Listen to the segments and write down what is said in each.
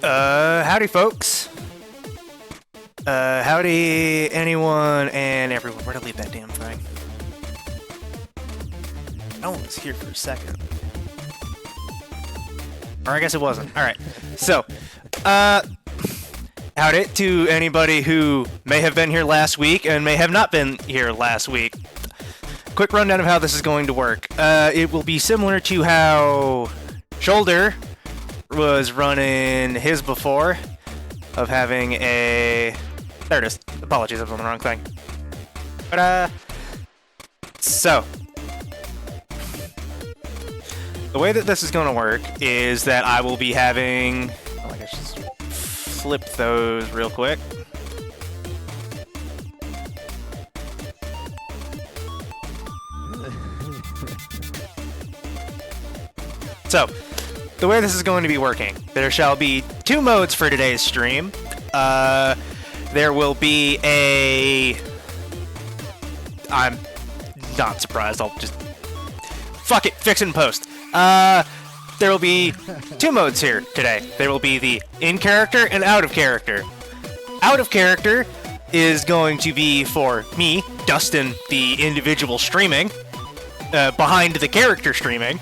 Howdy, folks. Howdy, anyone and everyone. Where'd I leave that damn thing? No one was here for a second. Or I guess it wasn't. Alright. So, howdy to anybody who may have been here last week and may have not been here last week. Quick rundown of how this is going to work. It will be similar to how Shoulder was running his before, of having a... There it is. Apologies, I was on the wrong thing. But, so... The way that this is going to work is that I will be having... Oh, I guess just flip those real quick. So, the way this is going to be working, there shall be 2 modes for today's stream. There will be a... I'm not surprised, I'll just... Fuck it, fix it and post. There will be 2 modes here today. There will be the in-character and out-of-character. Out-of-character is going to be for me, Dustin, the individual streaming, behind the character streaming.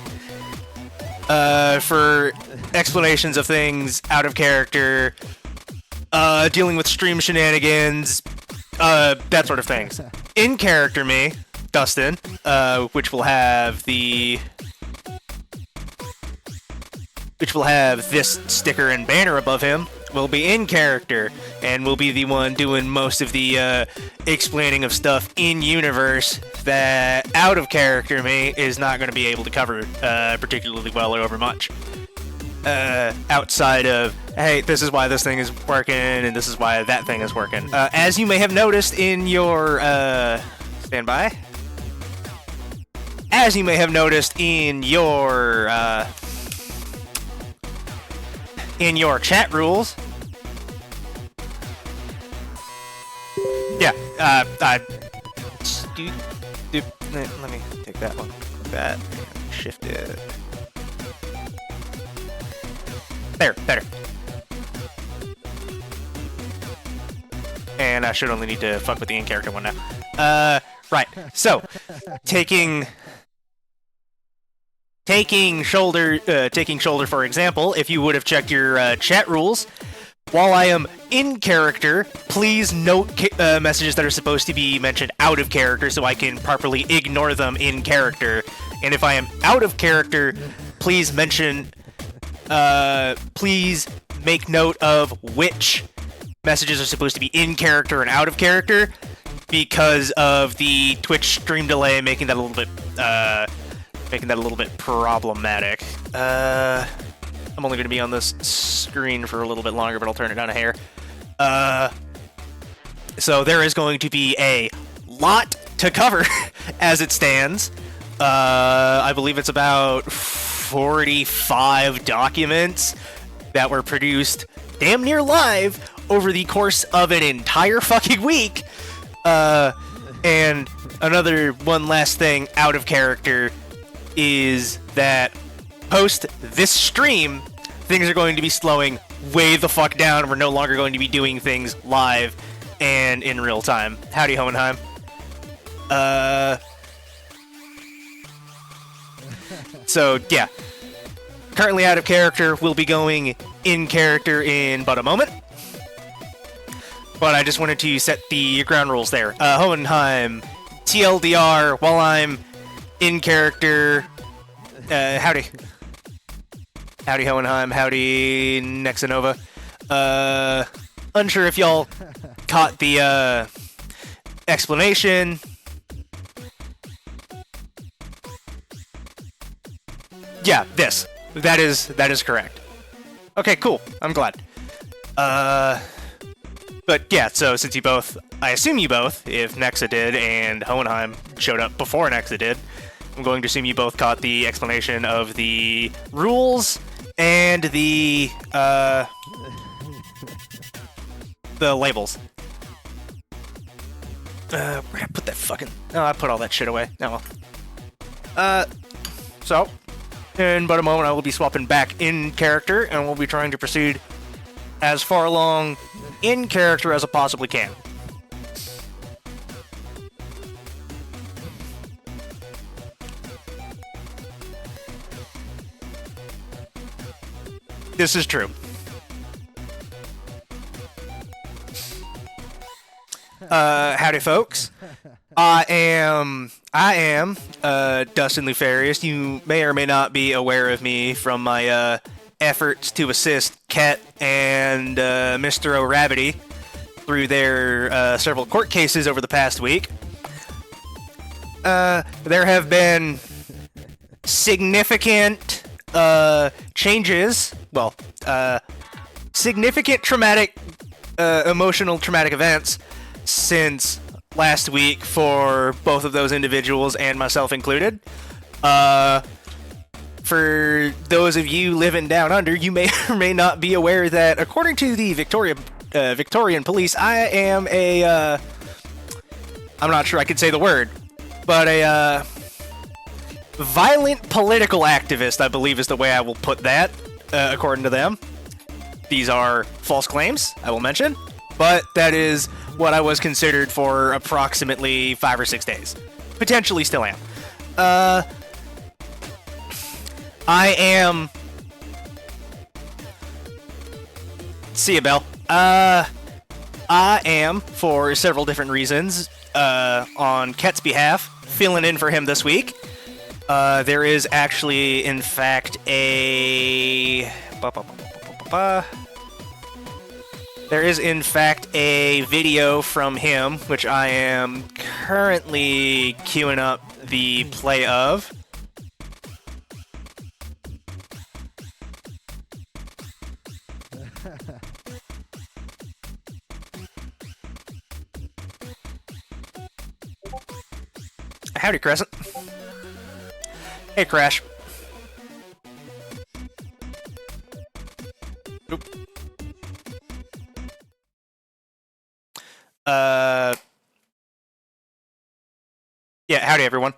For explanations of things out of character, dealing with stream shenanigans, that sort of things. In character me, Dustin, which will have this sticker and banner above him, will be in character, and will be the one doing most of the explaining of stuff in universe that out of character me is not going to be able to cover particularly well or over much. Outside of, hey, this is why this thing is working, and this is why that thing is working. As you may have noticed in your standby, as you may have noticed in your chat rules. Yeah, let me take that one. That, shift it. There, better. And I should only need to fuck with the in-character one now. Right, so, taking shoulder for example, if you would have checked your chat rules, while I am in character, please note messages that are supposed to be mentioned out of character so I can properly ignore them in character. And if I am out of character, please please make note of which messages are supposed to be in character and out of character, because of the Twitch stream delay making that a little bit problematic. I'm only going to be on this screen for a little bit longer, but I'll turn it down a hair. So there is going to be a lot to cover as it stands. I believe it's about 45 documents that were produced damn near live over the course of an entire fucking week. And one last thing out of character is that post this stream, things are going to be slowing way the fuck down. We're no longer going to be doing things live and in real time. Howdy, Hohenheim. So, yeah. Currently out of character, we'll be going in character in but a moment. But I just wanted to set the ground rules there. Hohenheim, TLDR, while I'm in character... howdy. Howdy, Hohenheim. Howdy, Nexanova. Unsure if y'all caught the, explanation. Yeah, this. That is correct. Okay, cool. I'm glad. But yeah, so since I assume you both, if Nexa did and Hohenheim showed up before Nexa did, I'm going to assume you both caught the explanation of the rules and the labels. Where'd I put that fucking... Oh, I put all that shit away. Oh well. So, in but a moment I will be swapping back in character, and we'll be trying to proceed as far along in character as I possibly can. This is true. Howdy, folks. I am Dustin Lufarius. You may or may not be aware of me from my efforts to assist Ket and Mr. O'Rabbity through their several court cases over the past week. There have been significant changes. Well, significant traumatic, emotional traumatic events since last week for both of those individuals and myself included. For those of you living down under, you may or may not be aware that according to the Victorian police, I am a I'm not sure I could say the word, but a violent political activist, I believe is the way I will put that, according to them. These are false claims, I will mention, but that is what I was considered for approximately 5 or 6 days. Potentially still am. I am... See ya, Belle. I am, for several different reasons, on Ket's behalf, filling in for him this week. There is actually, in fact, a... There is, in fact, a video from him, which I am currently queuing up the play of. Howdy, Crescent. Hey, Crash. Oop. Yeah, howdy, everyone.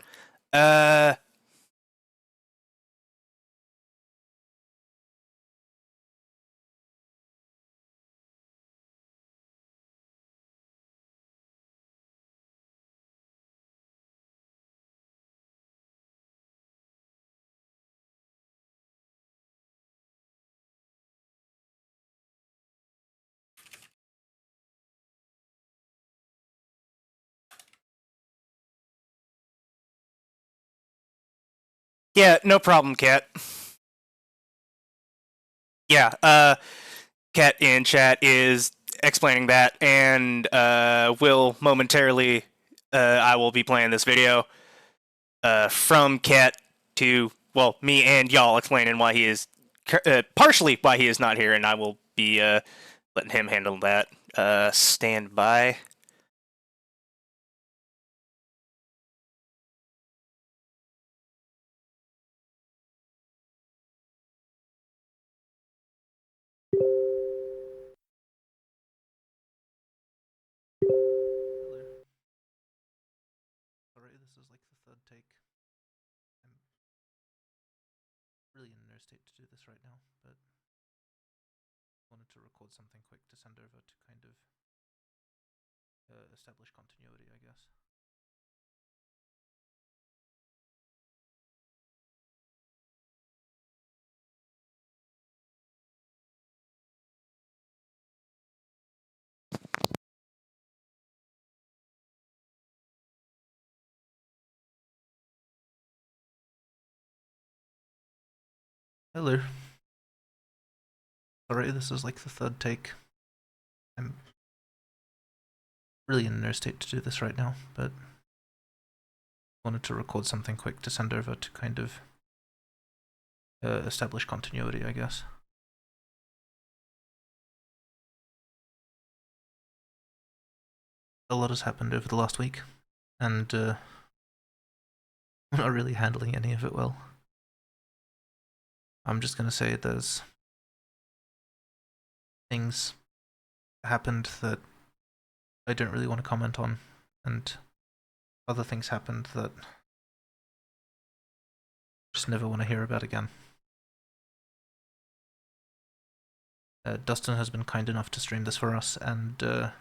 Yeah, no problem, Kat. Yeah, Kat in chat is explaining that, and will momentarily, I will be playing this video from Kat to, well, me and y'all explaining why he is, partially why he is not here, and I will be letting him handle that. Stand by. Sorry, this is like the third take. I'm really in no state to do this right now, but wanted to record something quick to send over to kind of establish continuity, I guess. Hello. Sorry, this is like the third take. I'm really in no state to do this right now, but wanted to record something quick to send over to kind of establish continuity, I guess. A lot has happened over the last week, and I'm not really handling any of it well. I'm just gonna say there's things that happened that I don't really want to comment on, and other things happened that I just never want to hear about again. Dustin has been kind enough to stream this for us, and I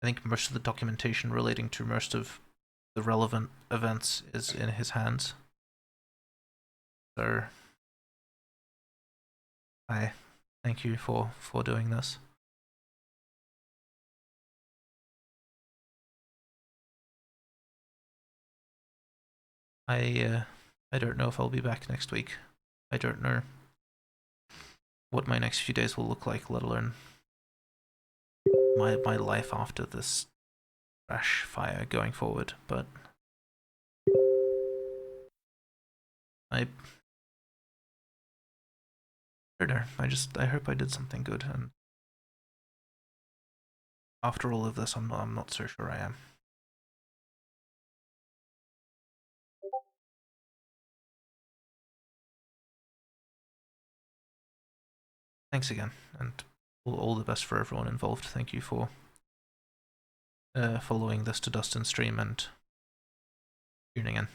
think most of the documentation relating to most of the relevant events is in his hands. So, I thank you for doing this. I don't know if I'll be back next week. I don't know what my next few days will look like, let alone my life after this crash fire going forward, but I don't know. I hope I did something good, and after all of this, I'm not so sure I am. Thanks again, and all the best for everyone involved. Thank you for following this to Dustin's stream and tuning in.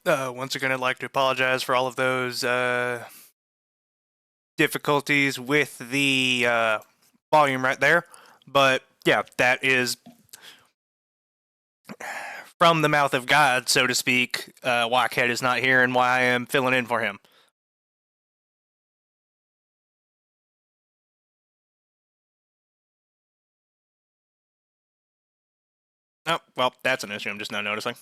Once again, I'd like to apologize for all of those difficulties with the volume right there. But yeah, that is from the mouth of God, so to speak. Wackhead is not here, and why I am filling in for him. Oh, well, that's an issue I'm just now noticing.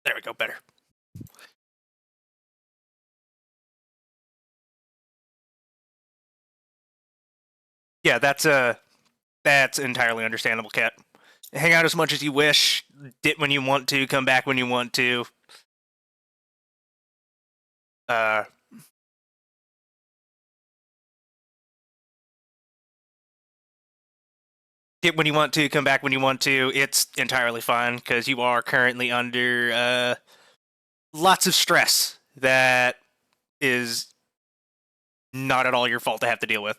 There we go, better. Yeah, that's entirely understandable, Cat. Hang out as much as you wish, dip when you want to, come back when you want to. Dip when you want to, come back when you want to. It's entirely fine, because you are currently under lots of stress that is not at all your fault to have to deal with.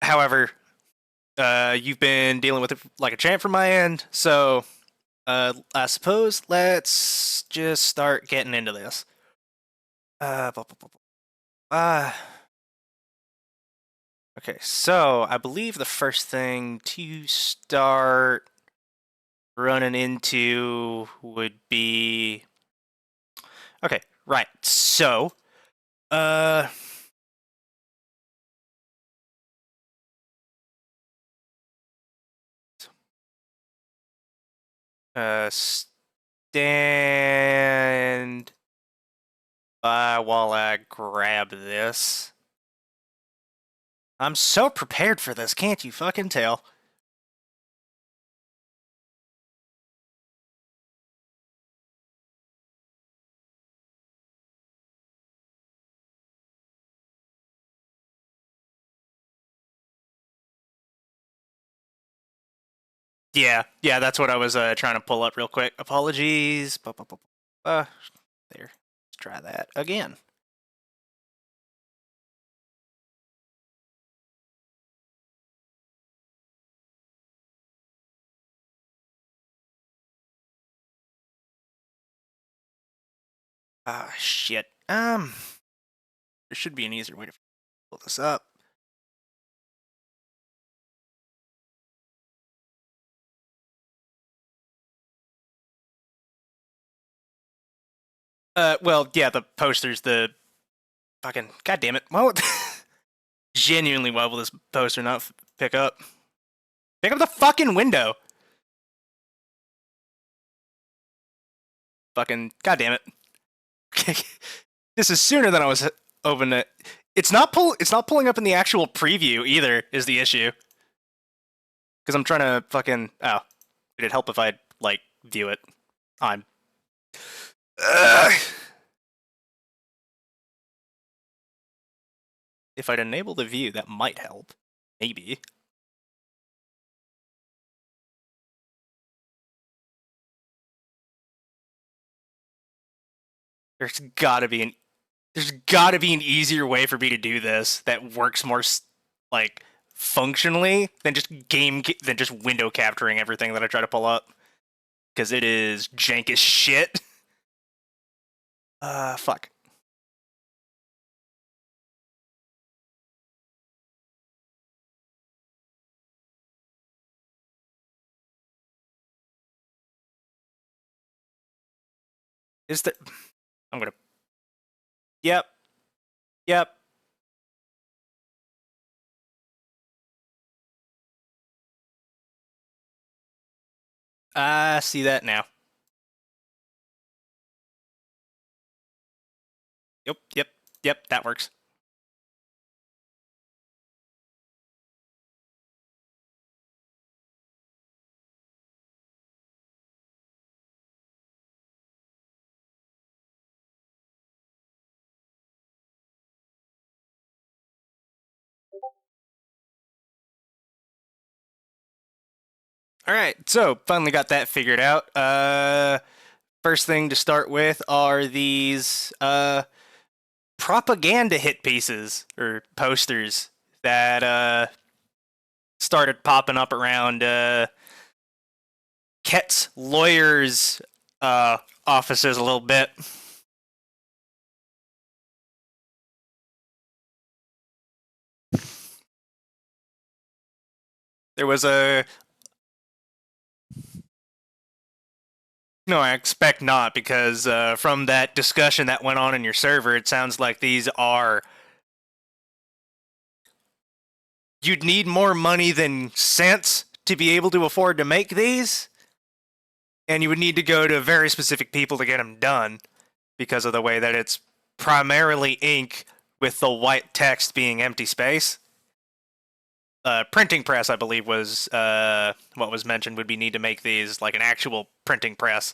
However, you've been dealing with it like a champ from my end, so I suppose let's just start getting into this. Okay, so I believe the first thing to start running into would be... Okay, right, so... stand by while I grab this. I'm so prepared for this, can't you fucking tell? Yeah, that's what I was trying to pull up real quick. Apologies. There. Let's try that again. Ah, shit. There should be an easier way to pull this up. Well, yeah, the posters, the fucking... God damn it. Well, genuinely, why will this poster not pick up? Pick up the fucking window! Fucking... God damn it. This is sooner than I was open it. It's not pulling up in the actual preview either, is the issue. Because I'm trying to fucking... Oh. It'd help if I, like, view it. I'm... If I'd enable the view, that might help. Maybe. There's gotta be an easier way for me to do this that works more like functionally than just window capturing everything that I try to pull up, because it is jank as shit. Fuck. Is there? I'm gonna. Yep. Yep. I see that now. Yep. Yep. Yep. That works. All right, so finally got that figured out. First thing to start with are these propaganda hit pieces or posters that started popping up around Ket's lawyers' offices a little bit. There was a No, I expect not, because from that discussion that went on in your server, it sounds like these are. You'd need more money than sense to be able to afford to make these, and you would need to go to very specific people to get them done, because of the way that it's primarily ink with the white text being empty space. Printing press, I believe, was what was mentioned would be need to make these, like an actual printing press.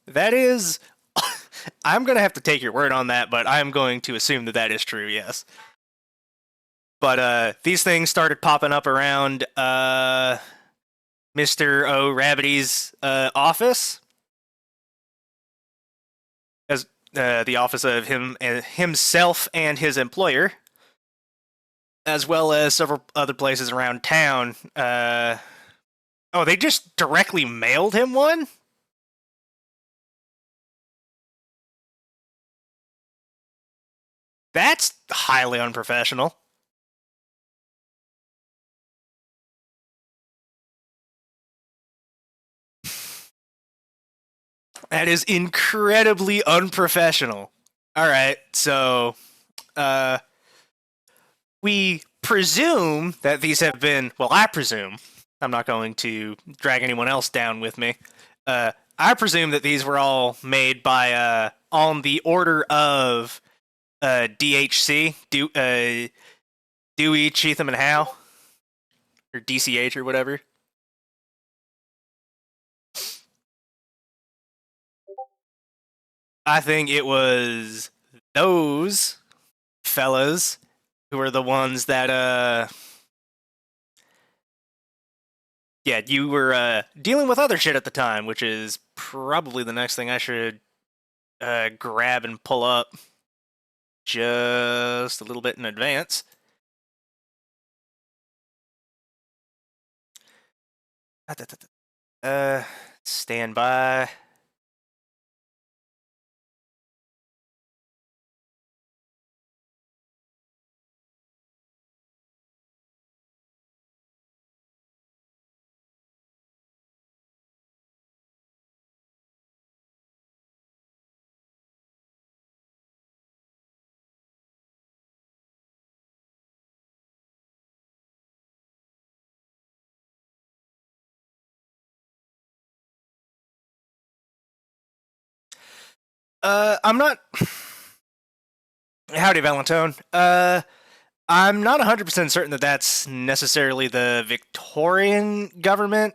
That is, I'm going to have to take your word on that, but I'm going to assume that that is true, yes. But these things started popping up around Mr. O'Rabbity's office, as the office of himself and his employer, as well as several other places around town. Oh, they just directly mailed him one? That's highly unprofessional. That is incredibly unprofessional. All right, so we presume that these have been. Well, I presume. I'm not going to drag anyone else down with me. I presume that these were all made by on the order of DHC, Dewey, Cheatham, and Howe, or DCH or whatever. I think it was those fellas who were the ones that yeah, you were dealing with other shit at the time, which is probably the next thing I should grab and pull up just a little bit in advance. Stand by. I'm not. Howdy, Valentone. I'm not 100% certain that that's necessarily the Victorian government.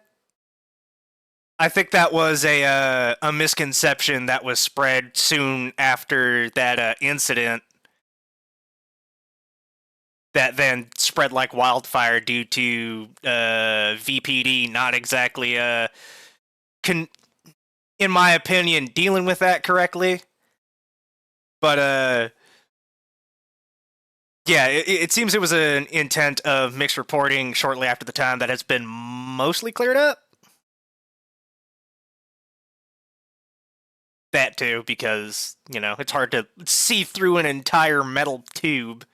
I think that was a misconception that was spread soon after that incident that then spread like wildfire due to VPD not exactly, in my opinion, dealing with that correctly. But yeah, it seems it was an intent of mixed reporting shortly after the time that has been mostly cleared up. That too, because, it's hard to see through an entire metal tube.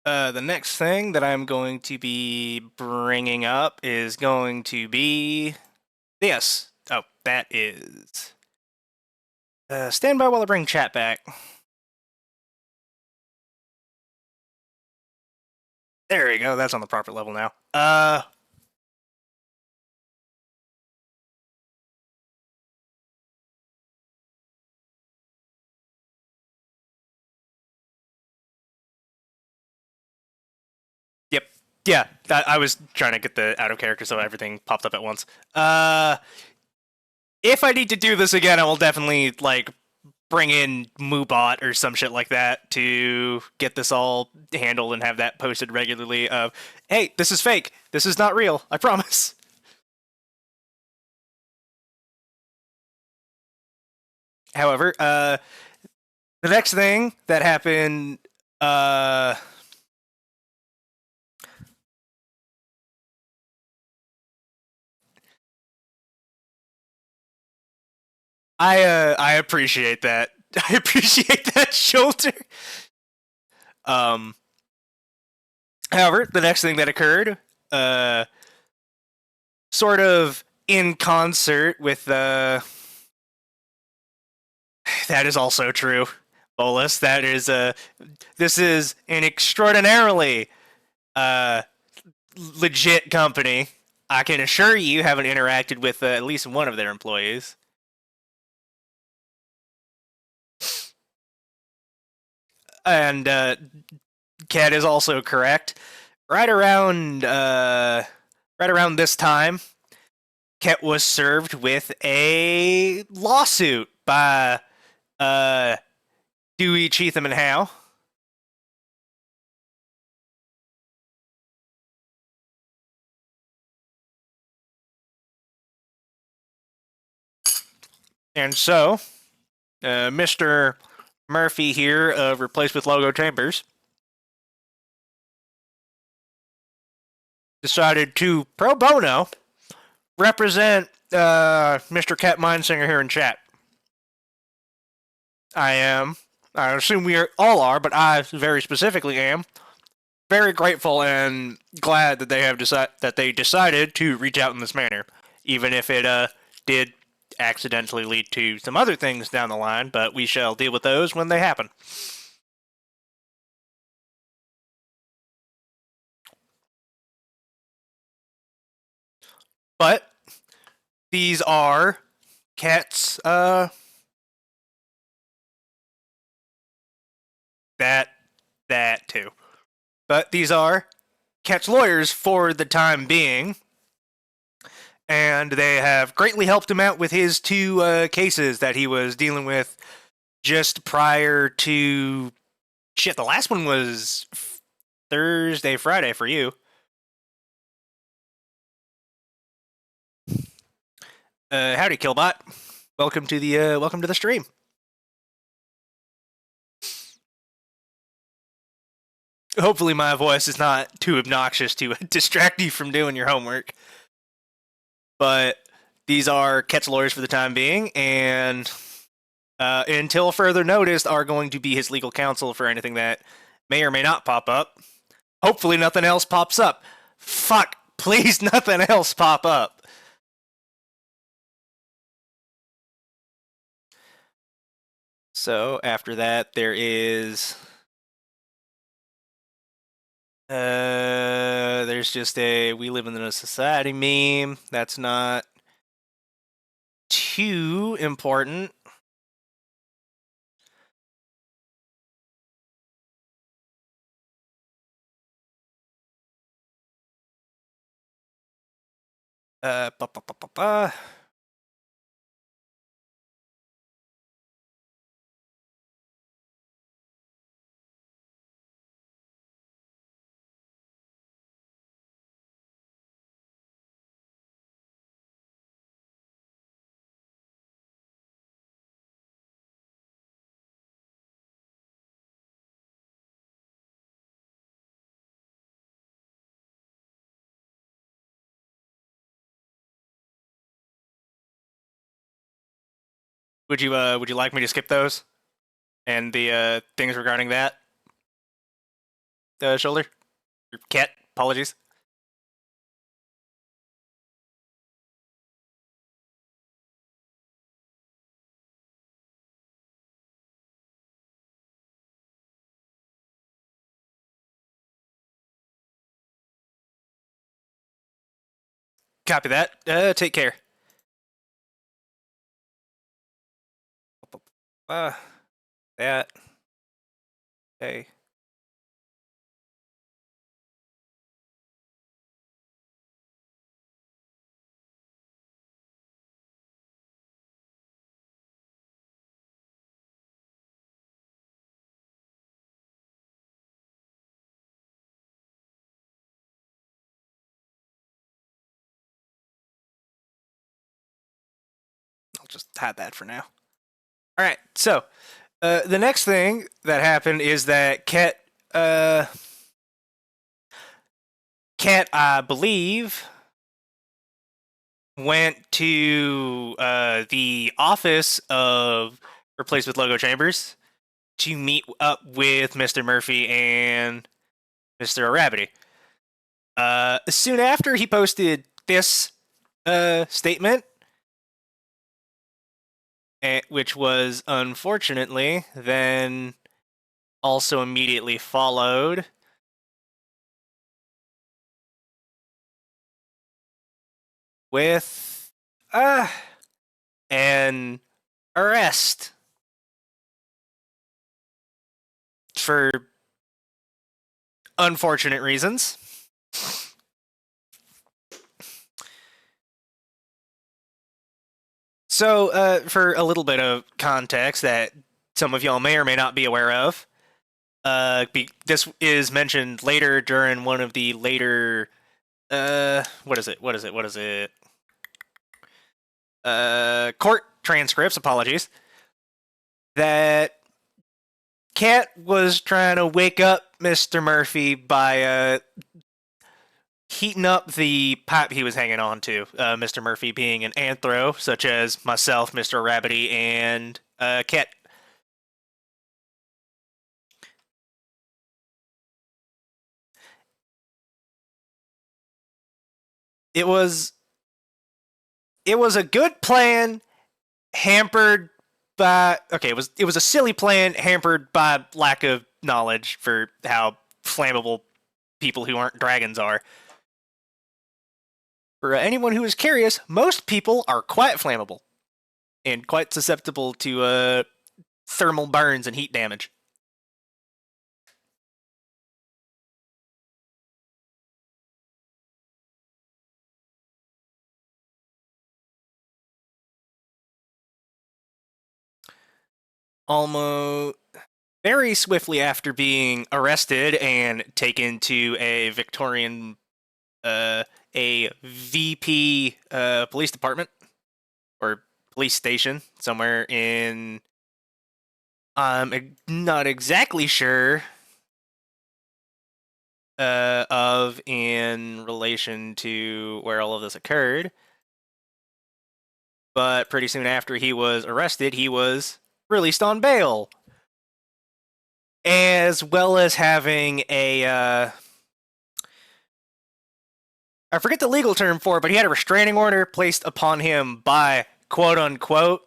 The next thing that I'm going to be bringing up is going to be this. Oh, that is... stand by while I bring chat back. There we go, that's on the proper level now. Yep. Yeah, I was trying to get the out of character so everything popped up at once. If I need to do this again, I will definitely, bring in Moobot or some shit like that to get this all handled and have that posted regularly of, hey, this is fake. This is not real. I promise. However, the next thing that happened, I appreciate that. I appreciate that shoulder. However, the next thing that occurred, sort of in concert with that is also true, Bolus. That is this is an extraordinarily legit company. I can assure you haven't interacted with at least one of their employees. And Kat is also correct. Right around this time, Ket was served with a lawsuit by Dewey, Cheatham, and Howe. And so, Mr. Murphy here, replaced with Logo Chambers, decided to pro bono represent Mr. Cat Mindsinger here in chat. I assume we all are, but I very specifically am very grateful and glad that they decided to reach out in this manner, even if it did accidentally lead to some other things down the line, but we shall deal with those when they happen. But these are Cat's that too. But these are Cat's lawyers for the time being, and they have greatly helped him out with his two cases that he was dealing with just prior to... Shit, the last one was Thursday, Friday for you. Howdy, Killbot. Welcome to the stream. Hopefully my voice is not too obnoxious to distract you from doing your homework. But these are Ket's lawyers for the time being, and until further notice are going to be his legal counsel for anything that may or may not pop up. Hopefully nothing else pops up. Fuck, please nothing else pop up. So after that, there is there's just a "we live in a society" meme. That's not too important. Ba, ba, ba, ba, ba. Would you like me to skip those and the things regarding that? Shoulder, cat. Apologies. Copy that. Take care. Uh, that. Hey. I'll just hide that for now. All right. So, the next thing that happened is that Ket, I believe, went to the office of Replaced with Logo Chambers to meet up with Mr. Murphy and Mr. Arabidy. Soon after he posted this statement, which was unfortunately then also immediately followed with an arrest for unfortunate reasons. So, for a little bit of context that some of y'all may or may not be aware of, this is mentioned later during one of the later, what is it? Court transcripts, apologies, that Cat was trying to wake up Mr. Murphy by heating up the pipe he was hanging on to. Mr. Murphy being an anthro, such as myself, Mr. Rabbity, and Cat. It was a good plan hampered by it was a silly plan hampered by lack of knowledge for how flammable people who aren't dragons are. For anyone who is curious, most people are quite flammable and quite susceptible to thermal burns and heat damage. Almost very swiftly after being arrested and taken to a Victorian, a VP police department or police station somewhere in. I'm not exactly sure of in relation to where all of this occurred, but pretty soon after he was arrested, he was released on bail, as well as having a I forget the legal term for it, but he had a restraining order placed upon him by quote unquote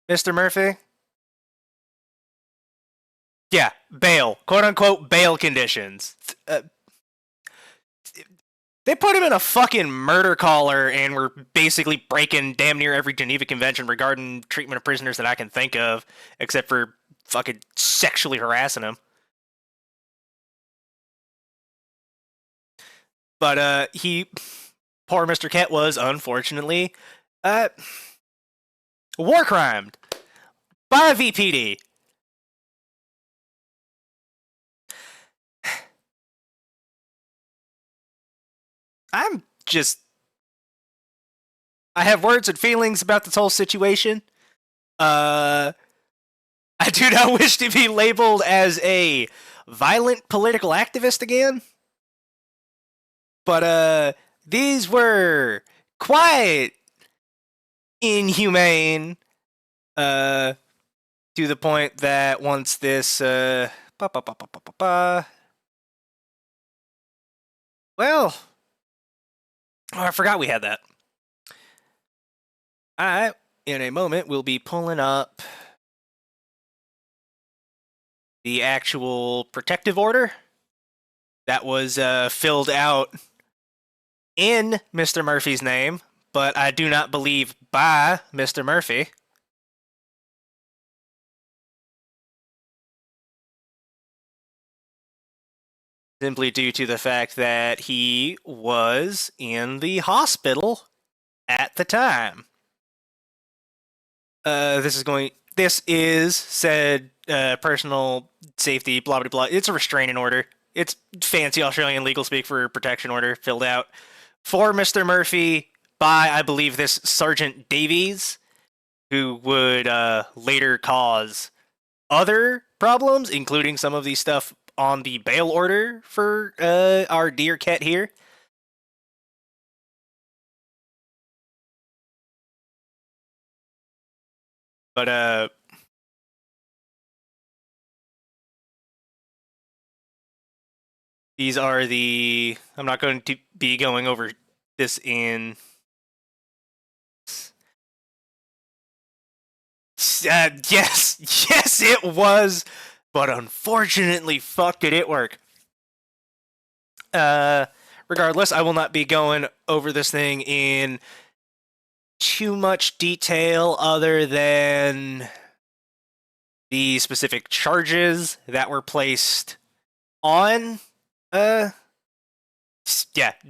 Mr. Murphy. Yeah, bail, quote unquote bail conditions. They put him in a fucking murder collar and were basically breaking damn near every Geneva Convention regarding treatment of prisoners that I can think of, except for fucking sexually harassing him. But poor Mr. Kent was, unfortunately, war crimed by a VPD. I'm just... I have words and feelings about this whole situation. I do not wish to be labeled as a violent political activist again. But these were quite inhumane, to the point that once this, well, I forgot we had that. Alright, in a moment, we'll be pulling up the actual protective order that was filled out in Mr. Murphy's name, but I do not believe by Mr. Murphy. Simply due to the fact that he was in the hospital at the time. This is said personal safety, blah, blah, blah. It's a restraining order. It's fancy Australian legal speak for protection order filled out for Mr. Murphy by, I believe, this Sergeant Davies, who would later cause other problems, including some of the stuff on the bail order for our dear cat here. But these are the... I'm not going to be going over this in... yes, it was, but unfortunately, fuck, did it work. Regardless, I will not be going over this thing in too much detail other than the specific charges that were placed on, yeah,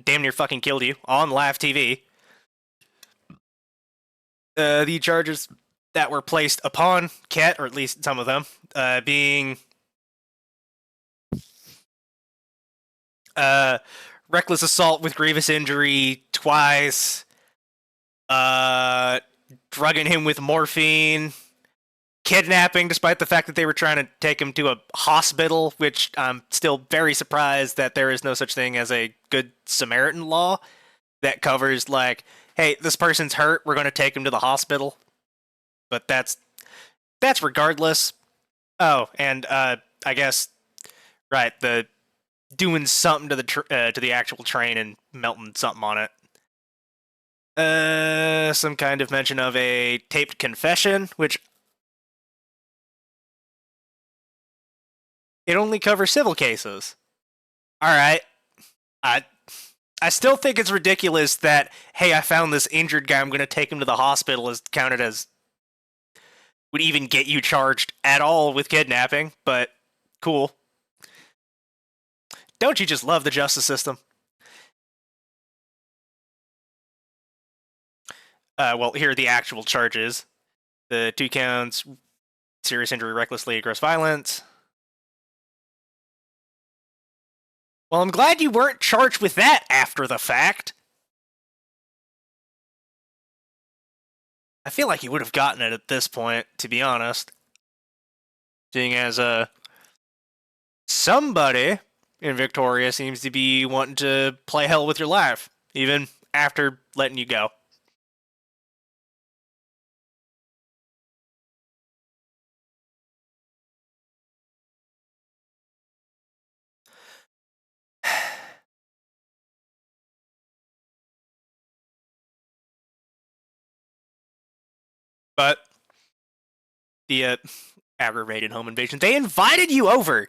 damn near fucking killed you, on live TV. The charges that were placed upon Ket, or at least some of them, being reckless assault with grievous injury twice, drugging him with morphine, kidnapping despite the fact that they were trying to take him to a hospital, which I'm still very surprised that there is no such thing as a Good Samaritan law that covers, like, hey, this person's hurt, we're going to take him to the hospital. But that's regardless. Oh, and I guess, right, the doing something to the actual train and melting something on it. Some kind of mention of a taped confession, which it only covers civil cases. All right, I still think it's ridiculous that, hey, I found this injured guy, I'm going to take him to the hospital, is counted as would even get you charged at all with kidnapping, but cool. Don't you just love the justice system? Well, here are the actual charges. The 2 counts, serious injury, recklessly, gross violence. Well, I'm glad you weren't charged with that after the fact. I feel like you would have gotten it at this point, to be honest. Seeing as somebody in Victoria seems to be wanting to play hell with your life, even after letting you go. But the aggravated home invasion, they invited you over.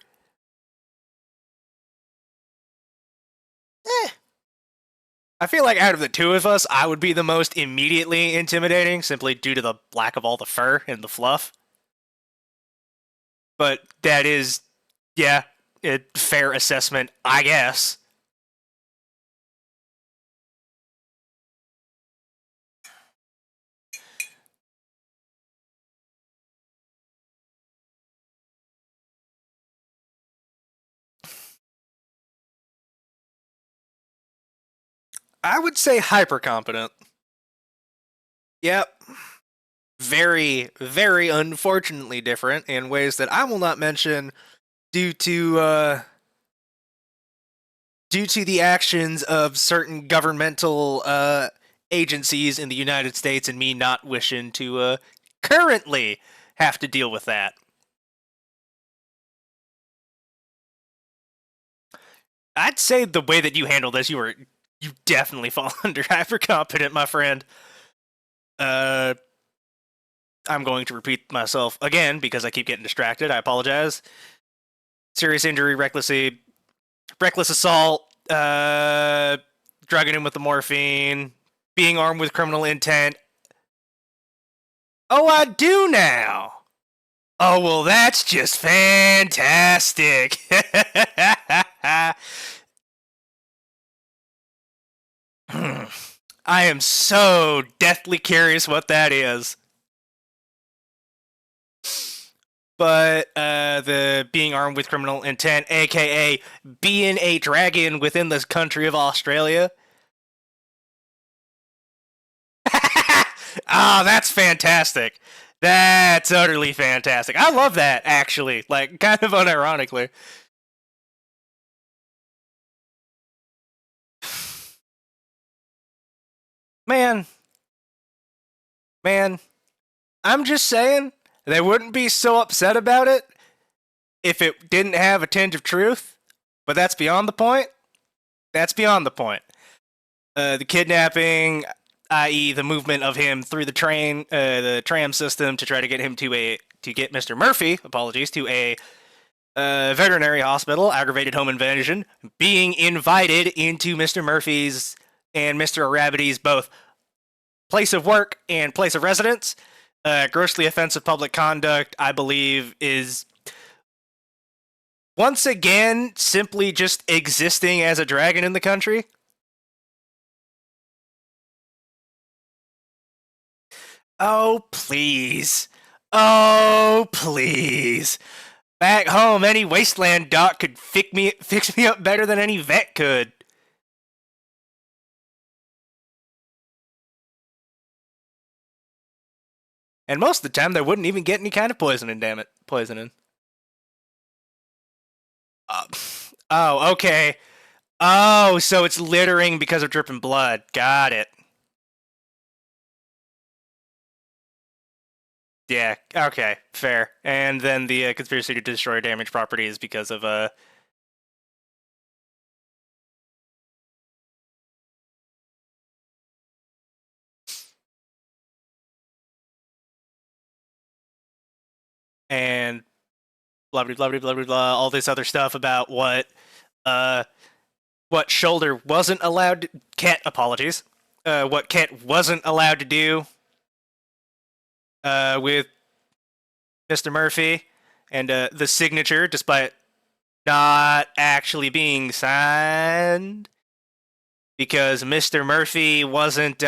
I feel like out of the two of us, I would be the most immediately intimidating, simply due to the lack of all the fur and the fluff. But that is, yeah, a fair assessment, I guess. I would say hyper competent. Yep. Very, very unfortunately different in ways that I will not mention due to the actions of certain governmental agencies in the United States, and me not wishing to currently have to deal with that. I'd say the way that you handle this, you definitely fall under hyper competent, my friend. I'm going to repeat myself again because I keep getting distracted. I apologize. Serious injury, reckless assault, drugging him with the morphine, being armed with criminal intent. Oh, I do now. Oh, well, that's just fantastic. I am so deathly curious what that is. But the being armed with criminal intent, aka being a dragon within the country of Australia. Ah, that's fantastic. That's utterly fantastic. I love that, actually. Like, kind of unironically. Man. Man. I'm just saying, they wouldn't be so upset about it if it didn't have a tinge of truth. But that's beyond the point. That's beyond the point. The kidnapping, i.e., the movement of him through the tram system to try to get him to get Mr. Murphy, apologies, to a veterinary hospital, aggravated home invasion, being invited into Mr. Murphy's and Mr. Arabity's both place of work and place of residence. Grossly offensive public conduct, I believe, is once again simply just existing as a dragon in the country. Oh, please. Oh, please. Back home, any wasteland doc could fix me up better than any vet could. And most of the time, they wouldn't even get any kind of poisoning, damn it. Poisoning. Oh, okay. Oh, so it's littering because of dripping blood. Got it. Yeah, okay, fair. And then the conspiracy to destroy damaged property is because of and blah blah blah blah blah blah, all this other stuff about what Shoulder wasn't allowed to, Ket, apologies. What Ket wasn't allowed to do with Mr. Murphy, and the signature, despite not actually being signed, because Mr. Murphy wasn't,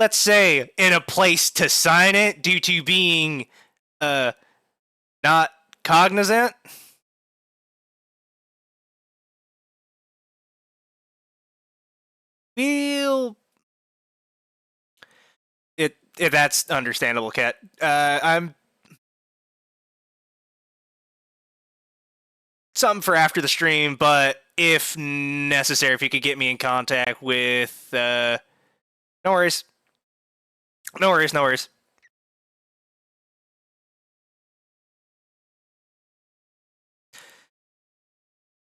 let's say, in a place to sign it due to being not cognizant. Well, that's understandable, Ket. I'm something for after the stream, but if necessary, if you could get me in contact with, no worries, no worries, no worries.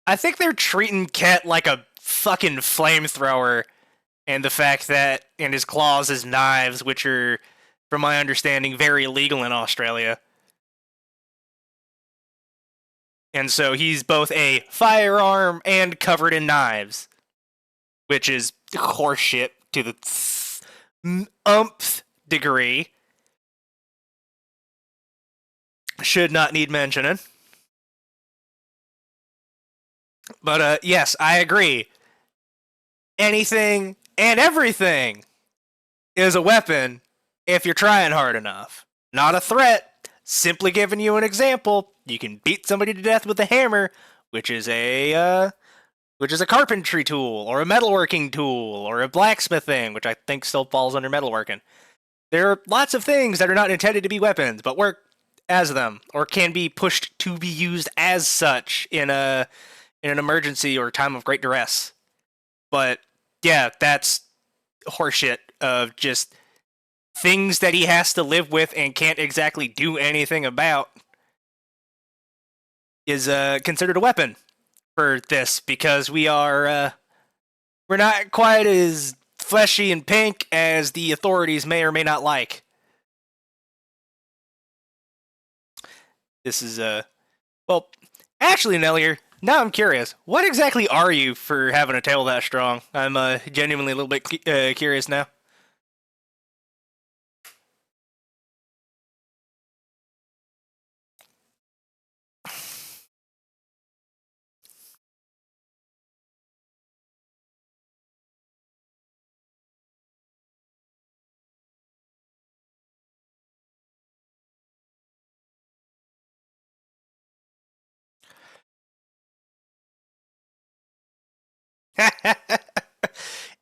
I think they're treating Ket like a fucking flamethrower and the fact that in his claws is knives, which are, from my understanding, very illegal in Australia. And so he's both a firearm and covered in knives, which is horseshit to the umpth degree. Should not need mentioning. But yes, I agree. Anything and everything is a weapon if you're trying hard enough. Not a threat. Simply giving you an example. You can beat somebody to death with a hammer, which is a carpentry tool, or a metalworking tool, or a blacksmithing, which I think still falls under metalworking. There are lots of things that are not intended to be weapons, but work as them, or can be pushed to be used as such in an emergency or time of great duress. But yeah, that's horseshit of just things that he has to live with and can't exactly do anything about is considered a weapon for this, because we're not quite as fleshy and pink as the authorities may or may not like. This is well, actually, Nellier, now I'm curious. What exactly are you for having a tail that strong? I'm genuinely a little bit curious now.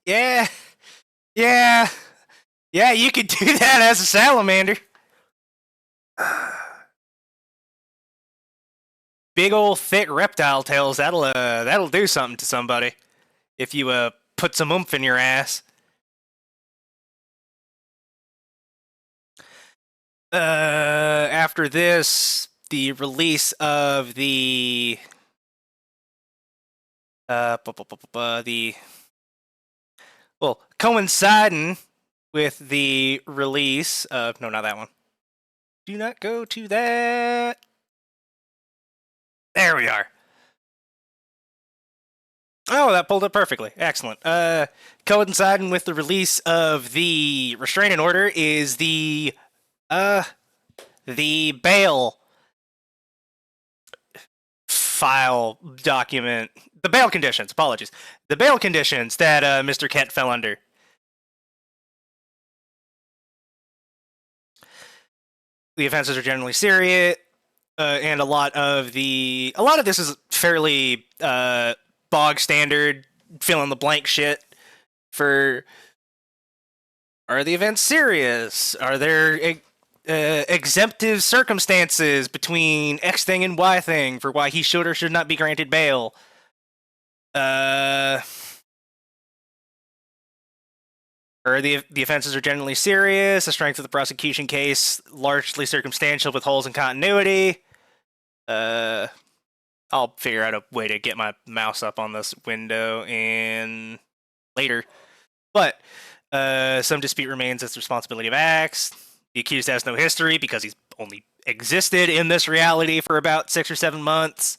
Yeah, yeah, yeah. You could do that as a salamander. Big old thick reptile tails. That'll do something to somebody if you put some oomph in your ass. After this, the release of the the well, coinciding with the release of, no, not that one. Do not go to that. There we are. Oh, that pulled up perfectly. Excellent. Coinciding with the release of the restraining order is the bail file document. The bail conditions. Apologies. The bail conditions that Mr. Kent fell under. The offenses are generally serious, and a lot of this is fairly bog standard, fill in the blank shit for, are the events serious? Are there exemptive circumstances between X thing and Y thing for why he should or should not be granted bail? Or the offenses are generally serious, the strength of the prosecution case largely circumstantial with holes in continuity. I'll figure out a way to get my mouse up on this window and later. But some dispute remains as the responsibility of acts. The accused has no history because he's only existed in this reality for about 6 or 7 months.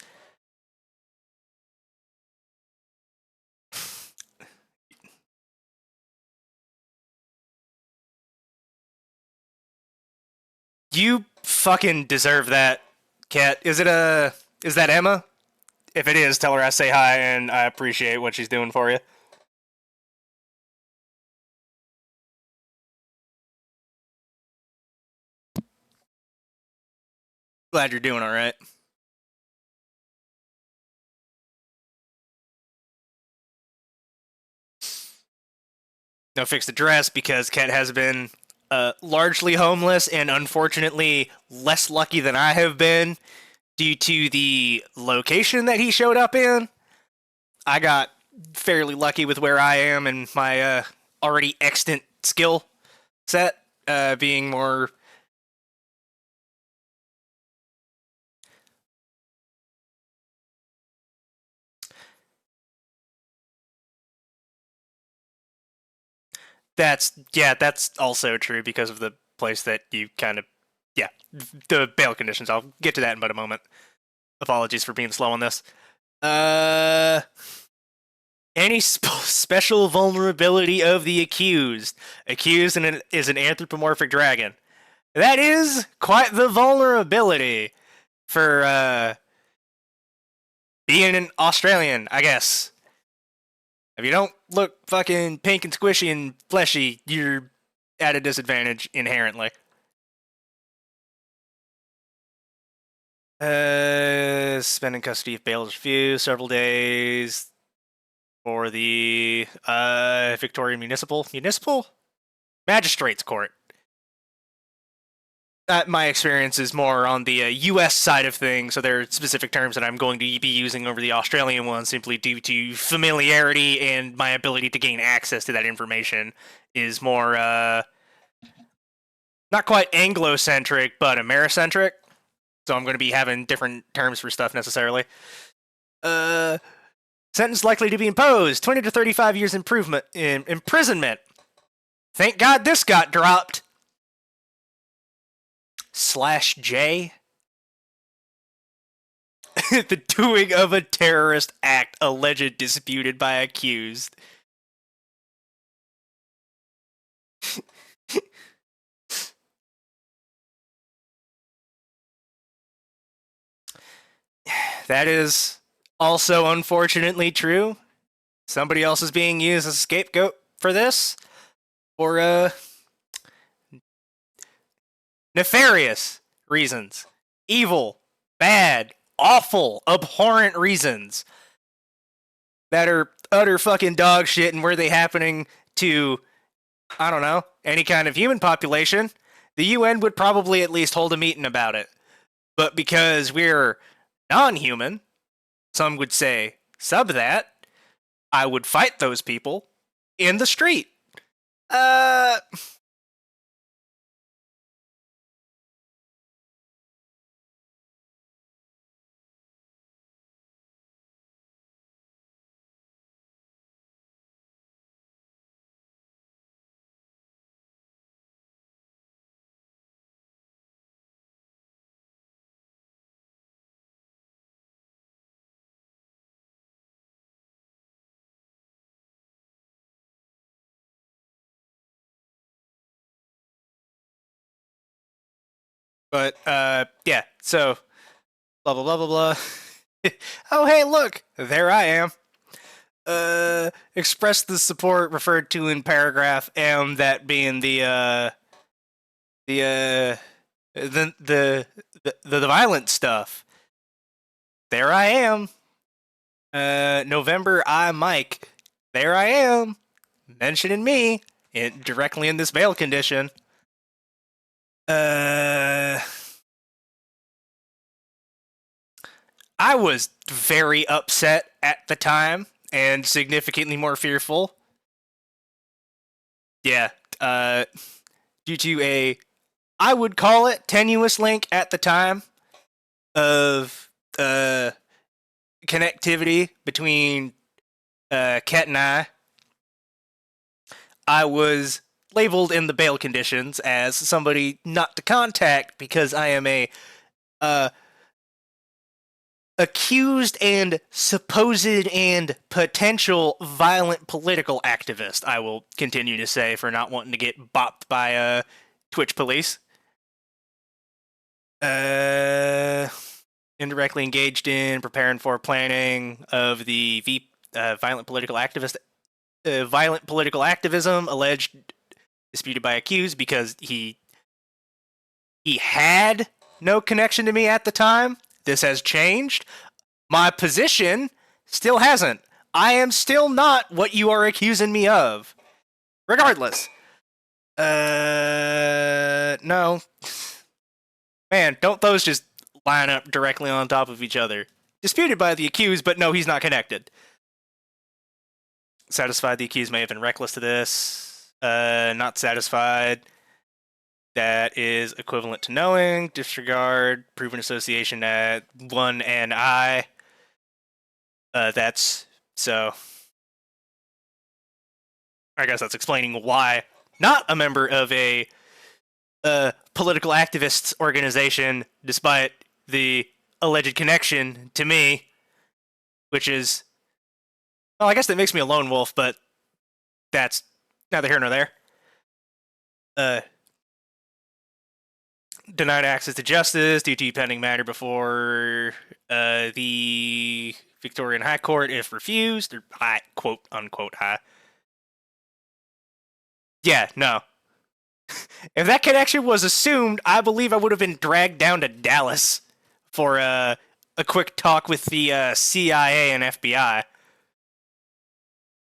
You fucking deserve that, Kat. Is that Emma? If it is, tell her I say hi and I appreciate what she's doing for you. Glad you're doing all right. No fixed address because Kat has been largely homeless and unfortunately less lucky than I have been due to the location that he showed up in. I got fairly lucky with where I am and my already extant skill set being more. That's also true because of the place that you kind of the bail conditions. I'll get to that in about a moment. Apologies for being slow on this. Any special vulnerability of the accused. Accused is an anthropomorphic dragon. That is quite the vulnerability for being an Australian, I guess. If you don't look fucking pink and squishy and fleshy, you're at a disadvantage inherently. Spending custody of bail refused several days for the Victoria Municipal Magistrates Court. My experience is more on the U.S. side of things, so there are specific terms that I'm going to be using over the Australian one simply due to familiarity and my ability to gain access to that information is more, not quite Anglo-centric, but Americentric. So I'm going to be having different terms for stuff necessarily. Sentence likely to be imposed, 20 to 35 years imprisonment. Thank God this got dropped. /J. The doing of a terrorist act alleged disputed by accused. That is also unfortunately true. Somebody else is being used as a scapegoat for this. Or, nefarious reasons. Evil, bad, awful, abhorrent reasons. That are utter fucking dog shit, and were they happening to, I don't know, any kind of human population, the UN would probably at least hold a meeting about it. But because we're non-human, some would say sub that, I would fight those people in the street. But, yeah, so, blah, blah, blah, blah, blah. Oh, hey, look, there I am. Express the support referred to in paragraph M, that being the violent stuff. There I am. November, I Mike. There I am. Mentioning me directly in this bail condition. I was very upset at the time and significantly more fearful. Yeah, due to I would call it tenuous link at the time of connectivity between Ket and I was labeled in the bail conditions as somebody not to contact because I am a accused and supposed and potential violent political activist, I will continue to say, for not wanting to get bopped by Twitch police. Indirectly engaged in preparing for planning of the violent political activism alleged disputed by accused because he had no connection to me at the time. This has changed. My position still hasn't. I am still not what you are accusing me of. Regardless. No. Man, don't those just line up directly on top of each other? Disputed by the accused, but no, he's not connected. Satisfied the accused may have been reckless to this. Not satisfied. That is equivalent to knowing. Disregard. Proven association at 1 and I. That's so. I guess that's explaining why not a member of a political activists organization, despite the alleged connection to me, which is, well, I guess that makes me a lone wolf, but that's neither here nor there. Denied access to justice due to pending matter before the Victorian High Court if refused, or high, quote unquote high. Yeah, no. If that connection was assumed, I believe I would have been dragged down to Dallas for a quick talk with the CIA and FBI.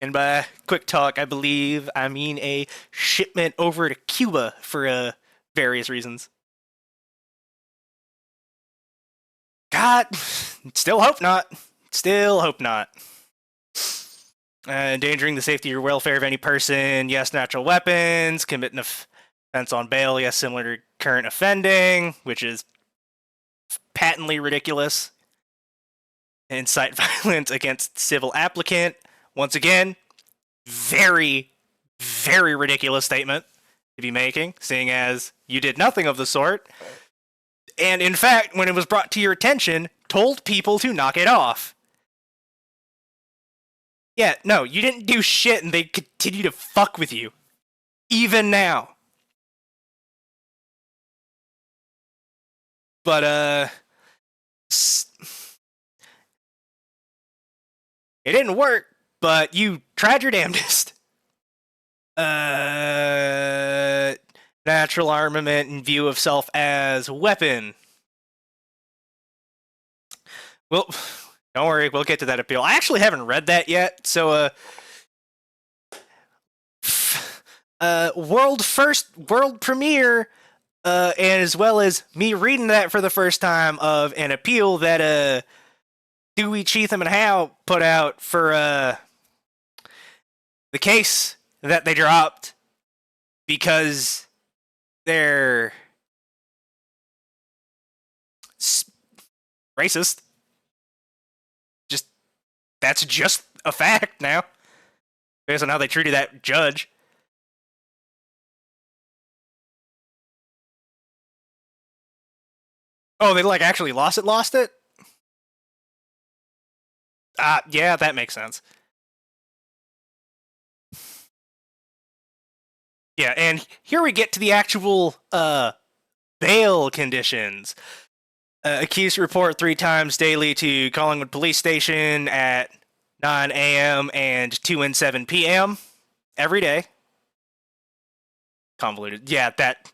And by quick talk, I believe I mean a shipment over to Cuba for various reasons. God, still hope not. Still hope not. Endangering the safety or welfare of any person. Yes, natural weapons. Committing offense on bail. Yes, similar to current offending, which is patently ridiculous. Incite violence against civil applicant. Once again, very, very ridiculous statement to be making, seeing as you did nothing of the sort. And in fact, when it was brought to your attention, told people to knock it off. Yeah, no, you didn't do shit and they continue to fuck with you. Even now. But, it didn't work, but you tried your damnedest. Natural armament in view of self as weapon. Well, don't worry, we'll get to that appeal. I actually haven't read that yet, so world premiere, and as well as me reading that for the first time of an appeal that Dewey, Cheatham, and Howe put out for the case that they dropped because they're racist. That's just a fact now, based on how they treated that judge. Oh, they actually lost it? Yeah, that makes sense. Yeah, and here we get to the actual bail conditions. Accused to report 3 times daily to Collingwood Police Station at 9 a.m. and 2 and 7 p.m. every day. Convoluted. Yeah, that...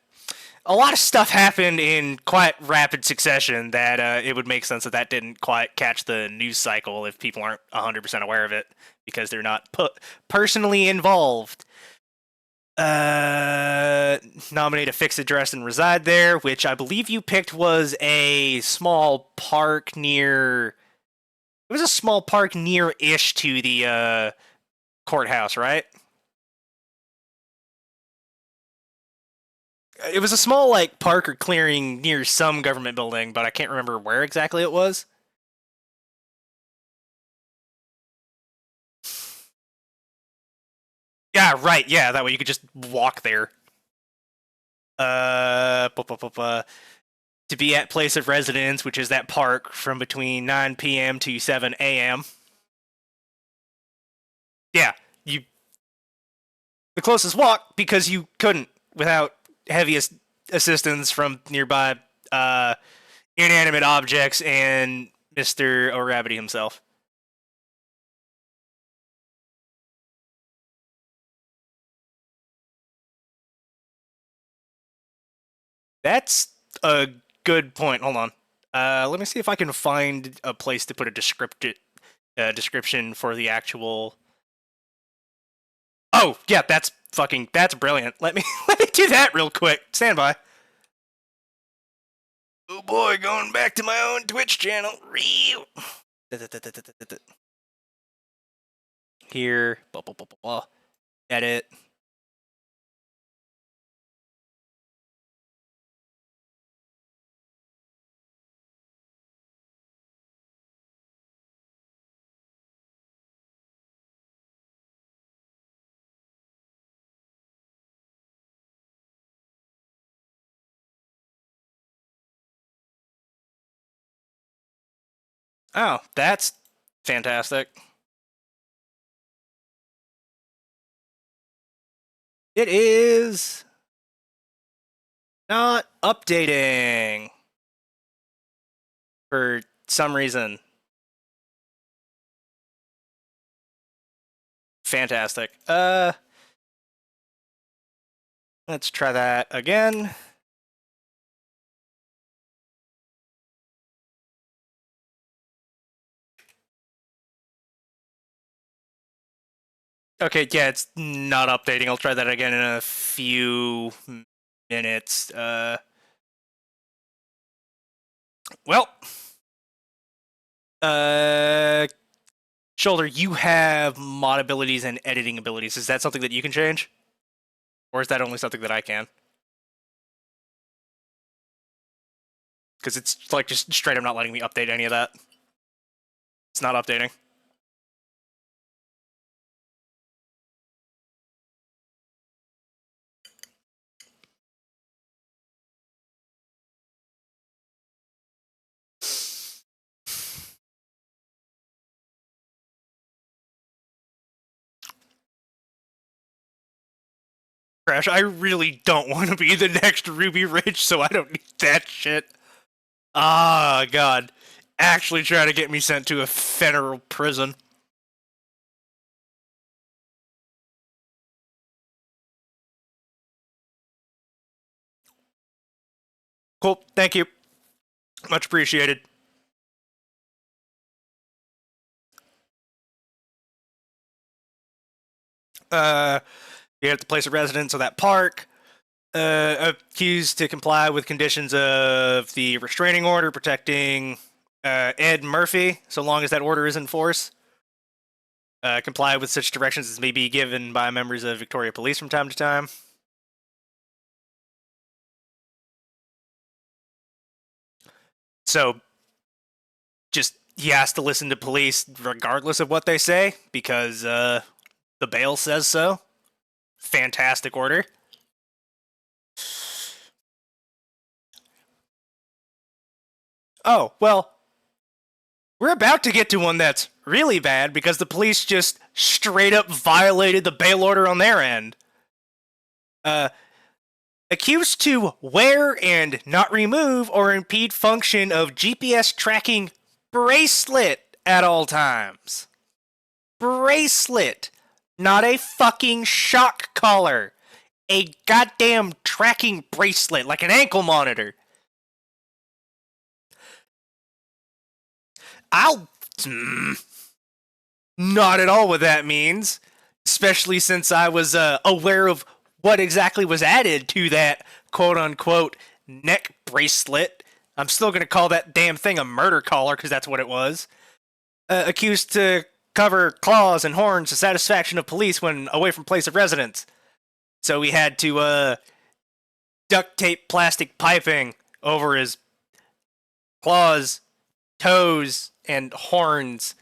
A lot of stuff happened in quite rapid succession that it would make sense that didn't quite catch the news cycle if people aren't 100% aware of it because they're not personally involved. Nominate a fixed address and reside there, which I believe you picked was a small park near... It was a small park near-ish to the courthouse, right? It was a small, park or clearing near some government building, but I can't remember where exactly it was. Yeah, right, yeah, that way you could just walk there. To be at place of residence, which is that park, from between 9 p.m. to 7 a.m. Yeah, the closest walk, because you couldn't without heavy assistance from nearby inanimate objects and Mr. O'Rabbity himself. That's a good point. Hold on. Let me see if I can find a place to put a description for the actual... Oh, yeah, that's brilliant. Let me do that real quick. Stand by. Oh boy, going back to my own Twitch channel. Here, edit. Oh, that's fantastic. It is not updating for some reason. Fantastic. Let's try that again. Okay, yeah, it's not updating. I'll try that again in a few minutes. Well, Shoulder, you have mod abilities and editing abilities. Is that something that you can change? Or is that only something that I can? Because it's like just straight up not letting me update any of that. It's not updating. Crash, I really don't want to be the next Ruby Ridge, so I don't need that shit. Ah, God. Actually try to get me sent to a federal prison. Cool, thank you. Much appreciated. You're at the place of residence of that park. Accused to comply with conditions of the restraining order protecting Ed Murphy, so long as that order is in force. Comply with such directions as may be given by members of Victoria Police from time to time. So, just he has to listen to police regardless of what they say because the bail says so. Fantastic order. Oh, well, we're about to get to one that's really bad because the police just straight up violated the bail order on their end. Accused to wear and not remove or impede function of GPS tracking bracelet at all times. Bracelet, not a fucking shock collar. A goddamn tracking bracelet, like an ankle monitor. I'll... Not at all what that means. Especially since I was aware of what exactly was added to that quote-unquote neck bracelet. I'm still going to call that damn thing a murder collar because that's what it was. Accused to cover claws and horns to satisfaction of police when away from place of residence. So we had to duct tape plastic piping over his claws, toes, and horns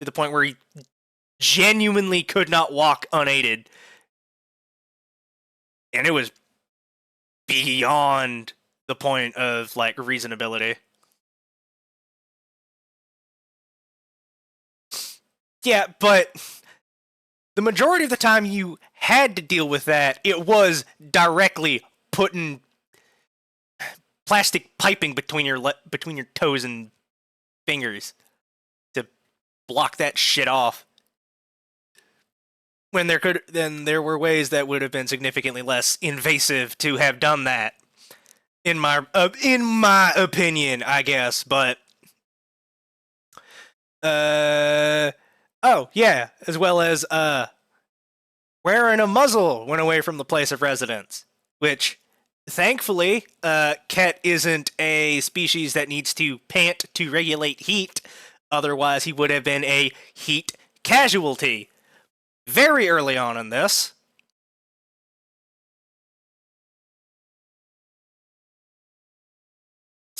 to the point where he genuinely could not walk unaided. And it was beyond the point of, like, reasonability. Yeah, but the majority of the time you had to deal with that, it was directly putting plastic piping between your toes and fingers to block that shit off. When there were ways that would have been significantly less invasive to have done that. In my opinion, I guess, but oh yeah, as well as wearing a muzzle when away from the place of residence, which thankfully Ket isn't a species that needs to pant to regulate heat, otherwise he would have been a heat casualty very early on in this.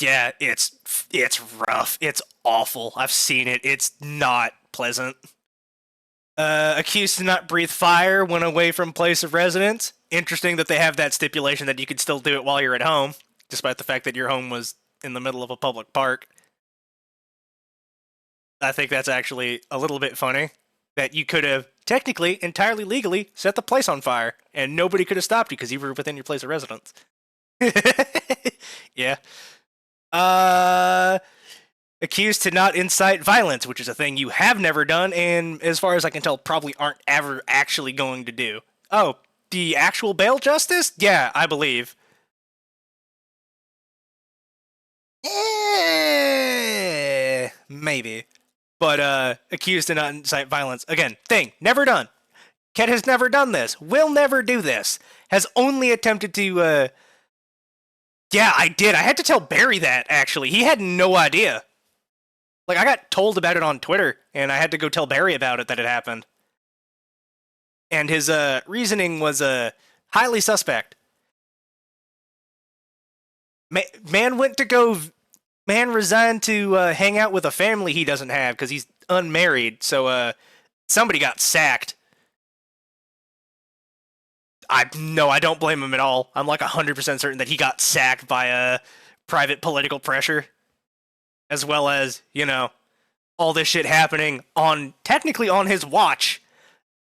Yeah, it's rough. It's awful. I've seen it. It's not pleasant. Accused to not breathe fire when away from place of residence. Interesting that they have that stipulation that you can still do it while you're at home, despite the fact that your home was in the middle of a public park. I think that's actually a little bit funny that you could have technically, entirely legally, set the place on fire and nobody could have stopped you because you were within your place of residence. Yeah. Uh, accused to not incite violence, which is a thing you have never done, and as far as I can tell, probably aren't ever actually going to do. Oh, the actual bail justice? Yeah, I believe. Maybe. But accused to not incite violence. Again, thing, never done. Ket has never done this. Will never do this. Has only attempted to, yeah, I did. I had to tell Barry that, actually. He had no idea. Like, I got told about it on Twitter, and I had to go tell Barry about it that it happened. And his reasoning was highly suspect. Man went to go. Man resigned to hang out with a family he doesn't have because he's unmarried. So somebody got sacked. I don't blame him at all. I'm like 100% certain that he got sacked by private political pressure, as well as all this shit happening technically on his watch,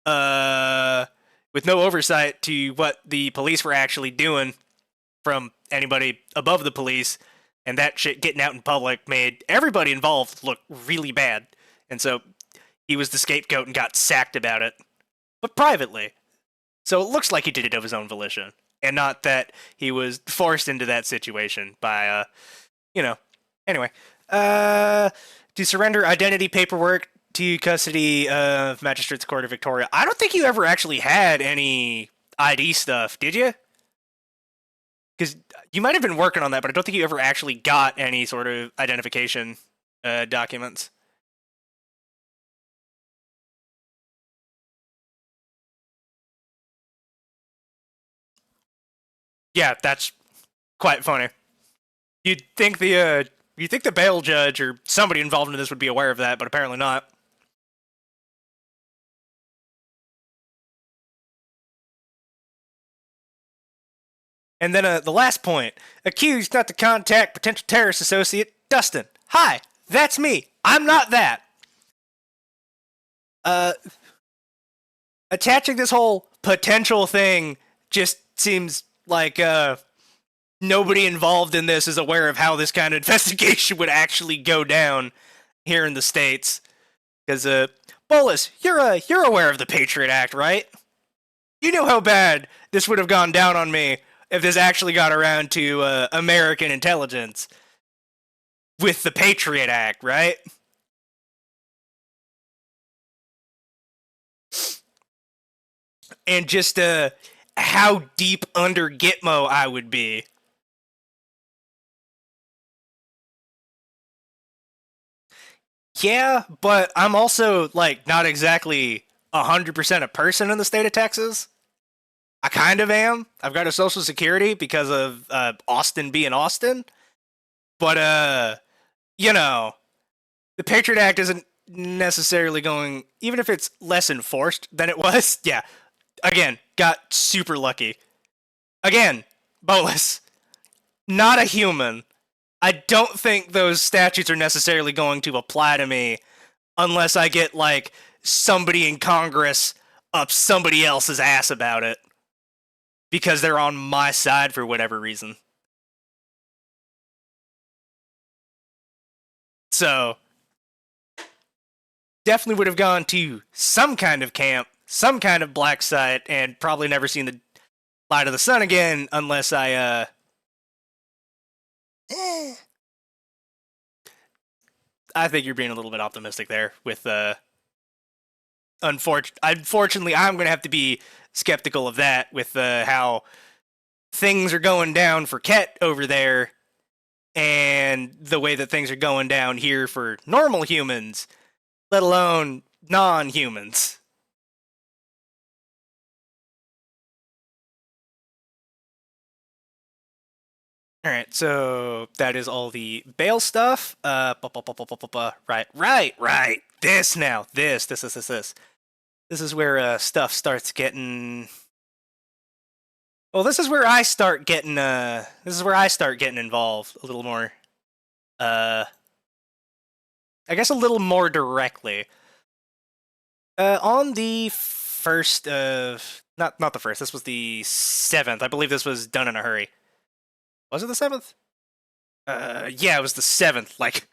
with no oversight to what the police were actually doing from anybody above the police, and that shit getting out in public made everybody involved look really bad. And so he was the scapegoat and got sacked about it, but privately. So it looks like he did it of his own volition, and not that he was forced into that situation by, Anyway, to surrender identity paperwork to custody of Magistrates Court of Victoria. I don't think you ever actually had any ID stuff, did you? Because you might have been working on that, but I don't think you ever actually got any sort of identification documents. Yeah, that's quite funny. You'd think the bail judge or somebody involved in this would be aware of that, but apparently not. And then the last point: accused not to contact potential terrorist associate Dustin. Hi, that's me. I'm not that. Attaching this whole potential thing just seems like nobody involved in this is aware of how this kind of investigation would actually go down here in the States. Because, Bolus, you're aware of the Patriot Act, right? You know how bad this would have gone down on me if this actually got around to American intelligence with the Patriot Act, right? And just how deep under Gitmo I would be. Yeah, but I'm also like not exactly 100% a person in the state of Texas. I kind of am. I've got a social security because of Austin being Austin. But the Patriot Act isn't necessarily going, even if it's less enforced than it was. Yeah, again, got super lucky. Again, Bolus, not a human. I don't think those statutes are necessarily going to apply to me unless I get like somebody in Congress up somebody else's ass about it because they're on my side for whatever reason. So, definitely would have gone to some kind of camp, some kind of black site, and probably never seen the light of the sun again unless I I think you're being a little bit optimistic there with unfortunately I'm going to have to be skeptical of that with how things are going down for Ket over there and the way that things are going down here for normal humans, let alone non-humans. All right, so that is all the bail stuff. Right. This now, this. This is where stuff starts getting. Well, this is where I start getting. This is where I start getting involved a little more. I guess a little more directly. On the first of not the first. This was the 7th. I believe this was done in a hurry. Was it the 7th? Yeah, it was the 7th. Like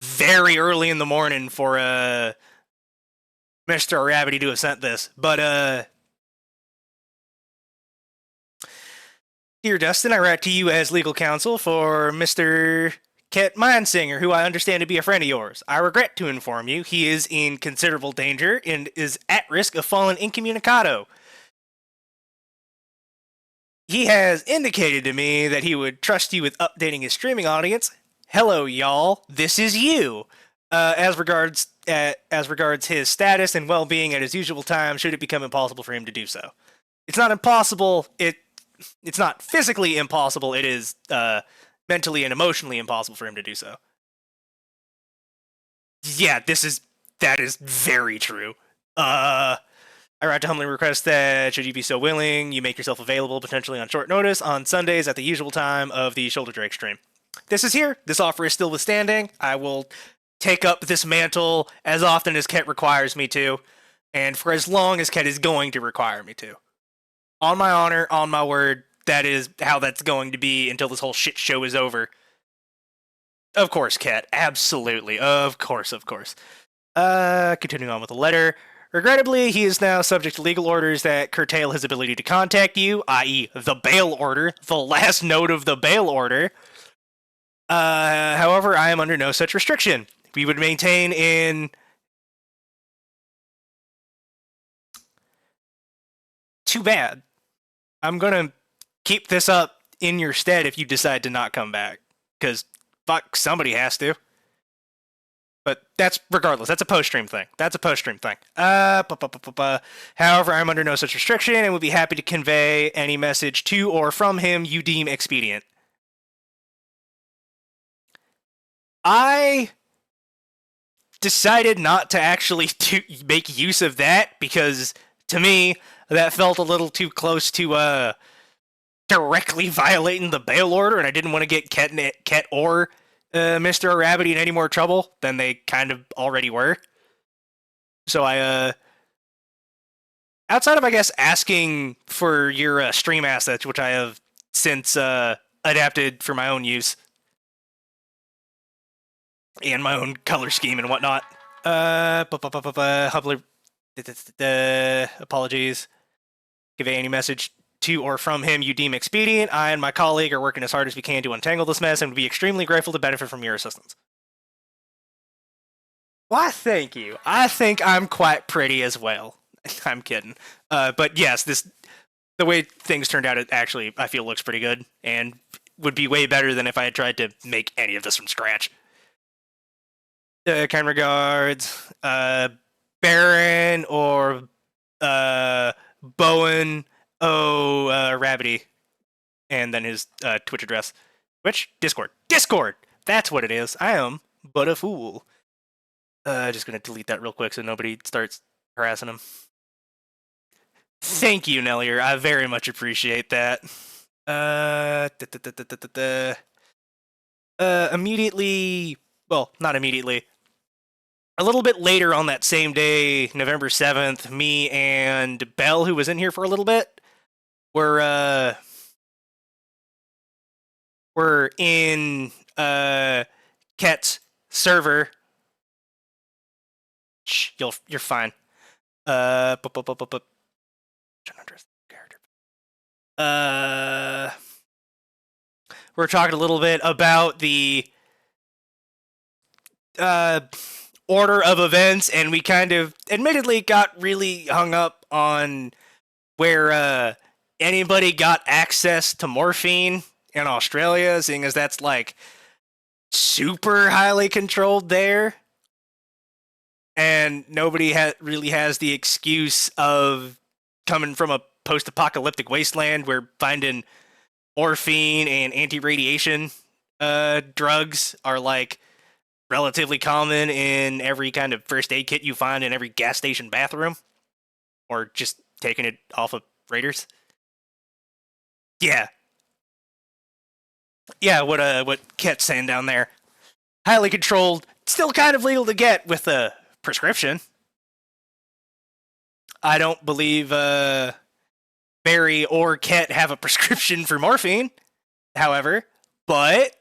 very early in the morning for Mr. Rabbity to have sent this. But dear Dustin, I write to you as legal counsel for Mr. Ket Mindsinger, who I understand to be a friend of yours. I regret to inform you he is in considerable danger and is at risk of falling incommunicado. He has indicated to me that he would trust you with updating his streaming audience. Hello, y'all. This is you. As regards his status and well-being at his usual time, should it become impossible for him to do so. It's not impossible. It's not physically impossible. It is mentally and emotionally impossible for him to do so. Yeah, that is very true. I write to humbly request that, should you be so willing, you make yourself available potentially on short notice on Sundays at the usual time of the Shoulder Drake stream. This is here. This offer is still withstanding. I will take up this mantle as often as Ket requires me to, and for as long as Ket is going to require me to. On my honor, on my word, that is how that's going to be until this whole shit show is over. Of course, Ket. Absolutely. Of course. Continuing on with the letter. Regrettably, he is now subject to legal orders that curtail his ability to contact you, i.e. the bail order, the last note of the bail order. However, I am under no such restriction. We would maintain in... Too bad. I'm gonna keep this up in your stead if you decide to not come back. Because, fuck, somebody has to. But that's, regardless, that's a post-stream thing. However, I'm under no such restriction and would be happy to convey any message to or from him you deem expedient. I decided not to actually make use of that because, to me, that felt a little too close to directly violating the bail order, and I didn't want to get Ket or Mr. Rabbity in any more trouble than they kind of already were. So I, outside of, I guess, asking for your stream assets, which I have since adapted for my own use, and my own color scheme and whatnot, humbly, apologies, convey any message to or from him you deem expedient. I and my colleague are working as hard as we can to untangle this mess and would be extremely grateful to benefit from your assistance. Why, thank you. I think I'm quite pretty as well. I'm kidding. But yes, the way things turned out, it actually, I feel, looks pretty good and would be way better than if I had tried to make any of this from scratch. Kind regards, Baron or Bowen Rabbity, and then his Twitch address. Which? Discord! That's what it is. I am but a fool. Just gonna delete that real quick so nobody starts harassing him. Thank you, Nellier. I very much appreciate that. Immediately... Well, not immediately. A little bit later on that same day, November 7th, me and Belle, who was in here for a little bit, were in Ket's server. Shh, you're fine. We're talking a little bit about the order of events, and we kind of admittedly got really hung up on where anybody got access to morphine in Australia, seeing as that's like super highly controlled there, and nobody really has the excuse of coming from a post-apocalyptic wasteland where finding morphine and anti-radiation drugs are like relatively common in every kind of first aid kit you find in every gas station bathroom, or just taking it off of Raiders. Yeah, what Ket's saying down there. Highly controlled, still kind of legal to get with a prescription. I don't believe Barry or Ket have a prescription for morphine, however, but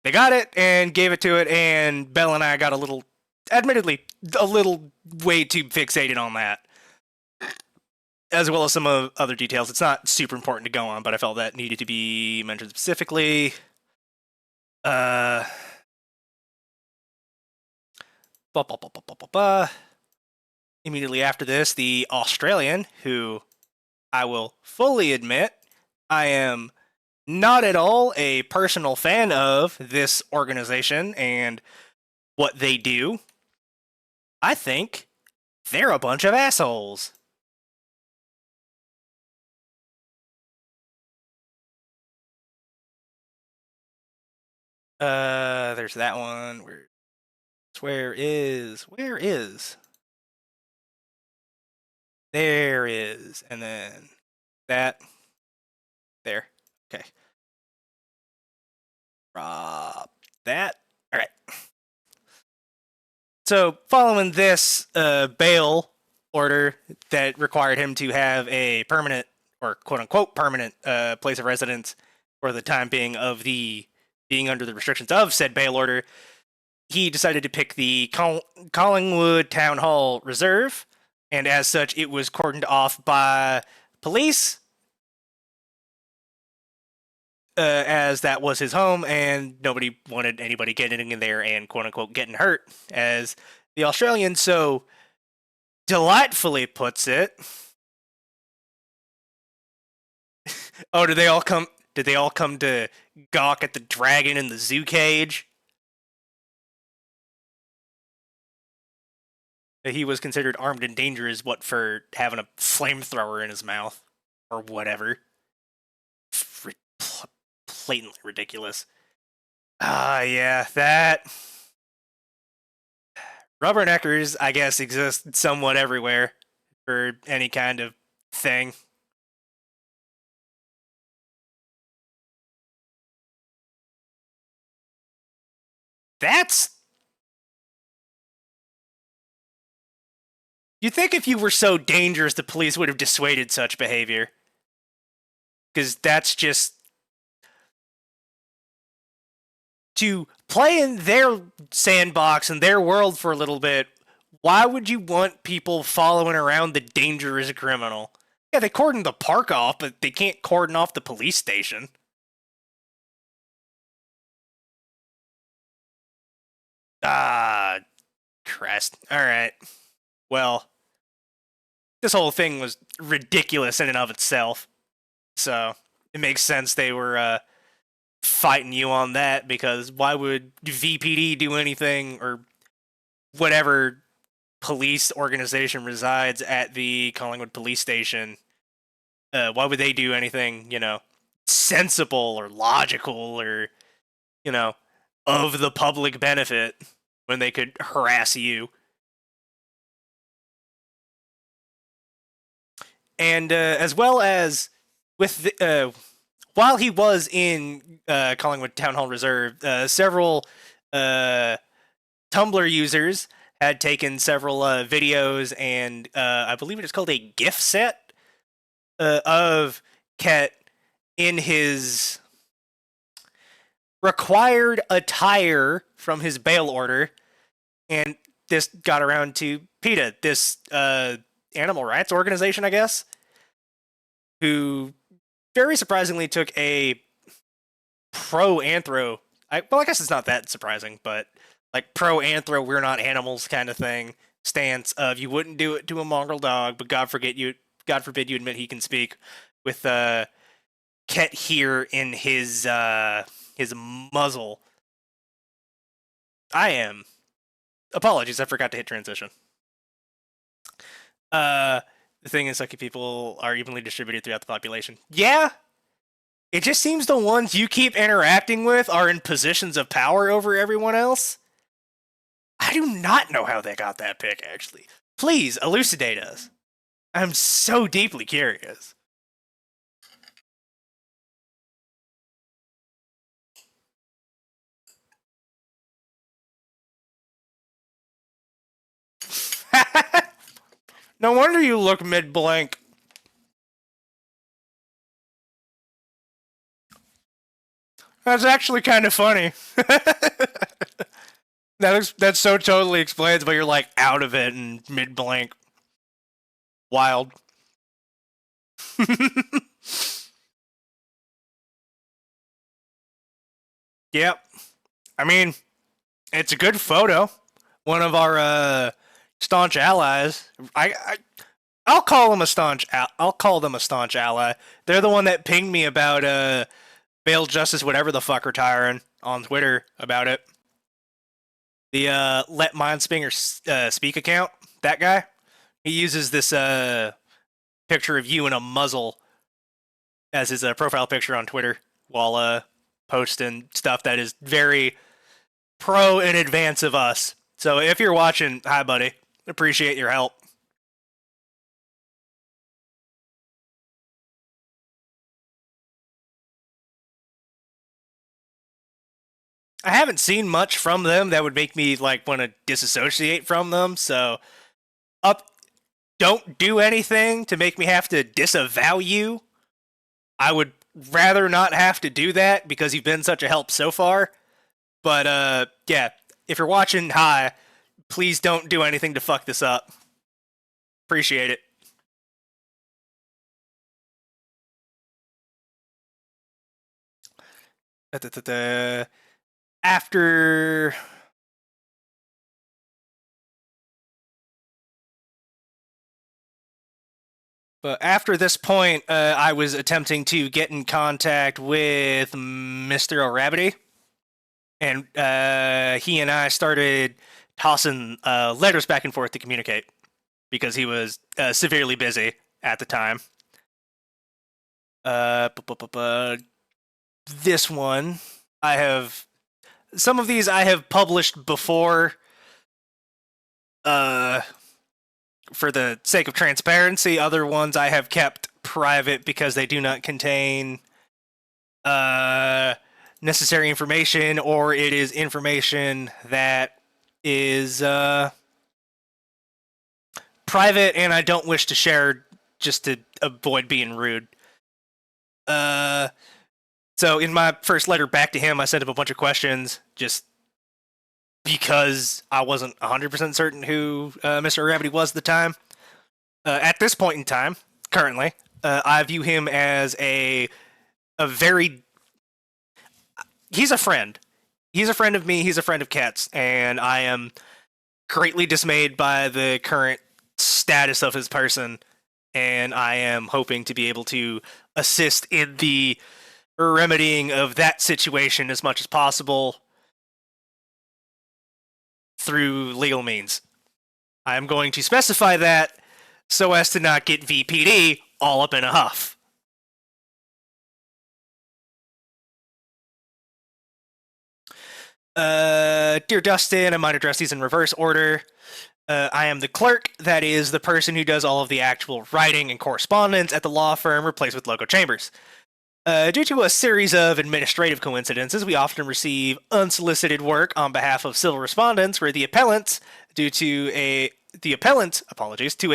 they got it and gave it to it, and Belle and I got admittedly, a little way too fixated on that, as well as some other details. It's not super important to go on, but I felt that needed to be mentioned specifically. Immediately after this, the Australian, who I will fully admit I am not at all a personal fan of this organization and what they do. I think they're a bunch of assholes. There's that one. Where is? There is. And then that. There. Okay. Drop that. All right. So, following this bail order that required him to have a permanent, or quote-unquote permanent, place of residence for the time being of the being under the restrictions of said bail order, he decided to pick the Collingwood Town Hall Reserve, and as such, it was cordoned off by police, as that was his home, and nobody wanted anybody getting in there and quote-unquote getting hurt, as the Australian so delightfully puts it. Oh, did they all come to gawk at the dragon in the zoo cage? He was considered armed and dangerous, what, for having a flamethrower in his mouth? Or whatever. Blatantly ridiculous. Yeah, that. Rubberneckers, I guess, exist somewhat everywhere for any kind of thing. That's. You'd think if you were so dangerous, the police would have dissuaded such behavior. Because that's just. To play in their sandbox and their world for a little bit, why would you want people following around the dangerous criminal? Yeah, they cordon the park off, but they can't cordon off the police station. Crest. Alright. Well, this whole thing was ridiculous in and of itself. So, it makes sense they were, fighting you on that, because why would VPD do anything, or whatever police organization resides at the Collingwood police station, why would they do anything, sensible or logical or, of the public benefit when they could harass you? And as well as with while he was in Collingwood Town Hall Reserve, several Tumblr users had taken several videos, and I believe it is called a GIF set of Ket in his required attire from his bail order, and this got around to PETA, this animal rights organization, I guess, who very surprisingly took a pro-anthro, I guess it's not that surprising, but like pro-anthro, we're not animals kind of thing stance of you wouldn't do it to a mongrel dog, but God forbid you admit he can speak, with Ket here in his muzzle. Apologies, I forgot to hit transition. The thing is, sucky people are evenly distributed throughout the population. Yeah, it just seems the ones you keep interacting with are in positions of power over everyone else. I do not know how they got that pick, actually. Please, elucidate us. I'm so deeply curious. No wonder you look mid-blank. That's actually kind of funny. That so totally explains why you're like out of it and mid-blank. Wild. Yep. I mean, it's a good photo. One of our staunch allies. I'll call them a staunch. I'll call them a staunch ally. They're the one that pinged me about bail justice, whatever the fuck, retiring on Twitter about it. The Let Mindspringer Speak account. That guy. He uses this picture of you in a muzzle as his profile picture on Twitter while posting stuff that is very pro in advance of us. So if you're watching, hi buddy, appreciate your help. I haven't seen much from them that would make me like want to disassociate from them, so don't do anything to make me have to disavow you. I would rather not have to do that because you've been such a help so far. But yeah, if you're watching, hi, please don't do anything to fuck this up. Appreciate it. After this point, I was attempting to get in contact with Mr. O'Rabbity, and he and I started tossing letters back and forth to communicate because he was severely busy at the time. This one, some of these I have published before for the sake of transparency. Other ones I have kept private because they do not contain necessary information, or it is information that is private and I don't wish to share just to avoid being rude. So in my first letter back to him, I sent him a bunch of questions just because I wasn't 100% certain who Mr. O'Rabbity was at the time. At this point in time, currently, I view him as a very... He's a friend. He's a friend of me, he's a friend of Ket's, and I am greatly dismayed by the current status of his person, and I am hoping to be able to assist in the remedying of that situation as much as possible through legal means. I am going to specify that so as to not get VPD all up in a huff. Dear Dustin, I might address these in reverse order. I am the clerk, that is, the person who does all of the actual writing and correspondence at the law firm replaced with Loco Chambers. Due to a series of administrative coincidences, we often receive unsolicited work on behalf of civil respondents where the appellants, to a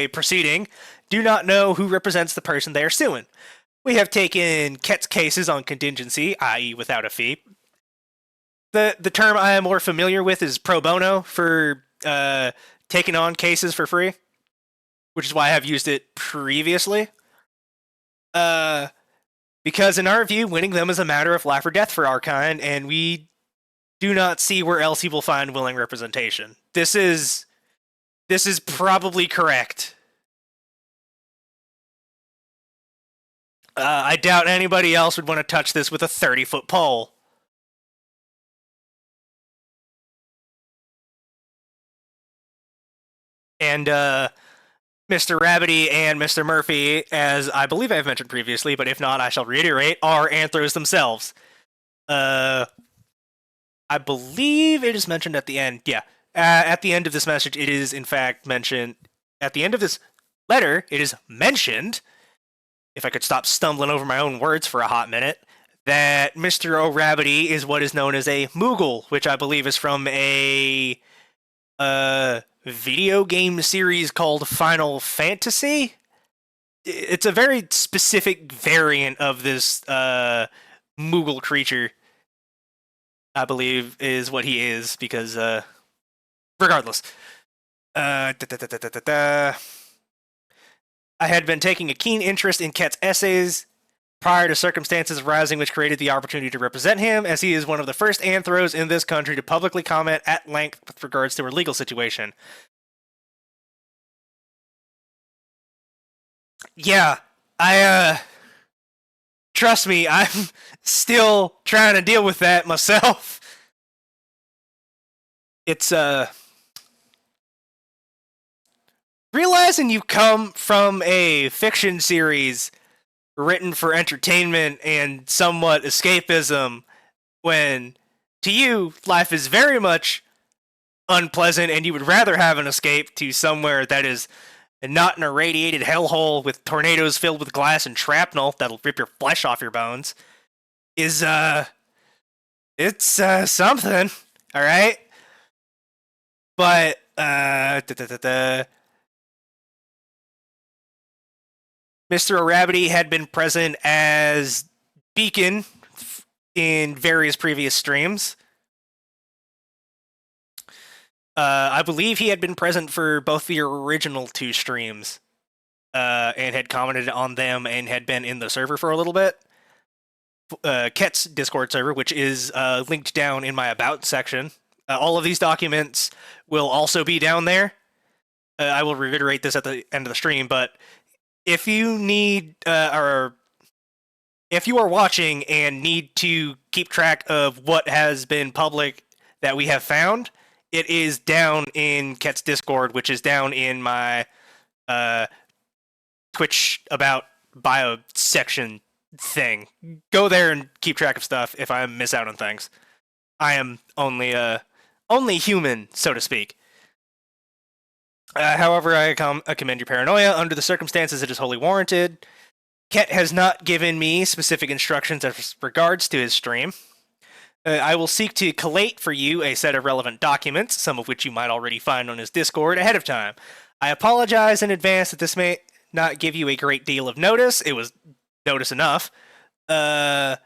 proceeding, do not know who represents the person they are suing. We have taken Ket's cases on contingency, i.e. without a fee. The term I am more familiar with is pro bono for taking on cases for free, which is why I have used it previously. Because in our view, winning them is a matter of life or death for our kind, and we do not see where else he will find willing representation. This is probably correct. I doubt anybody else would want to touch this with a 30-foot pole. And Mr. Rabbity and Mr. Murphy, as I believe I've mentioned previously, but if not, I shall reiterate, are anthros themselves. I believe it is mentioned at the end. Yeah. At the end of this message, it is in fact mentioned. At the end of this letter, it is mentioned, if I could stop stumbling over my own words for a hot minute, that Mr. O'Rabbity is what is known as a Moogle, which I believe is from a video game series called Final Fantasy. It's a very specific variant of this Moogle creature, I believe, is what he is, because regardless. I had been taking a keen interest in Ket's essays prior to circumstances arising which created the opportunity to represent him, as he is one of the first anthros in this country to publicly comment at length with regards to her legal situation. Yeah, trust me, I'm still trying to deal with that myself. It's, realizing you come from a fiction series written for entertainment and somewhat escapism, when to you life is very much unpleasant and you would rather have an escape to somewhere that is not an irradiated hellhole with tornadoes filled with glass and shrapnel that'll rip your flesh off your bones, is it's something, all right? But Mr. O'Rabbity had been present as Beacon in various previous streams. I believe he had been present for both the original 2 streams, and had commented on them and had been in the server for a little bit. Ket's Discord server, which is linked down in my About section. All of these documents will also be down there. I will reiterate this at the end of the stream, but if you need, or if you are watching and need to keep track of what has been public that we have found, it is down in Ket's Discord, which is down in my Twitch About bio section thing. Go there and keep track of stuff if I miss out on things. I am only human, so to speak. However, I commend your paranoia. Under the circumstances, it is wholly warranted. Ket has not given me specific instructions as regards to his stream. I will seek to collate for you a set of relevant documents, some of which you might already find on his Discord ahead of time. I apologize in advance that this may not give you a great deal of notice. It was notice enough. I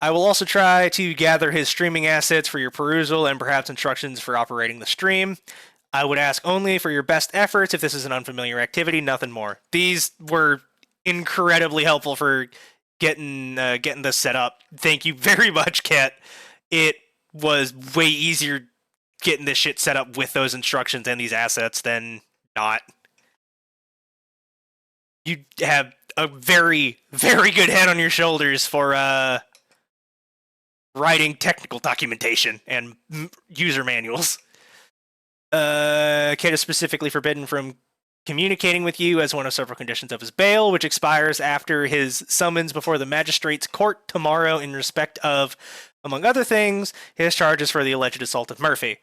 will also try to gather his streaming assets for your perusal and perhaps instructions for operating the stream. I would ask only for your best efforts if this is an unfamiliar activity, nothing more. These were incredibly helpful for getting this set up. Thank you very much, Ket. It was way easier getting this shit set up with those instructions and these assets than not. You have a very, very good head on your shoulders for writing technical documentation and user manuals. Ket is specifically forbidden from communicating with you as one of several conditions of his bail, which expires after his summons before the magistrate's court tomorrow in respect of, among other things, his charges for the alleged assault of Murphy.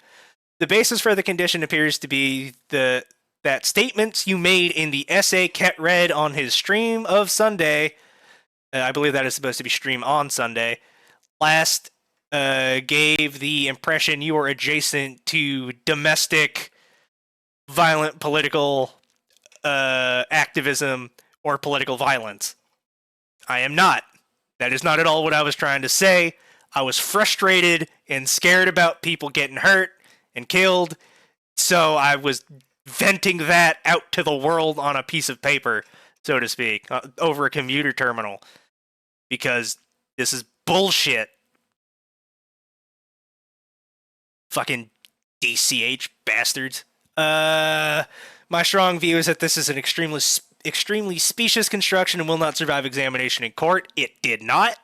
The basis for the condition appears to be that statements you made in the essay Ket read on his stream of Sunday, I believe that is supposed to be stream on Sunday, last gave the impression you were adjacent to domestic violent political activism or political violence. I am not. That is not at all what I was trying to say. I was frustrated and scared about people getting hurt and killed, so I was venting that out to the world on a piece of paper, so to speak, over a computer terminal, because this is bullshit. Fucking DCH bastards. My strong view is that this is an extremely specious construction and will not survive examination in court. It did not.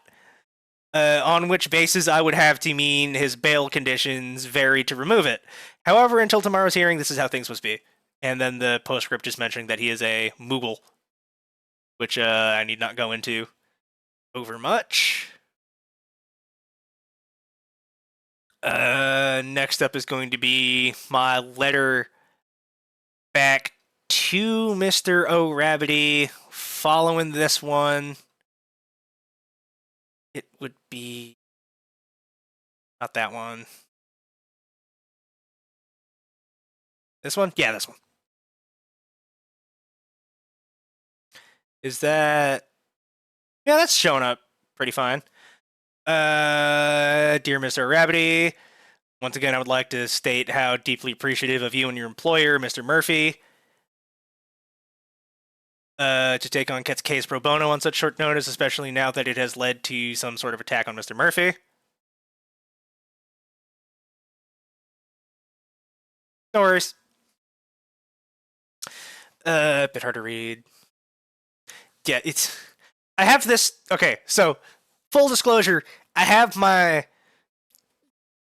On which basis I would have to mean his bail conditions vary to remove it. However, until tomorrow's hearing, this is how things must be. And then the postscript just mentioning that he is a Moogle, which I need not go into over much. Next up is going to be my letter back to Mr. O'Rabbity. Following this one, it would be not that one. This one? Yeah, this one. Is that... Yeah, that's showing up pretty fine. Dear Mr. Rabbity, once again, I would like to state how deeply appreciative of you and your employer, Mr. Murphy, to take on Ket's case pro bono on such short notice, especially now that it has led to some sort of attack on Mr. Murphy. No worries. Bit hard to read. Yeah, it's... I have this... Okay, so, full disclosure, I have my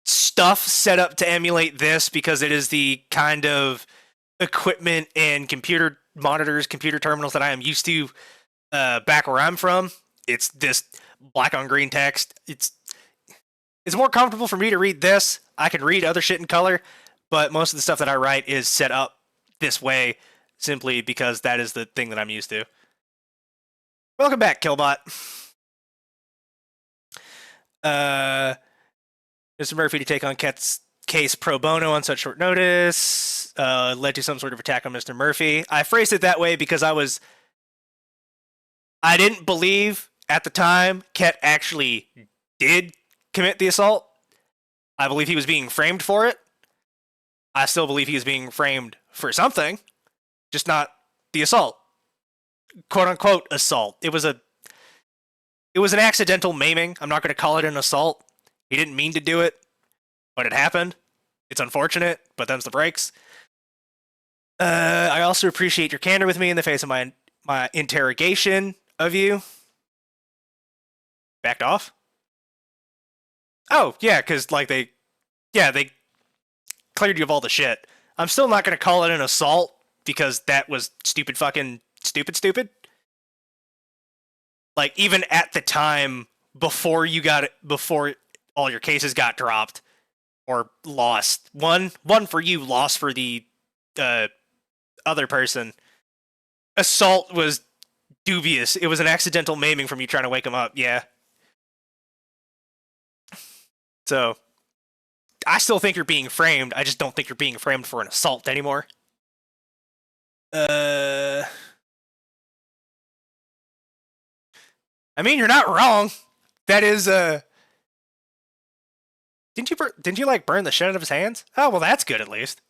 stuff set up to emulate this because it is the kind of equipment and computer monitors, computer terminals that I am used to back where I'm from. It's this black on green text. It's more comfortable for me to read this. I can read other shit in color, but most of the stuff that I write is set up this way simply because that is the thing that I'm used to. Welcome back, Killbot. Mr. Murphy to take on Ket's case pro bono on such short notice led to some sort of attack on Mr. Murphy. I phrased it that way because I didn't believe at the time Ket actually did commit the assault. I believe he was being framed for it. I still believe he was being framed for something, just not the assault. Quote unquote assault. It was an accidental maiming. I'm not going to call it an assault. He didn't mean to do it, but it happened. It's unfortunate, but them's the breaks. I also appreciate your candor with me in the face of my interrogation of you. Backed off? Oh, yeah, because, like, they cleared you of all the shit. I'm still not going to call it an assault, because that was stupid. Like, even at the time, before all your cases got dropped, or lost. One for you, lost for the other person. Assault was dubious. It was an accidental maiming from you trying to wake him up, yeah. So, I still think you're being framed. I just don't think you're being framed for an assault anymore. I mean, you're not wrong. That is, Didn't you like burn the shit out of his hands? Oh, well, that's good at least.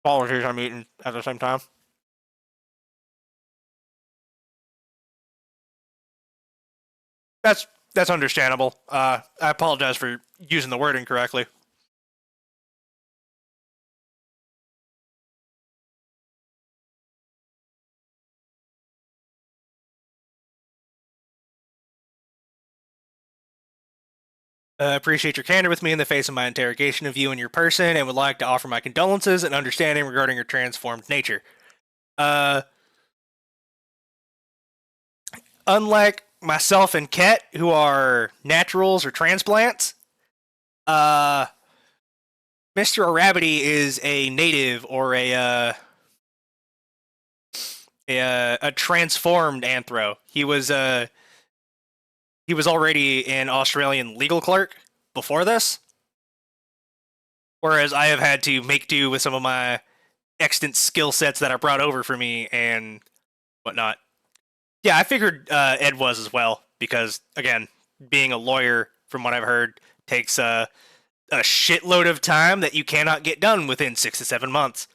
Apologies, I'm eating at the same time. That's understandable. I apologize for using the word incorrectly. Appreciate your candor with me in the face of my interrogation of you and your person, and would like to offer my condolences and understanding regarding your transformed nature. Unlike myself and Ket, who are naturals or transplants, Mr. Arabidy is a native or a transformed anthro. He was already an Australian legal clerk before this, whereas I have had to make do with some of my extant skill sets that are brought over for me and whatnot. Yeah, I figured Ed was as well, because, again, being a lawyer, from what I've heard, takes a shitload of time that you cannot get done within 6 to 7 months.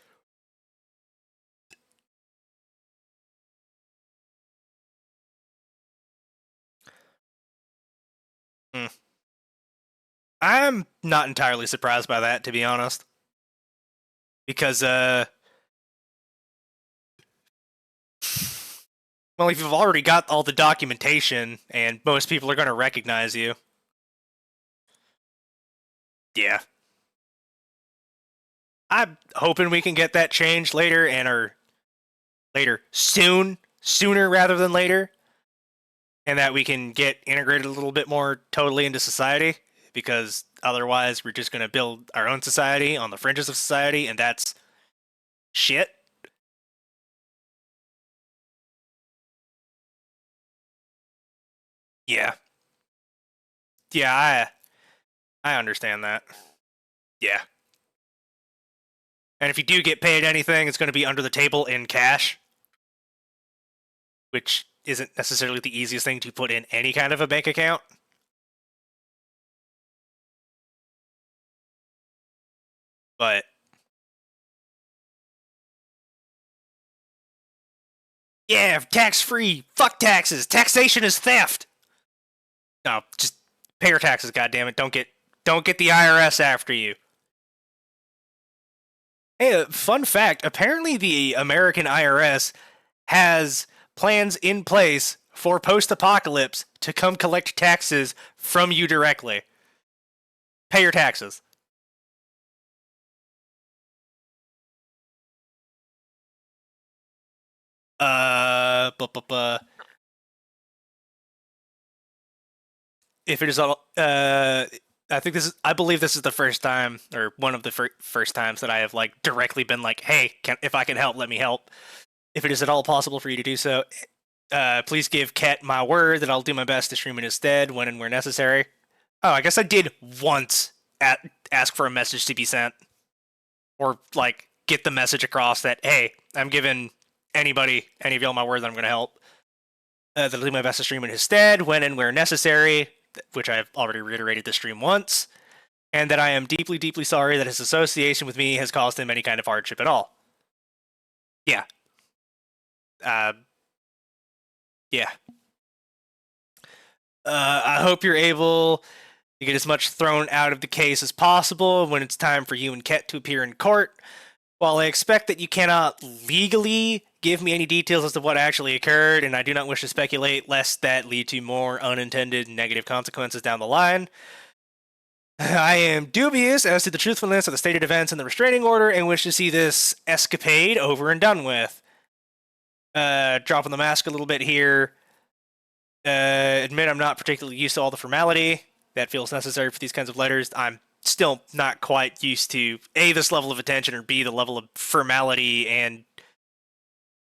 I'm not entirely surprised by that, to be honest. Because, well, if you've already got all the documentation, and most people are going to recognize you. Yeah. I'm hoping we can get that changed later, sooner rather than later, and that we can get integrated a little bit more totally into society, because otherwise we're just going to build our own society on the fringes of society, and that's shit. Yeah. Yeah, I understand that. Yeah. And if you do get paid anything, it's going to be under the table in cash, which isn't necessarily the easiest thing to put in any kind of a bank account. But yeah, tax free. Fuck taxes. Taxation is theft. No, just pay your taxes. Goddammit. Don't get the IRS after you. Hey, fun fact. Apparently, the American IRS has plans in place for post-apocalypse to come collect taxes from you directly. Pay your taxes. If it is all, I believe this is the first time, or one of the first times that I have like directly been like, "Hey, if I can help, let me help." If it is at all possible for you to do so, please give Ket my word that I'll do my best to stream in his stead when and where necessary. Oh, I guess I did once ask for a message to be sent, or like get the message across that, hey, I'm giving any of y'all my word that I'm going to help. That I'll do my best to stream in his stead when and where necessary, which I've already reiterated this stream once, and that I am deeply, deeply sorry that his association with me has caused him any kind of hardship at all. Yeah. Yeah. I hope you're able to get as much thrown out of the case as possible when it's time for you and Ket to appear in court. While I expect that you cannot legally give me any details as to what actually occurred, and I do not wish to speculate lest that lead to more unintended negative consequences down the line, I am dubious as to the truthfulness of the stated events in the restraining order and wish to see this escapade over and done with. Dropping the mask a little bit here. Admit I'm not particularly used to all the formality that feels necessary for these kinds of letters. I'm still not quite used to A, this level of attention, or B, the level of formality and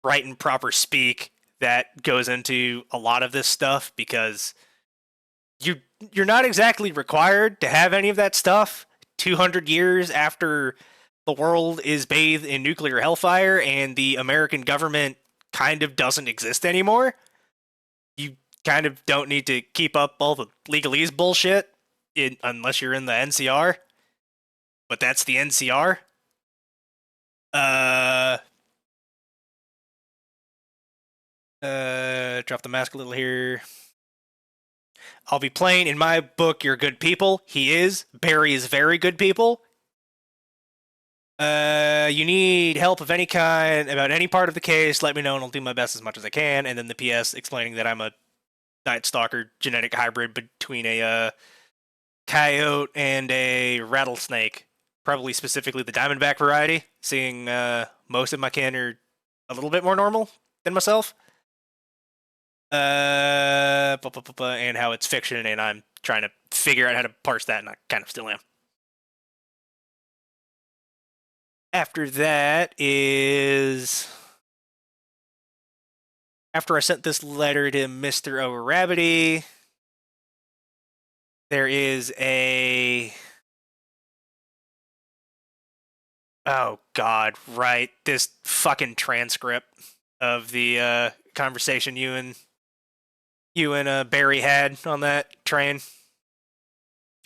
right and proper speak that goes into a lot of this stuff, because you're not exactly required to have any of that stuff 200 years after the world is bathed in nuclear hellfire and the American government kind of doesn't exist anymore. You kind of don't need to keep up all the legalese bullshit unless you're in the NCR. But that's the NCR. Drop the mask a little here. I'll be playing in my book. You're good people. He is. Barry is very good people. You need help of any kind about any part of the case, let me know and I'll do my best as much as I can. And then the PS explaining that I'm a Night Stalker genetic hybrid between a coyote and a rattlesnake. Probably specifically the Diamondback variety, seeing most of my kin are a little bit more normal than myself. And how it's fiction, and I'm trying to figure out how to parse that, and I kind of still am. After that is... After I sent this letter to Mr. O'Rabbity, there is a... Oh, God, right. This fucking transcript of the conversation you and Barry had on that train.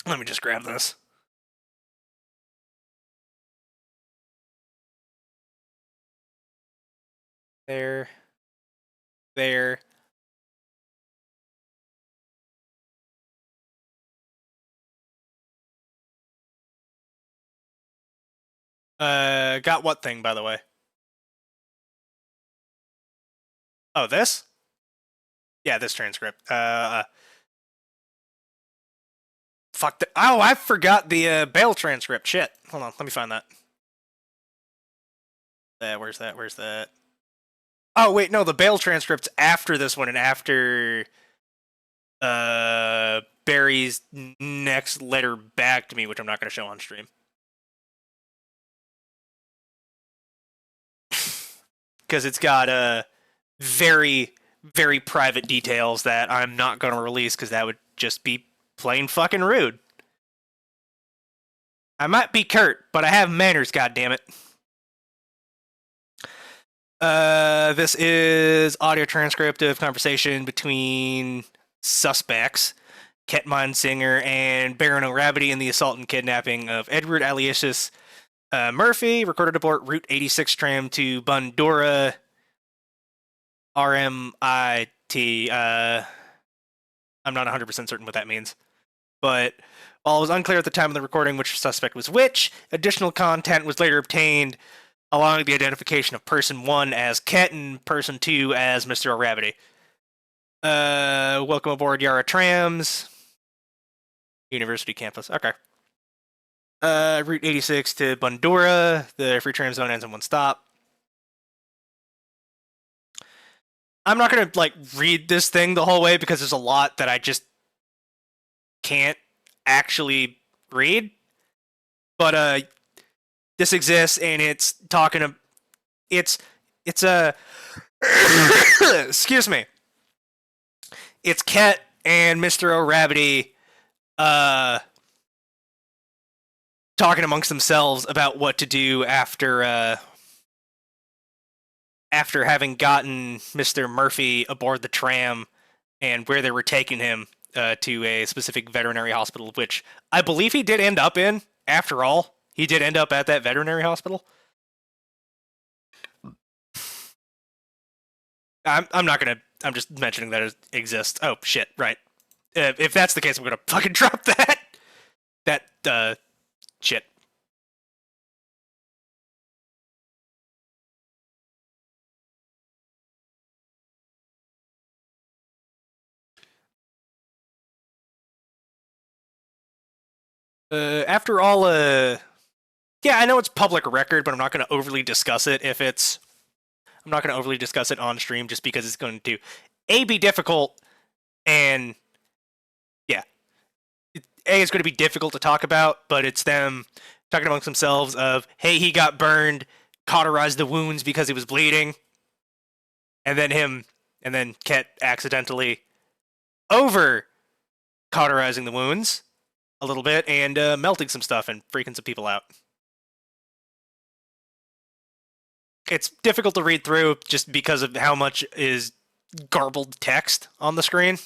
Let me just grab this. There. Got what thing, by the way? Oh, this? Yeah, this transcript. Fuck the... Oh, I forgot the bail transcript. Shit. Hold on, let me find that. Where's that? Oh, wait, no, the bail transcript's after this one and after Barry's next letter back to me, which I'm not going to show on stream. Because it's got very, very private details that I'm not going to release because that would just be plain fucking rude. I might be curt, but I have manners, goddammit. This is audio transcript of conversation between suspects, Ketmine Singer and Baron O'Rabbity in the assault and kidnapping of Edward Aloysius Murphy, recorded aboard Route 86 tram to Bundura, RMIT. I'm not 100% certain what that means. But while it was unclear at the time of the recording which suspect was which, additional content was later obtained along with the identification of person 1 as Ket and person 2 as Mr. O'Rabbity. Welcome aboard Yara Trams. University campus. Okay. Route 86 to Bundura. The free tram zone ends in one stop. I'm not going to read this thing the whole way because there's a lot that I just can't actually read. But this exists, and it's talking to it's a excuse me. It's Ket and Mr. O'Rabbity talking amongst themselves about what to do after having gotten Mr. Murphy aboard the tram and where they were taking him to a specific veterinary hospital, which I believe he did end up in. After all, he did end up at that veterinary hospital. I'm not gonna. I'm just mentioning that it exists. Oh shit! Right. If that's the case, I'm gonna fucking drop that. That shit. After all, yeah, I know it's public record, but I'm not going to overly discuss it I'm not going to overly discuss it on stream just because it's going to be difficult, and yeah, it's going to be difficult to talk about, but it's them talking amongst themselves of, hey, he got burned, cauterized the wounds because he was bleeding, and then Ket accidentally over cauterizing the wounds a little bit and melting some stuff and freaking some people out. It's difficult to read through just because of how much is garbled text on the screen.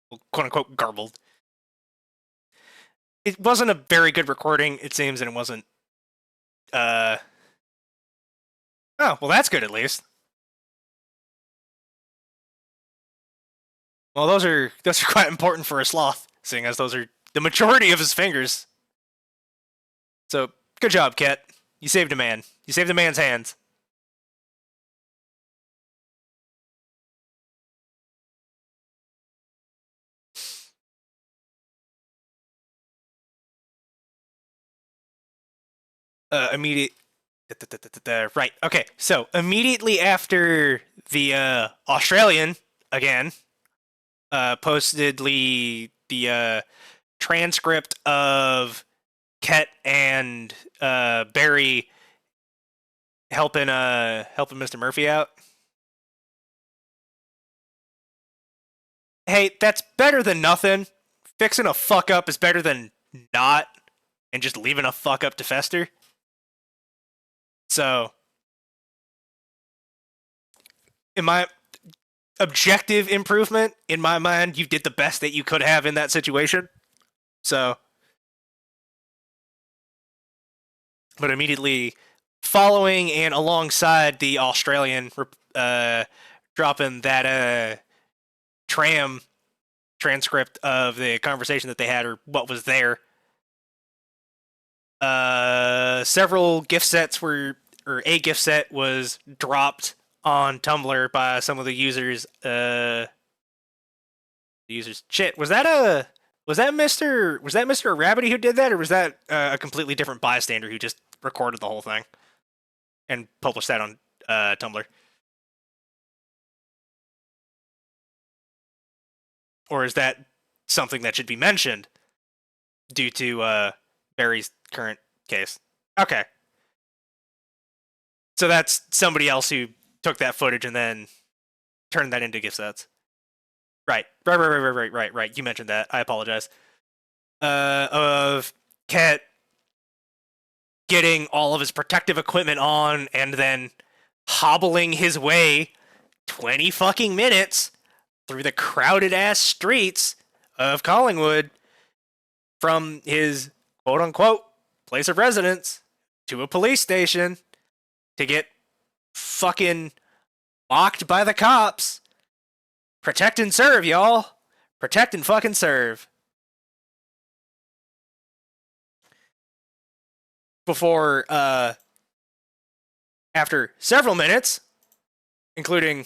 Well, quote unquote garbled. It wasn't a very good recording, it seems, and it wasn't oh, well, that's good at least. Well, those are quite important for a sloth, seeing as those are the majority of his fingers. So, good job, Ket. You saved a man. You saved a man's hands. Right. Okay. So immediately after the Australian again posted the transcript of Ket and Barry helping Mr. Murphy out. Hey, that's better than nothing. Fixing a fuck up is better than not, and just leaving a fuck up to fester. So, in my objective improvement, in my mind, you did the best that you could have in that situation. So, but immediately following and alongside the Australian dropping that tram transcript of the conversation that they had, or what was there, several gift sets or a gift set was dropped on Tumblr by some of the users. Shit, was that Mr. Rabbity who did that, or was that a completely different bystander who just recorded the whole thing and published that on Tumblr? Or is that something that should be mentioned due to Barry's current case? Okay. So that's somebody else who took that footage and then turned that into gift sets. Right. You mentioned that. I apologize. Of Ket getting all of his protective equipment on and then hobbling his way 20 fucking minutes through the crowded ass streets of Collingwood from his quote unquote place of residence to a police station to get fucking locked by the cops. Protect and serve, y'all. Protect and fucking serve. Before, after several minutes, including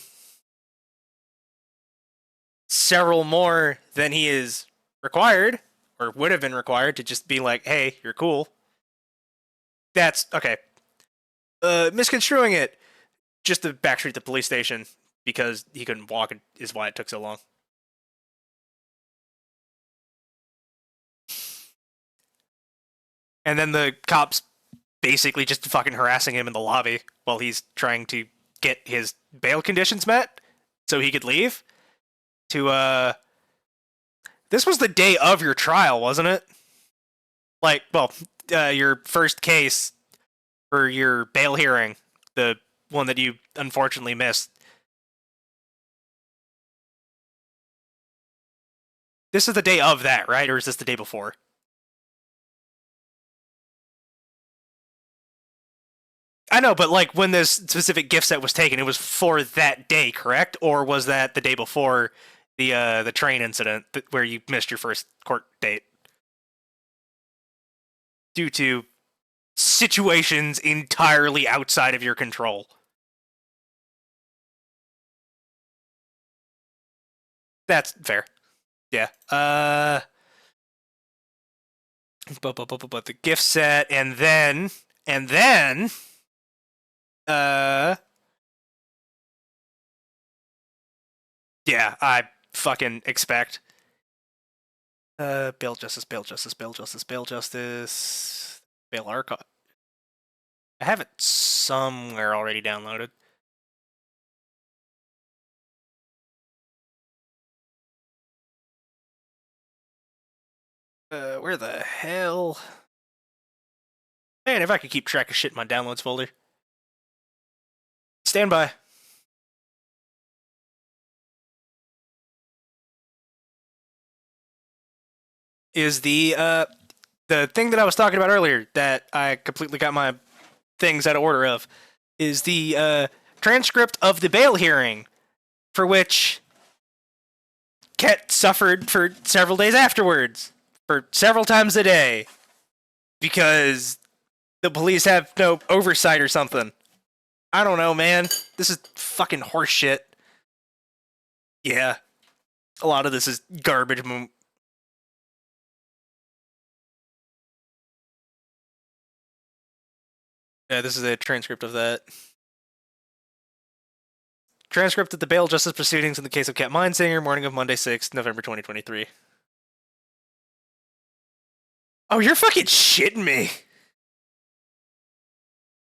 several more than he is required, or would have been required to just be like, hey, you're cool. That's, okay. Misconstruing it, just to backstreet the police station because he couldn't walk is why it took so long. And then the cops basically just fucking harassing him in the lobby while he's trying to get his bail conditions met so he could leave. This was the day of your trial, wasn't it? Like, well, your first case for your bail hearing, the one that you unfortunately missed. This is the day of that, right? Or is this the day before? I know, but like when this specific gift set was taken, it was for that day, correct? Or was that the day before the train incident where you missed your first court date due to situations entirely outside of your control? That's fair. Yeah. But the gift set, and then, yeah, I fucking expect. Bail justice, bail justice, bail justice, bail justice, bail archive. I have it somewhere already downloaded. Where the hell? Man, if I could keep track of shit in my downloads folder. Stand by. Is the thing that I was talking about earlier that I completely got my things out of order of is the transcript of the bail hearing for which Ket suffered for several days afterwards, for several times a day, because the police have no oversight or something. I don't know, man. This is fucking horseshit. Yeah. A lot of this is garbage. Yeah, this is a transcript of that. Transcript of the bail justice proceedings in the case of Ket Mindsinger, morning of Monday 6th, November 2023. Oh, you're fucking shitting me.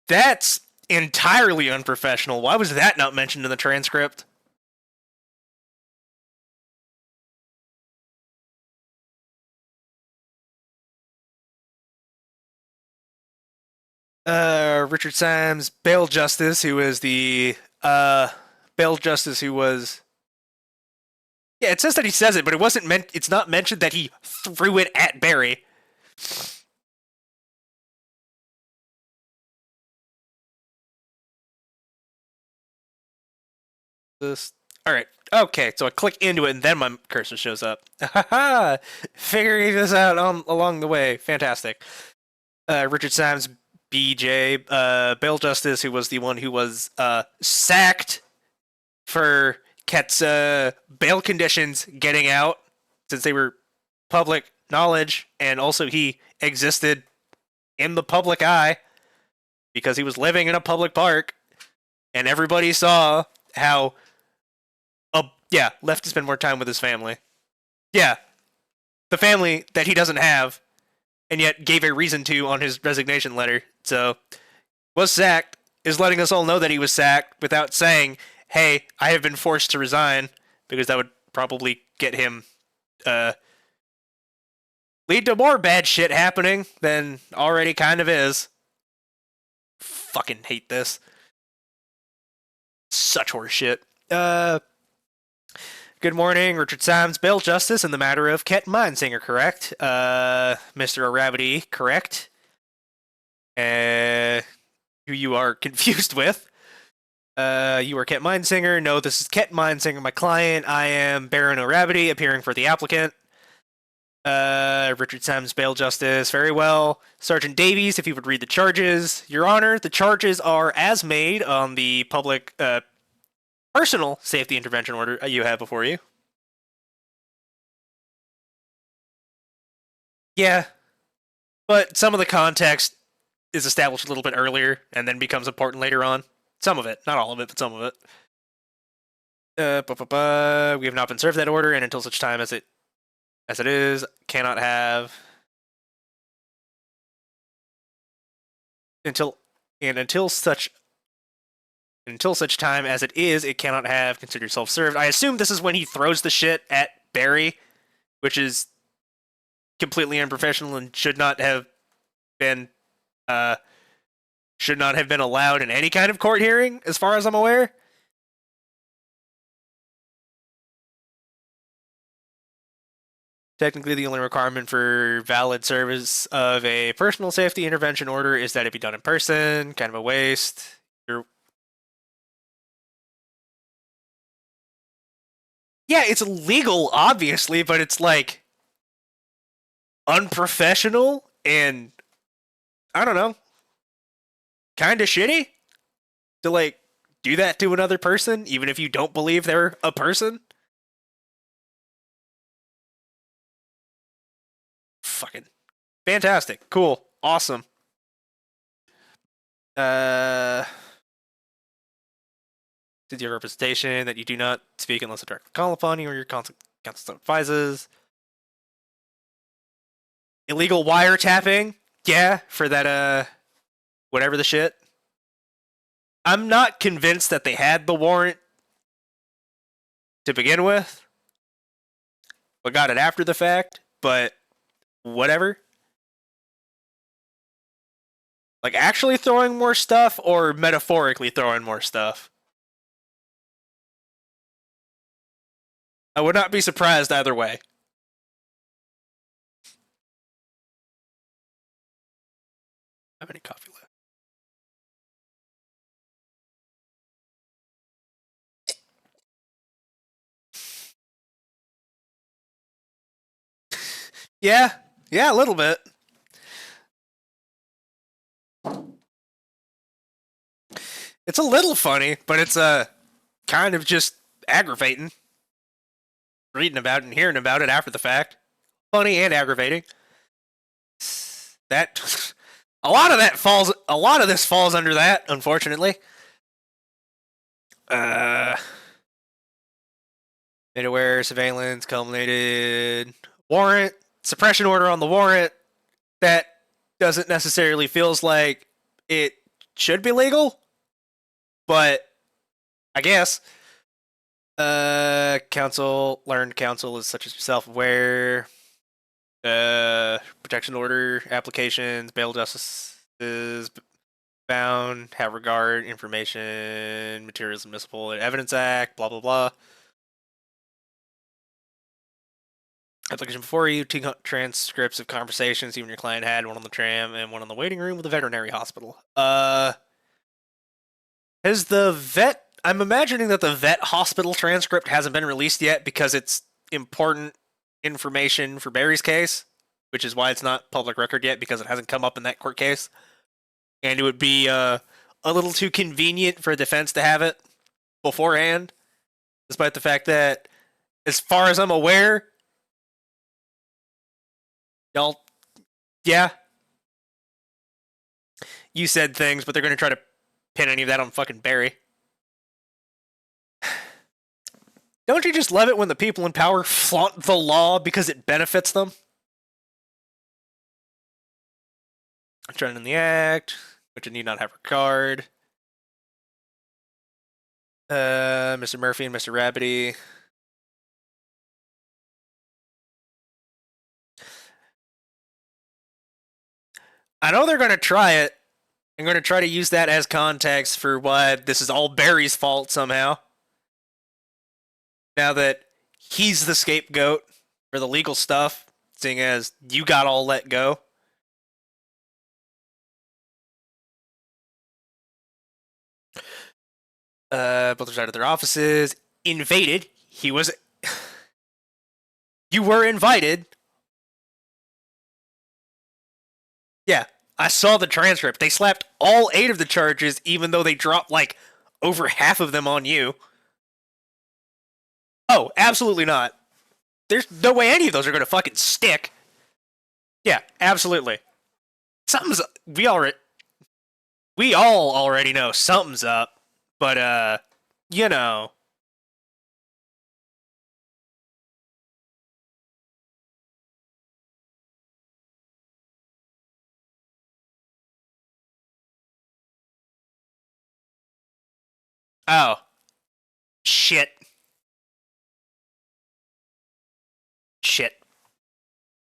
That's entirely unprofessional. Why was that not mentioned in the transcript? Richard Symes, bail justice, who was the bail justice who was. Yeah, it says that he says it, but it wasn't meant. It's not mentioned that he threw it at Barry. This. All right. Okay, so I click into it, and then my cursor shows up. Haha! Figuring this out along the way. Fantastic. Richard Symes, BJ, bail justice, who was the one who was sacked for Ket's bail conditions getting out, since they were public knowledge, and also he existed in the public eye because he was living in a public park, and everybody saw how, left to spend more time with his family. Yeah, the family that he doesn't have, and yet gave a reason to on his resignation letter. So, was sacked, is letting us all know that he was sacked without saying, hey, I have been forced to resign, because that would probably get him, lead to more bad shit happening than already kind of is. Fucking hate this. Such horse shit. Good morning, Richard Symes, bail justice in the matter of Ket Mindsinger, correct? Mr. Aravity, correct? Who you are confused with. You are Ket Mindsinger. No, this is Ket Mindsinger, my client. I am Baron Aravity, appearing for the applicant. Richard Symes, bail justice. Very well. Sergeant Davies, if you would read the charges. Your Honor, the charges are as made on the public, personal safety intervention order you have before you. Yeah, but some of the context is established a little bit earlier and then becomes important later on. Some of it, not all of it, but some of it. We have not been served that order, and until such time as it is, cannot have until such time as it is, it cannot have considered self-served. I assume this is when he throws the shit at Barry, which is completely unprofessional and should not have been allowed in any kind of court hearing, as far as I'm aware. Technically, the only requirement for valid service of a personal safety intervention order is that it be done in person. Kind of a waste. Yeah, it's legal, obviously, but it's like unprofessional and I don't know, kind of shitty to like do that to another person, even if you don't believe they're a person. Fucking fantastic, cool, awesome. Did your representation that you do not speak unless a direct call upon you or your counsel advises. Illegal wiretapping, yeah, for that whatever the shit. I'm not convinced that they had the warrant to begin with, but got it after the fact, but whatever. Like actually throwing more stuff or metaphorically throwing more stuff? I would not be surprised either way. Have any coffee left? Yeah, a little bit. It's a little funny, but it's kind of just aggravating. Reading about it and hearing about it after the fact. Funny and aggravating. That a lot of this falls under that, unfortunately. Made aware, surveillance, culminated, warrant, suppression order on the warrant. That doesn't necessarily feels like it should be legal, but I guess. Learned counsel is such as self-aware. Protection order, applications, bail justices, bound, have regard, information, materials admissible, Evidence Act, blah, blah, blah. Application before you, 2 transcripts of conversations you and your client had, 1 on the tram and 1 on the waiting room with the veterinary hospital. Has the vet... I'm imagining that the vet hospital transcript hasn't been released yet because it's important information for Barry's case, which is why it's not public record yet, because it hasn't come up in that court case. And it would be a little too convenient for a defense to have it beforehand, despite the fact that, as far as I'm aware, y'all, yeah, you said things, but they're going to try to pin any of that on fucking Barry. Don't you just love it when the people in power flaunt the law because it benefits them? Trend in the act, which need not have regard. Mr. Murphy and Mr. Rabbity. I know they're going to try it. I'm going to try to use that as context for why this is all Barry's fault somehow. Now that he's the scapegoat for the legal stuff, seeing as you got all let go. Both are out of their offices. Invaded. He was. You were invited. Yeah, I saw the transcript. They slapped all 8 of the charges, even though they dropped like over half of them on you. Oh, absolutely not. There's no way any of those are going to fucking stick. Yeah, absolutely. Something's we all already know something's up, but you know. Oh. Shit. Shit.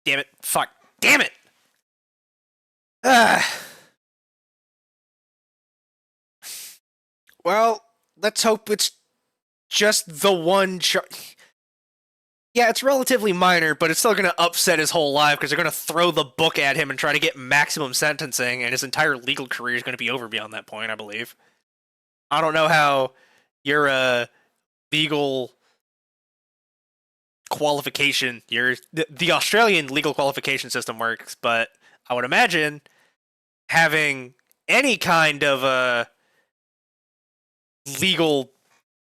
Damn it. Fuck. Damn it. Well, let's hope it's just the one Yeah, it's relatively minor, but it's still going to upset his whole life because they're going to throw the book at him and try to get maximum sentencing, and his entire legal career is going to be over beyond that point, I believe. I don't know how your legal qualification, the Australian legal qualification system works, but I would imagine having any kind of a legal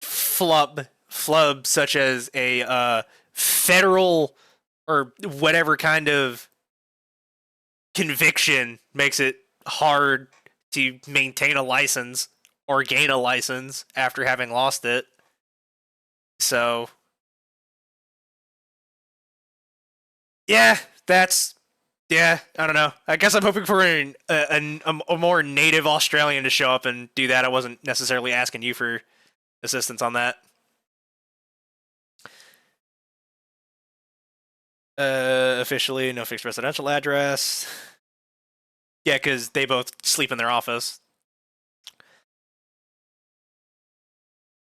flub such as a federal or whatever kind of conviction makes it hard to maintain a license or gain a license after having lost it. So yeah, I don't know. I guess I'm hoping for a more native Australian to show up and do that. I wasn't necessarily asking you for assistance on that. Officially, no fixed residential address. Yeah, because they both sleep in their office.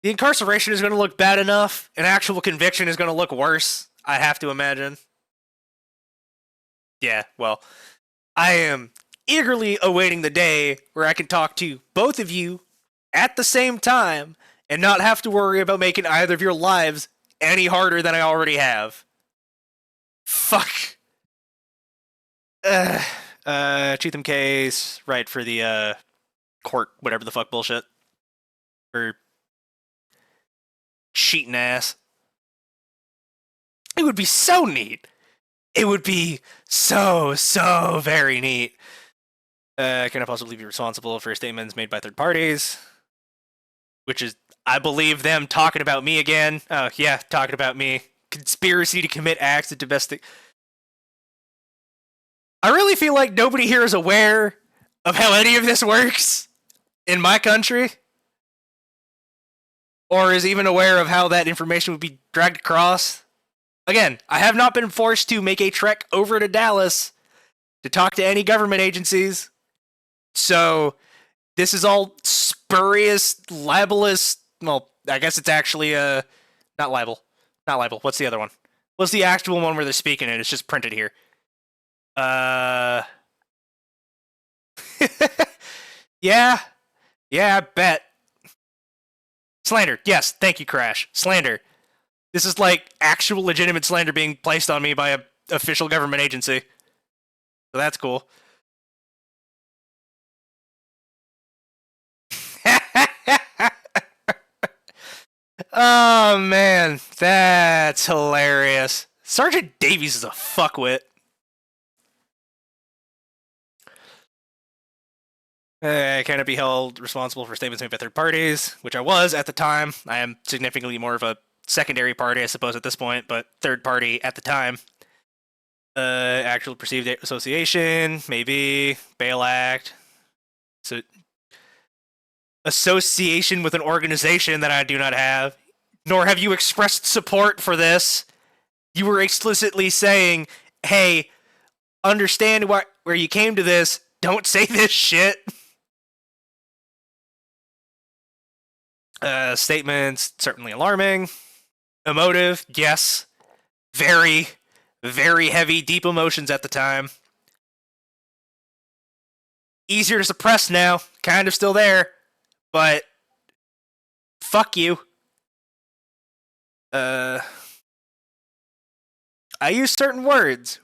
The incarceration is going to look bad enough. An actual conviction is going to look worse, I have to imagine. Yeah, well, I am eagerly awaiting the day where I can talk to both of you at the same time and not have to worry about making either of your lives any harder than I already have. Fuck. Cheatham case, right, for the court, whatever the fuck bullshit. For cheating ass. It would be so neat. It would be so very neat. Can I possibly be responsible for statements made by third parties? Which is, I believe, them talking about me again. Oh, yeah, talking about me. Conspiracy to commit acts of domestic... I really feel like nobody here is aware of how any of this works in my country. Or is even aware of how that information would be dragged across. Again, I have not been forced to make a trek over to Dallas to talk to any government agencies. So, this is all spurious, libelous... Well, I guess it's actually, not libel. Not libel. What's the other one? What's the actual one where they're speaking it? It's just printed here. Yeah. Yeah, I bet. Slander. Yes, thank you, Crash. Slander. This is like actual legitimate slander being placed on me by a official government agency. So that's cool. Oh, man. That's hilarious. Sergeant Davies is a fuckwit. Can it be held responsible for statements made by third parties? Which I was at the time. I am significantly more of a secondary party, I suppose, at this point, but third party at the time. Actual perceived association, maybe. Bail Act. So, association with an organization that I do not have, nor have you expressed support for this. You were explicitly saying, hey, understand where you came to this. Don't say this shit. Statements, certainly alarming. Emotive, yes. Very, very heavy, deep emotions at the time. Easier to suppress now. Kind of still there. But fuck you. I used certain words,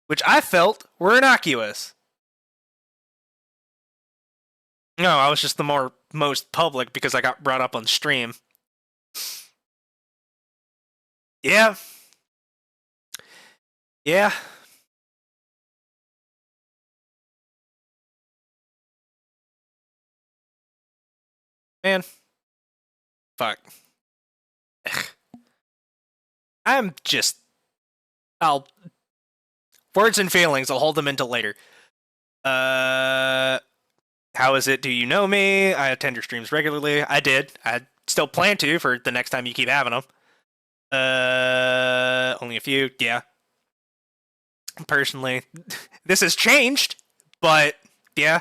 which I felt were innocuous. No, I was just the most public because I got brought up on stream. Yeah. Yeah. Man. Fuck. I'm just... Words and feelings, I'll hold them until later. How is it? Do you know me? I attend your streams regularly. I did. I still plan to for the next time you keep having them. Only a few. Yeah. Personally, this has changed, but yeah.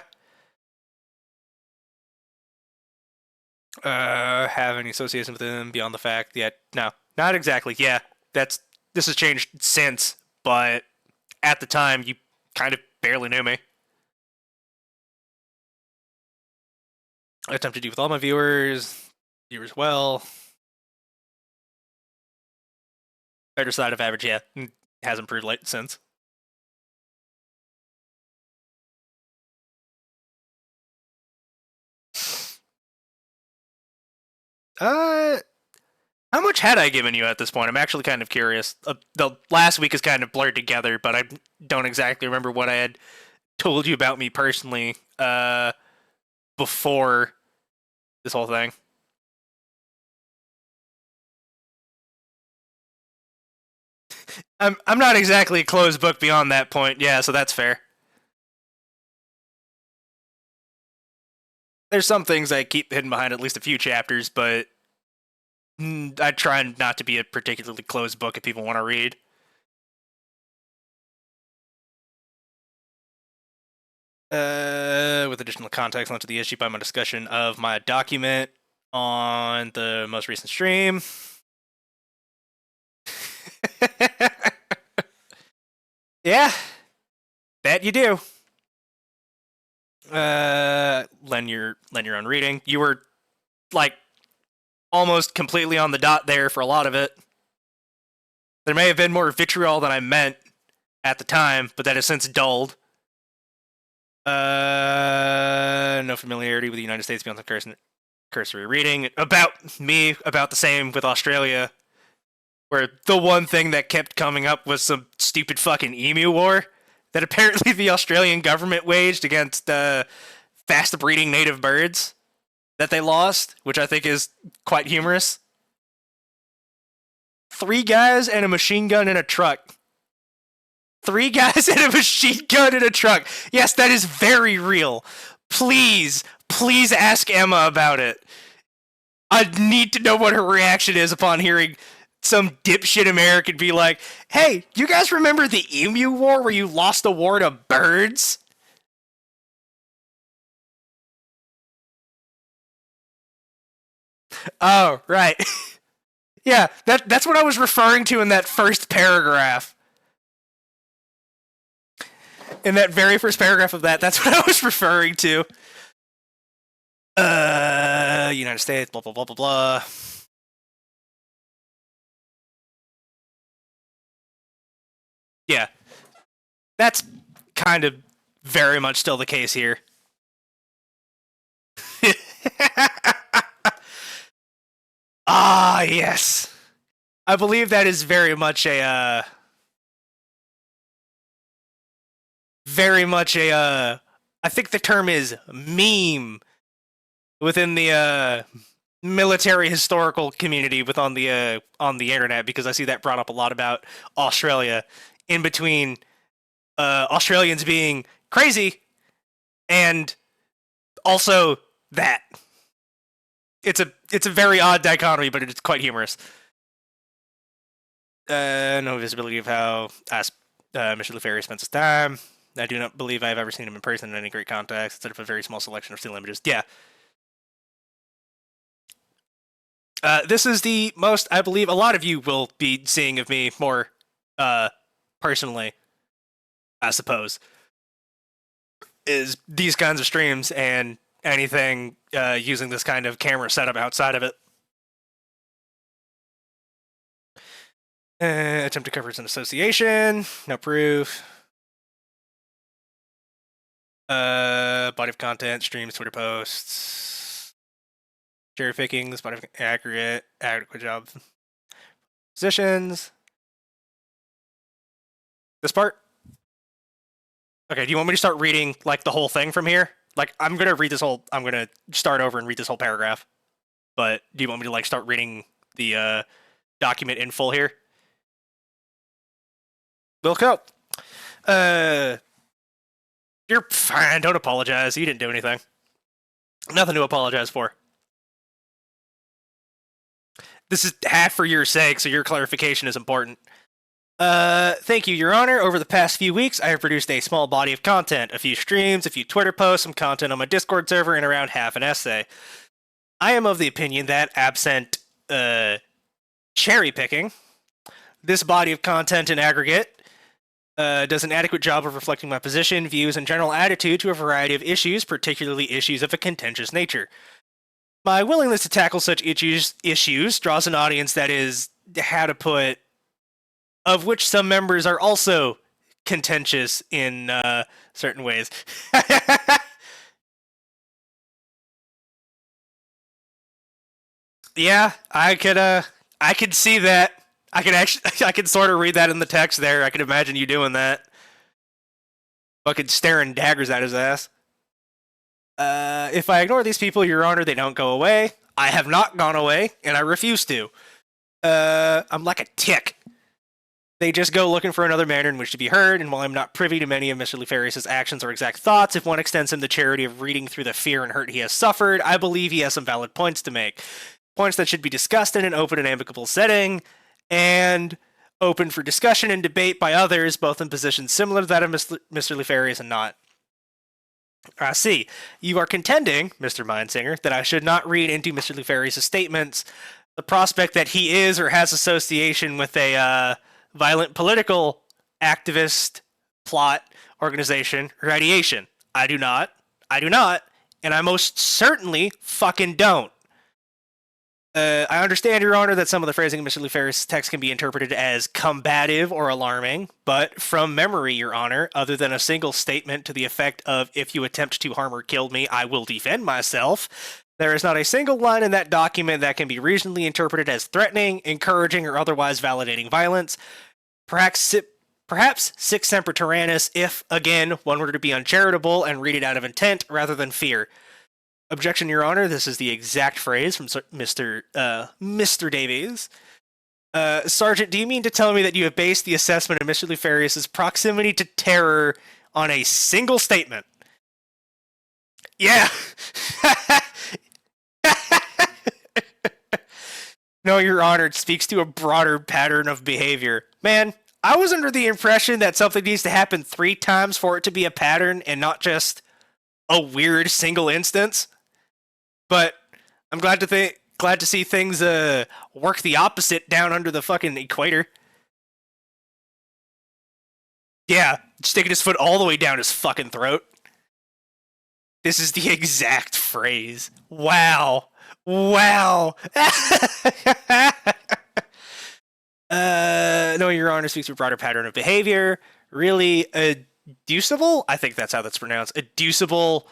Have any association with him beyond the fact? Yeah, no, not exactly. Yeah, this has changed since, but at the time, you kind of barely knew me. I attempt to do with all my viewers well. Better side of average, yeah. Has improved late since. How much had I given you at this point? I'm actually kind of curious. The last week is kind of blurred together, but I don't exactly remember what I had told you about me personally before this whole thing. I'm not exactly a closed book beyond that point, yeah, so that's fair. There's some things I keep hidden behind at least a few chapters, but I try not to be a particularly closed book if people want to read. With additional context onto the issue by my discussion of my document on the most recent stream. Yeah, bet you do. Lend your own reading. You were like almost completely on the dot there for a lot of it. There may have been more vitriol than I meant at the time, but that has since dulled. No familiarity with the United States beyond the cursory reading. About me, about the same with Australia, where the one thing that kept coming up was some stupid fucking emu war that apparently the Australian government waged against fast breeding native birds that they lost, which I think is quite humorous. 3 guys and a machine gun in a truck. 3 guys and a machine gun in a truck. Yes, that is very real. Please ask Emma about it. I need to know what her reaction is upon hearing some dipshit American be like, hey, you guys remember the Emu War where you lost the war to birds? Oh, right. Yeah, that's what I was referring to in that first paragraph. In that very first paragraph of that's what I was referring to. United States, blah, blah, blah, blah, blah. Yeah. That's kind of very much still the case here. Ah, yes. I believe that is very much a I think the term is meme within the military historical community on the internet, because I see that brought up a lot about Australia, in between Australians being crazy and also that. it's a very odd dichotomy, but it's quite humorous. No visibility of how Mr. Lefebvre spends his time. I do not believe I have ever seen him in person in any great context, instead of a very small selection of still images. Yeah. This is the most, I believe, a lot of you will be seeing of me more personally, I suppose, is these kinds of streams and anything using this kind of camera setup outside of it. Attempt to cover as an association. No proof. Body of content, streams, Twitter posts. Cherry picking, this body of adequate job. Positions. This part? Okay, do you want me to start reading, like, the whole thing from here? Like, I'm gonna start over and read this whole paragraph. But do you want me to, like, start reading the document in full here? Wilco. You're fine, don't apologize. You didn't do anything. Nothing to apologize for. This is half for your sake, so your clarification is important. Thank you, Your Honor. Over the past few weeks, I have produced a small body of content, a few streams, a few Twitter posts, some content on my Discord server, and around half an essay. I am of the opinion that, absent, cherry picking, this body of content in aggregate does an adequate job of reflecting my position, views, and general attitude to a variety of issues, particularly issues of a contentious nature. My willingness to tackle such issues draws an audience that is, how to put, of which some members are also contentious in certain ways. Yeah, I could see that. I could sort of read that in the text there. I could imagine you doing that. Fucking staring daggers at his ass. If I ignore these people, Your Honor, they don't go away. I have not gone away, and I refuse to. I'm like a tick. They just go looking for another manner in which to be heard, and while I'm not privy to many of Mr. Lefarius' actions or exact thoughts, if one extends him the charity of reading through the fear and hurt he has suffered, I believe he has some valid points to make. Points that should be discussed in an open and amicable setting, and open for discussion and debate by others, both in positions similar to that of Mr. Lefarius and not. I see. You are contending, Mr. Mindsinger, that I should not read into Mr. Lefarius' statements the prospect that he is or has association with a violent political activist plot, organization, or ideation. I do not, and I most certainly fucking don't. I understand, Your Honor, that some of the phrasing in Mr. Lefarius' text can be interpreted as combative or alarming, but from memory, Your Honor, other than a single statement to the effect of, if you attempt to harm or kill me, I will defend myself, there is not a single line in that document that can be reasonably interpreted as threatening, encouraging, or otherwise validating violence. Perhaps sic semper tyrannis if, again, one were to be uncharitable and read it out of intent rather than fear. Objection, Your Honor. This is the exact phrase from Mr. Davies. Sergeant, do you mean to tell me that you have based the assessment of Mr. Lefarius' proximity to terror on a single statement? Yeah. No, Your Honor, it speaks to a broader pattern of behavior. Man, I was under the impression that something needs to happen 3 times for it to be a pattern and not just a weird single instance. But I'm glad to see things work the opposite down under the fucking equator. Yeah, sticking his foot all the way down his fucking throat. This is the exact phrase. Wow. No, Your Honor, speaks to a broader pattern of behavior. Really, adducible? I think that's how that's pronounced. Adducible.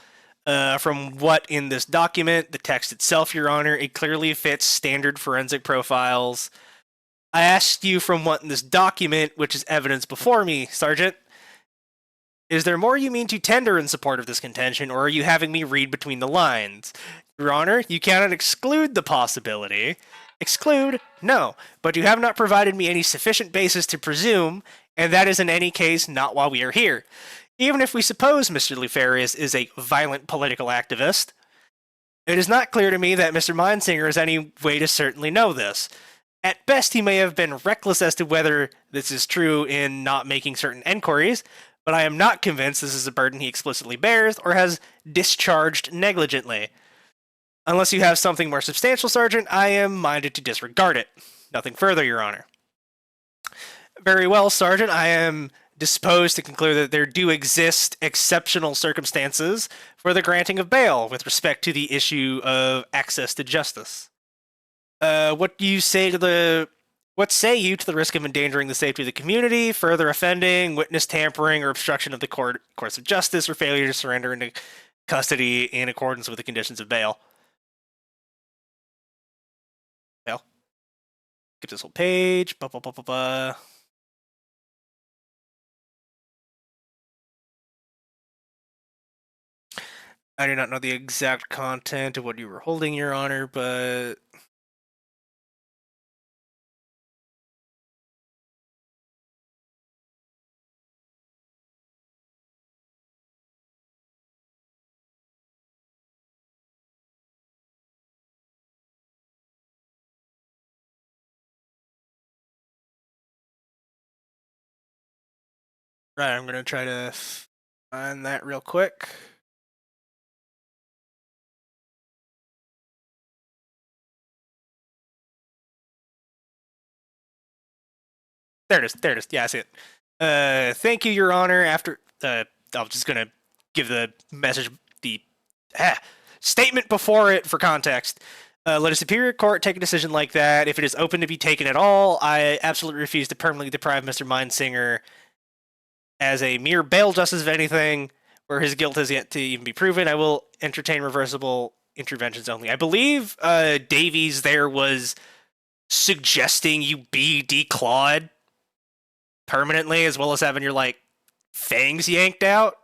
From what in this document, the text itself, Your Honor, it clearly fits standard forensic profiles. I asked you from what in this document, which is evidence before me, Sergeant. Is there more you mean to tender in support of this contention, or are you having me read between the lines? Your Honor, you cannot exclude the possibility. Exclude? No. But you have not provided me any sufficient basis to presume, and that is in any case not why we are here. Even if we suppose Mr. Lefarius is a violent political activist, It is not clear to me that Mr. Mindsinger has any way to certainly know this. At best, he may have been reckless as to whether this is true in not making certain enquiries, but I am not convinced this is a burden he explicitly bears or has discharged negligently. Unless you have something more substantial, Sergeant, I am minded to disregard it. Nothing further, Your Honor. Very well, Sergeant. I am disposed to conclude that there do exist exceptional circumstances for the granting of bail with respect to the issue of access to justice. What say you to the risk of endangering the safety of the community, further offending, witness tampering, or obstruction of the course of justice, or failure to surrender into custody in accordance with the conditions of bail? Bail. Skip this whole page. I do not know the exact content of what you were holding, Your Honor, but right, I'm going to try to find that real quick. There it is. There it is. Yeah, I see it. Thank you, Your Honor. After I'm just gonna give the message, the statement before it for context. Let a superior court take a decision like that. If it is open to be taken at all, I absolutely refuse to permanently deprive Mr. Mindsinger as a mere bail justice of anything where his guilt has yet to even be proven. I will entertain reversible interventions only. I believe Davies there was suggesting you be declawed permanently, as well as having your like fangs yanked out.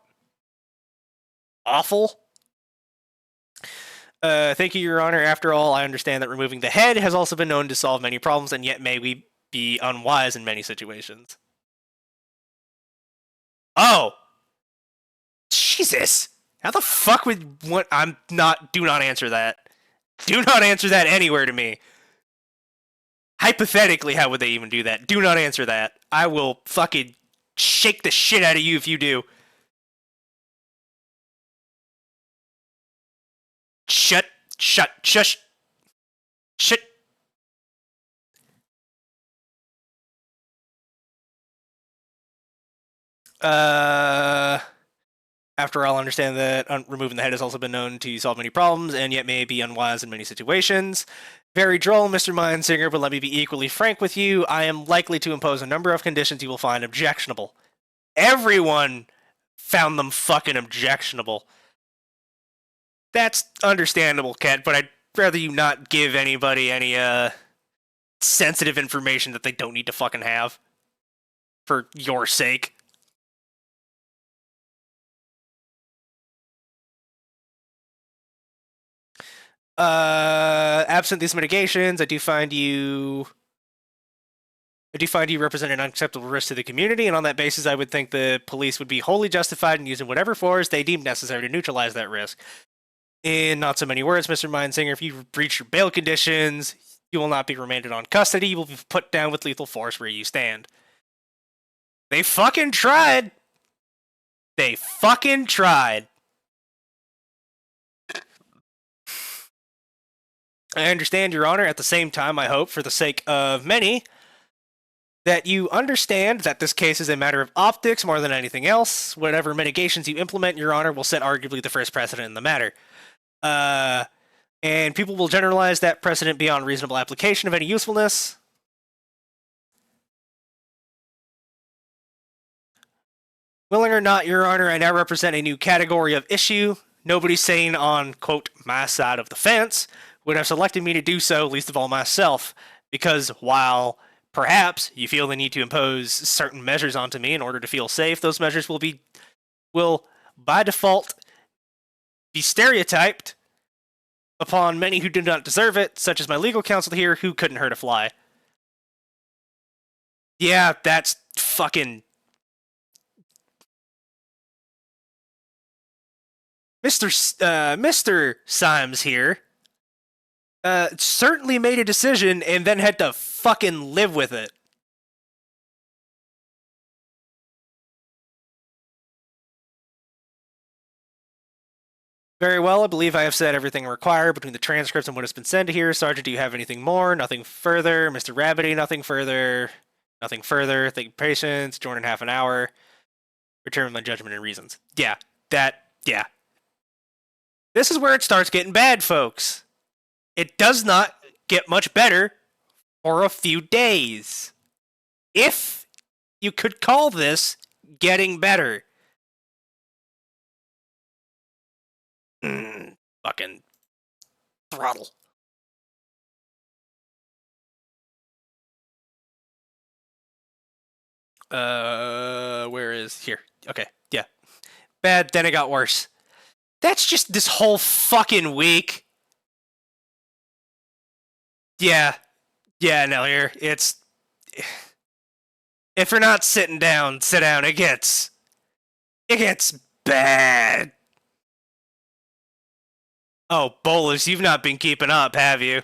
Awful. Thank you, Your Honor. After all, I understand that removing the head has also been known to solve many problems, and yet may we be unwise in many situations. Oh, Jesus! How the fuck would what? I'm not. Do not answer that. Do not answer that anywhere to me. Hypothetically, how would they even do that? Do not answer that. I will fucking shake the shit out of you if you do. Shut. Shush. Shit. After all, understand that removing the head has also been known to solve many problems, and yet may be unwise in many situations. Very droll, Mr. Mindsinger, but let me be equally frank with you. I am likely to impose a number of conditions you will find objectionable. Everyone found them fucking objectionable. That's understandable, Kat, but I'd rather you not give anybody any sensitive information that they don't need to fucking have. For your sake. Absent these mitigations, I do find you represent an unacceptable risk to the community, and on that basis, I would think the police would be wholly justified in using whatever force they deem necessary to neutralize that risk. In not so many words, Mr. Mindsinger, if you breach your bail conditions, you will not be remanded on custody. You will be put down with lethal force where you stand. They fucking tried. They fucking tried. I understand, Your Honor. At the same time, I hope, for the sake of many, that you understand that this case is a matter of optics more than anything else. Whatever mitigations you implement, Your Honor, will set arguably the first precedent in the matter. And people will generalize that precedent beyond reasonable application of any usefulness. Willing or not, Your Honor, I now represent a new category of issue. Nobody sane on, quote, my side of the fence would have selected me to do so, least of all myself, because while perhaps you feel the need to impose certain measures onto me in order to feel safe, those measures will by default be stereotyped upon many who do not deserve it, such as my legal counsel here, who couldn't hurt a fly. Yeah, that's fucking Mr. Symes here certainly made a decision and then had to fucking live with it. Very well, I believe I have said everything required between the transcripts and what has been said here. Sergeant, do you have anything more? Nothing further. Mr. Rabbity, nothing further. Nothing further. Thank you, patience. Join in half an hour. Return my judgment and reasons. Yeah. This is where it starts getting bad, folks. It does not get much better for a few days. If you could call this getting better. Fucking throttle. Where is here? Okay, yeah. Bad, then it got worse. That's just this whole fucking week. Yeah, no, here, it's... If you're not sitting down, sit down. It gets bad. Oh, Bolus, you've not been keeping up, have you?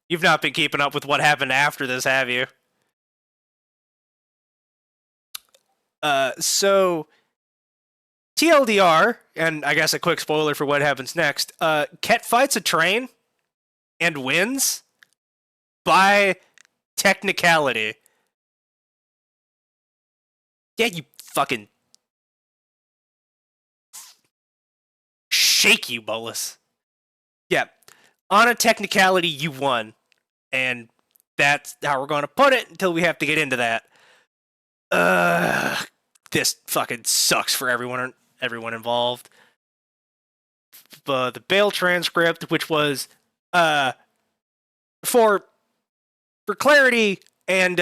You've not been keeping up with what happened after this, have you? So... TLDR, and I guess a quick spoiler for what happens next, Ket fights a train and wins by technicality. Yeah, you fucking... Shake you, Bolus. Yeah, on a technicality, you won. And that's how we're going to put it until we have to get into that. This fucking sucks for everyone involved. The bail transcript, which was for clarity and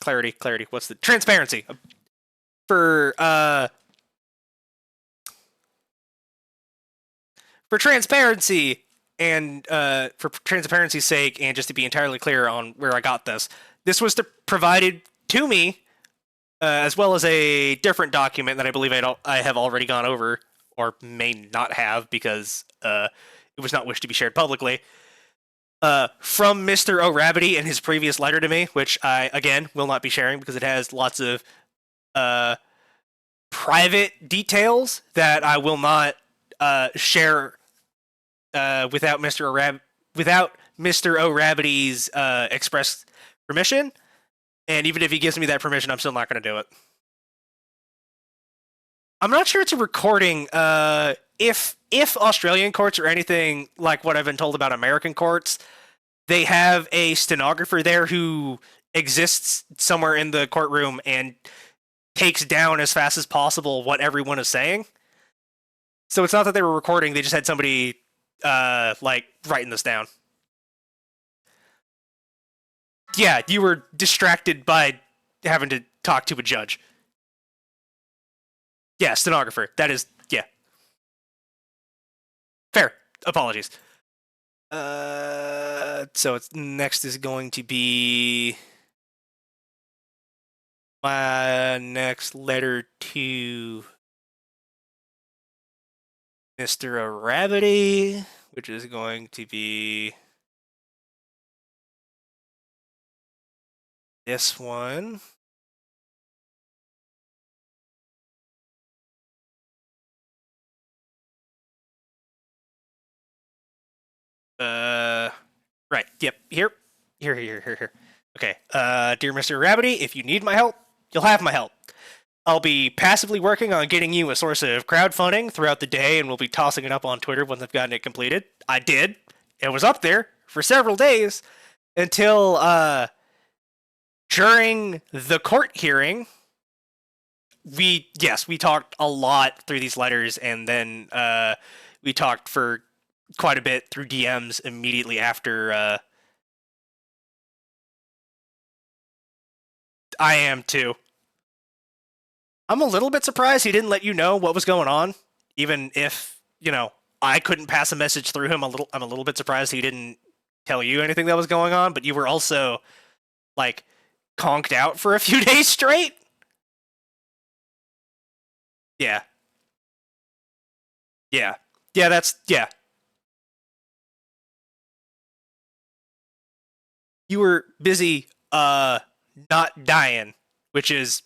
clarity. What's the transparency? For transparency and for transparency's sake, and just to be entirely clear on where I got this was provided to me. As well as a different document that I believe I have already gone over, or may not have, because it was not wished to be shared publicly, from Mr. O'Rabbity in his previous letter to me, which I, again, will not be sharing because it has lots of private details that I will not share without Mr. O'Rabbity's express permission. And even if he gives me that permission, I'm still not going to do it. I'm not sure it's a recording. If Australian courts are anything like what I've been told about American courts, they have a stenographer there who exists somewhere in the courtroom and takes down as fast as possible what everyone is saying. So it's not that they were recording; they just had somebody writing this down. Yeah, you were distracted by having to talk to a judge. Yeah, stenographer. That is, yeah. Fair. Apologies. So next is going to be my next letter to Mr. O'Rabbity, which is going to be this one. Right. Yep. Here. Okay. Dear Mr. Rabbity, if you need my help, you'll have my help. I'll be passively working on getting you a source of crowdfunding throughout the day, and we'll be tossing it up on Twitter once I've gotten it completed. I did. It was up there for several days until during the court hearing. We talked a lot through these letters, and then we talked for quite a bit through DMs immediately after. I am too. I'm a little bit surprised he didn't let you know what was going on, even if I couldn't pass a message through him. I'm a little bit surprised he didn't tell you anything that was going on. But you were also conked out for a few days straight. Yeah. Yeah. Yeah, that's, yeah. You were busy, not dying, which is,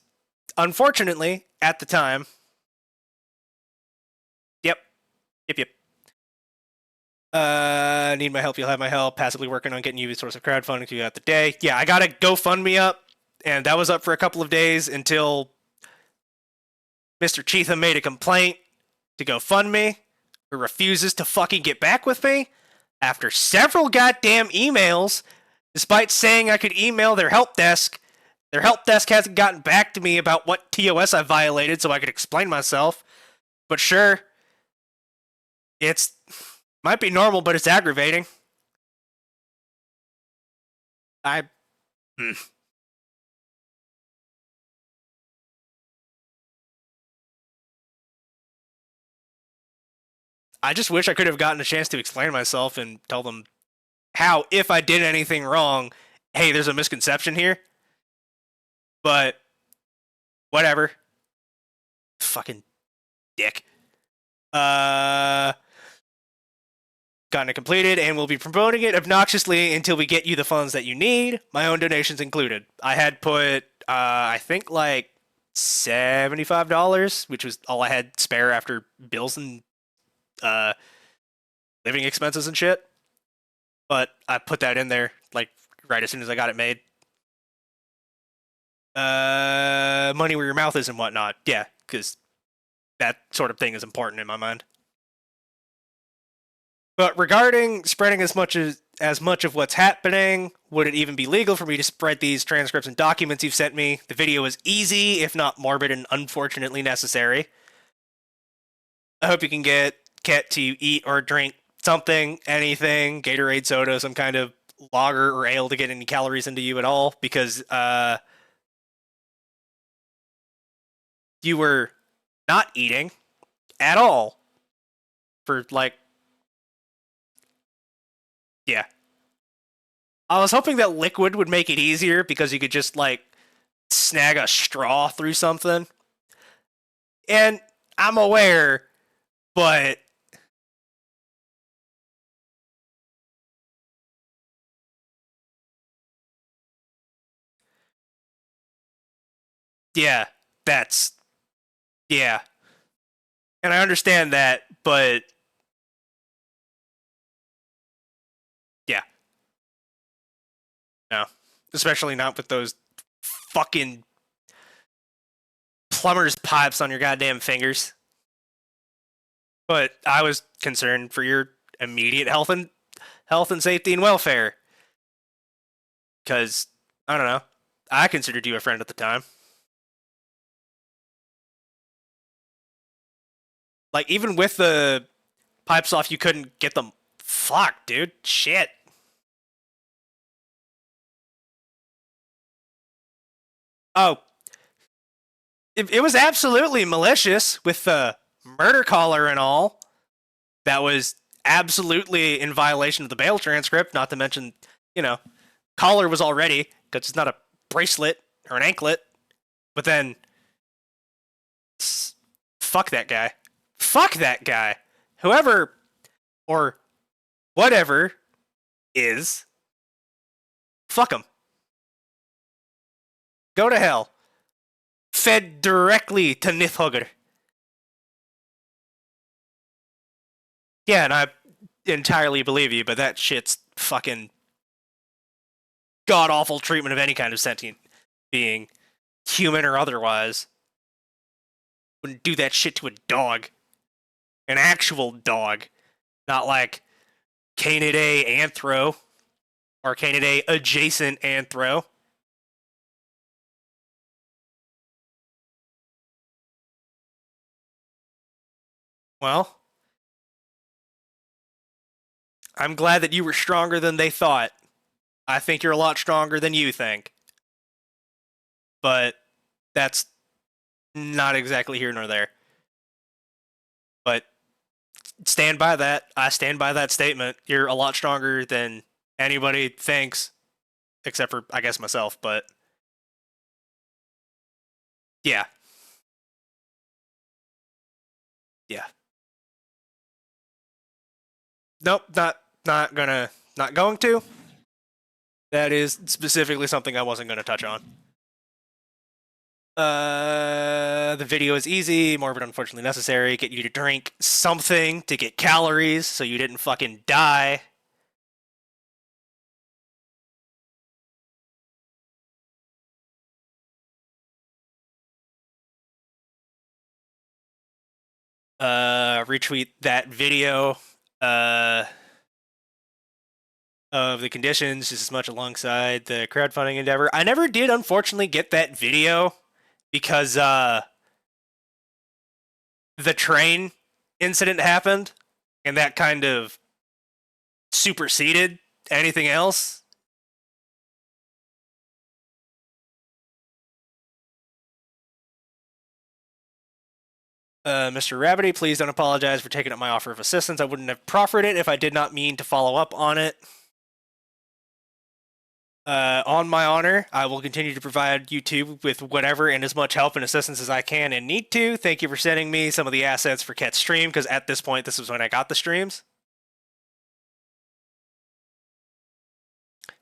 unfortunately, at the time. Yep. Yep, yep. Need my help, you'll have my help. Passively working on getting you a source of crowdfunding throughout the day. Yeah, I got a GoFundMe up, and that was up for a couple of days until Mr. Cheatham made a complaint to GoFundMe, who refuses to fucking get back with me after several goddamn emails, despite saying I could email their help desk. Their help desk hasn't gotten back to me about what TOS I violated so I could explain myself. But sure, it's might be normal, but it's aggravating. I I just wish I could have gotten a chance to explain myself and tell them how, if I did anything wrong, hey, there's a misconception here. But whatever. Fucking dick. Gotten it completed and will be promoting it obnoxiously until we get you the funds that you need. My own donations included. I had put, I think like $75, which was all I had spare after bills and living expenses and shit. But I put that in there like right as soon as I got it made. Money where your mouth is and whatnot. Yeah, because that sort of thing is important in my mind. But regarding spreading as much of what's happening, would it even be legal for me to spread these transcripts and documents you've sent me? The video is easy, if not morbid and unfortunately necessary. I hope you can get Ket to eat or drink something, anything, Gatorade, soda, some kind of lager or ale to get any calories into you at all, because you were not eating at all for like, yeah. I was hoping that liquid would make it easier because you could just like snag a straw through something. And I'm aware, but yeah, that's, yeah. And I understand that, but yeah, no. Especially not with those fucking plumber's pipes on your goddamn fingers. But I was concerned for your immediate health and safety and welfare. Because, I don't know, I considered you a friend at the time. Like, even with the pipes off, you couldn't get them. Fuck, dude. Shit. Oh, it was absolutely malicious with the murder caller and all. That was absolutely in violation of the bail transcript, not to mention, you know, collar was already, because it's not a bracelet or an anklet. But then, fuck that guy. Fuck that guy. Whoever or whatever is, fuck him. Go to hell. Fed directly to Nithhugger. Yeah, and I entirely believe you, but that shit's fucking god awful treatment of any kind of sentient being, human or otherwise. Wouldn't do that shit to a dog. An actual dog. Not like Canidae Anthro or Canidae adjacent Anthro. Well, I'm glad that you were stronger than they thought. I think you're a lot stronger than you think. But that's not exactly here nor there. But stand by that. I stand by that statement. You're a lot stronger than anybody thinks, except for, I guess, myself. But yeah. Yeah. Nope, not going to. That is specifically something I wasn't going to touch on. The video is easy, morbid, unfortunately necessary. Get you to drink something to get calories so you didn't fucking die. Retweet that video of the conditions just as much alongside the crowdfunding endeavor. I never did, unfortunately, get that video because the train incident happened and that kind of superseded anything else. Mr. Rabbity, please don't apologize for taking up my offer of assistance. I wouldn't have proffered it if I did not mean to follow up on it. On my honor, I will continue to provide YouTube with whatever and as much help and assistance as I can and need to. Thank you for sending me some of the assets for Ket's stream, because at this point, this is when I got the streams.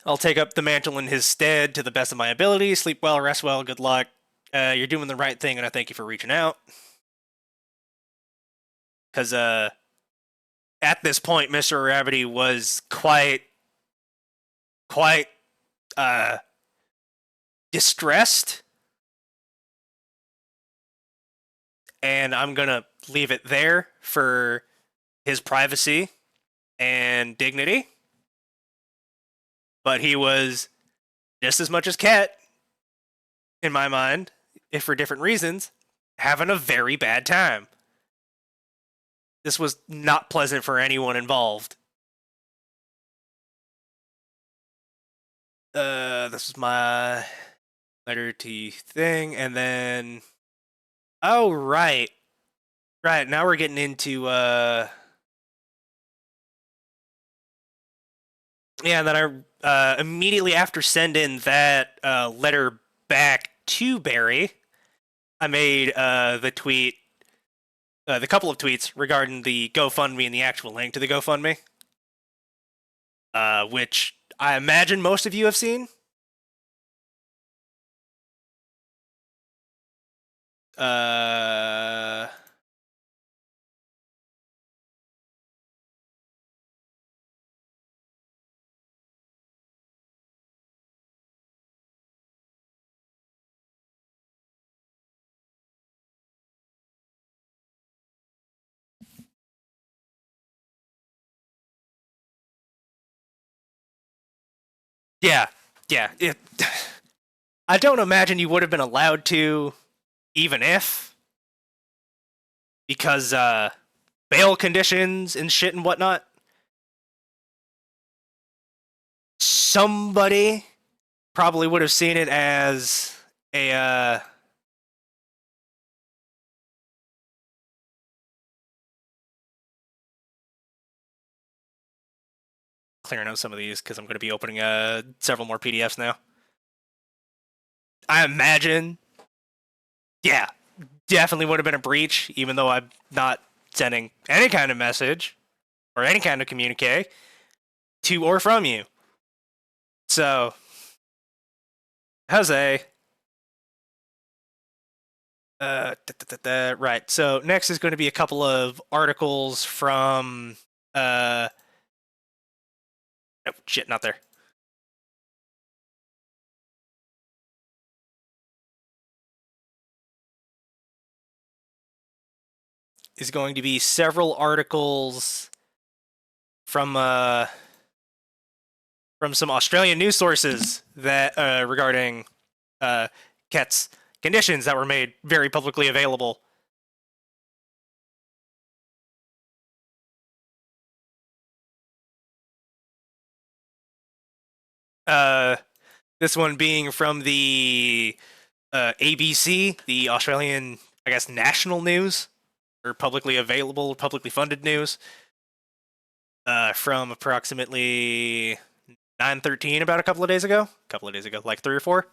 I'll take up the mantle in his stead to the best of my ability. Sleep well, rest well, good luck. You're doing the right thing, and I thank you for reaching out. Because at this point, Mr. Rabbity was quite distressed, and I'm gonna leave it there for his privacy and dignity. But he was just as much as Ket, in my mind, if for different reasons, having a very bad time. This was not pleasant for anyone involved. This is my letter to thing, and then oh right, now we're getting into yeah. And then I immediately after sending that letter back to Barry, I made the tweet, the couple of tweets regarding the GoFundMe and the actual link to the GoFundMe, which I imagine most of you have seen. Yeah. I don't imagine you would have been allowed to, even if, because bail conditions and shit and whatnot. Somebody probably would have seen it as a clearing out some of these because I'm going to be opening several more PDFs now. I imagine, yeah, definitely would have been a breach, even though I'm not sending any kind of message or any kind of communique to or from you. So, Jose. Right. So next is going to be a couple of articles from oh shit, not there. Is going to be several articles from some Australian news sources that regarding Ket's conditions that were made very publicly available. This one being from the ABC, the Australian, I guess, national news, or publicly available, publicly funded news, from approximately 9:13, about a couple of days ago, like 3 or 4.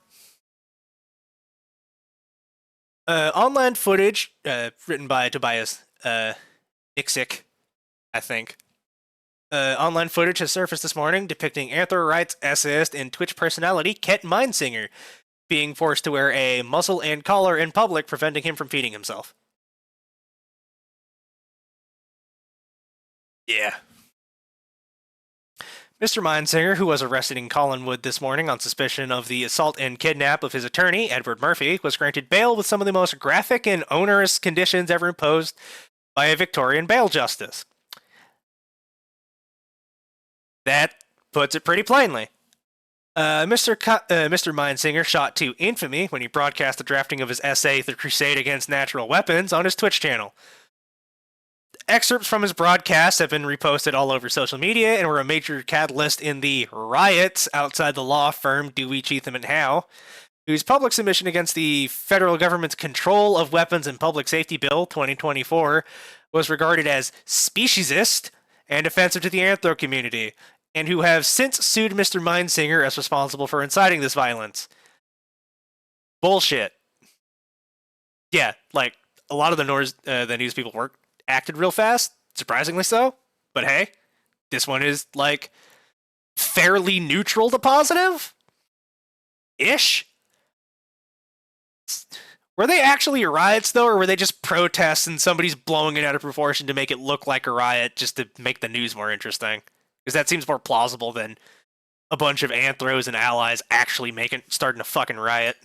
Online footage, written by Tobias Nixick, I think, Online footage has surfaced this morning depicting Anthro rights essayist and Twitch personality Kent Mindsinger being forced to wear a muzzle and collar in public, preventing him from feeding himself. Yeah. Mr. Mindsinger, who was arrested in Collinwood this morning on suspicion of the assault and kidnap of his attorney, Edward Murphy, was granted bail with some of the most graphic and onerous conditions ever imposed by a Victorian bail justice. That puts it pretty plainly. Mr. Mindsinger shot to infamy when he broadcast the drafting of his essay, The Crusade Against Natural Weapons, on his Twitch channel. Excerpts from his broadcasts have been reposted all over social media and were a major catalyst in the riots outside the law firm Dewey, Cheatham & Howe, whose public submission against the federal government's Control of Weapons and Public Safety Bill 2024 was regarded as speciesist and offensive to the Anthro community, and who have since sued Mr. Mindsinger as responsible for inciting this violence. Bullshit. Yeah, like, a lot of the news people acted real fast, surprisingly so, but hey, this one is, like, fairly neutral to positive-ish? Were they actually riots, though, or were they just protests and somebody's blowing it out of proportion to make it look like a riot just to make the news more interesting? Because that seems more plausible than a bunch of anthros and allies actually starting a fucking riot.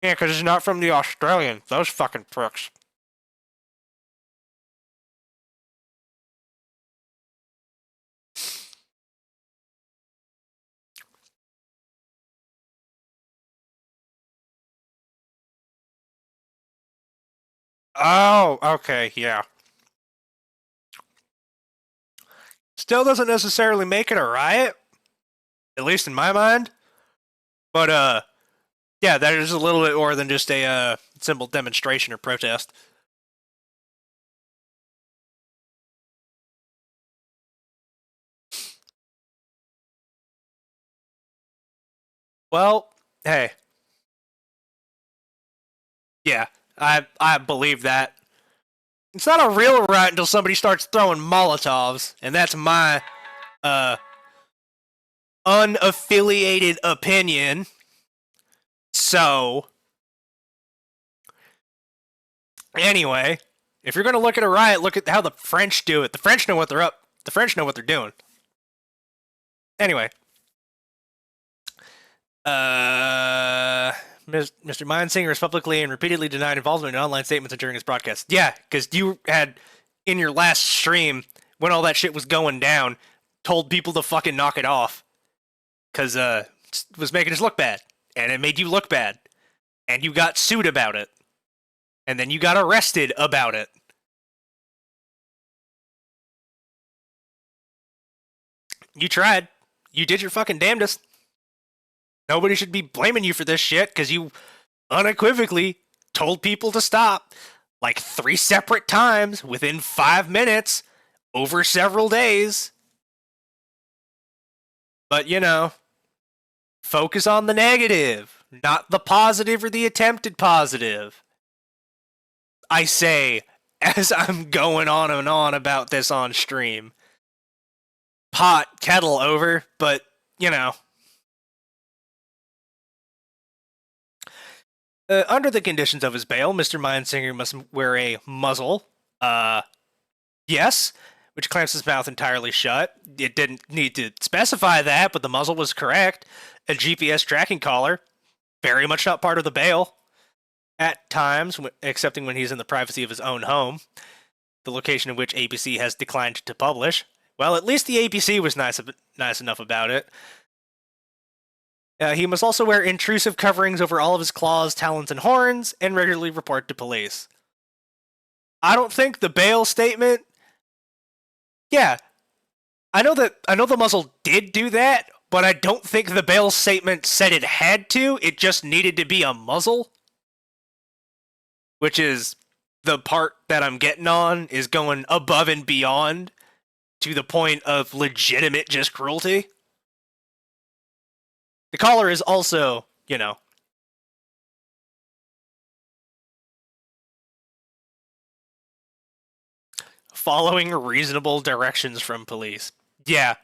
Yeah, because it's not from the Australians. Those fucking pricks. Oh, okay, yeah. Still doesn't necessarily make it a riot, at least in my mind. But, yeah, that is a little bit more than just a simple demonstration or protest. Well, hey. Yeah, I believe that. It's not a real riot until somebody starts throwing Molotovs, and that's my unaffiliated opinion. So, anyway, if you're gonna look at a riot, look at how the French do it. The French know what they're up. The French know what they're doing. Anyway, Mr. Mindsinger has publicly and repeatedly denied involvement in online statements during his broadcast. Yeah, because you had, in your last stream, when all that shit was going down, told people to fucking knock it off. Because it was making us look bad. And it made you look bad. And you got sued about it. And then you got arrested about it. You tried. You did your fucking damnedest. Nobody should be blaming you for this shit, because you unequivocally told people to stop, like 3 separate times within 5 minutes over several days. But, you know, focus on the negative, not the positive or the attempted positive. I say, as I'm going on and on about this on stream. Pot, kettle over, but, you know. Under the conditions of his bail, Mr. Mindsinger must wear a muzzle. Yes, which clamps his mouth entirely shut. It didn't need to specify that, but the muzzle was correct. A GPS tracking collar, very much not part of the bail. At times, excepting when he's in the privacy of his own home, the location in which ABC has declined to publish. Well, at least the ABC was nice enough about it. He must also wear intrusive coverings over all of his claws, talons, and horns, and regularly report to police. I don't think the bail statement... Yeah, I know the muzzle did do that, but I don't think the bail statement said it had to. It just needed to be a muzzle. Which is the part that I'm getting on, is going above and beyond to the point of legitimate just cruelty. The collar is also you know. Following reasonable directions from police. Yeah,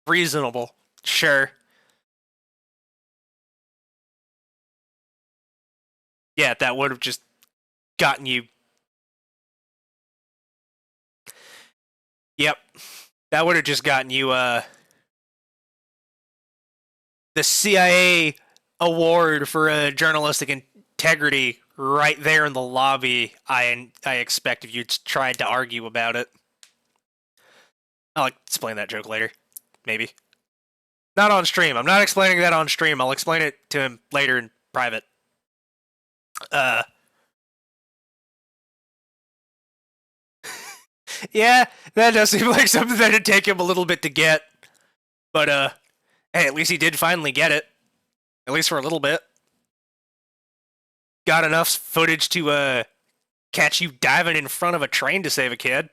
reasonable. Sure. Yeah, that would have just gotten you. Yep. That would have just gotten you the CIA award for journalistic integrity right there in the lobby. I expect if you tried to argue about it. I'll explain that joke later. Maybe. Not on stream. I'm not explaining that on stream. I'll explain it to him later in private. Yeah, that does seem like something that'd take him a little bit to get. But, hey, at least he did finally get it. At least for a little bit. Got enough footage to, catch you diving in front of a train to save a kid.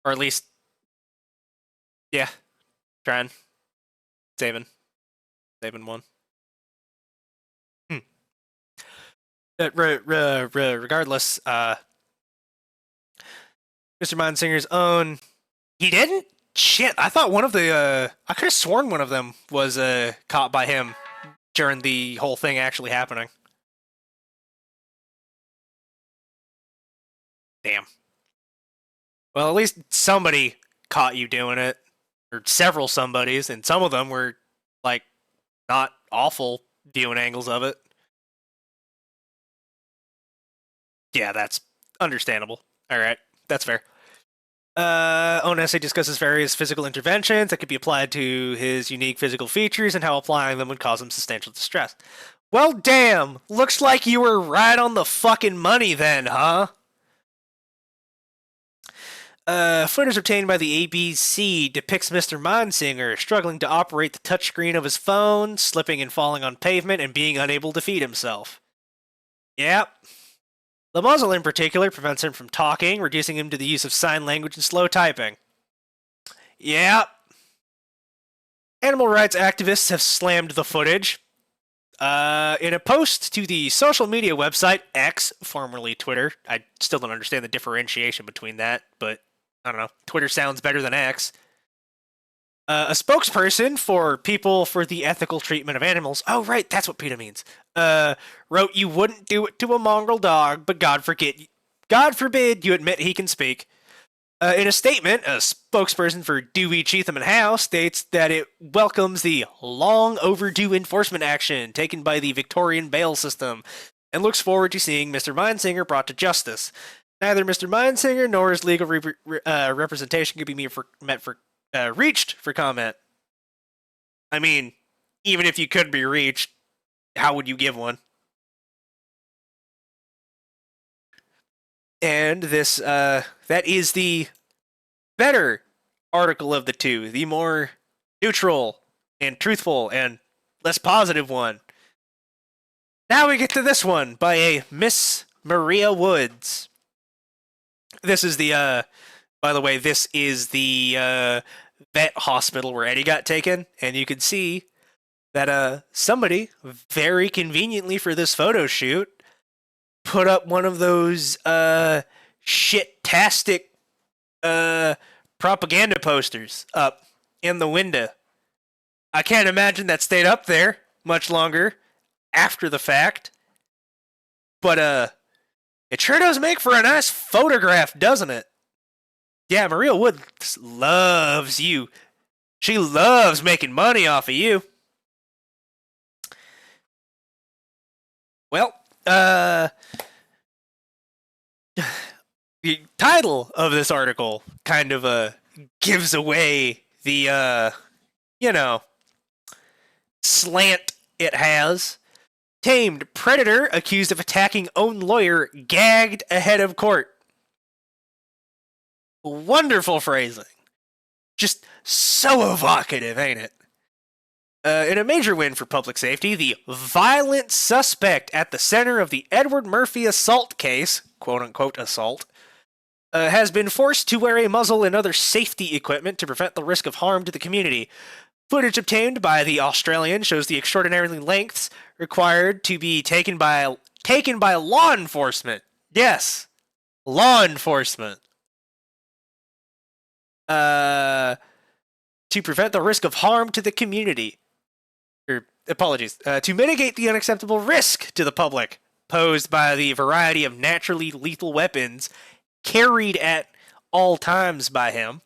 Or at least, yeah, trying. Saving one. Regardless, Mr. Mindsinger's own. He didn't? Shit, I thought one of the, I could have sworn one of them was, caught by him during the whole thing actually happening. Damn. Well, at least somebody caught you doing it. Or several somebodies, and some of them were, like, not awful viewing angles of it. Yeah, that's understandable. Alright, that's fair. Own essay discusses various physical interventions that could be applied to his unique physical features and how applying them would cause him substantial distress. Well, damn! Looks like you were right on the fucking money then, huh? Footage obtained by the ABC depicts Mr. Mindsinger struggling to operate the touchscreen of his phone, slipping and falling on pavement, and being unable to feed himself. Yep. The muzzle in particular prevents him from talking, reducing him to the use of sign language and slow typing. Yep. Animal rights activists have slammed the footage. In a post to the social media website X, formerly Twitter, I still don't understand the differentiation between that, but I don't know. Twitter sounds better than X. A spokesperson for People for the Ethical Treatment of Animals, oh right, that's what PETA means, wrote, "You wouldn't do it to a mongrel dog, but God forbid you admit he can speak." In a statement, a spokesperson for Dewey, Cheatham and Howe states that it welcomes the long overdue enforcement action taken by the Victorian bail system and looks forward to seeing Mr. Mindsinger brought to justice. Neither Mr. Mindsinger nor his legal representation could be reached for comment. I mean, even if you could be reached, how would you give one? And this, that is the better article of the two, the more neutral and truthful and less positive one. Now we get to this one by a Miss Maria Woods. This is the, by the way, this is the vet hospital where Eddie got taken, and you can see that somebody, very conveniently for this photo shoot, put up one of those shit-tastic propaganda posters up in the window. I can't imagine that stayed up there much longer after the fact, but it sure does make for a nice photograph, doesn't it? Yeah, Maria Woods loves you. She loves making money off of you. Well, the title of this article kind of gives away the slant it has. Tamed predator accused of attacking own lawyer gagged ahead of court. Wonderful phrasing. Just so evocative, ain't it? In a major win for public safety, the violent suspect at the center of the Edward Murphy assault case, quote-unquote assault, has been forced to wear a muzzle and other safety equipment to prevent the risk of harm to the community. Footage obtained by the Australian shows the extraordinary lengths required to be taken by law enforcement. Yes, law enforcement. To prevent the risk of harm to the community. To mitigate the unacceptable risk to the public posed by the variety of naturally lethal weapons carried at all times by him.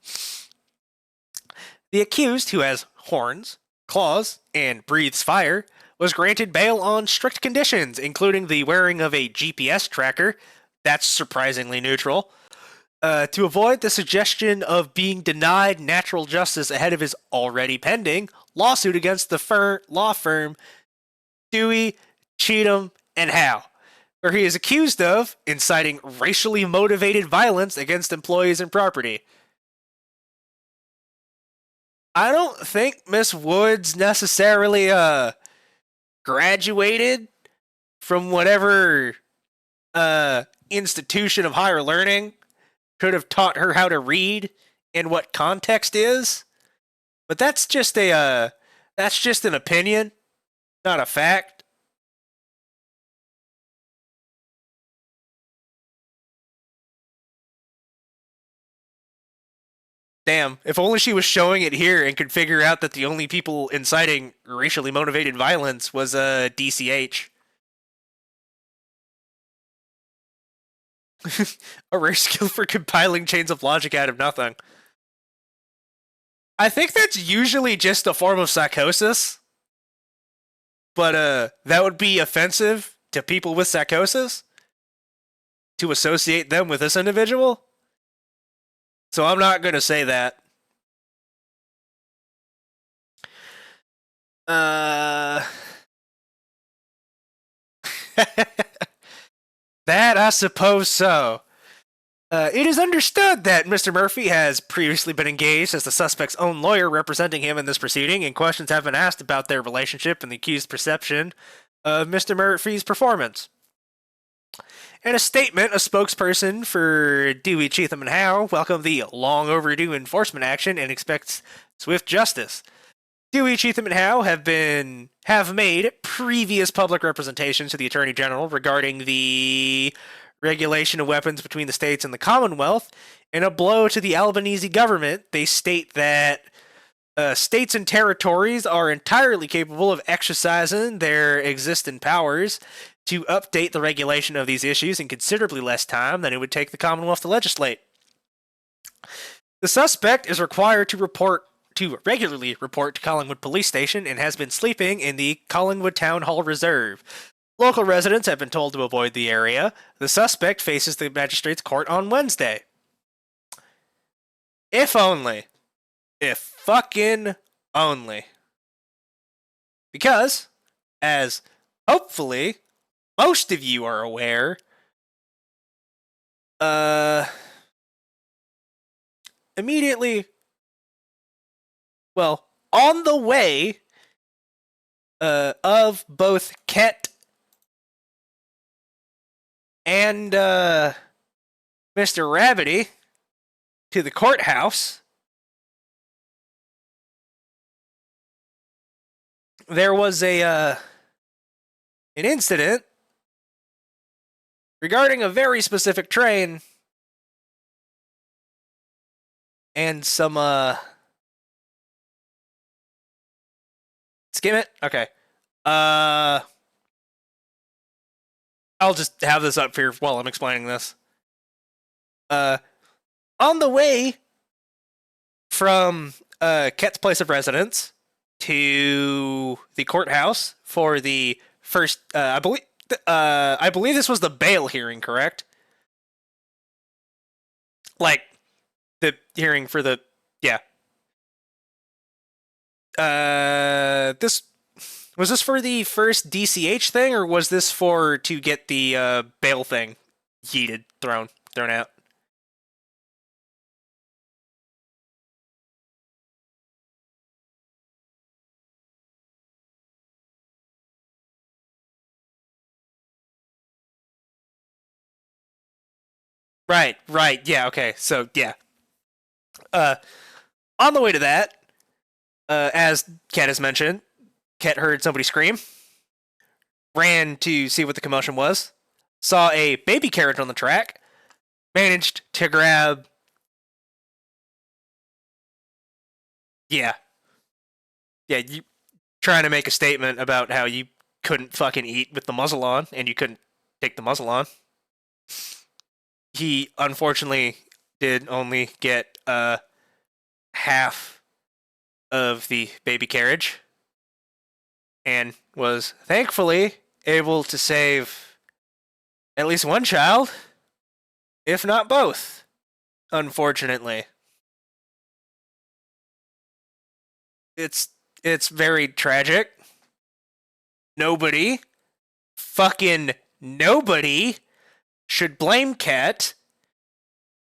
The accused, who has horns, claws, and breathes fire, was granted bail on strict conditions, including the wearing of a GPS tracker. That's surprisingly neutral. To avoid the suggestion of being denied natural justice ahead of his already pending lawsuit against the law firm Dewey, Cheatham, and Howe, where he is accused of inciting racially motivated violence against employees and property. I don't think Miss Woods necessarily graduated from whatever institution of higher learning could have taught her how to read and what context is. But that's just an opinion, not a fact. Damn, if only she was showing it here and could figure out that the only people inciting racially motivated violence was DCH. A rare skill for compiling chains of logic out of nothing. I think that's usually just a form of psychosis. But that would be offensive to people with psychosis to associate them with this individual. So I'm not going to say that. That, I suppose so. It is understood that Mr. Murphy has previously been engaged as the suspect's own lawyer representing him in this proceeding, and questions have been asked about their relationship and the accused's perception of Mr. Murphy's performance. In a statement, a spokesperson for Dewey, Cheatham, and Howe welcomed the long overdue enforcement action and expects swift justice. Dewey, Cheatham, and Howe have made previous public representations to the Attorney General regarding the regulation of weapons between the states and the Commonwealth. In a blow to the Albanese government, they state that states and territories are entirely capable of exercising their existing powers to update the regulation of these issues in considerably less time than it would take the Commonwealth to legislate. The suspect is required to regularly report to Collingwood Police Station and has been sleeping in the Collingwood Town Hall Reserve. Local residents have been told to avoid the area. The suspect faces the magistrate's court on Wednesday. If only. If fucking only. Because, as hopefully most of you are aware, immediately, well, on the way of both Ket and Mr. Rabbity to the courthouse, there was an incident regarding a very specific train and some skim it? Okay. I'll just have this up here while I'm explaining this. On the way from Ket's place of residence to the courthouse for the first, I believe this was the bail hearing, correct? Like the hearing for the, yeah. This was this for the first DCH thing, or was this for to get the bail thing thrown out? Right, yeah, okay, so yeah. On the way to that, As Kat has mentioned, Kat heard somebody scream, ran to see what the commotion was, saw a baby carriage on the track, managed to grab. Yeah. Yeah, you trying to make a statement about how you couldn't fucking eat with the muzzle on and you couldn't take the muzzle on. He unfortunately did only get half of the baby carriage and was thankfully able to save at least one child, if not both, unfortunately. It's it's very tragic. Nobody, fucking nobody, should blame Cat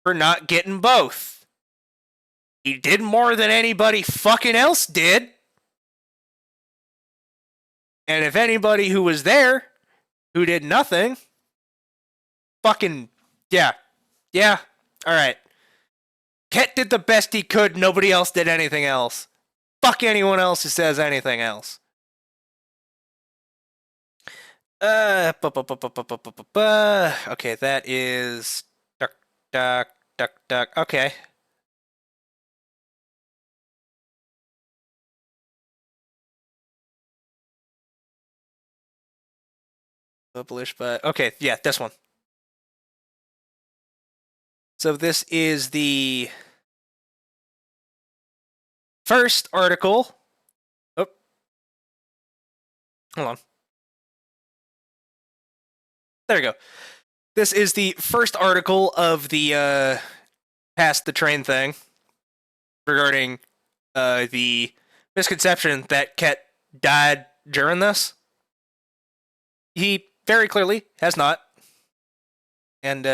for not getting both. He did more than anybody fucking else did. And if anybody who was there who did nothing, fucking, yeah. Yeah, alright. Ket did the best he could, nobody else did anything else. Fuck anyone else who says anything else. Okay, that is duck. Okay. Published by. Okay, yeah, this one. So this is the first article. Oh, hold on. There we go. This is the first article of the past the train thing regarding the misconception that Ket died during this. He very clearly has not. And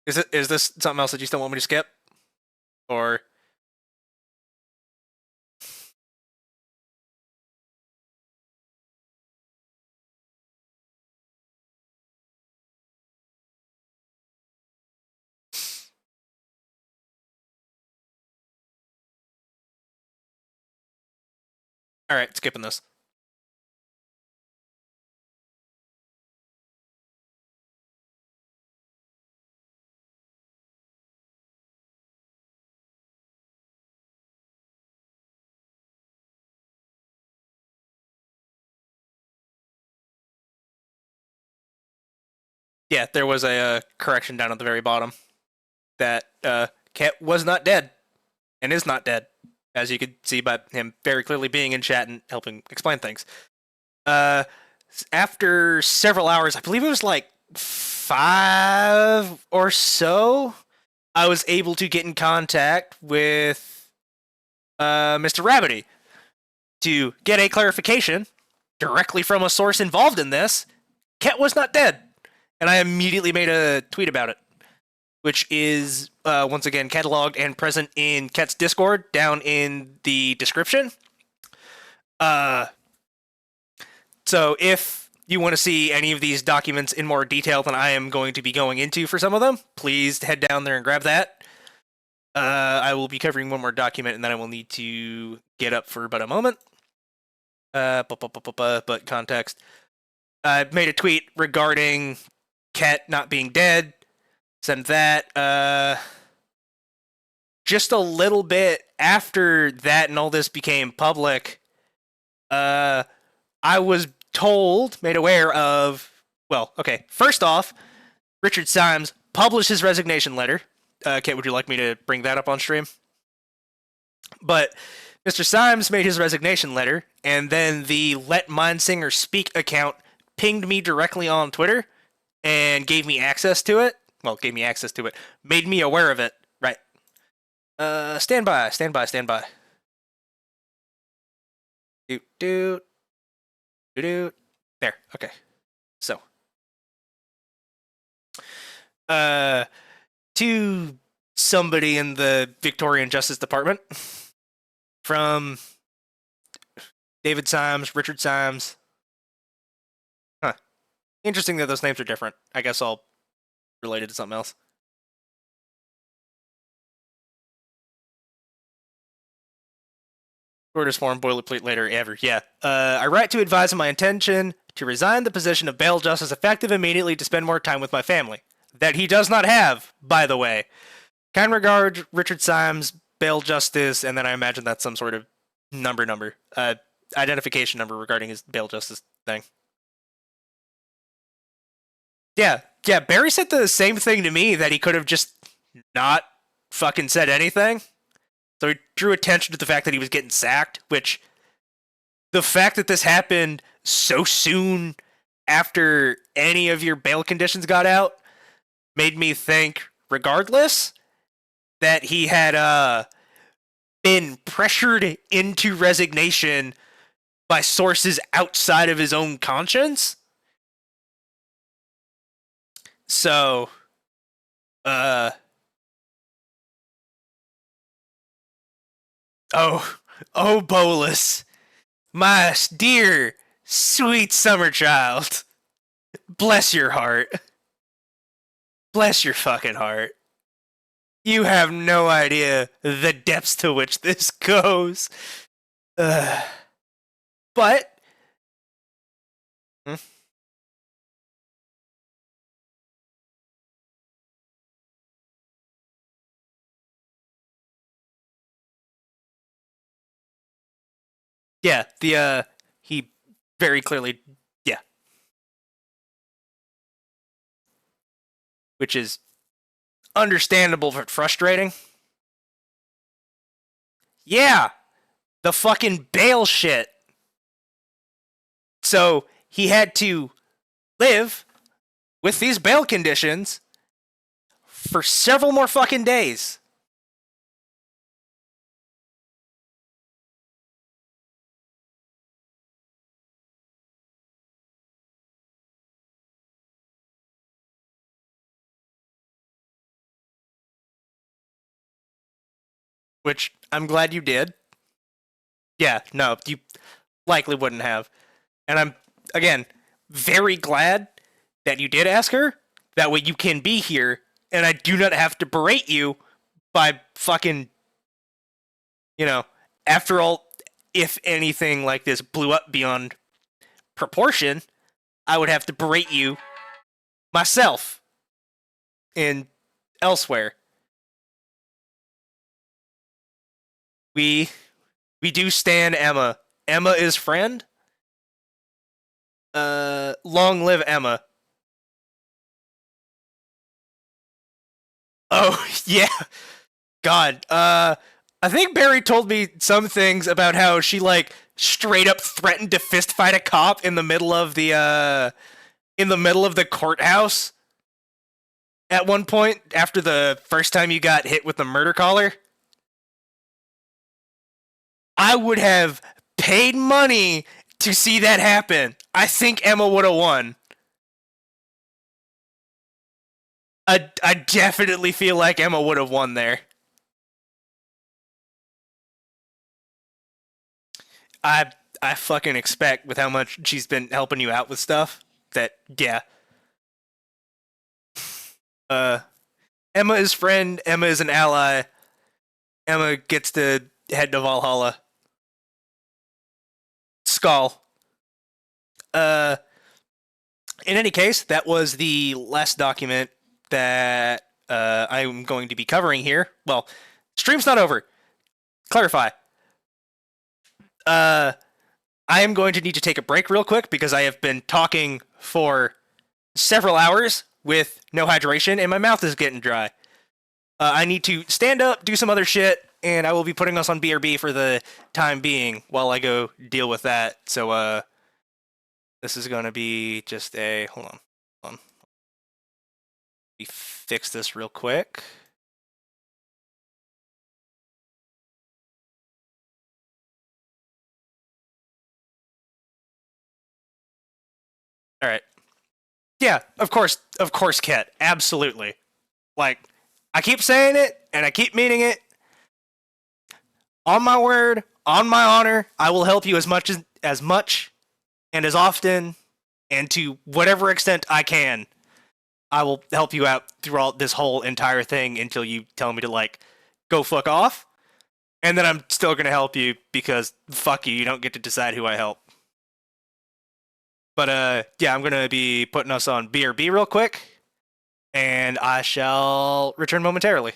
is this something else that you still want me to skip? Or all right, skipping this. Yeah, there was a correction down at the very bottom that Ket was not dead and is not dead, as you could see by him very clearly being in chat and helping explain things. After several hours, I believe it was like 5 or so, I was able to get in contact with Mr. Rabbity to get a clarification directly from a source involved in this. Ket was not dead. And I immediately made a tweet about it, which is, once again, cataloged and present in Ket's Discord down in the description. So if you want to see any of these documents in more detail than I am going to be going into for some of them, please head down there and grab that. I will be covering one more document, and then I will need to get up for about a moment. But context. I made a tweet regarding Ket not being dead. Sent that. Just a little bit after that and all this became public, I was made aware of, well, okay, first off, Richard Symes published his resignation letter. Kate, would you like me to bring that up on stream? But Mr. Symes made his resignation letter, and then the Let Mindsinger Speak account pinged me directly on Twitter and gave me access to it. Well, gave me access to it. Made me aware of it. Right. Stand by. Doot. There. Okay. So. To somebody in the Victorian Justice Department from David Symes, Richard Symes. Huh. Interesting that those names are different. I guess all related to something else. Shortest form, boilerplate later ever. Yeah. I write to advise of my intention to resign the position of bail justice effective immediately to spend more time with my family. That he does not have, by the way. Kind regards, Richard Symes, bail justice, and then I imagine that's some sort of number, identification number regarding his bail justice thing. Yeah, Barry said the same thing to me, that he could have just not fucking said anything. So he drew attention to the fact that he was getting sacked, which the fact that this happened so soon after any of your bail conditions got out made me think, regardless, that he had been pressured into resignation by sources outside of his own conscience. So, oh, Bolus, my dear, sweet summer child. Bless your heart. Bless your fucking heart. You have no idea the depths to which this goes. But... Yeah, he very clearly, yeah. Which is understandable but frustrating. Yeah, the fucking bail shit. So he had to live with these bail conditions for several more fucking days. Which I'm glad you did. Yeah, no, you likely wouldn't have. And I'm, again, very glad that you did ask her. That way you can be here, and I do not have to berate you by fucking, after all, if anything like this blew up beyond proportion, I would have to berate you myself in elsewhere. We do stan Emma. Emma is friend. Long live Emma. Oh, yeah. God. I think Barry told me some things about how she, straight up threatened to fist fight a cop in the middle of the courthouse at one point after the first time you got hit with the murder collar. I would have paid money to see that happen. I think Emma would have won. I definitely feel like Emma would have won there. I fucking expect, with how much she's been helping you out with stuff, that, yeah. Emma is friend, Emma is an ally, Emma gets to head to Valhalla. Skull. In any case, that was the last document that I'm going to be covering here. Well, stream's not over. Clarify. I am going to need to take a break real quick because I have been talking for several hours with no hydration and my mouth is getting dry. I need to stand up, do some other shit, and I will be putting us on BRB for the time being while I go deal with that. So, this is going to be just a... Hold on. Let me fix this real quick. All right. Yeah, of course, Ket. Absolutely. I keep saying it, and I keep meaning it. On my word, on my honor, I will help you as much and as often and to whatever extent I can. I will help you out throughout this whole entire thing until you tell me to, go fuck off. And then I'm still going to help you because fuck you, you don't get to decide who I help. But yeah, I'm going to be putting us on BRB real quick, and I shall return momentarily.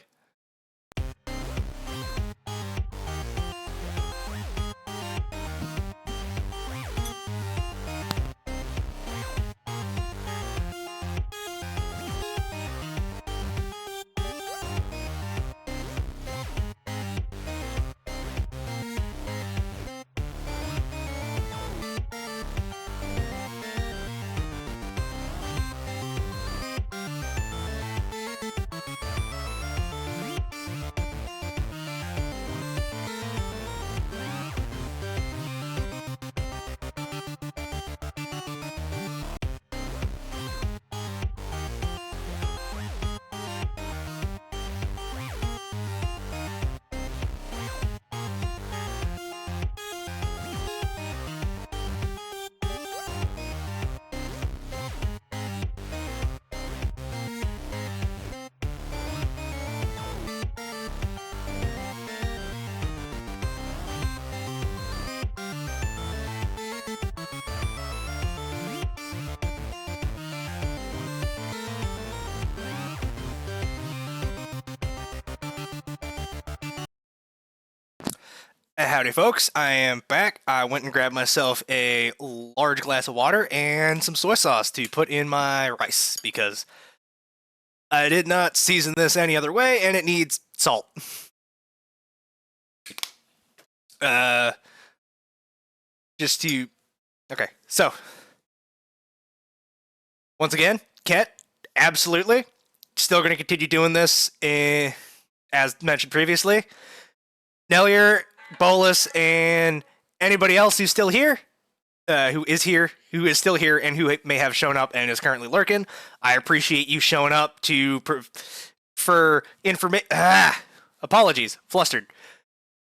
Howdy, folks. I am back. I went and grabbed myself a large glass of water and some soy sauce to put in my rice because I did not season this any other way and it needs salt. Just to... Okay, so... Once again, Ket, absolutely. Still going to continue doing this as mentioned previously. Nellier, Bolus, and anybody else who's still here, who is still here, and who may have shown up and is currently lurking. I appreciate you showing up for information. Apologies, flustered.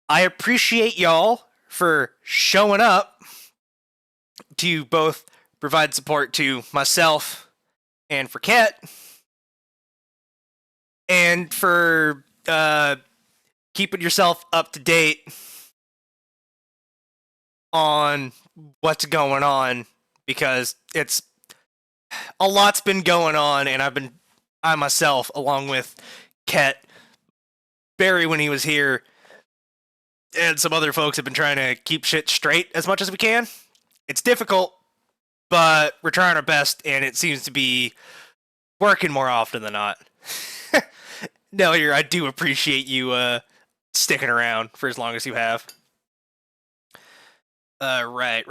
I appreciate y'all for showing up to both provide support to myself and for Ket, and for keeping yourself up to date on what's going on, because it's a lot's been going on, and I myself, along with Ket, Barry when he was here, and some other folks have been trying to keep shit straight as much as we can. It's difficult, but we're trying our best, and it seems to be working more often than not. Nellier, I do appreciate you sticking around for as long as you have. Right.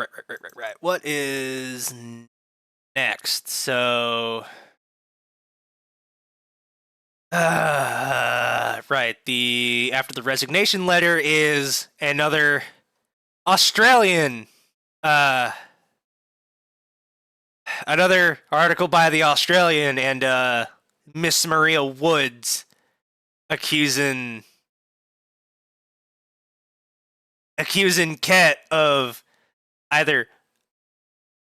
What is next? So, right. After the resignation letter is another Australian, another article by the Australian and Miss Maria Woods accusing Ket of either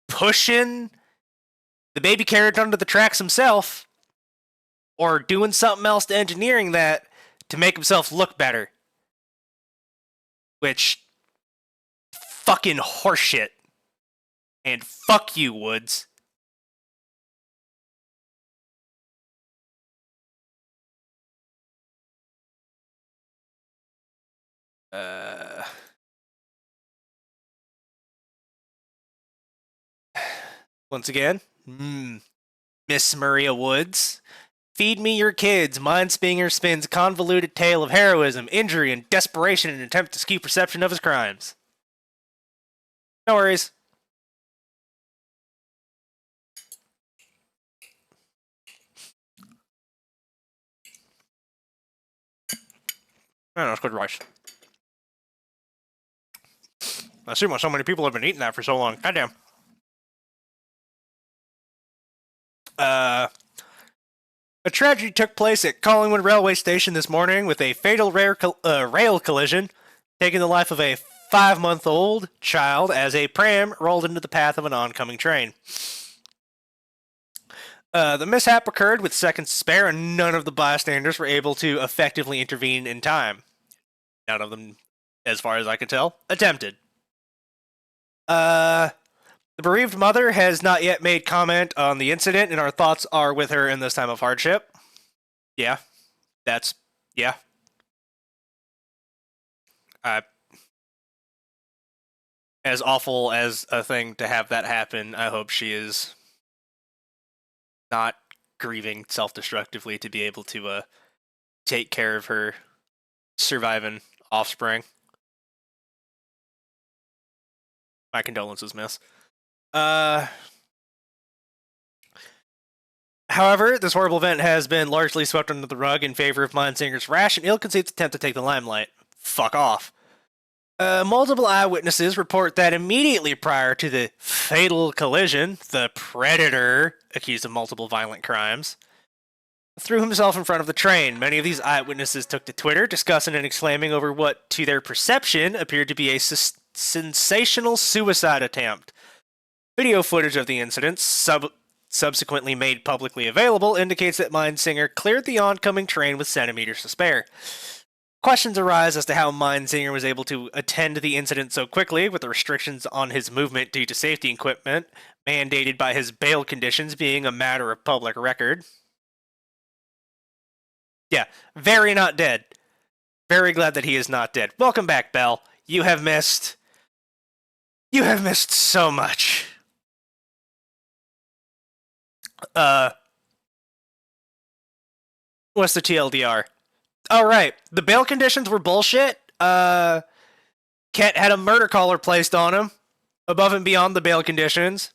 pushing the baby carriage onto the tracks himself or doing something else to engineering that to make himself look better. Which, fucking horseshit. And fuck you, Woods. Once again, Miss Maria Woods. Feed me your kids. Mindspringer spins convoluted tale of heroism, injury, and desperation in an attempt to skew perception of his crimes. No worries. I don't know, it's good rice. I see why so many people have been eating that for so long. Goddamn. A tragedy took place at Collingwood Railway Station this morning with a fatal rail collision, taking the life of a 5-month-old child as a pram rolled into the path of an oncoming train. The mishap occurred with seconds to spare, and none of the bystanders were able to effectively intervene in time. None of them as far as I can tell, attempted. The bereaved mother has not yet made comment on the incident, and our thoughts are with her in this time of hardship. Yeah, that's, yeah. As awful as a thing to have that happen, I hope she is not grieving self-destructively to be able to take care of her surviving offspring. My condolences, miss. However, this horrible event has been largely swept under the rug in favor of Mindsinger's rash and ill-conceived attempt to take the limelight. Fuck off. Multiple eyewitnesses report that immediately prior to the fatal collision, the Predator, accused of multiple violent crimes, threw himself in front of the train. Many of these eyewitnesses took to Twitter, discussing and exclaiming over what, to their perception, appeared to be a sensational suicide attempt. Video footage of the incident, subsequently made publicly available, indicates that Mindsinger cleared the oncoming train with centimeters to spare. Questions arise as to how Mindsinger was able to attend the incident so quickly, with the restrictions on his movement due to safety equipment, mandated by his bail conditions, being a matter of public record. Yeah, very not dead. Very glad that he is not dead. Welcome back, Belle. You have missed so much. What's the TLDR? All right, the bail conditions were bullshit. Ket had a murder collar placed on him above and beyond the bail conditions,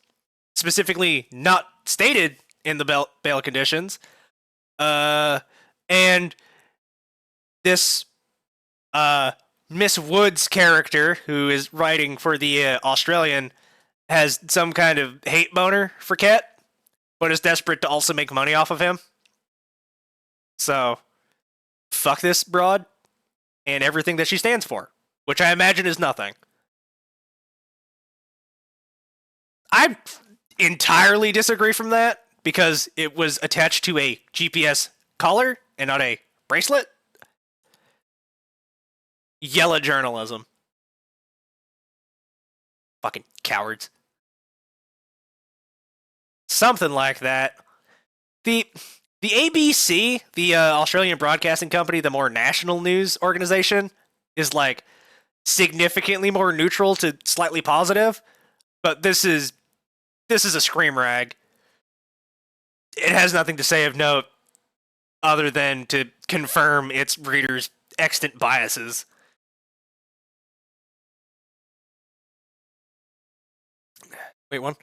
specifically not stated in the bail conditions. And this Miss Woods character, who is writing for the Australian, has some kind of hate boner for Ket, but is desperate to also make money off of him. So, fuck this broad and everything that she stands for, which I imagine is nothing. I entirely disagree from that, because it was attached to a GPS collar and not a bracelet. Yellow journalism. Fucking cowards. Something like that. The ABC, the Australian Broadcasting Company, the more national news organization, is like significantly more neutral to slightly positive, but this is a scream rag. It has nothing to say of note other than to confirm its readers' extant biases. Wait, one.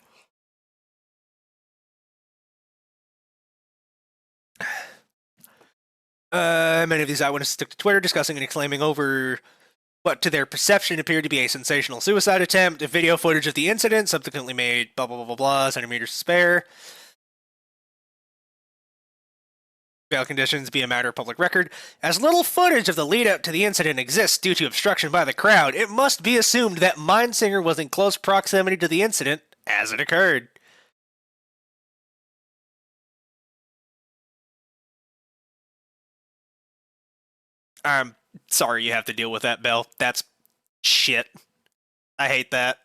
Many of these eyewitnesses took to Twitter, discussing and exclaiming over what, to their perception, appeared to be a sensational suicide attempt. A video footage of the incident subsequently made blah blah blah blah blah centimeters to spare. Bail conditions be a matter of public record. As little footage of the lead up to the incident exists due to obstruction by the crowd, it must be assumed that Mindsinger was in close proximity to the incident as it occurred. I'm sorry you have to deal with that, Belle. That's shit. I hate that.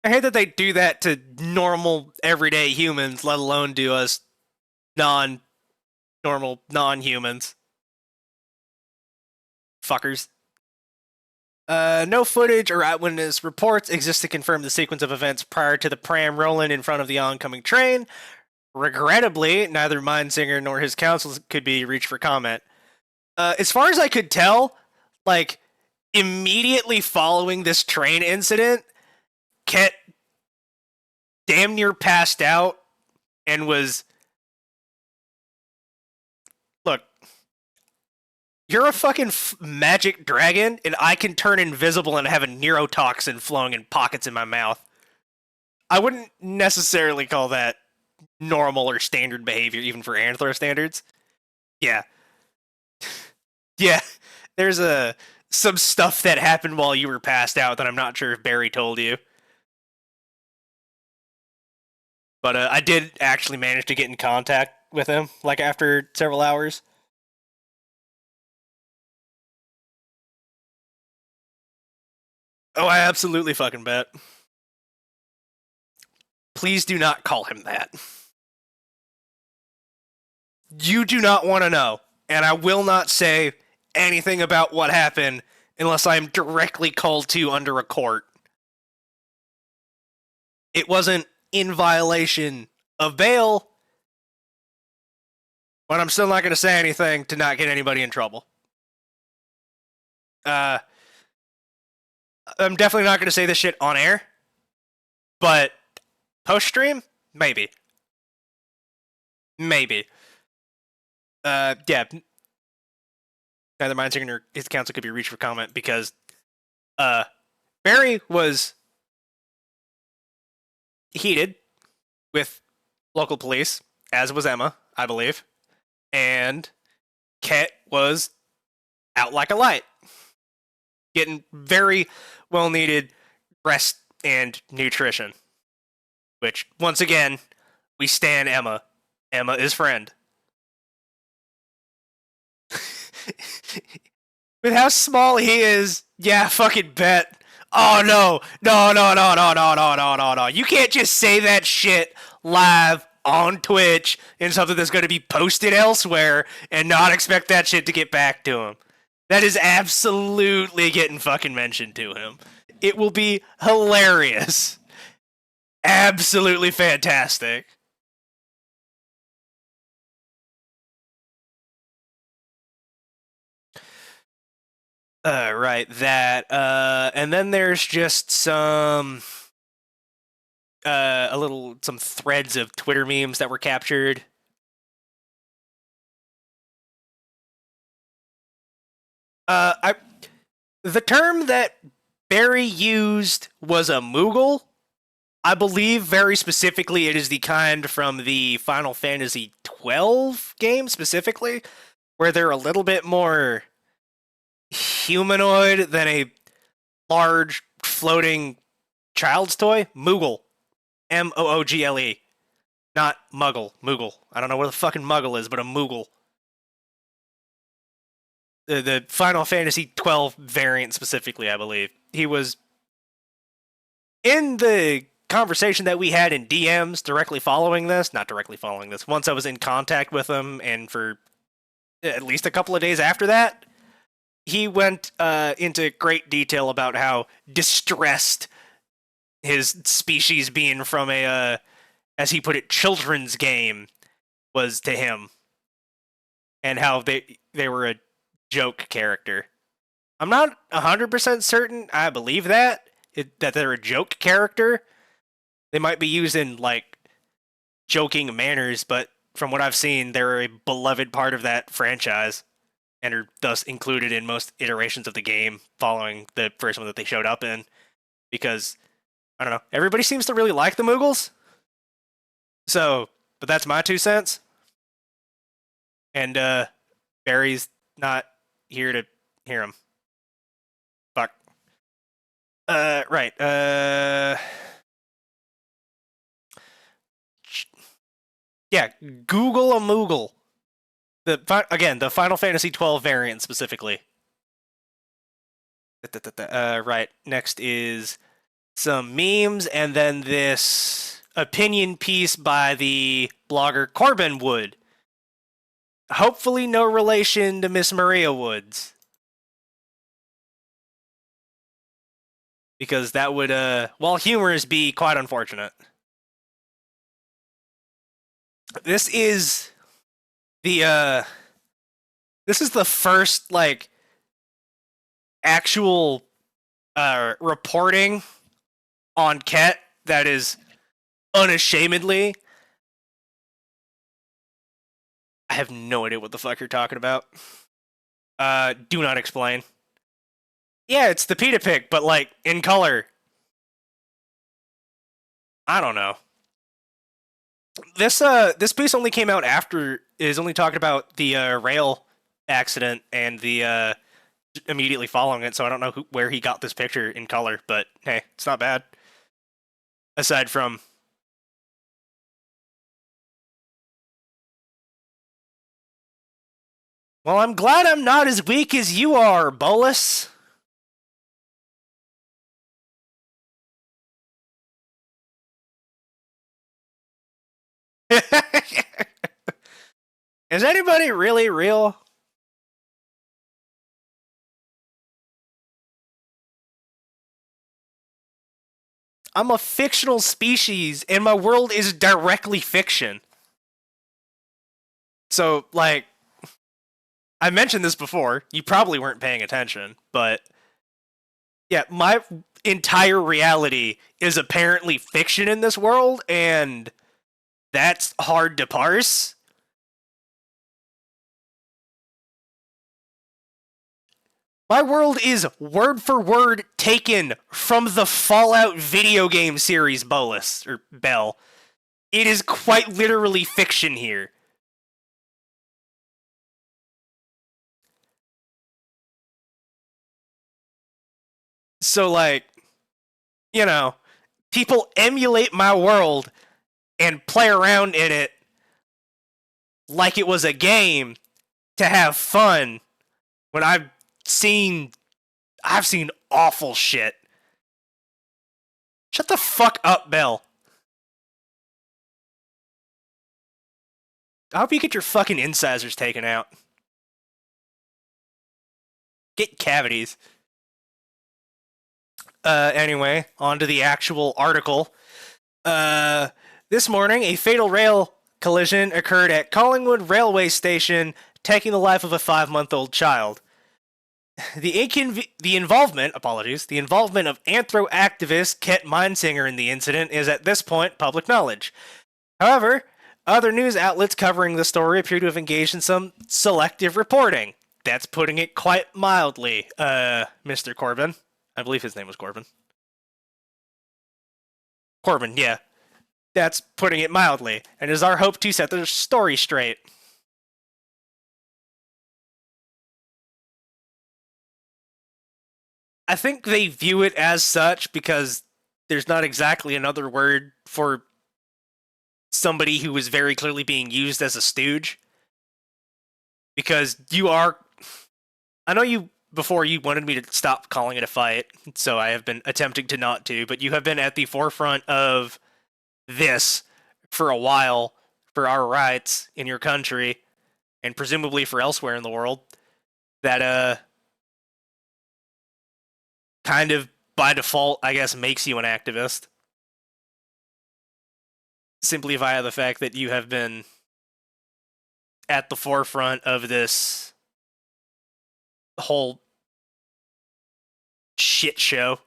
I hate that they do that to normal, everyday humans, let alone do us non-normal, non-humans. Fuckers. No footage or eyewitness reports exist to confirm the sequence of events prior to the pram rolling in front of the oncoming train. Regrettably, neither Mindsinger nor his counsel could be reached for comment. As far as I could tell, like, immediately following this train incident, Ket damn near passed out and was... Look, you're a fucking magic dragon, and I can turn invisible and have a neurotoxin flowing in pockets in my mouth. I wouldn't necessarily call that normal or standard behavior, even for Antler standards. Yeah. Yeah, there's some stuff that happened while you were passed out that I'm not sure if Barry told you. But I did actually manage to get in contact with him, like, after several hours. Oh, I absolutely fucking bet. Please do not call him that. You do not want to know, and I will not say anything about what happened unless I am directly called to under a court. It wasn't in violation of bail, but I'm still not going to say anything to not get anybody in trouble. I'm definitely not going to say this shit on air, but post stream, maybe. Maybe. Yeah. Neither mine nor his counsel could be reached for comment because Barry was heated with local police, as was Emma, I believe, and Ket was out like a light, getting very well needed rest and nutrition. Which, once again, we stan Emma. Emma is friend. With how small he is, yeah, fucking bet. Oh no. No. You can't just say that shit live on Twitch in something that's going to be posted elsewhere and not expect that shit to get back to him. That is absolutely getting fucking mentioned to him. It will be hilarious. Absolutely fantastic. Right, that. And then there's just some some threads of Twitter memes that were captured. The term that Barry used was a Moogle. I believe very specifically it is the kind from the Final Fantasy XII game specifically, where they're a little bit more humanoid than a large floating child's toy. Moogle. Moogle. Not Muggle. Moogle. I don't know what the fucking Muggle is, but a Moogle. The Final Fantasy XII variant specifically, I believe. He was in the conversation that we had in DMs directly following this. Not directly following this. Once I was in contact with him, and for at least a couple of days after that, he went into great detail about how distressed his species being from a, as he put it, children's game was to him, and how they were a joke character. I'm not 100% certain I believe that they're a joke character. They might be used in like joking manners, but from what I've seen, they're a beloved part of that franchise and are thus included in most iterations of the game following the first one that they showed up in. Because, I don't know, everybody seems to really like the Moogles. So, but that's my 2 cents. And Barry's not here to hear him. Fuck. Right. Yeah, Google a Moogle. Again, the Final Fantasy XII variant specifically. Right. Next is some memes, and then this opinion piece by the blogger Corbin Wood. Hopefully no relation to Miss Maria Woods. Because that would, while humorous, be quite unfortunate. This is the first, like, actual reporting on Ket that is unashamedly. I have no idea what the fuck you're talking about. Do not explain. Yeah, it's the Peta Pig, but like in color. I don't know. This piece only came out after, is only talking about the rail accident and the immediately following it, so I don't know where he got this picture in color, but hey, it's not bad. Aside from, well, I'm glad I'm not as weak as you are, Bolus. Is anybody really real? I'm a fictional species, and my world is directly fiction. So, like, I mentioned this before. You probably weren't paying attention, but yeah, my entire reality is apparently fiction in this world, and that's hard to parse. My world is word for word taken from the Fallout video game series, Bolus, or Bell. It is quite literally fiction here. So, like, you know, people emulate my world and play around in it like it was a game to have fun when seen I've seen awful shit. Shut the fuck up, Bell. I hope you get your fucking incisors taken out. Get cavities. Anyway, on to the actual article. This morning, a fatal rail collision occurred at Collingwood Railway Station, taking the life of a 5-month-old child. The involvement of anthro activist Ket Minesinger in the incident is at this point public knowledge. However, other news outlets covering the story appear to have engaged in some selective reporting. That's putting it quite mildly, Mr. Corbin. I believe his name was Corbin. Corbin, yeah. That's putting it mildly, and is our hope to set the story straight. I think they view it as such because there's not exactly another word for somebody who is very clearly being used as a stooge. Because you are... I know you, before you wanted me to stop calling it a fight, so I have been attempting to not to, but you have been at the forefront of this for a while for our rights in your country, and presumably for elsewhere in the world, that, kind of by default, I guess, makes you an activist. Simply via the fact that you have been at the forefront of this whole shit show.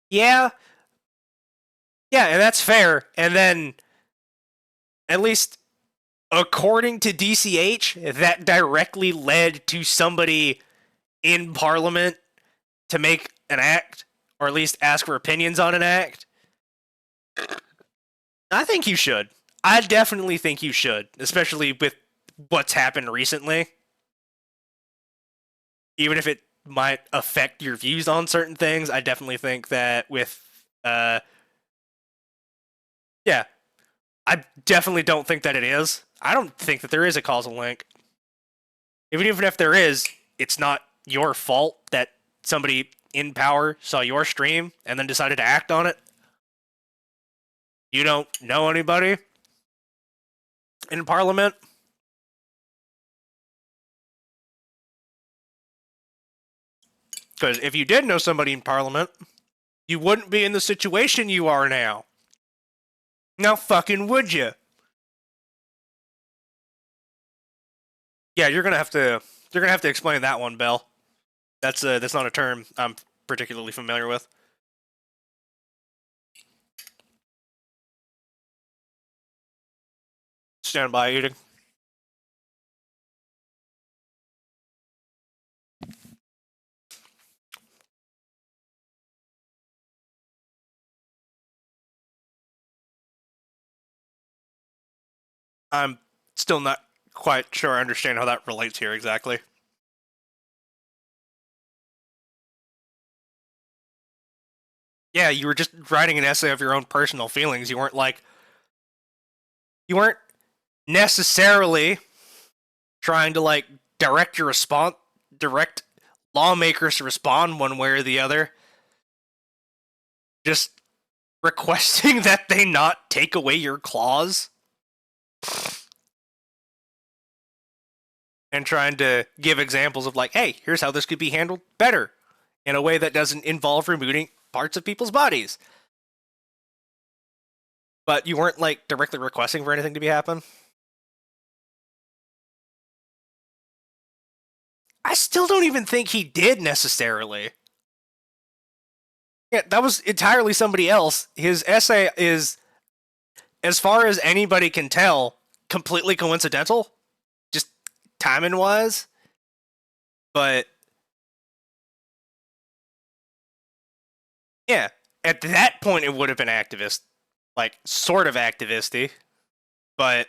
Yeah. Yeah, and that's fair. And then, at least according to DCH, that directly led to somebody in Parliament to make an act, or at least ask for opinions on an act. I think you should. I definitely think you should, especially with what's happened recently. Even if it might affect your views on certain things, I definitely think that with, yeah, I definitely don't think that it is. I don't think that there is a causal link. Even if there is, it's not your fault that somebody in power saw your stream and then decided to act on it. You don't know anybody in Parliament? Because if you did know somebody in Parliament, you wouldn't be in the situation you are now. Now fucking would you? Yeah, you're gonna have to explain that one, Bell. That's not a term I'm particularly familiar with. Stand by eating. I'm still not quite sure I understand how that relates here exactly. Yeah, you were just writing an essay of your own personal feelings. You weren't necessarily trying to direct lawmakers to respond one way or the other. Just requesting that they not take away your claws and trying to give examples of like, hey, here's how this could be handled better in a way that doesn't involve removing parts of people's bodies. But you weren't like directly requesting for anything to be happen. I still don't even think he did necessarily. Yeah, that was entirely somebody else. His essay is, as far as anybody can tell, completely coincidental, just timing wise. But yeah, at that point it would have been activist, like sort of activisty. But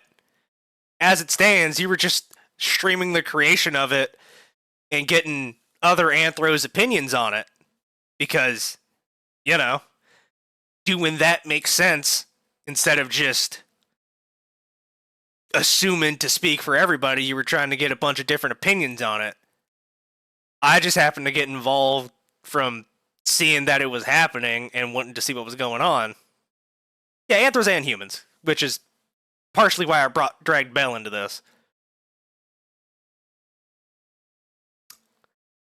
as it stands, you were just streaming the creation of it and getting other anthros' opinions on it because, you know, doing that makes sense instead of just assuming to speak for everybody. You were trying to get a bunch of different opinions on it. I just happened to get involved from seeing that it was happening and wanting to see what was going on. Yeah, anthros and humans, which is partially why I dragged Bell into this.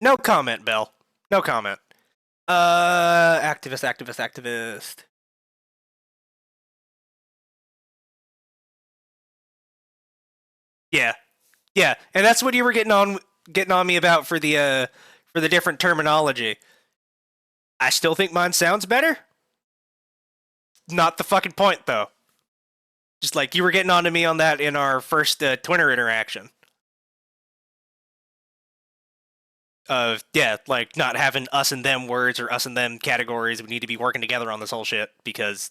No comment, Bell. No comment. Activist. Yeah, and that's what you were getting on me about for the different terminology. I still think mine sounds better. Not the fucking point, though. Just like you were getting on to me on that in our first Twitter interaction. Of, like not having us and them words or us and them categories. We need to be working together on this whole shit because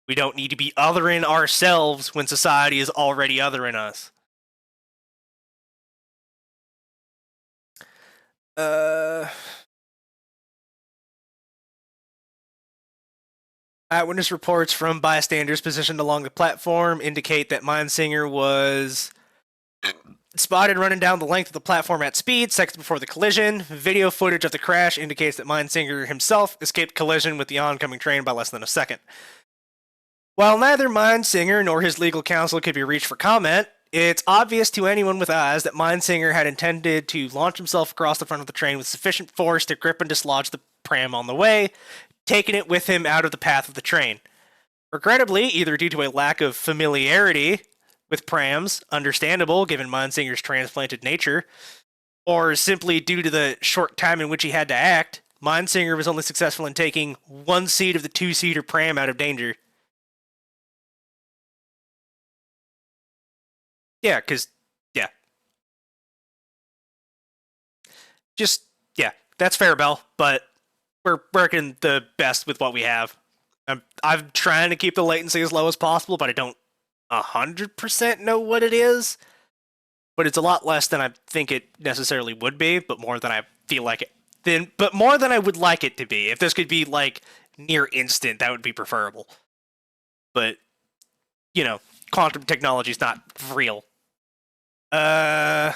we don't need to be othering ourselves when society is already othering us. Eyewitness reports from bystanders positioned along the platform indicate that Mindsinger was spotted running down the length of the platform at speed seconds before the collision. Video footage of the crash indicates that Mindsinger himself escaped collision with the oncoming train by less than a second. While neither Mindsinger nor his legal counsel could be reached for comment, it's obvious to anyone with eyes that Mindsinger had intended to launch himself across the front of the train with sufficient force to grip and dislodge the pram on the way, taking it with him out of the path of the train. Regrettably, either due to a lack of familiarity with prams, understandable given Mindsinger's transplanted nature, or simply due to the short time in which he had to act, Mindsinger was only successful in taking one seat of the two-seater pram out of danger. Yeah, because, just, that's fair, Bell, but we're working the best with what we have. I'm trying to keep the latency as low as possible, but I don't 100% know what it is. But it's a lot less than I think it necessarily would be, but more than I feel like it. But more than I would like it to be. If this could be like near instant, that would be preferable. But, quantum technology is not real. The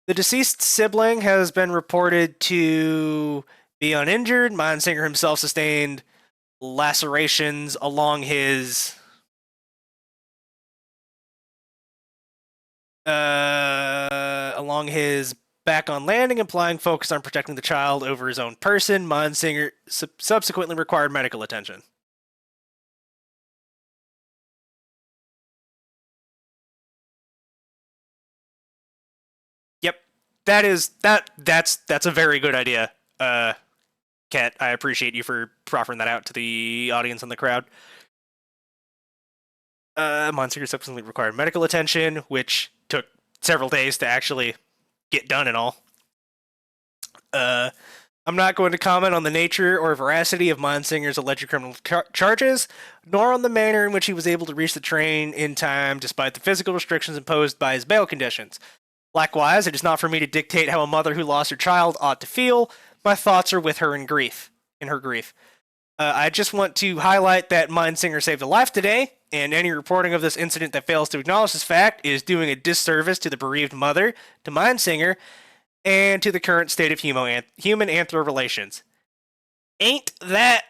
deceased sibling has been reported to be uninjured. Mindsinger himself sustained lacerations along his back on landing, implying focus on protecting the child over his own person. Mindsinger subsequently required medical attention. Yep, that's a very good idea. Kat, I appreciate you for proffering that out to the audience and the crowd. Mindsinger subsequently required medical attention, which took several days to actually get done and all. I'm not going to comment on the nature or veracity of Mindsinger's alleged criminal charges, nor on the manner in which he was able to reach the train in time despite the physical restrictions imposed by his bail conditions. Likewise, it is not for me to dictate how a mother who lost her child ought to feel. My thoughts are with her in her grief. I just want to highlight that Mindsinger saved a life today, and any reporting of this incident that fails to acknowledge this fact is doing a disservice to the bereaved mother, to Mindsinger, and to the current state of human-anthro relations. Ain't that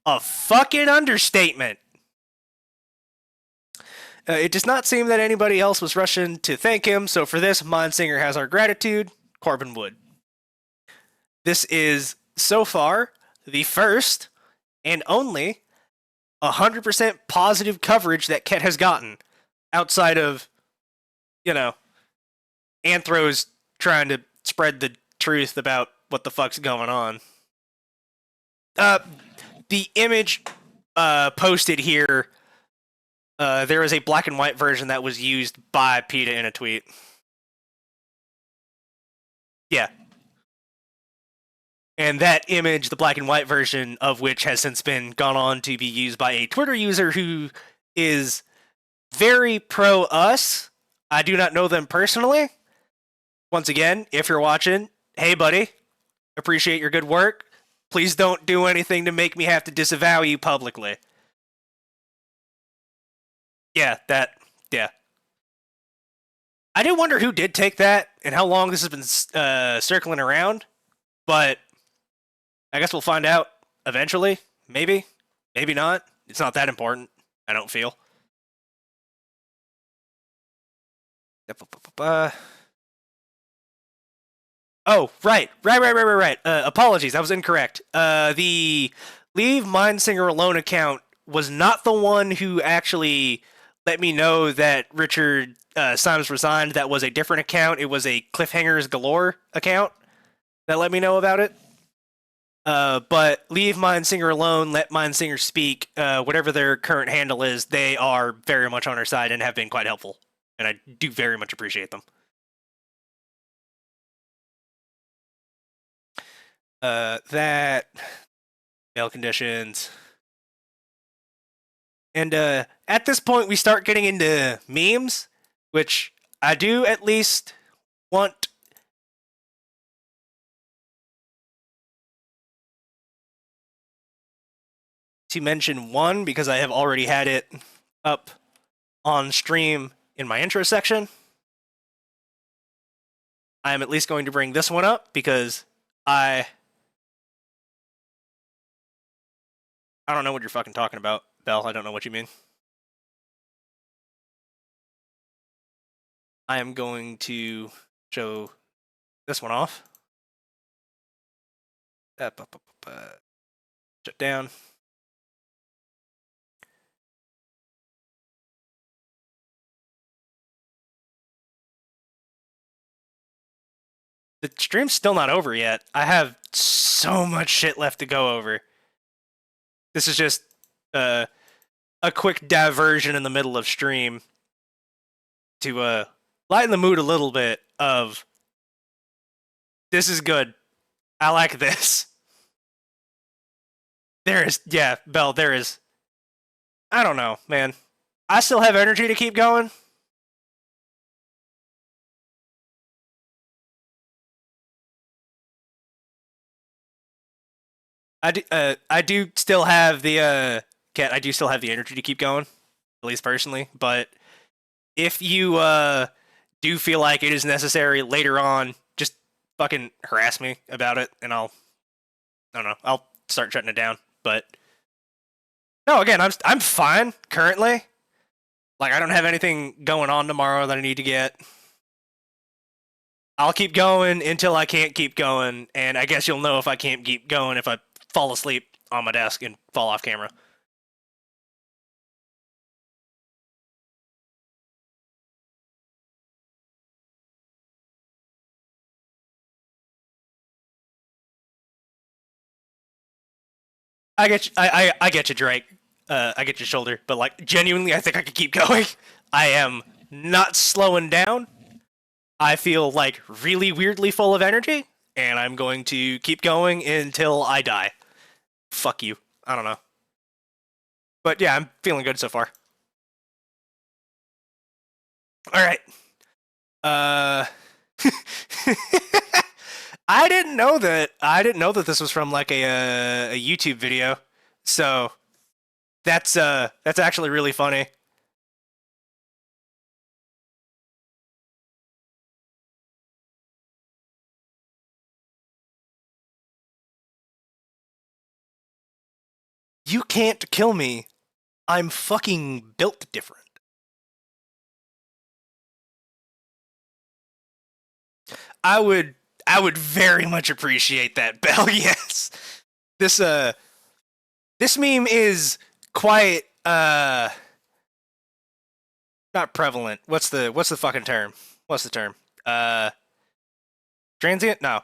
a fucking understatement. It does not seem that anybody else was rushing to thank him, so for this, Mindsinger has our gratitude. Corbin Wood. This is, so far, the first and only 100% positive coverage that Ket has gotten, outside of, you know, Anthros trying to spread the truth about what the fuck's going on. The image posted here, there is a black and white version that was used by PETA in a tweet. Yeah. And that image, the black and white version of which has since been gone on to be used by a Twitter user who is very pro us. I do not know them personally. Once again, if you're watching, hey buddy, appreciate your good work. Please don't do anything to make me have to disavow you publicly. Yeah. I do wonder who did take that and how long this has been circling around, but I guess we'll find out eventually. Maybe. Maybe not. It's not that important, I don't feel. Oh, right. Apologies, I was incorrect. The Leave Mindsinger Alone account was not the one who actually let me know that Richard Symes resigned. That was a different account. It was a Cliffhangers Galore account that let me know about it. But Leave Mindsinger Alone, Let Mindsinger Speak, whatever their current handle is, they are very much on our side and have been quite helpful. And I do very much appreciate them. That, mail conditions. And at this point, we start getting into memes, which I do at least want to mention one because I have already had it up on stream in my intro section. I am at least going to bring this one up because I don't know what you're fucking talking about, Bell. I don't know what you mean. I am going to show this one off. Shut down. The stream's still not over yet. I have so much shit left to go over. This is just a quick diversion in the middle of stream to lighten the mood a little bit of this is good. I like this. There is, yeah, Bell, there is. I don't know, man. I still have energy to keep going. I do still have the Cat. I do still have the energy to keep going, at least personally. But if you do feel like it is necessary later on, just fucking harass me about it, and I don't know. I'll start shutting it down. But no, again, I'm fine currently. Like I don't have anything going on tomorrow that I need to get. I'll keep going until I can't keep going, and I guess you'll know if I can't keep going if I fall asleep on my desk and fall off camera. I get you, I get you, Drake. I get your shoulder, but like genuinely, I think I could keep going. I am not slowing down. I feel like really weirdly full of energy, and I'm going to keep going until I die. Fuck you. I don't know. But yeah, I'm feeling good so far. All right. I didn't know that. I didn't know that this was from like a YouTube video. So that's actually really funny. You can't kill me. I'm fucking built different. I would very much appreciate that, Bell. Yes. This meme is quite not prevalent. What's the fucking term? What's the term? Transient? No.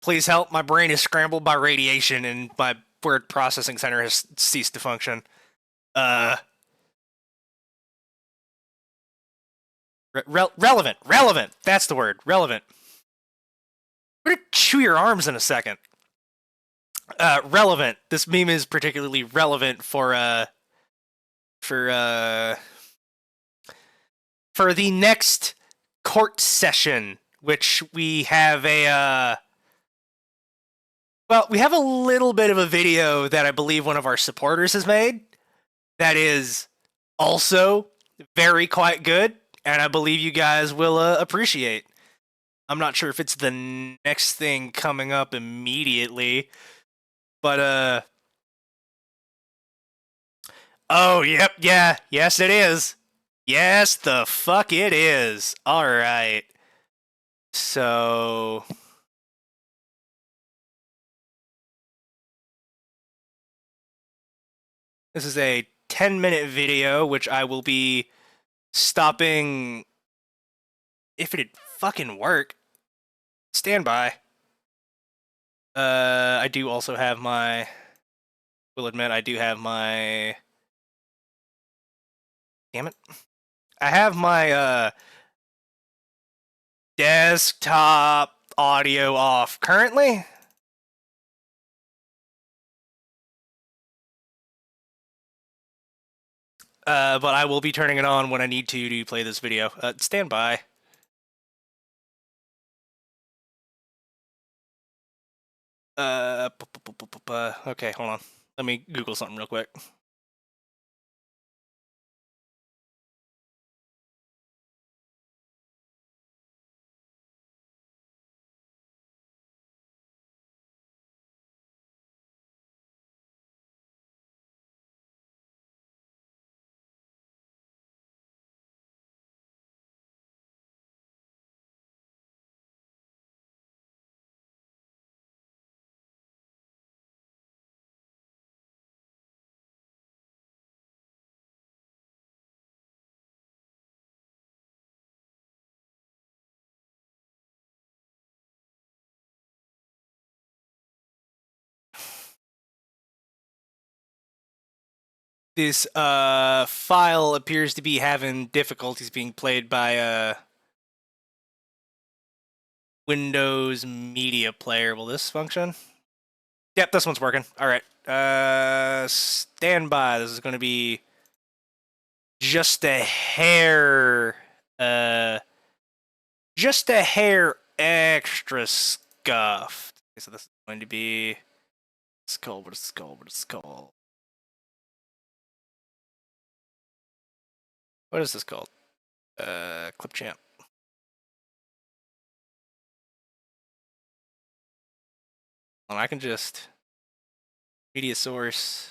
Please help. My brain is scrambled by radiation and my word processing center has ceased to function. Relevant. Relevant. That's the word. Relevant. I'm gonna chew your arms in a second. Relevant. This meme is particularly relevant for the next court session, which we have we have a little bit of a video that I believe one of our supporters has made that is also very quite good, and I believe you guys will appreciate. I'm not sure if it's the next thing coming up immediately, but oh, yep, yeah, yes it is. Yes, the fuck it is. All right. So this is a 10-minute video, which I will be stopping if it'd fucking work. Stand by. I do also have my... will admit, I do have my... damn it. I have my, desktop audio off currently. But I will be turning it on when I need to play this video. Stand by. Okay, hold on. Let me Google something real quick. This file appears to be having difficulties being played by Windows Media Player. Will this function? Yep, this one's working. All right. Stand by. This is going to be just a hair extra scuffed. Okay, so this is going to be skull. What is skull? What is skull? What is this called? Clip champ. Well, I can just media source.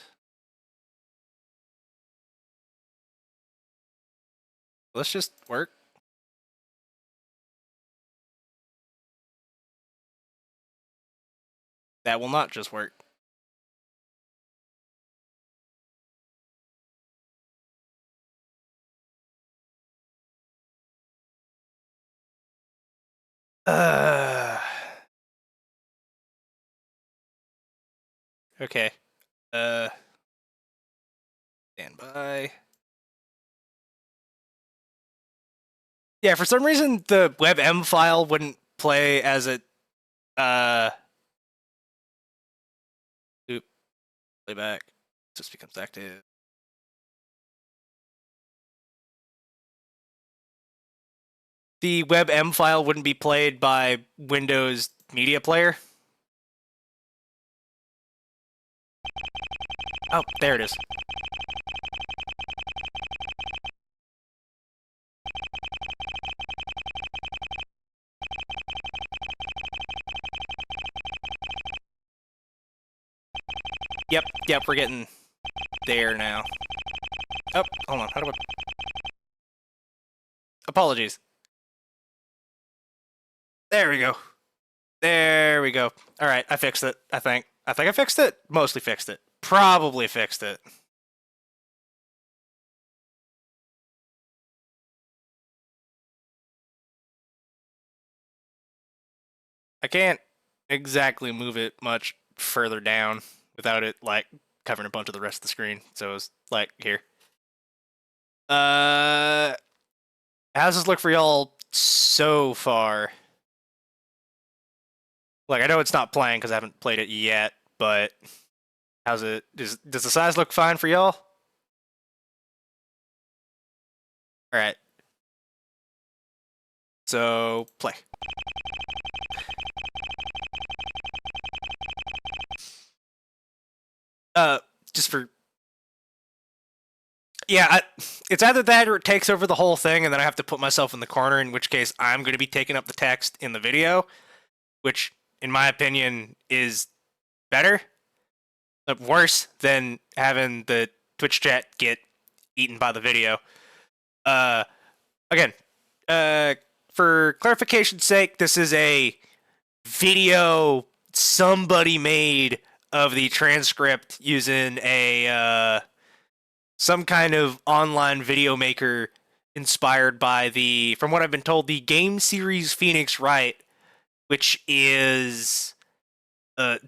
Let's just work. That will not just work. Okay. Stand by. Yeah, for some reason the WebM file wouldn't play as it playback. Just becomes active. The WebM file wouldn't be played by Windows Media Player. Oh, there it is. Yep, we're getting there now. Oh, hold on, how do I... Apologies. There we go. There we go. Alright, I fixed it, I think. I think I fixed it? Mostly fixed it. Probably fixed it. I can't exactly move it much further down without it, like, covering a bunch of the rest of the screen. So it's like, here. How's this look for y'all so far? Like, I know it's not playing because I haven't played it yet, but how's it? Does the size look fine for y'all? Alright. So, play. Just for... Yeah, it's either that or it takes over the whole thing and then I have to put myself in the corner, in which case I'm going to be taking up the text in the video, which, in my opinion, is better. Worse than having the Twitch chat get eaten by the video. Again, for clarification's sake, this is a video somebody made of the transcript using a some kind of online video maker inspired by the, from what I've been told, the game series Phoenix Wright, which is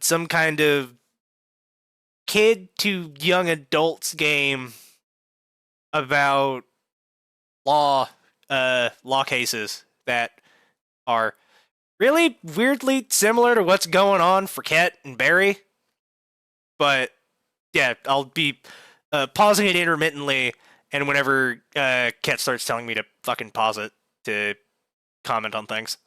some kind of kid to young adults game about law cases that are really weirdly similar to what's going on for Ket and Barry. But yeah, I'll be pausing it intermittently, and whenever Ket starts telling me to fucking pause it to comment on things.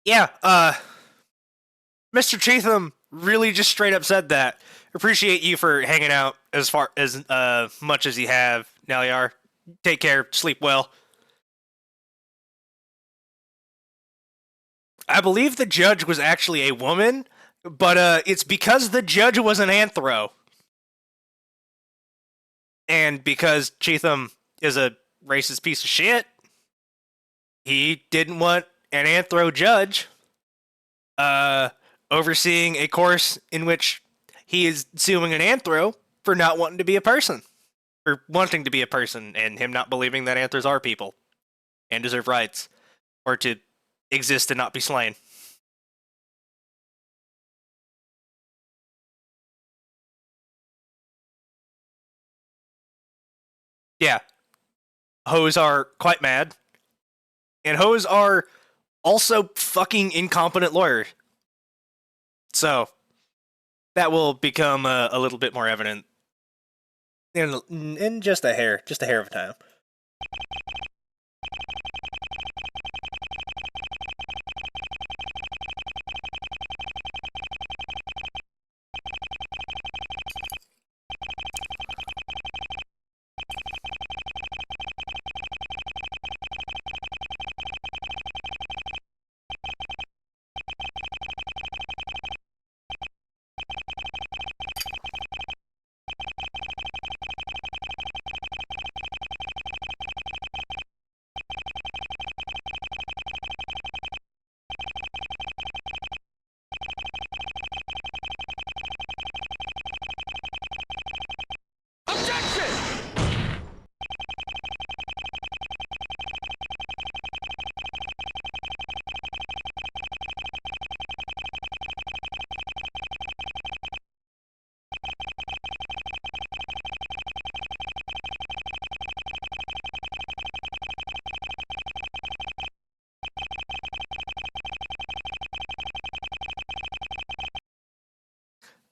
Yeah, Mr. Cheatham really just straight up said that. Appreciate you for hanging out as far as much as you have, Naliar. Take care, sleep well. I believe the judge was actually a woman, but it's because the judge was an anthro. And because Cheatham is a racist piece of shit, he didn't want an anthro judge overseeing a course in which he is suing an anthro for not wanting to be a person. Or wanting to be a person, and him not believing that anthros are people and deserve rights, or to exist and not be slain. Yeah. Hoes are quite mad. And hoes are also fucking incompetent lawyers. So, that will become a little bit more evident in just a hair of a time.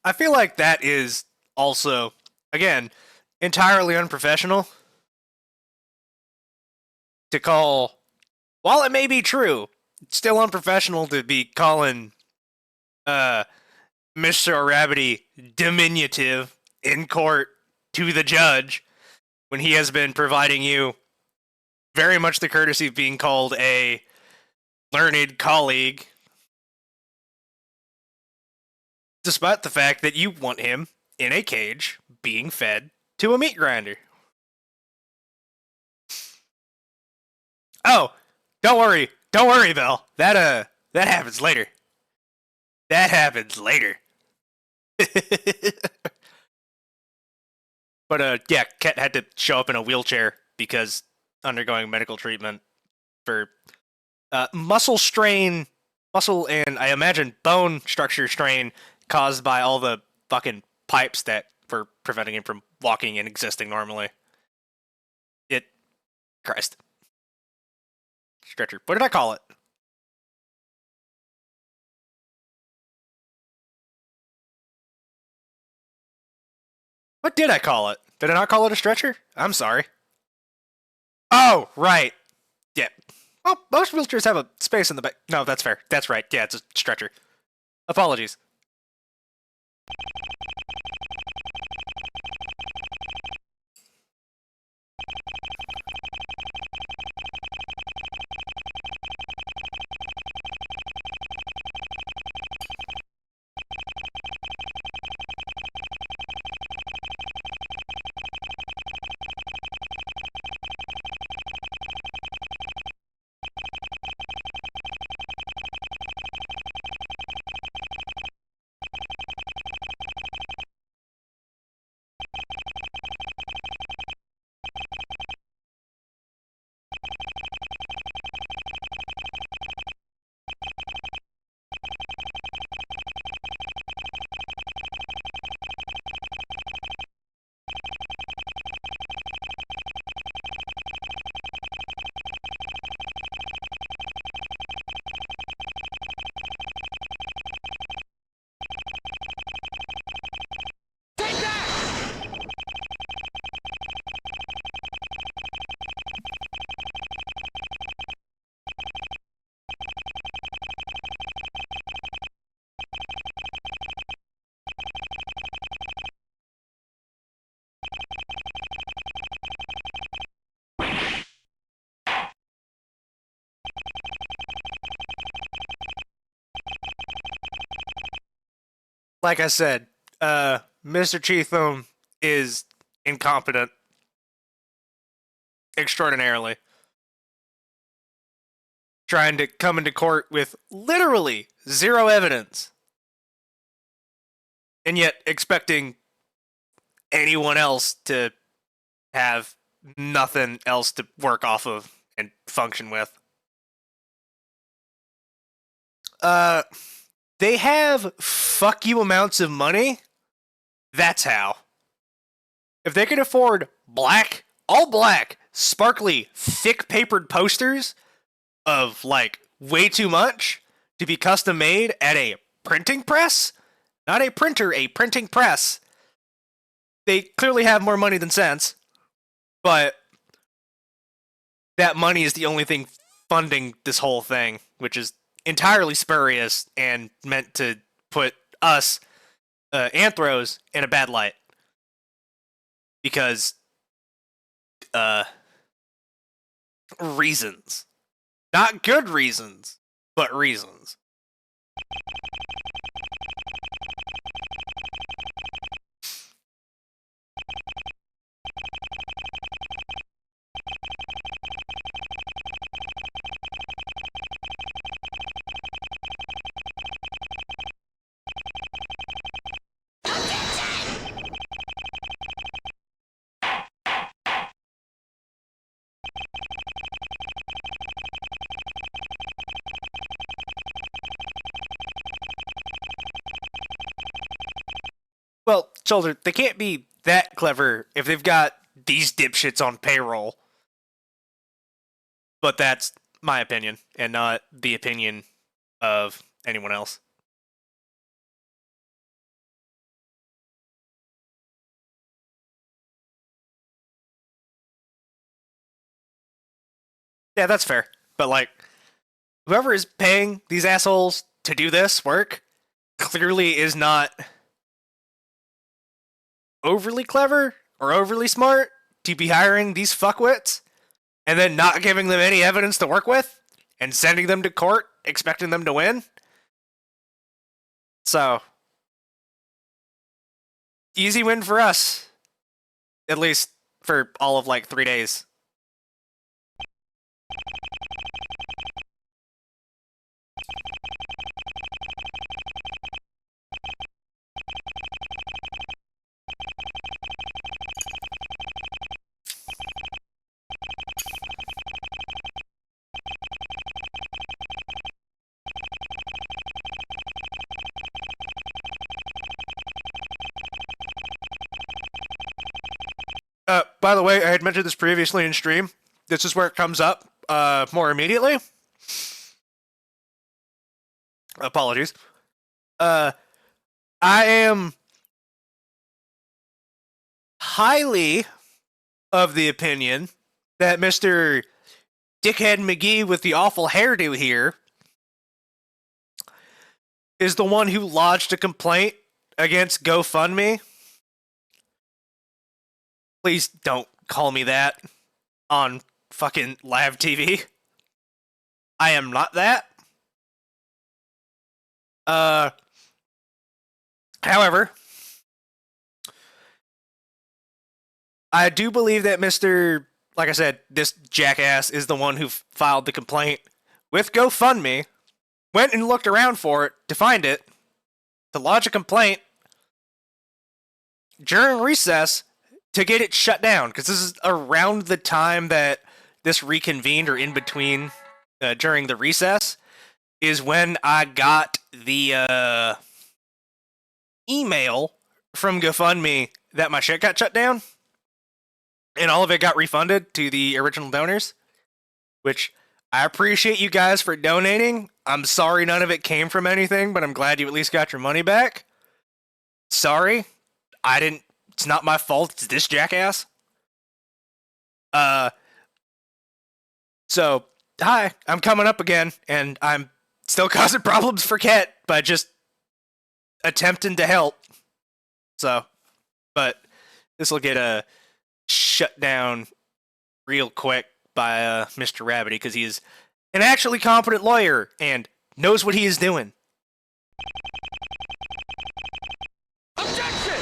I feel like that is also, again, entirely unprofessional to call. While it may be true, it's still unprofessional to be calling Mr. O'Rabbity diminutive in court to the judge when he has been providing you very much the courtesy of being called a learned colleague, despite the fact that you want him in a cage being fed to a meat grinder. Oh, don't worry, Belle. That happens later. That happens later. But yeah, Ket had to show up in a wheelchair because undergoing medical treatment for muscle strain, muscle and I imagine bone structure strain caused by all the fucking pipes that were preventing him from walking and existing normally. Christ. Stretcher. What did I call it? What did I call it? Did I not call it a stretcher? I'm sorry. Oh, right. Yeah. Well, most wheelchairs have a space in the back. No, that's fair. That's right. Yeah, it's a stretcher. Apologies. Like I said, Mr. Cheatham is incompetent extraordinarily. Trying to come into court with literally zero evidence. And yet expecting anyone else to have nothing else to work off of and function with. They have fuck you amounts of money. That's how. If they can afford all black, sparkly, thick papered posters of like way too much to be custom made at a printing press, not a printer, a printing press, they clearly have more money than sense, but that money is the only thing funding this whole thing, which is entirely spurious and meant to put us, anthros, in a bad light. Because, reasons. Not good reasons, but reasons. Well, Shoulder, they can't be that clever if they've got these dipshits on payroll. But that's my opinion, and not the opinion of anyone else. Yeah, that's fair. But, like, whoever is paying these assholes to do this work clearly is not overly clever or overly smart to be hiring these fuckwits and then not giving them any evidence to work with and sending them to court expecting them to win. So, easy win for us. At least for all of, like, 3 days. By the way, I had mentioned this previously in stream. This is where it comes up more immediately. Apologies. I am highly of the opinion that Mr. Dickhead McGee with the awful hairdo here is the one who lodged a complaint against GoFundMe. Please don't call me that on fucking live TV. I am not that. However, I do believe that like I said, this jackass is the one who filed the complaint with GoFundMe, went and looked around for it to find it, to lodge a complaint during recess to get it shut down, because this is around the time that this reconvened, or in between, during the recess, is when I got the email from GoFundMe that my shit got shut down, and all of it got refunded to the original donors, which I appreciate you guys for donating. I'm sorry none of it came from anything, but I'm glad you at least got your money back. Sorry, it's not my fault, it's this jackass. So, hi, I'm coming up again, and I'm still causing problems for Ket by just attempting to help. So, but this will get shut down real quick by Mr. Rabbity, because he is an actually competent lawyer and knows what he is doing. Objection!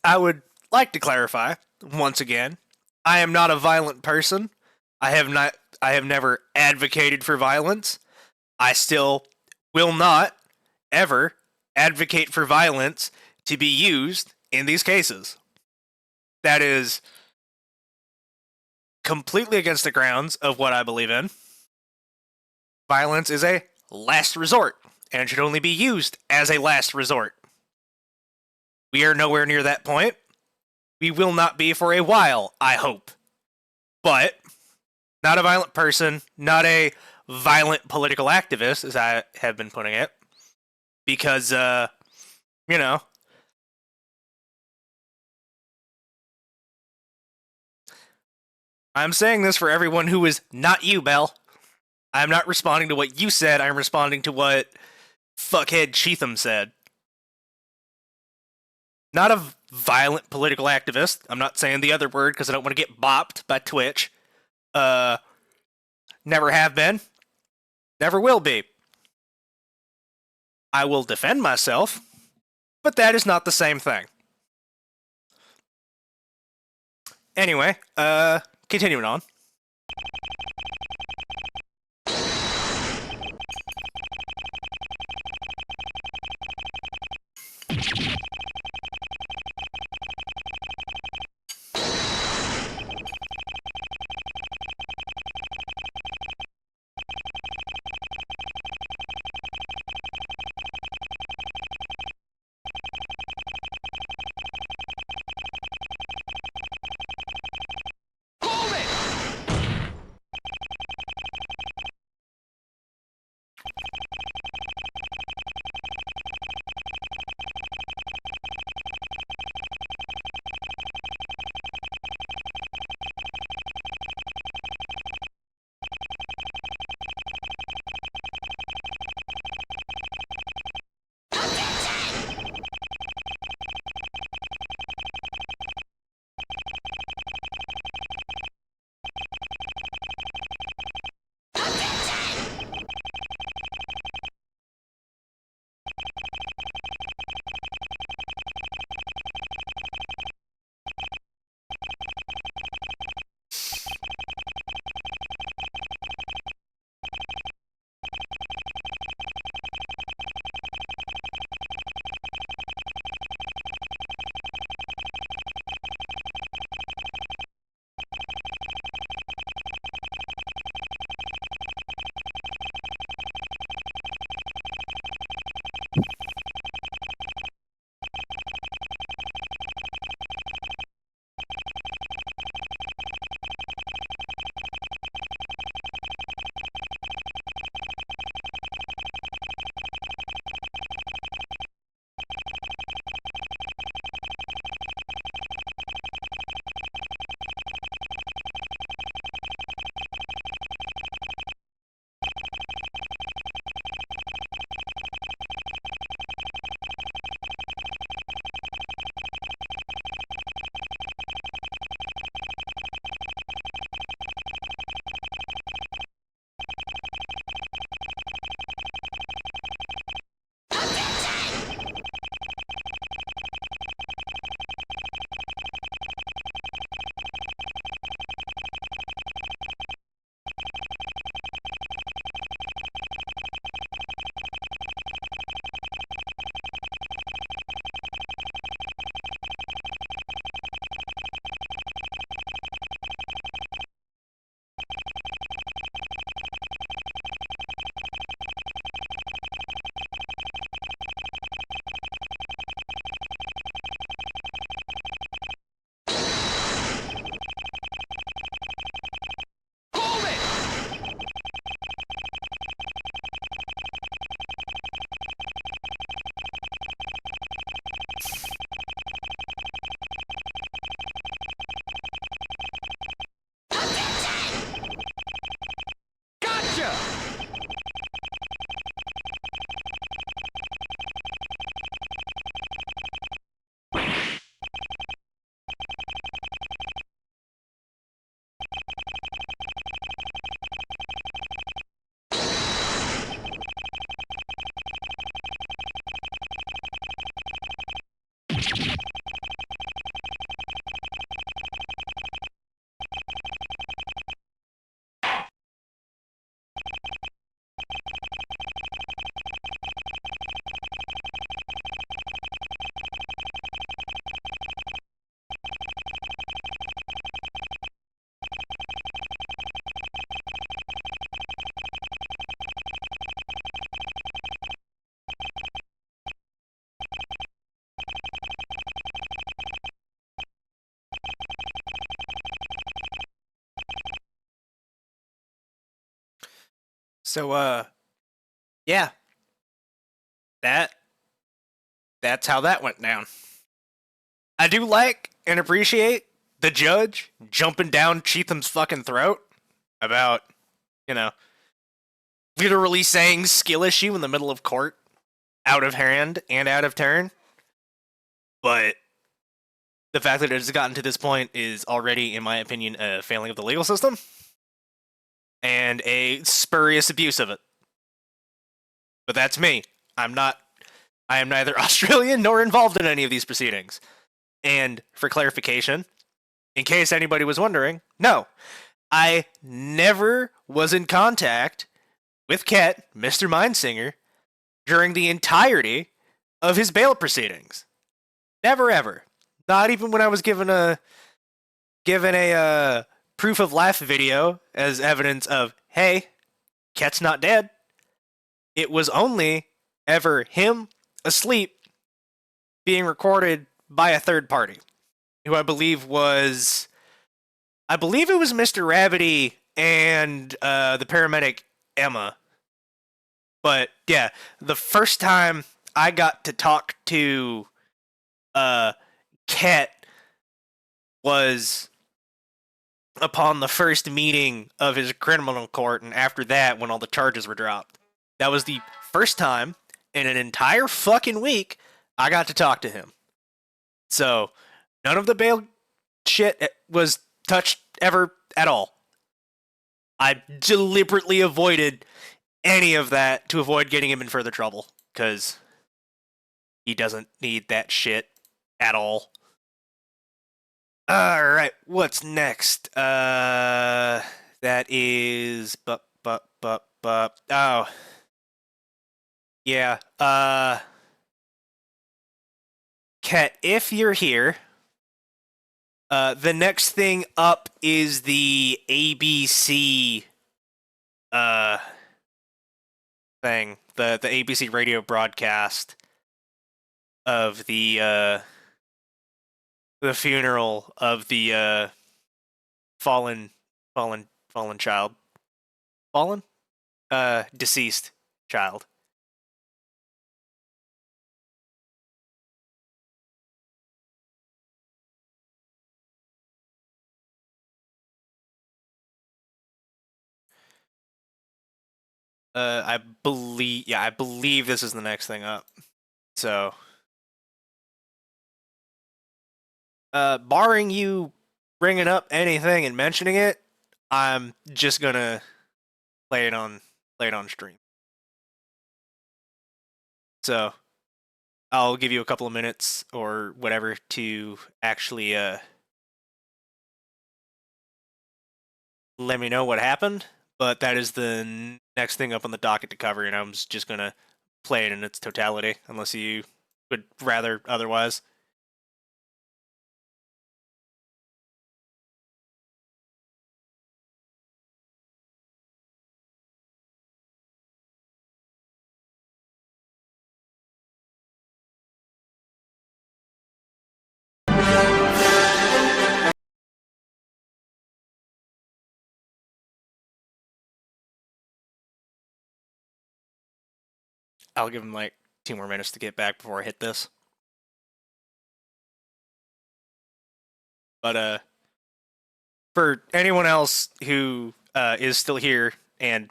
I would like to clarify once again, I am not a violent person. I have never advocated for violence. I still will not ever advocate for violence to be used in these cases. That is completely against the grounds of what I believe in. Violence is a last resort and should only be used as a last resort. We are nowhere near that point. We will not be for a while, I hope. But, not a violent person, not a violent political activist, as I have been putting it. Because, you know. I'm saying this for everyone who is not you, Bell. I'm not responding to what you said, I'm responding to what fuckhead Cheatham said. Not a violent political activist. I'm not saying the other word because I don't want to get bopped by Twitch. Never have been. Never will be. I will defend myself, but that is not the same thing. Anyway, continuing on. So, yeah, that that's how that went down. I do like and appreciate the judge jumping down Cheatham's fucking throat about, you know, literally saying skill issue in the middle of court, out of hand and out of turn. But the fact that it has gotten to this point is already, in my opinion, a failing of the legal system and a spurious abuse of it. But that's me. I am neither Australian nor involved in any of these proceedings. And for clarification, in case anybody was wondering, no, I never was in contact with Ket, Mr. Mindsinger, during the entirety of his bail proceedings. Never ever. Not even when I was given a proof of life video as evidence of, hey, Ket's not dead. It was only ever him asleep being recorded by a third party, who I believe it was Mr. Rabbity and the paramedic Emma. But yeah, the first time I got to talk to Ket was upon the first meeting of his criminal court, and after that, when all the charges were dropped. That was the first time in an entire fucking week I got to talk to him. So, none of the bail shit was touched ever at all. I deliberately avoided any of that to avoid getting him in further trouble, because he doesn't need that shit at all. Alright, what's next? That is... Oh. Yeah, Ket, if you're here, the next thing up is the ABC, thing. The ABC radio broadcast of the funeral of the, fallen child. Fallen? Deceased child. I believe this is the next thing up. So, barring you bringing up anything and mentioning it, I'm just gonna play it on stream. So, I'll give you a couple of minutes or whatever to actually let me know what happened. But that is the next thing up on the docket to cover, and I'm just gonna play it in its totality, unless you would rather otherwise. I'll give him like 2 more minutes to get back before I hit this. But for anyone else who is still here and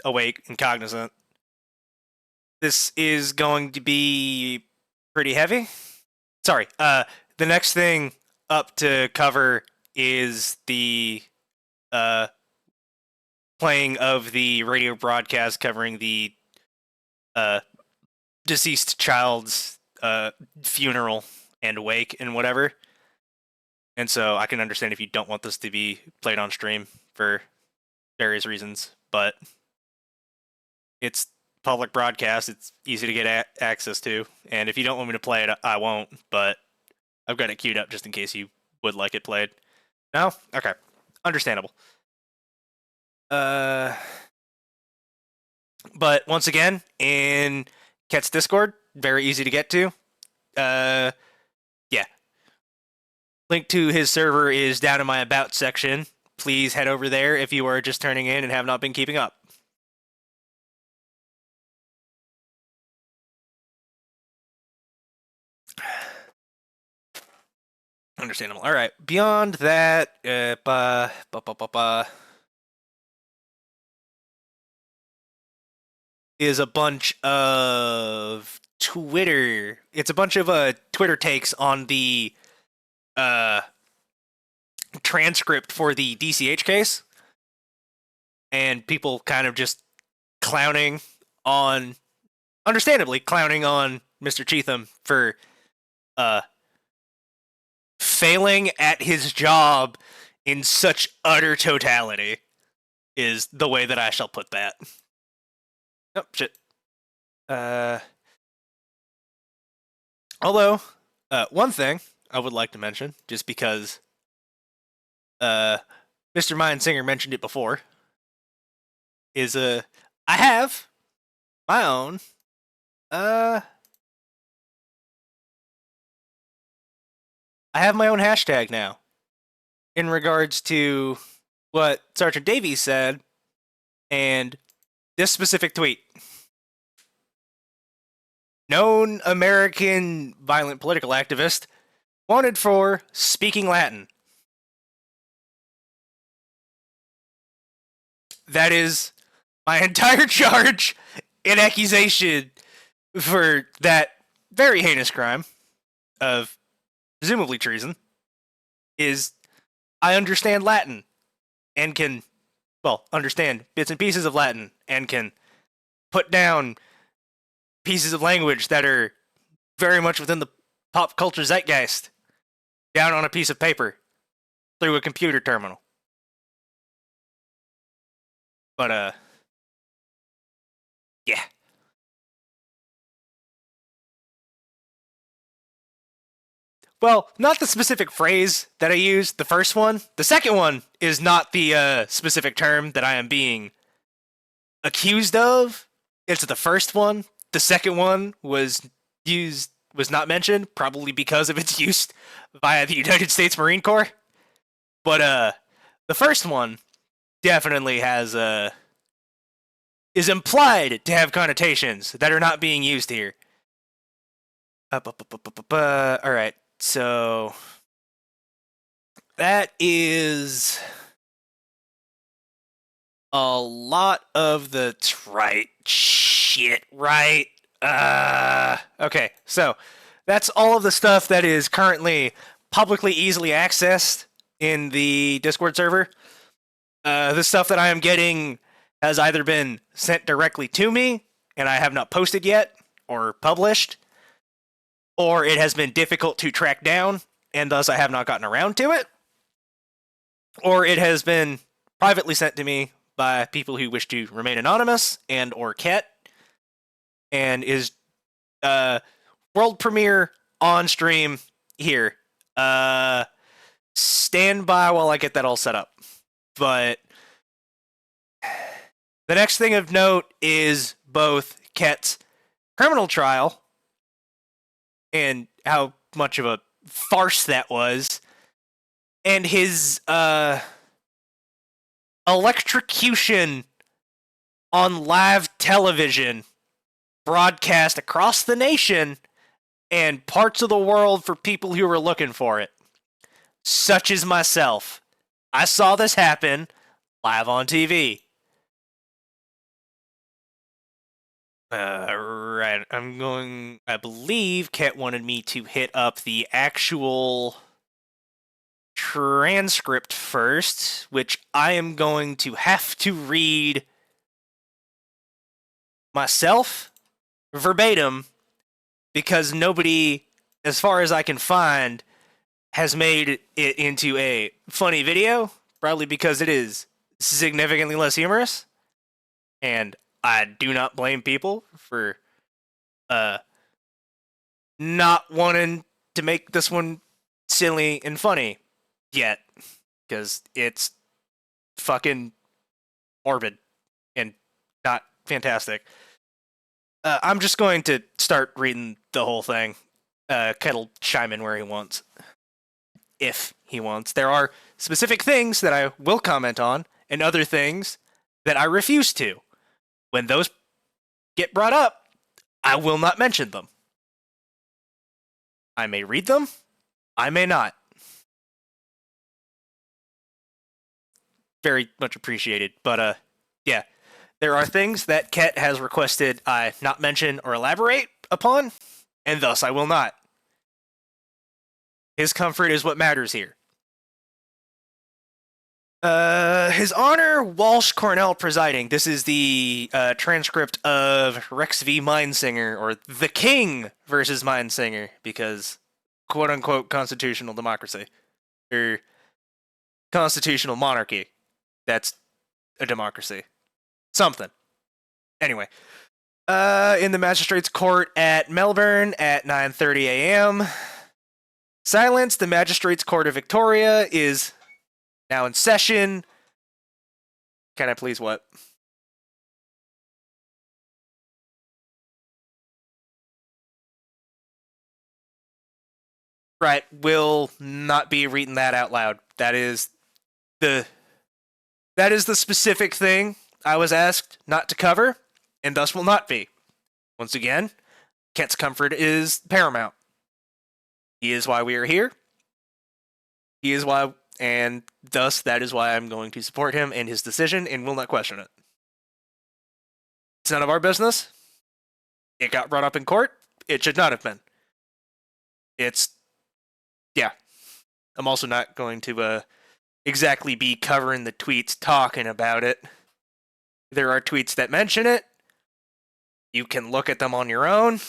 awake and cognizant, this is going to be pretty heavy. Sorry, the next thing up to cover is the playing of the radio broadcast covering the deceased child's funeral and wake and whatever. And so I can understand if you don't want this to be played on stream for various reasons, but it's public broadcast. It's easy to get access to, and if you don't want me to play it, I won't, but I've got it queued up just in case you would like it played. No? Okay. Understandable. But once again, in Ket's Discord, very easy to get to. Yeah. Link to his server is down in my About section. Please head over there if you are just turning in and have not been keeping up. Understandable. All right. Beyond that, is a bunch of Twitter. It's a bunch of Twitter takes on the transcript for the DCH case, and people kind of just clowning on understandably clowning on Mr. Cheatham for failing at his job in such utter totality is the way that I shall put that. Oh, shit. Although, one thing I would like to mention, just because Mr. Mindsinger mentioned it before, is I have my own I have my own hashtag now in regards to what Sergeant Davies said and this specific tweet. Known American violent political activist wanted for speaking Latin. That is my entire charge and accusation for that very heinous crime of presumably treason is I understand Latin and can, well, understand bits and pieces of Latin and can put down pieces of language that are very much within the pop culture zeitgeist down on a piece of paper through a computer terminal. But, yeah. Well, not the specific phrase that I used, the first one. The second one is not the specific term that I am being accused of. It's the first one. The second one was not mentioned, probably because of its use via the United States Marine Corps. But the first one definitely has is implied to have connotations that are not being used here. Alright, so that is a lot of the right shit, right? Okay, so that's all of the stuff that is currently publicly easily accessed in the Discord server. The stuff that I am getting has either been sent directly to me, and I have not posted yet, or published, or it has been difficult to track down, and thus I have not gotten around to it, or it has been privately sent to me by people who wish to remain anonymous and or Ket, and is world premiere on stream here. Stand by while I get that all set up. But the next thing of note is both Ket's criminal trial and how much of a farce that was, and his electrocution on live television broadcast across the nation and parts of the world for people who were looking for it, such as myself. I saw this happen live on TV. Right, I believe Ket wanted me to hit up the actual transcript first, which I am going to have to read myself verbatim because nobody, as far as I can find, has made it into a funny video, probably because it is significantly less humorous, and I do not blame people for not wanting to make this one silly and funny yet, because it's fucking morbid and not fantastic. I'm just going to start reading the whole thing. Ket'll chime in where he wants, if he wants. There are specific things that I will comment on, and other things that I refuse to. When those get brought up, I will not mention them. I may read them, I may not. Very much appreciated, but yeah. There are things that Ket has requested I not mention or elaborate upon, and thus I will not. His comfort is what matters here. His Honor Walsh Cornell presiding. This is the transcript of Rex v. Mindsinger, or the King versus Mindsinger, because quote-unquote constitutional democracy. Or constitutional monarchy. That's a democracy. Something. Anyway. In the Magistrates Court at Melbourne at 9:30 a.m. Silence. The Magistrates Court of Victoria is now in session. Can I please what? Right, will not be reading that out loud. That is the specific thing I was asked not to cover, and thus will not be. Once again, Ket's comfort is paramount. He is why we are here. He is why, and thus that is why I'm going to support him in his decision and will not question it. It's none of our business. It got brought up in court. It should not have been. Yeah. I'm also not going to exactly be covering the tweets talking about it. There are tweets that mention it. You can look at them on your own.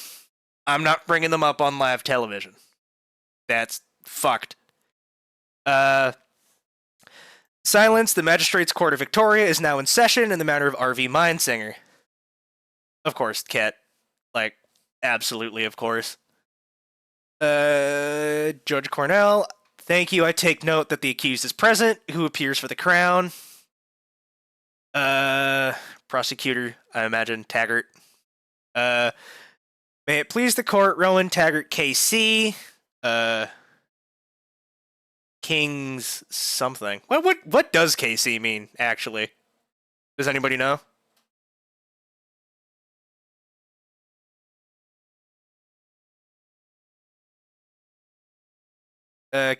I'm not bringing them up on live television. That's fucked. Silence. The Magistrates Court of Victoria is now in session in the matter of R.V. Mindsinger. Of course, Ket. Like, absolutely, of course. Judge Cornell. Thank you. I take note that the accused is present, who appears for the Crown. Prosecutor, I imagine, Taggart. May it please the court, Rowan Taggart, KC. King's something. What does KC mean, actually? Does anybody know?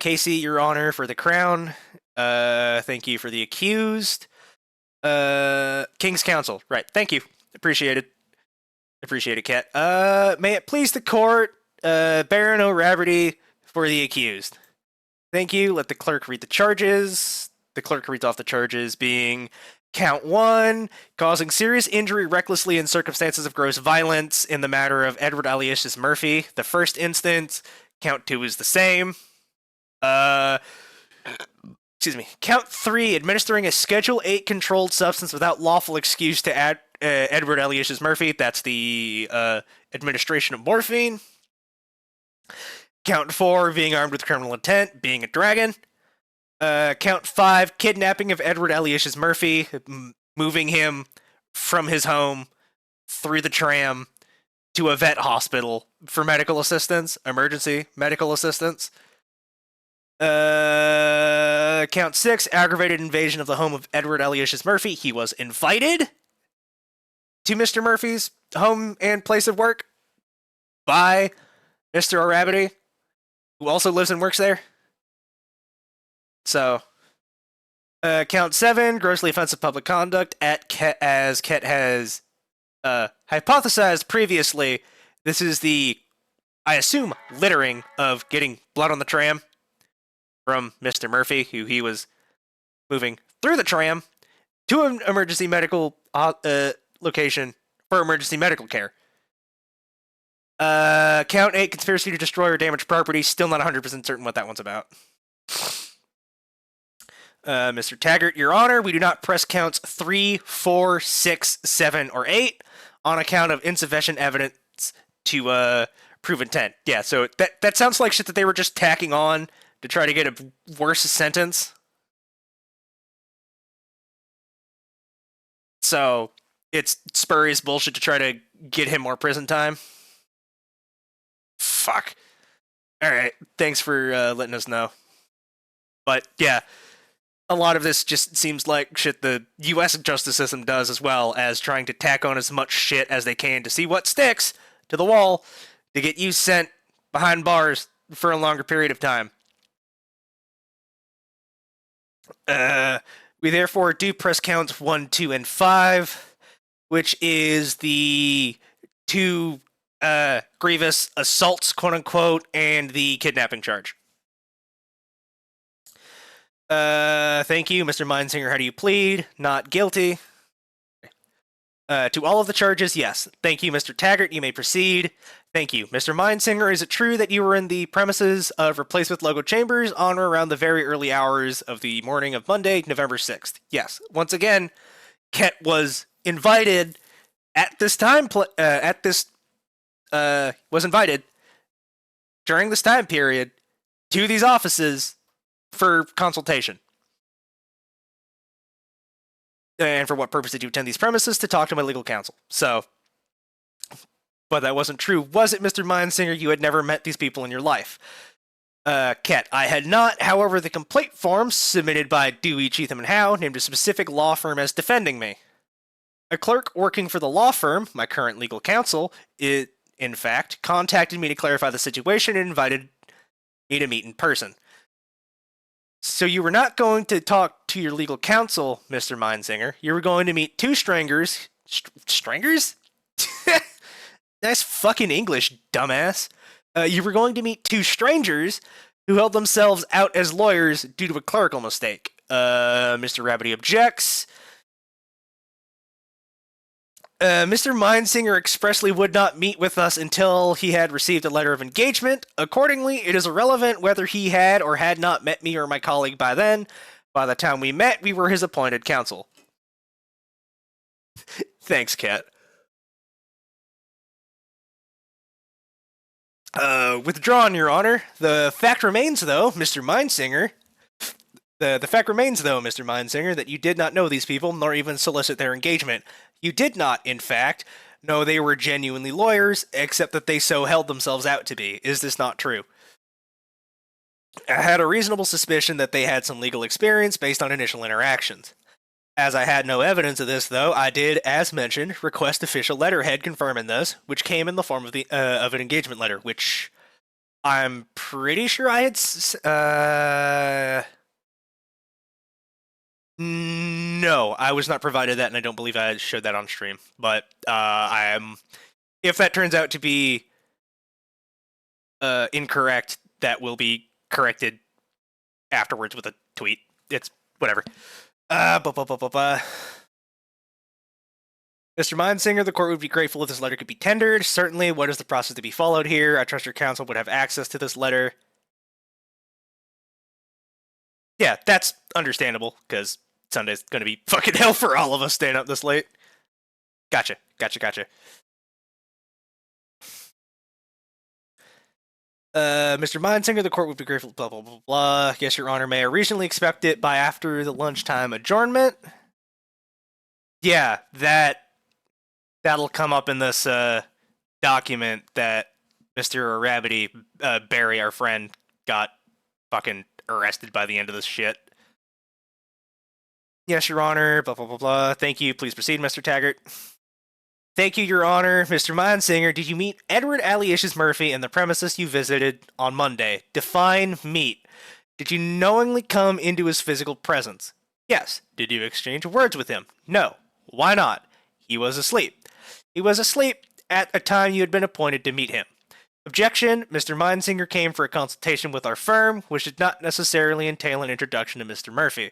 Casey, Your Honor, for the Crown. Thank you for the accused. King's Counsel. Right. Thank you. Appreciate it. Appreciate it, Ket. May it please the court, Baron O'Raverty for the accused. Thank you. Let the clerk read the charges. The clerk reads off the charges being count 1, causing serious injury recklessly in circumstances of gross violence in the matter of Edward Aloysius Murphy. The first instance. Count 2 is the same. Excuse me. Count 3, administering a Schedule 8 controlled substance without lawful excuse to Edward Aloysius Murphy. That's the administration of morphine. Count 4, being armed with criminal intent, being a dragon. Count 5, kidnapping of Edward Aloysius Murphy, moving him from his home through the tram to a vet hospital for medical assistance, emergency medical assistance. Count 6, aggravated invasion of the home of Edward Aloysius Murphy. He was invited to Mr. Murphy's home and place of work by Mr. O'Raverty, who also lives and works there. So, count 7, grossly offensive public conduct, as Ket has hypothesized previously. This is the, I assume, littering of getting blood on the tram from Mr. Murphy, who he was moving through the tram to an emergency medical location for emergency medical care. Count 8, conspiracy to destroy or damage property. Still not 100% certain what that one's about. Mr. Taggart, Your Honor, we do not press counts 3, 4, 6, 7, or 8 on account of insufficient evidence to prove intent. Yeah, so that sounds like shit that they were just tacking on to try to get a worse sentence. So it's spurious bullshit to try to get him more prison time. Fuck. Alright, thanks for letting us know. But yeah, a lot of this just seems like shit the US justice system does, as well as trying to tack on as much shit as they can to see what sticks to the wall to get you sent behind bars for a longer period of time. We therefore do press counts 1, 2, and 5, which is the 2 grievous assaults, quote unquote, and the kidnapping charge. Thank you, Mr. Mindsinger. How do you plead? Not guilty. To all of the charges, yes. Thank you, Mr. Taggart. You may proceed. Thank you. Mr. Mindsinger, is it true that you were in the premises of Replacement Logo Chambers on or around the very early hours of the morning of Monday, November 6th? Yes. Once again, Ket was invited at this time, was invited during this time period to these offices for consultation. And for what purpose did you attend these premises? To talk to my legal counsel. So, but that wasn't true, was it, Mr. Mindsinger? You had never met these people in your life. Ket, I had not. However, the complaint form submitted by Dewey, Cheatham, and Howe named a specific law firm as defending me. A clerk working for the law firm, my current legal counsel, in fact, contacted me to clarify the situation and invited me to meet in person. So you were not going to talk to your legal counsel, Mr. Mindsinger. You were going to meet two strangers. Strangers? Nice fucking English, dumbass. You were going to meet two strangers who held themselves out as lawyers due to a clerical mistake. Mr. Rabbity objects. Mr. Mindsinger expressly would not meet with us until he had received a letter of engagement. Accordingly, it is irrelevant whether he had or had not met me or my colleague by then. By the time we met, we were his appointed counsel. Thanks, Ket. Withdrawn, Your Honor. The fact remains, though, Mr. Mindsinger... The fact remains, though, Mr. Mindsinger, that you did not know these people, nor even solicit their engagement. You did not, in fact, know they were genuinely lawyers, except that they so held themselves out to be. Is this not true? I had a reasonable suspicion that they had some legal experience based on initial interactions. As I had no evidence of this, though, I did, as mentioned, request official letterhead confirming this, which came in the form of an engagement letter, which I'm pretty sure I had... No, I was not provided that, and I don't believe I showed that on stream. But if that turns out to be incorrect, that will be corrected afterwards with a tweet. It's whatever. Mr. Mindsinger, the court would be grateful if this letter could be tendered. Certainly, what is the process to be followed here? I trust your counsel would have access to this letter. Yeah, that's understandable, because Sunday's going to be fucking hell for all of us staying up this late. Gotcha. Mr. Mindsinger, the court would be grateful, blah, blah, blah, blah. Yes, Your Honor, may I reasonably expect it by after the lunchtime adjournment? Yeah, that'll come up in this document that Mr. Rabbity, Barry, our friend, got fucking arrested by the end of this shit. Yes, Your Honor, blah, blah, blah, blah. Thank you. Please proceed, Mr. Taggart. Thank you, Your Honor. Mr. Mindsinger, did you meet Edward Aloysius Murphy in the premises you visited on Monday? Define meet. Did you knowingly come into his physical presence? Yes. Did you exchange words with him? No. Why not? He was asleep. He was asleep at a time you had been appointed to meet him. Objection. Mr. Mindsinger came for a consultation with our firm, which did not necessarily entail an introduction to Mr. Murphy.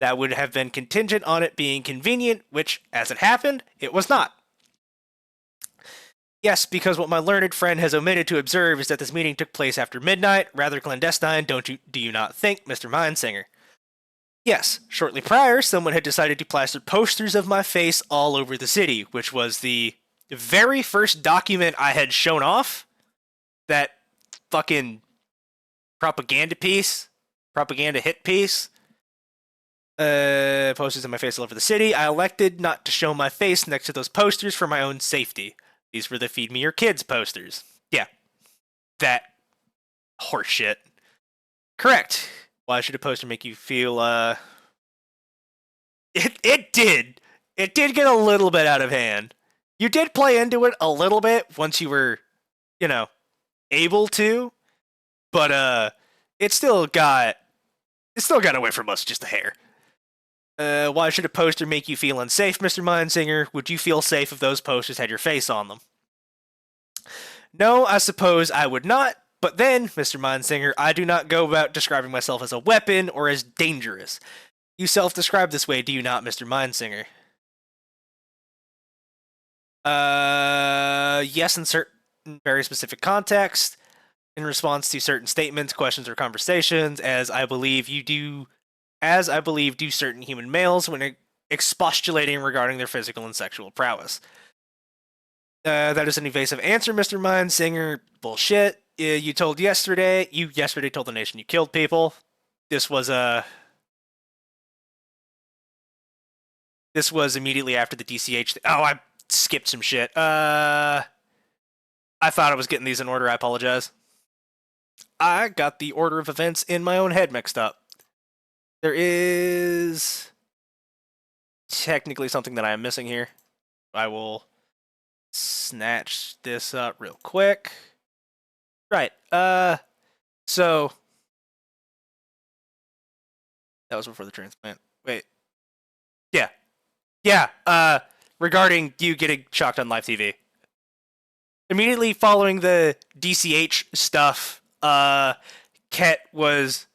That would have been contingent on it being convenient, which, as it happened, it was not. Yes, because what my learned friend has omitted to observe is that this meeting took place after midnight, rather clandestine, do you not think, Mr. Mindsinger? Yes, shortly prior, someone had decided to plaster posters of my face all over the city, which was the very first document I had shown off. That fucking propaganda hit piece. Posters of my face all over the city. I elected not to show my face next to those posters for my own safety. These were the Feed Me Your Kids posters. Yeah. That horseshit. Correct. Why should a poster make you feel, It did. It did get a little bit out of hand. You did play into it a little bit once you were, able to. But, it still got away from us just a hair. Why should a poster make you feel unsafe, Mr. Mindsinger? Would you feel safe if those posters had your face on them? No, I suppose I would not, But then, Mr. Mindsinger, I do not go about describing myself as a weapon or as dangerous. You self-describe this way, do you not, Mr. Mindsinger? Yes, in certain very specific context, in response to certain statements, questions, or conversations, as I believe do certain human males when expostulating regarding their physical and sexual prowess. That is an evasive answer, Mr. Mindsinger. Bullshit. You yesterday told the nation you killed people. This was immediately after the DCH. I skipped some shit. I thought I was getting these in order. I apologize. I got the order of events in my own head mixed up. There is technically something that I am missing here. I will snatch this up real quick. Right. So that was before the transplant. Wait. Yeah. Regarding you getting shocked on live TV. Immediately following the DCH stuff, Ket was,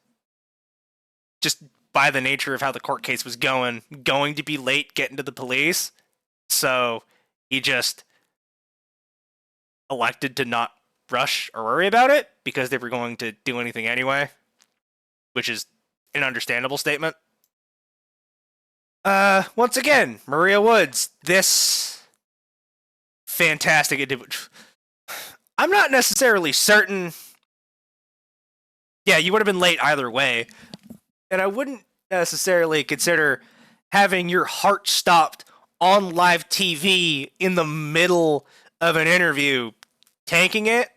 just by the nature of how the court case was going to be late getting to the police. So he just elected to not rush or worry about it because they were going to do anything anyway, which is an understandable statement. Once again, Maria Woods, this fantastic individual. I'm not necessarily certain. Yeah, you would have been late either way. And I wouldn't necessarily consider having your heart stopped on live TV in the middle of an interview tanking it.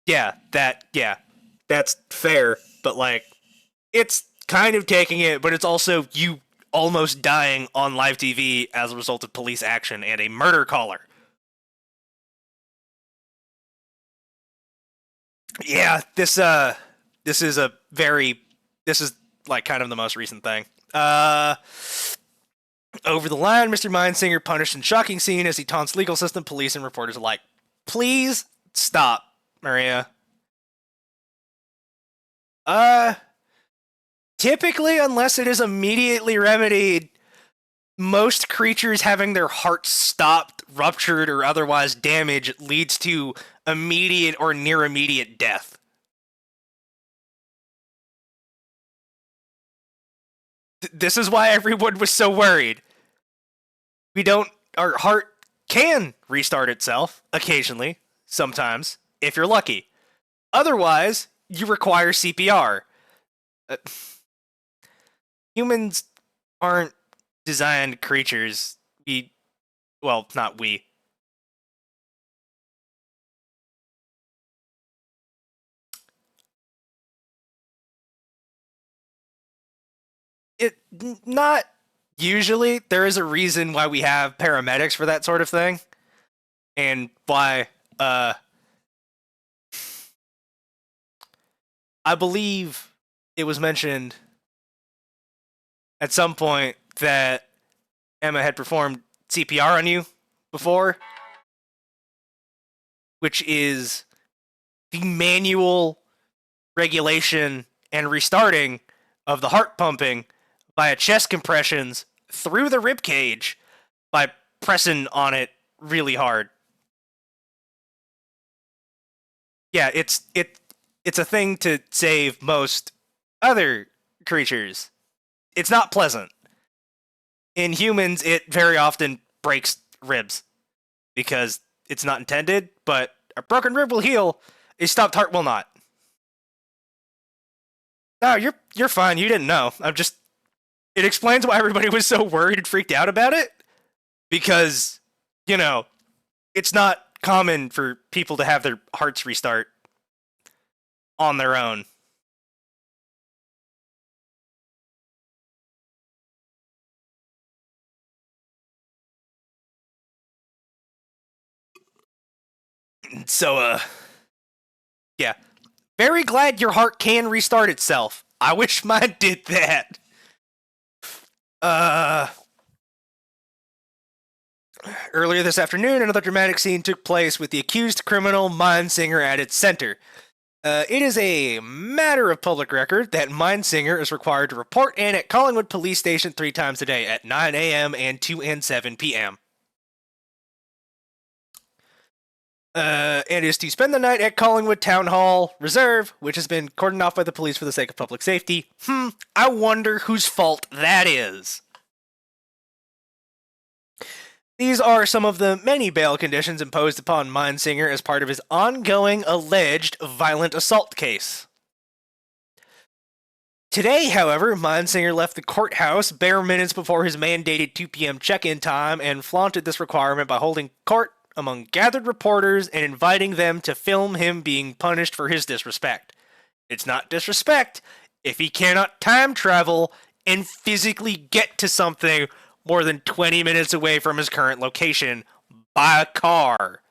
Yeah, that's fair. But, like, it's kind of taking it, but it's also you almost dying on live TV as a result of police action and a murder caller. Yeah, this is like kind of the most recent thing. Over the line, Mr. Mindsinger punished in shocking scene as he taunts legal system, police, and reporters alike. Please stop, Maria. Typically, unless it is immediately remedied, most creatures having their hearts stopped, ruptured, or otherwise damaged leads to immediate or near immediate death. This is why everyone was so worried. Our heart can restart itself occasionally, sometimes, if you're lucky. Otherwise, you require CPR. Humans aren't designed creatures. Not we. Not usually. There is a reason why we have paramedics for that sort of thing. And why, I believe it was mentioned at some point that Emma had performed CPR on you before, which is the manual regulation and restarting of the heart pumping via chest compressions through the rib cage by pressing on it really hard. Yeah, it's a thing to save most other creatures. It's not pleasant. In humans, it very often breaks ribs because it's not intended, but a broken rib will heal, a stopped heart will not. No, you're fine. You didn't know. It explains why everybody was so worried and freaked out about it. Because, it's not common for people to have their hearts restart on their own. So, yeah. Very glad your heart can restart itself. I wish mine did that. Earlier this afternoon, another dramatic scene took place with the accused criminal Mindsinger at its center. It is a matter of public record that Mindsinger is required to report in at Collingwood Police Station 3 times a day at 9 a.m. and 2 and 7 p.m. And is to spend the night at Collingwood Town Hall Reserve, which has been cordoned off by the police for the sake of public safety. I wonder whose fault that is. These are some of the many bail conditions imposed upon Mindsinger as part of his ongoing alleged violent assault case. Today, however, Mindsinger left the courthouse bare minutes before his mandated 2 p.m. check-in time and flaunted this requirement by holding court among gathered reporters and inviting them to film him being punished for his disrespect. It's not disrespect if he cannot time travel and physically get to something more than 20 minutes away from his current location by a car.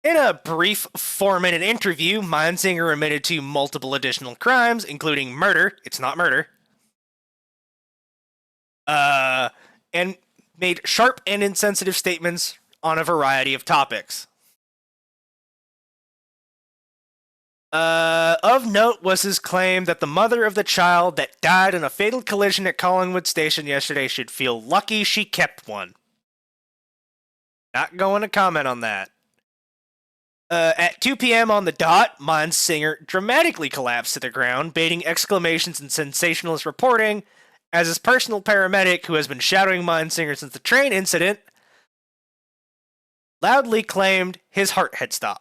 In a brief 4-minute interview, Mindsinger admitted to multiple additional crimes, including murder. It's not murder. And made sharp and insensitive statements on a variety of topics. Of note was his claim that the mother of the child that died in a fatal collision at Collingwood Station yesterday should feel lucky she kept one. Not going to comment on that. At 2 p.m. on the dot, Mindsinger dramatically collapsed to the ground, baiting exclamations and sensationalist reporting, as his personal paramedic, who has been shadowing Mindsinger since the train incident, loudly claimed his heart had stopped.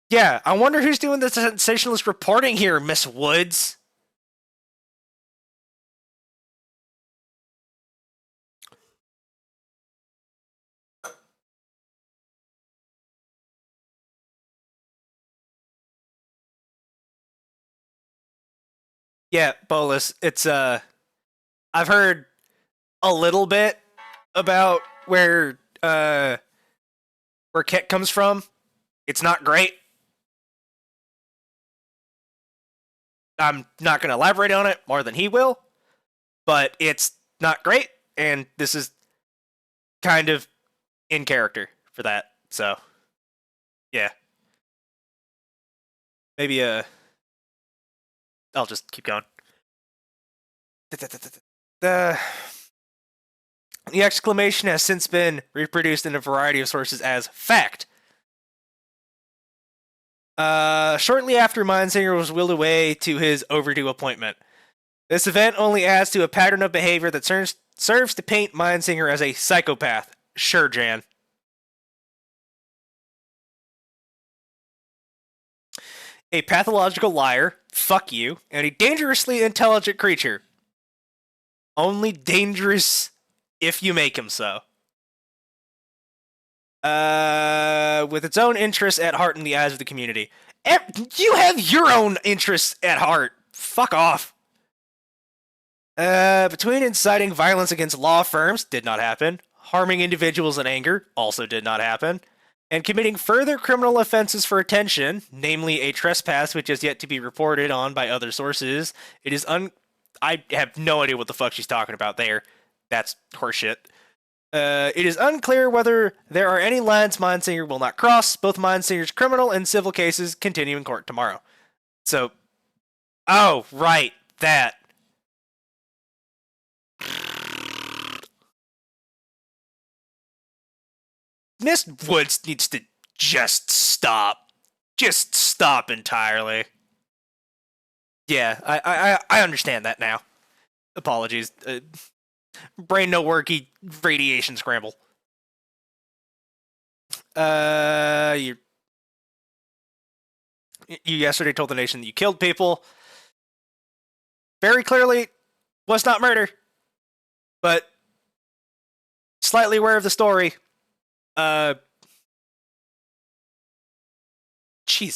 Yeah, I wonder who's doing the sensationalist reporting here, Miss Woods. Yeah, Bolus, it's, I've heard a little bit about where Kit comes from. It's not great. I'm not going to elaborate on it more than he will, but it's not great, and this is kind of in character for that, so, yeah. Maybe, I'll just keep going. The exclamation has since been reproduced in a variety of sources as fact. Shortly after Mindsinger was wheeled away to his overdue appointment. This event only adds to a pattern of behavior that serves to paint Mindsinger as a psychopath. Sure, Jan. A pathological liar, fuck you, and a dangerously intelligent creature. Only dangerous if you make him so. With its own interests at heart in the eyes of the community. You have your own interests at heart. Fuck off. Between inciting violence against law firms, did not happen. Harming individuals in anger, also did not happen. And committing further criminal offenses for attention, namely a trespass which has yet to be reported on by other sources, it is I have no idea what the fuck she's talking about there. That's horseshit. It is unclear whether there are any lines Mindsinger will not cross. Both Mindsinger's criminal and civil cases continue in court tomorrow. So, oh, right, that. Miss Woods needs to just stop. Just stop entirely. Yeah, I understand that now. Apologies. Brain no worky, radiation scramble. You yesterday told the nation that you killed people. Very clearly was not murder. But slightly aware of the story. Jeez,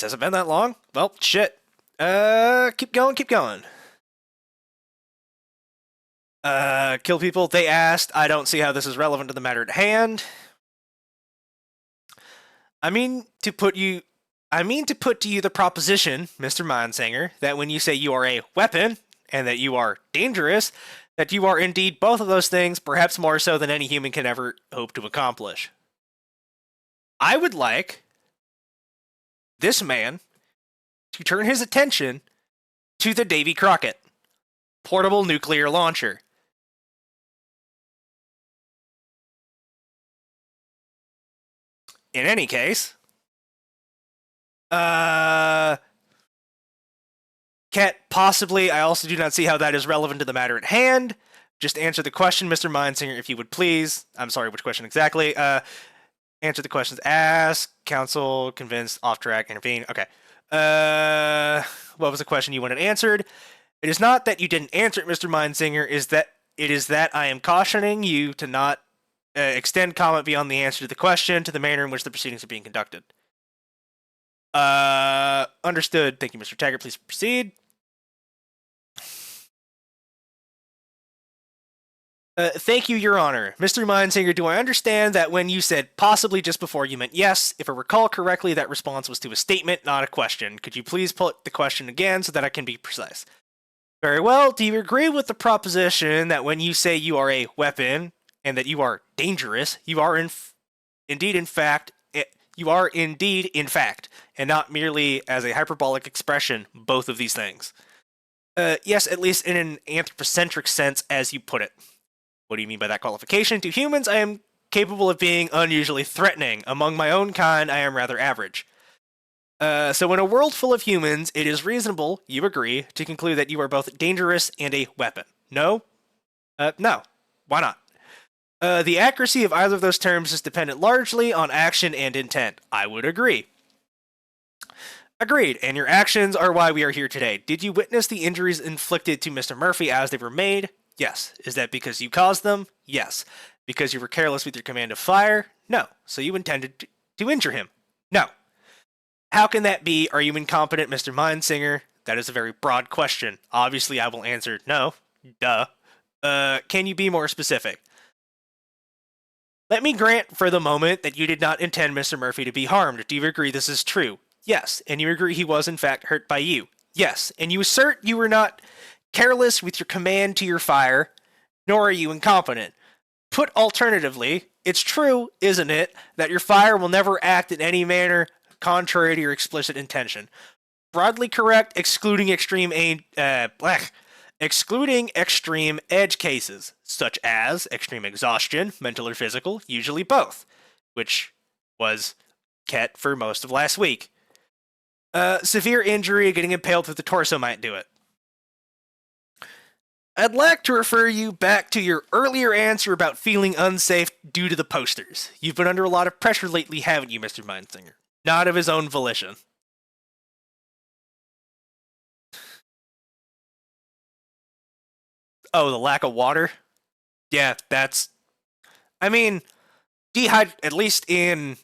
has it been that long? Well, shit. Keep going. Kill people, they asked. I don't see how this is relevant to the matter at hand. I mean to put to you the proposition, Mr. Mindsinger, that when you say you are a weapon and that you are dangerous, that you are indeed both of those things, perhaps more so than any human can ever hope to accomplish. I would like this man to turn his attention to the Davy Crockett portable nuclear launcher. In any case, Cat, possibly. I also do not see how that is relevant to the matter at hand. Just answer the question, Mr. Mindsinger, if you would please. I'm sorry, which question exactly? Answer the questions asked. Counsel, convinced, off track, intervene. Okay. What was the question you wanted answered? It is not that you didn't answer it, Mr. Mindsinger. It is that I am cautioning you to not extend comment beyond the answer to the question to the manner in which the proceedings are being conducted. Understood. Thank you, Mr. Taggart. Please proceed. Thank you, Your Honor. Mr. Mindsinger, do I understand that when you said possibly just before, you meant yes? If I recall correctly, that response was to a statement, not a question. Could you please put the question again so that I can be precise? Very well. Do you agree with the proposition that when you say you are a weapon and that you are dangerous, you are indeed in fact, and not merely as a hyperbolic expression, both of these things? Yes, at least in an anthropocentric sense, as you put it. What do you mean by that qualification? To humans, I am capable of being unusually threatening. Among my own kind, I am rather average. So in a world full of humans, it is reasonable, you agree, to conclude that you are both dangerous and a weapon. No? No. Why not? The accuracy of either of those terms is dependent largely on action and intent. I would agree. Agreed, and your actions are why we are here today. Did you witness the injuries inflicted to Mr. Murphy as they were made? Yes. Is that because you caused them? Yes. Because you were careless with your command of fire? No. So you intended to injure him? No. How can that be? Are you incompetent, Mr. Mindsinger? That is a very broad question. Obviously, I will answer no. Duh. Can you be more specific? Let me grant for the moment that you did not intend Mr. Murphy to be harmed. Do you agree this is true? Yes. And you agree he was in fact hurt by you? Yes. And you assert you were not careless with your command to your fire, nor are you incompetent. Put alternatively, it's true, isn't it, that your fire will never act in any manner contrary to your explicit intention. Broadly correct, excluding extreme edge cases, such as extreme exhaustion, mental or physical, usually both, which was Ket for most of last week. Severe injury, getting impaled through the torso might do it. I'd like to refer you back to your earlier answer about feeling unsafe due to the posters. You've been under a lot of pressure lately, haven't you, Mr. Mindsinger? Not of his own volition. Oh, the lack of water? Yeah, that's... I mean, at least in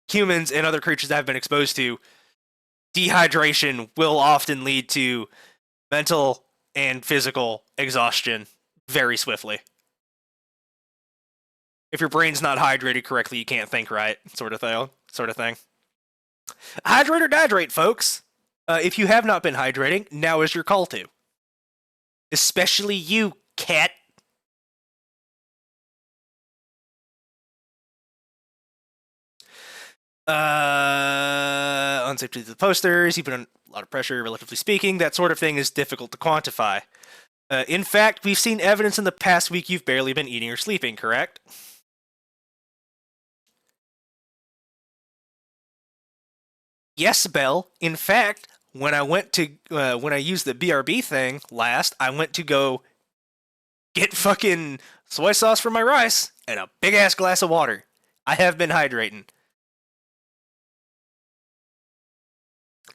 humans and other creatures that have been exposed to, dehydration will often lead to mental and physical exhaustion very swiftly. If your brain's not hydrated correctly, you can't think right, sort of thing. Hydrate or dihydrate, folks. If you have not been hydrating, now is your call to. Especially you, Cat. Unsafe to the posters, you've been under a lot of pressure, relatively speaking. That sort of thing is difficult to quantify. In fact, we've seen evidence in the past week you've barely been eating or sleeping, correct? Yes, Belle. In fact, when I used the BRB thing last, I went to go get fucking soy sauce for my rice and a big ass glass of water. I have been hydrating.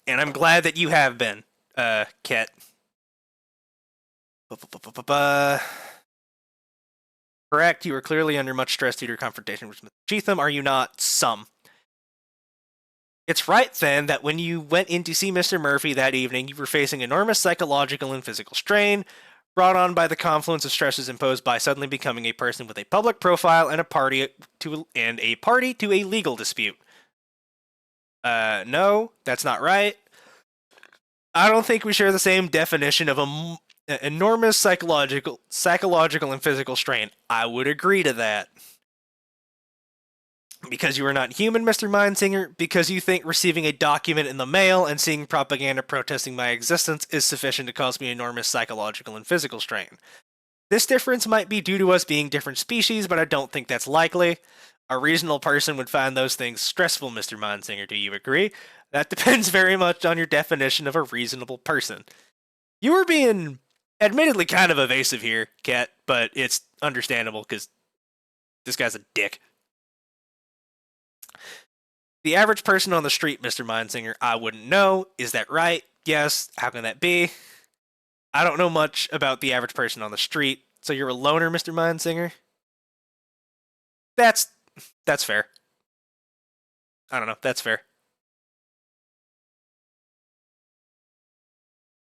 And I'm glad that you have been, Ket. Correct, you were clearly under much stress due to your confrontation with Mr. Cheatham, are you not? Some. It's right, then, that when you went in to see Mr. Murphy that evening, you were facing enormous psychological and physical strain, brought on by the confluence of stresses imposed by suddenly becoming a person with a public profile and a party to a legal dispute. No, that's not right. I don't think we share the same definition of Enormous psychological and physical strain. I would agree to that. Because you are not human, Mr. Mindsinger, because you think receiving a document in the mail and seeing propaganda protesting my existence is sufficient to cause me enormous psychological and physical strain. This difference might be due to us being different species, but I don't think that's likely. A reasonable person would find those things stressful, Mr. Mindsinger. Do you agree? That depends very much on your definition of a reasonable person. You were being admittedly kind of evasive here, Kat, but it's understandable because this guy's a dick. The average person on the street, Mr. Mindsinger, I wouldn't know. Is that right? Yes. How can that be? I don't know much about the average person on the street. So you're a loner, Mr. Mindsinger? That's fair. I don't know. That's fair.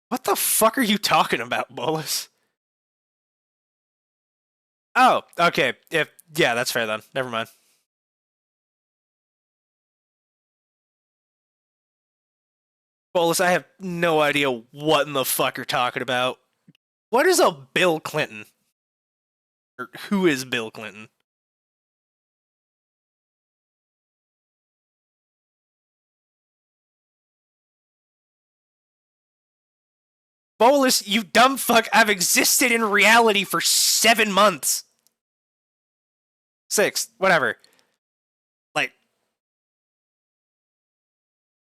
What the fuck are you talking about, Bolus? Oh, okay. Yeah, that's fair then. Never mind. Bolus, I have no idea what in the fuck you're talking about. What is a Bill Clinton? Or who is Bill Clinton? Bolus, you dumb fuck, I've existed in reality for 7 months. 6, whatever. Like,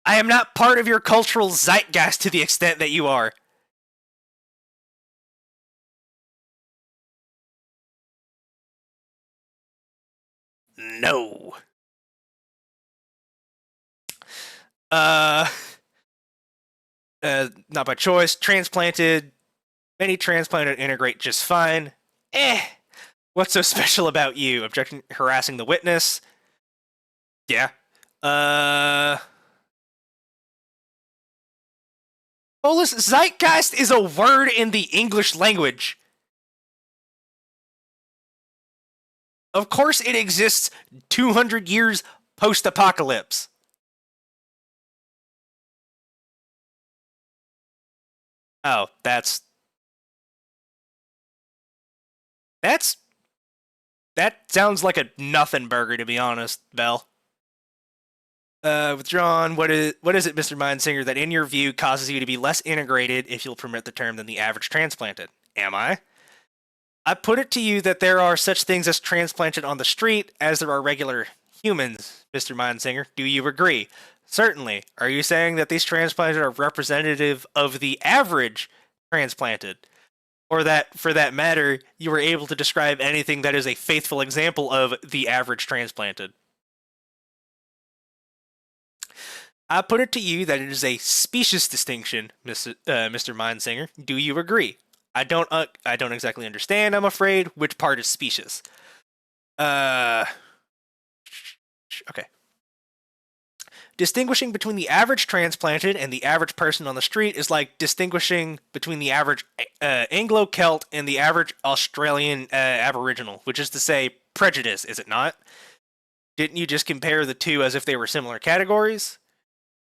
I am not part of your cultural zeitgeist to the extent that you are. No. Not by choice. Transplanted. Many transplanted integrate just fine. What's so special about you? Objection, harassing the witness. Yeah. Bolus, zeitgeist is a word in the English language. Of course it exists 200 years post-apocalypse. Oh, that sounds like a nothing burger, to be honest, Bell. Withdrawn, what is it, Mr. Mindsinger, that in your view causes you to be less integrated, if you'll permit the term, than the average transplanted? Am I? I put it to you that there are such things as transplanted on the street as there are regular humans, Mr. Mindsinger. Do you agree? Certainly. Are you saying that these transplanted are representative of the average transplanted? Or that, for that matter, you were able to describe anything that is a faithful example of the average transplanted? I put it to you that it is a specious distinction, Mr. Mindsinger. Do you agree? I don't exactly understand, I'm afraid. Which part is specious? Okay. Distinguishing between the average transplanted and the average person on the street is like distinguishing between the average Anglo-Celt and the average Australian Aboriginal, which is to say, prejudice, is it not? Didn't you just compare the two as if they were similar categories?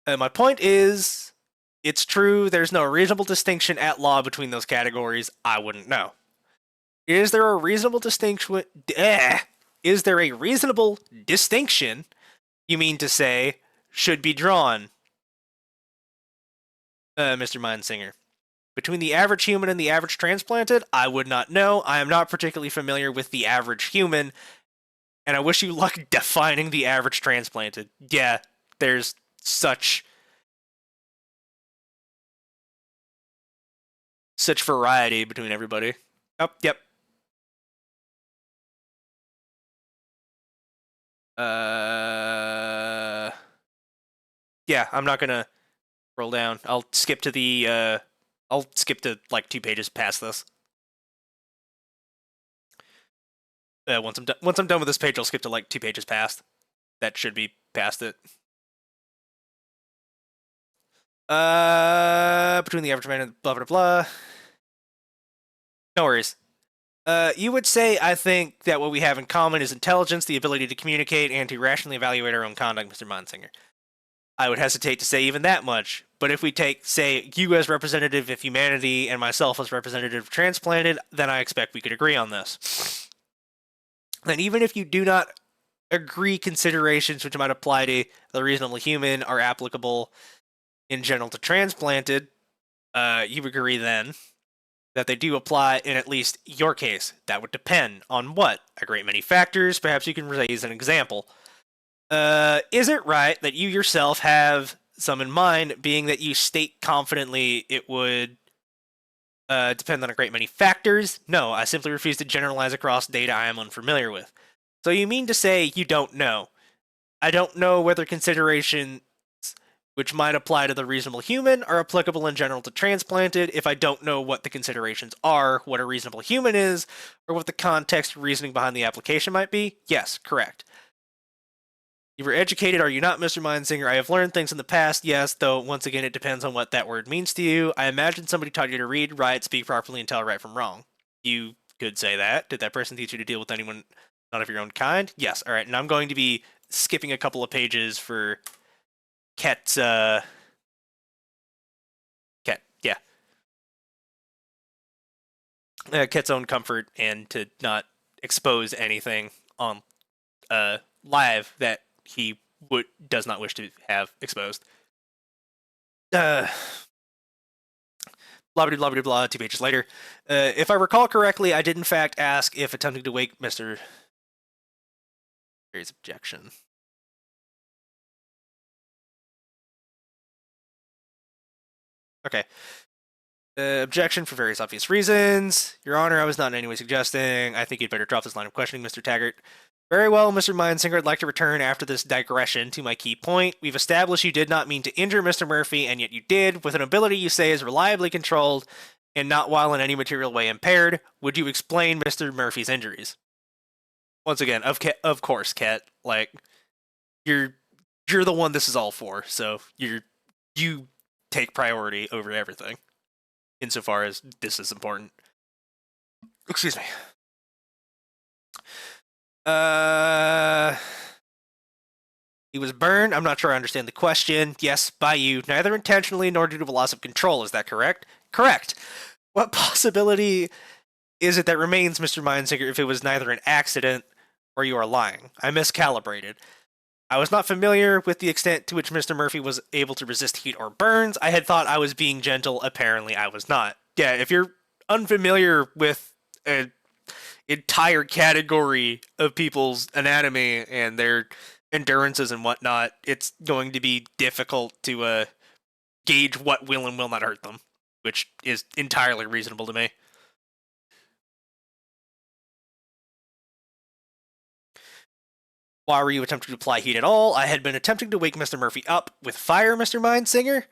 My point is, it's true, there's no reasonable distinction at law between those categories. I wouldn't know. Is there a reasonable distinction? Is there a reasonable distinction, you mean to say, should be drawn, Mr. Mindsinger? Between the average human and the average transplanted? I would not know. I am not particularly familiar with the average human, and I wish you luck defining the average transplanted. Yeah, there's such variety between everybody. Oh, yep. Yeah, I'm not gonna roll down. I'll skip to the I'll skip to like 2 pages past this. Once I'm done with this page, I'll skip to like 2 pages past. That should be past it. Between the average man and blah blah blah. No worries. You would say, I think, that what we have in common is intelligence, the ability to communicate, and to rationally evaluate our own conduct, Mr. Mindsinger. I would hesitate to say even that much. But if we take, say, you as representative of humanity and myself as representative of transplanted, then I expect we could agree on this. Then even if you do not agree considerations which might apply to the reasonable human are applicable in general to transplanted, you agree then that they do apply in at least your case. That would depend on what? A great many factors. Perhaps you can raise an example. Is it right that you yourself have some in mind, being that you state confidently it would depend on a great many factors? No, I simply refuse to generalize across data I am unfamiliar with. So you mean to say you don't know? I don't know whether considerations which might apply to the reasonable human are applicable in general to transplanted if I don't know what the considerations are, what a reasonable human is, or what the context reasoning behind the application might be? Yes, correct. You were educated, are you not, Mr. Mindsinger? I have learned things in the past, yes, though once again it depends on what that word means to you. I imagine somebody taught you to read, write, speak properly, and tell right from wrong. You could say that. Did that person teach you to deal with anyone not of your own kind? Yes, alright, and I'm going to be skipping a couple of pages for Ket's, Ket, yeah. Ket's own comfort and to not expose anything on live that he does not wish to have exposed. Blah blah blah blah blah. 2 pages later, if I recall correctly, I did in fact ask if attempting to wake Mr. There's objection. Okay. Objection for various obvious reasons. Your Honor, I was not in any way suggesting. I think you'd better drop this line of questioning, Mr. Taggart. Very well, Mr. Mindsinger, I'd like to return after this digression to my key point. We've established you did not mean to injure Mr. Murphy, and yet you did, with an ability you say is reliably controlled and not while in any material way impaired. Would you explain Mr. Murphy's injuries? Once again, of course, Ket. Like, you're the one this is all for, so you take priority over everything, insofar as this is important. Excuse me. He was burned. I'm not sure I understand the question. Yes, by you, neither intentionally nor due to a loss of control. Is that correct? Correct. What possibility is it that remains, Mr. Mindsinger, if it was neither an accident or you are lying? I miscalibrated. I was not familiar with the extent to which Mr. Murphy was able to resist heat or burns. I had thought I was being gentle. Apparently, I was not. Yeah, if you're unfamiliar with an entire category of people's anatomy and their endurances and whatnot, it's going to be difficult to gauge what will and will not hurt them, which is entirely reasonable to me. Why were you attempting to apply heat at all? I had been attempting to wake Mr. Murphy up with fire, Mr. Mindsinger,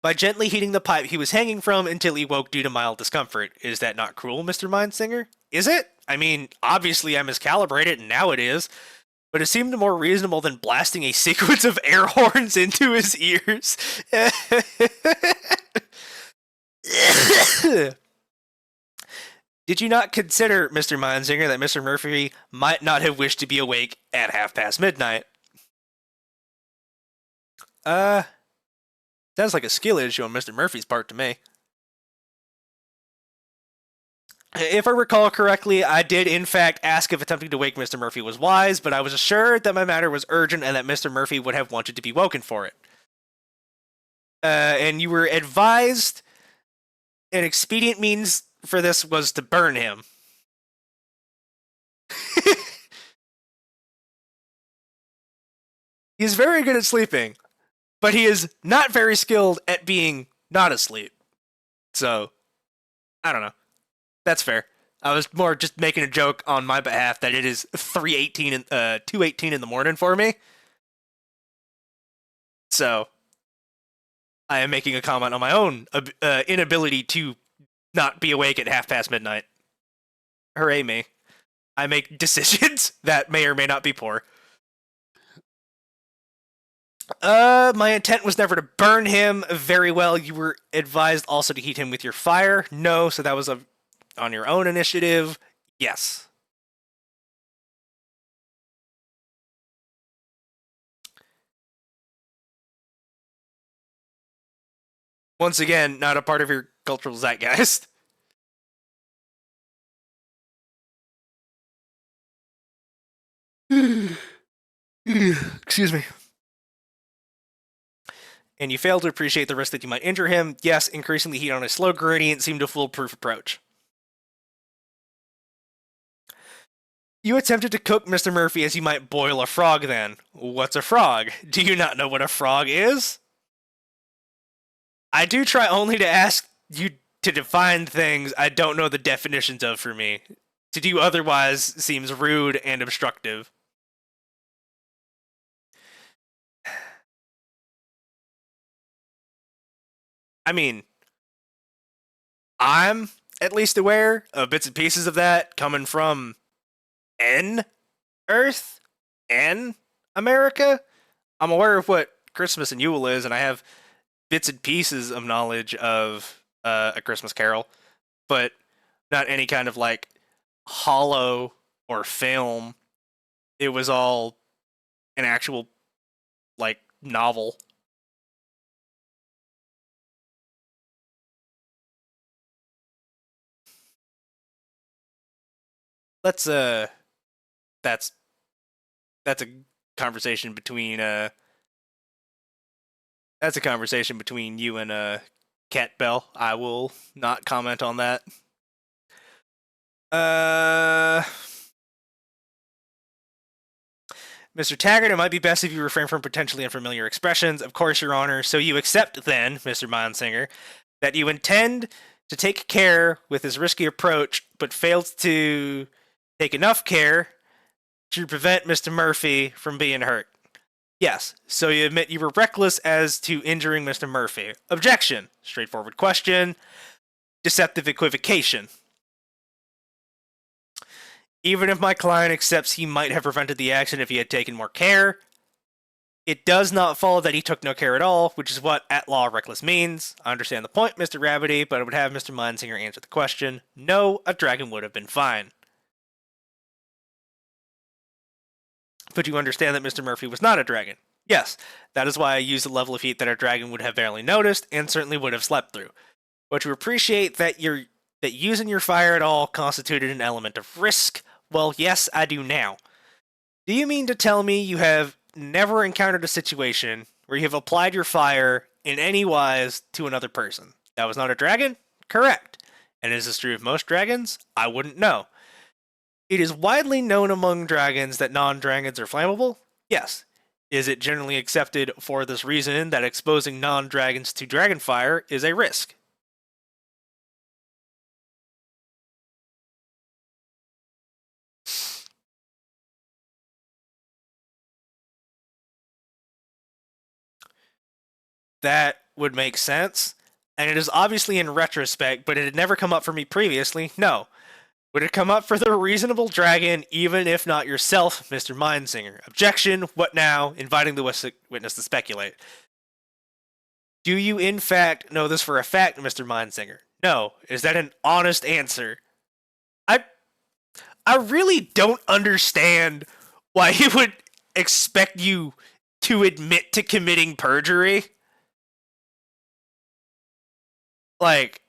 by gently heating the pipe he was hanging from until he woke due to mild discomfort. Is that not cruel, Mr. Mindsinger? Is it? I mean, obviously I miscalibrated, and now it is. But it seemed more reasonable than blasting a sequence of air horns into his ears. Did you not consider, Mr. Mindsinger, that Mr. Murphy might not have wished to be awake at midnight? Sounds like a skill issue on Mr. Murphy's part to me. If I recall correctly, I did in fact ask if attempting to wake Mr. Murphy was wise, but I was assured that my matter was urgent and that Mr. Murphy would have wanted to be woken for it. And you were advised an expedient means for this was to burn him. He's very good at sleeping, but he is not very skilled at being not asleep. So, I don't know. That's fair. I was more just making a joke on my behalf that it is 3:18 and 2:18 in the morning for me. So, I am making a comment on my own inability to not be awake at midnight. Hooray me. I make decisions that may or may not be poor. My intent was never to burn him. Very well. You were advised also to heat him with your fire. No, so that was on your own initiative. Yes. Once again, not a part of your cultural zeitgeist. Excuse me. And you fail to appreciate the risk that you might injure him. Yes, increasing the heat on a slow gradient seemed a foolproof approach. You attempted to cook Mr. Murphy as you might boil a frog then. What's a frog? Do you not know what a frog is? I do try only to ask you to define things I don't know the definitions of for me. To do otherwise seems rude and obstructive. I mean, I'm at least aware of bits and pieces of that coming from N Earth, N America. I'm aware of what Christmas and Yule is, and I have bits and pieces of knowledge of A Christmas Carol, but not any kind of like hollow or film. It was all an actual like novel. Let's that's a conversation between that's a conversation between you and Cat Bell. I will not comment on that. Mr. Taggart, it might be best if you refrain from potentially unfamiliar expressions. Of course, Your Honor. So you accept then, Mr. Mondsinger, that you intend to take care with this risky approach, but failed to take enough care to prevent Mr. Murphy from being hurt. Yes, so you admit you were reckless as to injuring Mr. Murphy. Objection. Straightforward question. Deceptive equivocation. Even if my client accepts he might have prevented the accident if he had taken more care, it does not follow that he took no care at all, which is what at law reckless means. I understand the point, Mr. Rabbity, but I would have Mr. Mindsinger answer the question. No, a dragon would have been fine. But you understand that Mr. Murphy was not a dragon. Yes, that is why I used the level of heat that a dragon would have barely noticed and certainly would have slept through. But to appreciate that using your fire at all constituted an element of risk, well, yes, I do now. Do you mean to tell me you have never encountered a situation where you have applied your fire in any wise to another person? That was not a dragon? Correct. And is this true of most dragons? I wouldn't know. It is widely known among dragons that non-dragons are flammable? Yes. Is it generally accepted for this reason that exposing non-dragons to dragon fire is a risk? That would make sense. And it is obviously in retrospect, but it had never come up for me previously. No. Would it come up for the reasonable dragon, even if not yourself, Mr. Mindsinger? Objection. What now? Inviting the witness to speculate. Do you in fact know this for a fact, Mr. Mindsinger? No. Is that an honest answer? I really don't understand why he would expect you to admit to committing perjury. Like,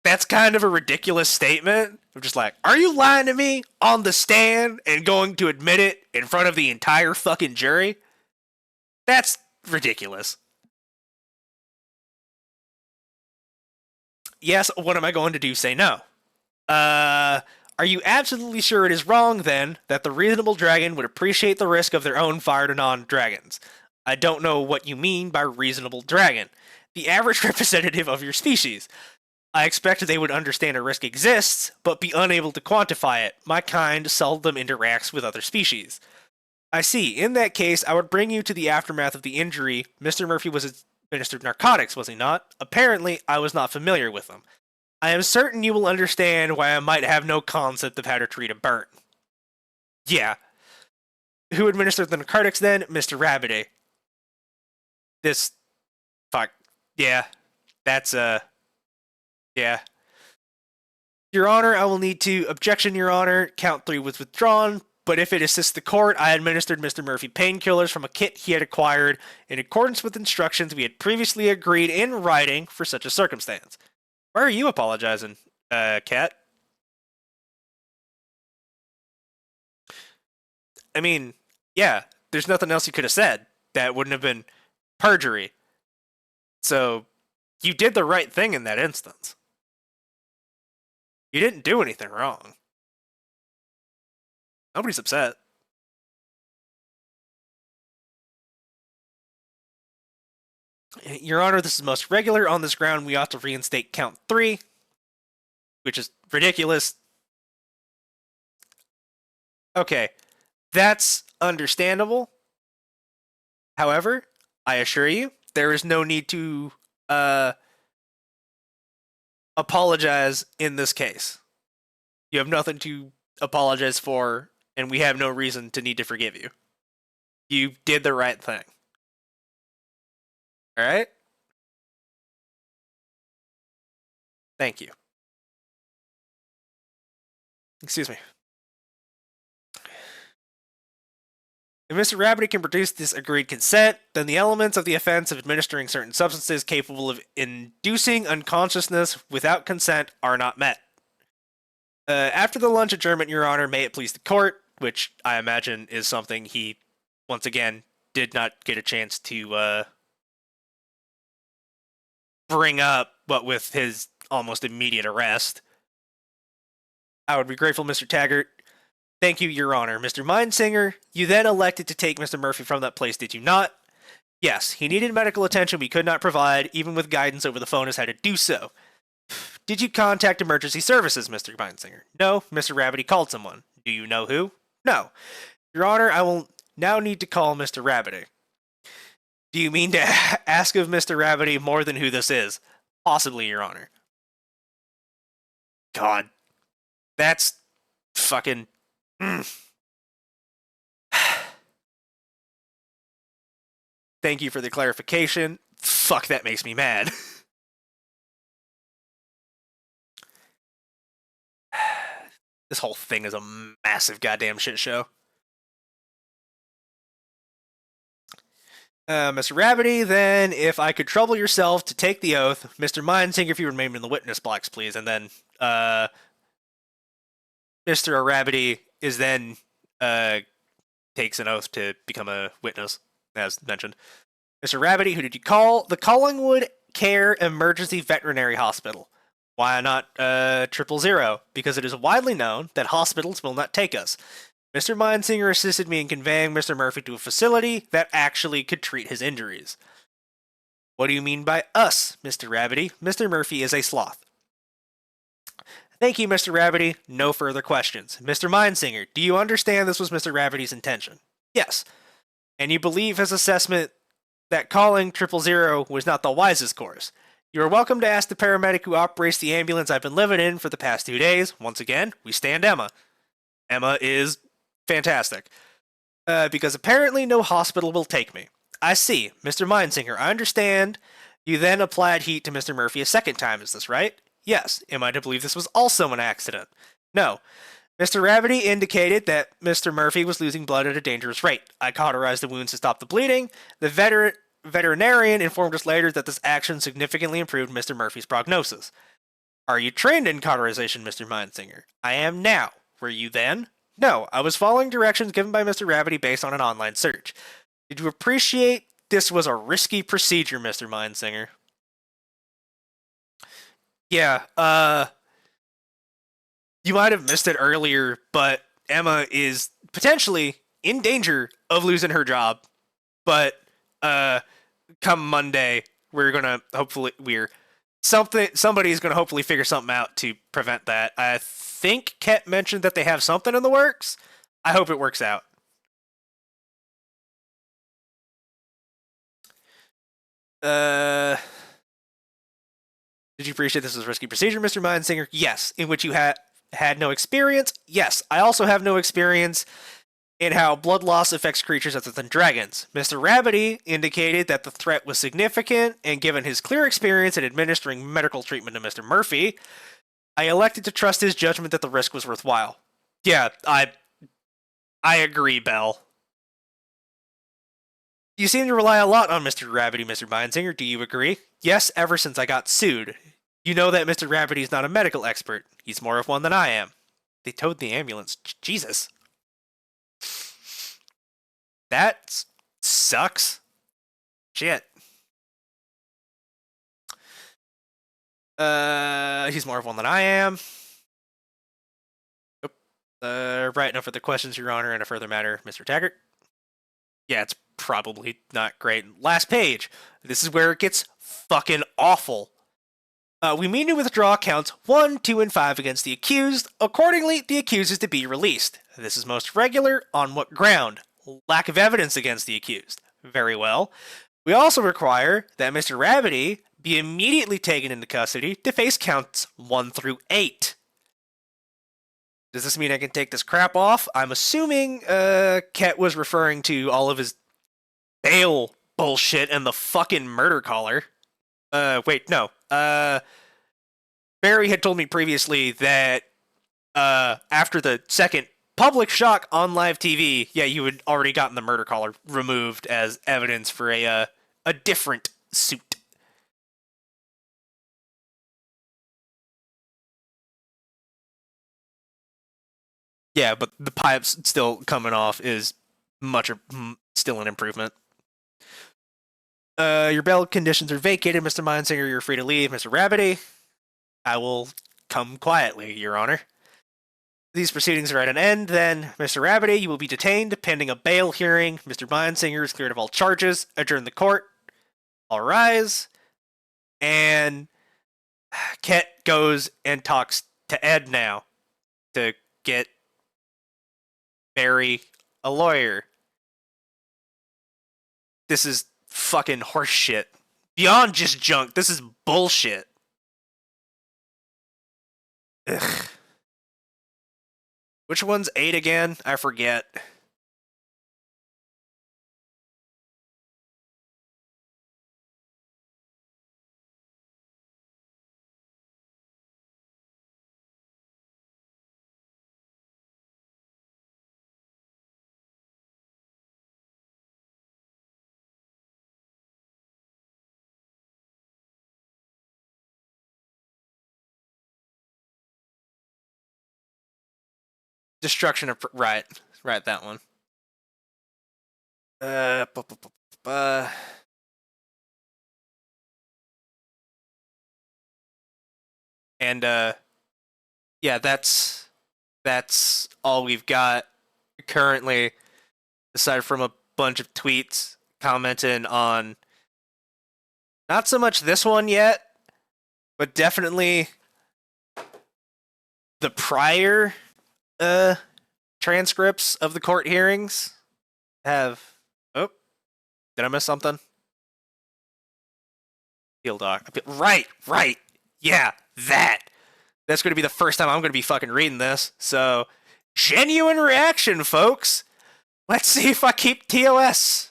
that's kind of a ridiculous statement. I'm just like, are you lying to me on the stand and going to admit it in front of the entire fucking jury? That's ridiculous. Yes, what am I going to do? Say no. Are you absolutely sure it is wrong, then, that the reasonable dragon would appreciate the risk of their own fire to non-dragons? I don't know what you mean by reasonable dragon. The average representative of your species. I expect they would understand a risk exists, but be unable to quantify it. My kind seldom interacts with other species. I see. In that case, I would bring you to the aftermath of the injury. Mr. Murphy was administered narcotics, was he not? Apparently, I was not familiar with them. I am certain you will understand why I might have no concept of how to treat a burn. Yeah. Who administered the narcotics then? Mr. Rabbity. This... Fuck. Yeah. That's, yeah. Your Honor, I will need to... Objection, Your Honor. Count 3 was withdrawn. but if it assists the court, I administered Mr. Murphy painkillers from a kit he had acquired in accordance with instructions we had previously agreed in writing for such a circumstance. Why are you apologizing, Kat? I mean, yeah, there's nothing else you could have said that wouldn't have been perjury. So, you did the right thing in that instance. You didn't do anything wrong. Nobody's upset. Your Honor, this is most regular. On this ground, we ought to reinstate count 3, which is ridiculous. Okay, that's understandable. However, I assure you, there is no need to apologize in this case. You have nothing to apologize for, and we have no reason to need to forgive you. You did the right thing. Alright? Thank you. Excuse me. If Mr. Rabbity can produce this agreed consent, then the elements of the offense of administering certain substances capable of inducing unconsciousness without consent are not met. After the lunch adjournment, Your Honor, may it please the court, which I imagine is something he, once again, did not get a chance to bring up, but with his almost immediate arrest. I would be grateful, Mr. Taggart. Thank you, Your Honor. Mr. Mindsinger, you then elected to take Mr. Murphy from that place, did you not? Yes, he needed medical attention we could not provide, even with guidance over the phone as how to do so. Did you contact emergency services, Mr. Mindsinger? No, Mr. Rabbity called someone. Do you know who? No. Your Honor, I will now need to call Mr. Rabbity. Do you mean to ask of Mr. Rabbity more than who this is? Possibly, Your Honor. God. That's fucking... Thank you for the clarification. Fuck, that makes me mad. This whole thing is a massive goddamn shit show. Mr. Rabbity, then, if I could trouble yourself to take the oath, Mr. Mindsinger, if you remain in the witness box, please, and then, Mr. Rabbity is then, takes an oath to become a witness, as mentioned. Mr. Rabbity, who did you call? The Collingwood Care Emergency Veterinary Hospital. Why not 000? Because it is widely known that hospitals will not take us. Mr. Mindsinger assisted me in conveying Mr. Murphy to a facility that actually could treat his injuries. What do you mean by us, Mr. Rabbity? Mr. Murphy is a sloth. Thank you, Mr. Rabbity. No further questions. Mr. Mindsinger, do you understand this was Mr. Rabbity's intention? Yes. And you believe his assessment that calling 000 was not the wisest course? You are welcome to ask the paramedic who operates the ambulance I've been living in for the past 2 days. Once again, we stand Emma. Emma is fantastic. Because apparently no hospital will take me. I see. Mr. Mindsinger, I understand. You then applied heat to Mr. Murphy a second time, is this right? Yes. Am I to believe this was also an accident? No. Mr. Rabbity indicated that Mr. Murphy was losing blood at a dangerous rate. I cauterized the wounds to stop the bleeding. The veterinarian informed us later that this action significantly improved Mr. Murphy's prognosis. Are you trained in cauterization, Mr. Mindsinger? I am now. Were you then? No, I was following directions given by Mr. Rabbity based on an online search. Did you appreciate this was a risky procedure, Mr. Mindsinger? Yeah, you might have missed it earlier, but Emma is potentially in danger of losing her job. But, come Monday, somebody's gonna hopefully figure something out to prevent that. I think Ket mentioned that they have something in the works. I hope it works out. Did you appreciate this was a risky procedure, Mr. Mindsinger? Yes. In which you had no experience? Yes. I also have no experience in how blood loss affects creatures other than dragons. Mr. Rabbity indicated that the threat was significant, and given his clear experience in administering medical treatment to Mr. Murphy, I elected to trust his judgment that the risk was worthwhile. Yeah, I agree, Bell. You seem to rely a lot on Mr. Rabbity, Mr. Mindsinger. Do you agree? Yes, ever since I got sued. You know that Mr. Rabbity is not a medical expert. He's more of one than I am. They towed the ambulance. Jesus. That sucks. Shit. He's more of one than I am. Right, no further questions, Your Honor, and a further matter, Mr. Taggart. Yeah, it's probably not great. Last page. This is where it gets fucking awful. We mean to withdraw counts 1, 2, and 5 against the accused. Accordingly, the accused is to be released. This is most regular. On what ground? Lack of evidence against the accused. Very well. We also require that Mr. Rabbity be immediately taken into custody to face counts 1 through 8. Does this mean I can take this crap off? I'm assuming Ket was referring to all of his bail bullshit and the fucking murder caller. Wait, no. Barry had told me previously that after the second public shock on live TV, yeah, you had already gotten the murder caller removed as evidence for a different suit. Yeah, but the pipes still coming off is still an improvement. Your bail conditions are vacated, Mr. Mindsinger. You're free to leave, Mr. Rabbity. I will come quietly, Your Honor. These proceedings are at an end, then, Mr. Rabbity, you will be detained pending a bail hearing. Mr. Mindsinger is cleared of all charges. Adjourn the court. All rise. And Ket goes and talks to Ed now to get Barry a lawyer. This is fucking horseshit. Beyond just junk, this is bullshit. Ugh. Which one's 8 again? I forget. Destruction of... Right, that one. And, yeah, that's all we've got currently, aside from a bunch of tweets commenting on not so much this one yet, but definitely the prior transcripts of the court hearings have... Oh, did I miss something? Appeal doc. Right. Yeah, that. That's going to be the first time I'm going to be fucking reading this. So, genuine reaction, folks. Let's see if I keep TOS.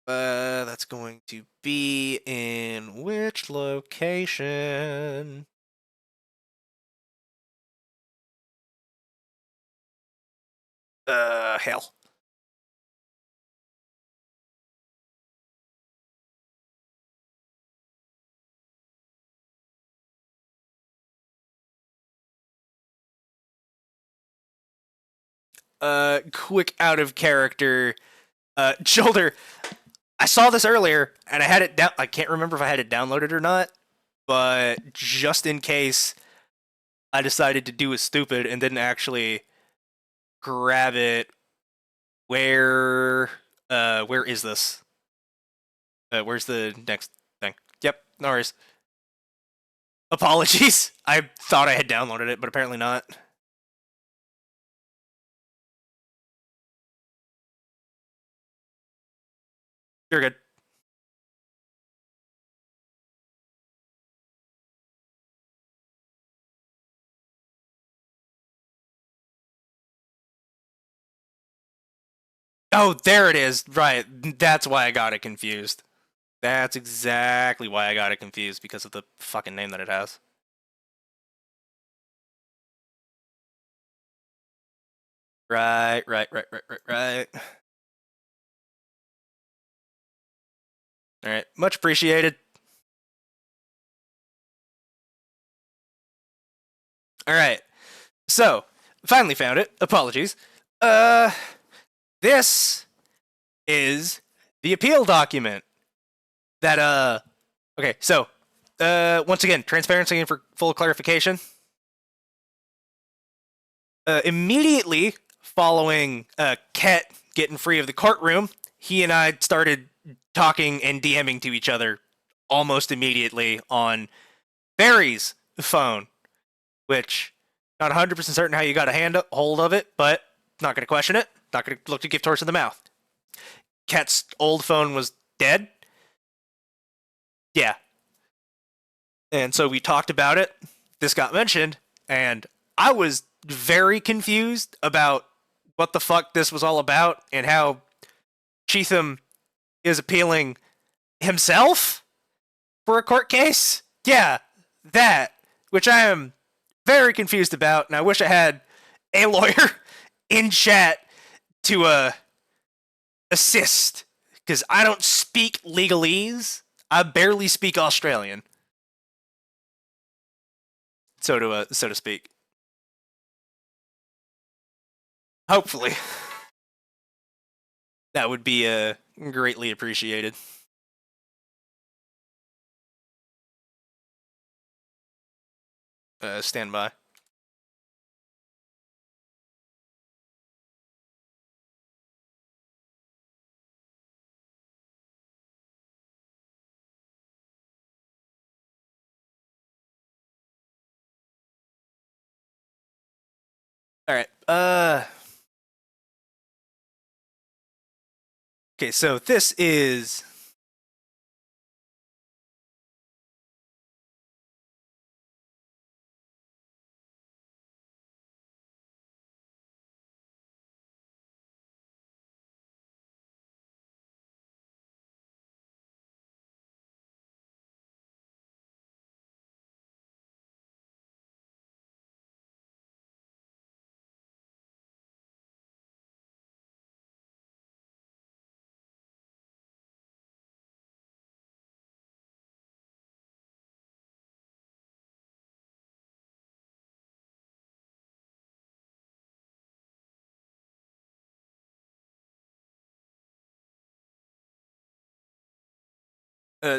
That's going to be in which location? Hell. Quick out of character. Shoulder. I saw this earlier, and I had it down. I can't remember if I had it downloaded or not, but just in case I decided to do a stupid and didn't actually grab it. Where is this? Where's the next thing? Yep, no worries. Apologies. I thought I had downloaded it, but apparently not. You're good. Oh, there it is. Right. That's why I got it confused. That's exactly why I got it confused, because of the fucking name that it has. Right. Alright, much appreciated. Alright, so, finally found it. Apologies. This is the appeal document that, okay, so, once again, transparency and for full clarification. Immediately following Ket getting free of the courtroom, he and I started talking and DMing to each other almost immediately on Barry's phone, which not 100% certain how you got a hold of it, but not going to question it. Not going to look to give torch in the mouth. Ket's old phone was dead. Yeah. And so we talked about it. This got mentioned, and I was very confused about what the fuck this was all about and how Cheatham is appealing himself for a court case. Yeah, that, which I am very confused about, and I wish I had a lawyer in chat to assist, because I don't speak legalese. I barely speak Australian, so to speak. Hopefully, that would be greatly appreciated. Stand by. All right. Okay, so this is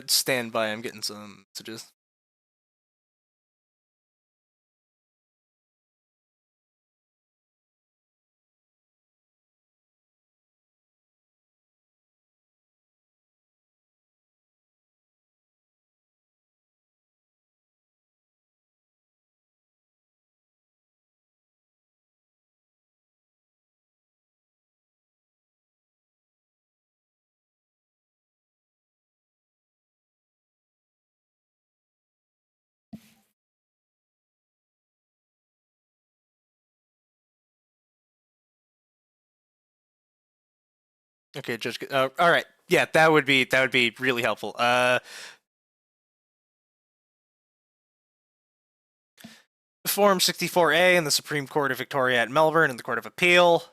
stand by. I'm getting some messages. Okay, Judge. All right. Yeah, that would be really helpful. Form 64A in the Supreme Court of Victoria at Melbourne in the Court of Appeal.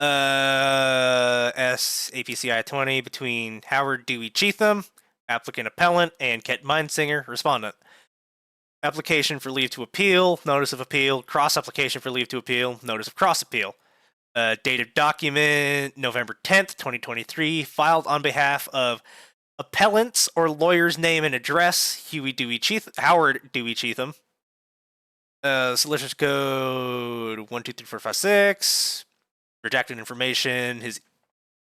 APCI 20 between Howard Dewey Cheatham, applicant appellant, and Ket Mindsinger, respondent. Application for leave to appeal, notice of appeal, cross application for leave to appeal, notice of cross appeal. Date of document November 10th, 2023, filed on behalf of appellant's or lawyer's name and address, Howard Dewey Cheatham. Solicitor's code 123456. Redacted information, his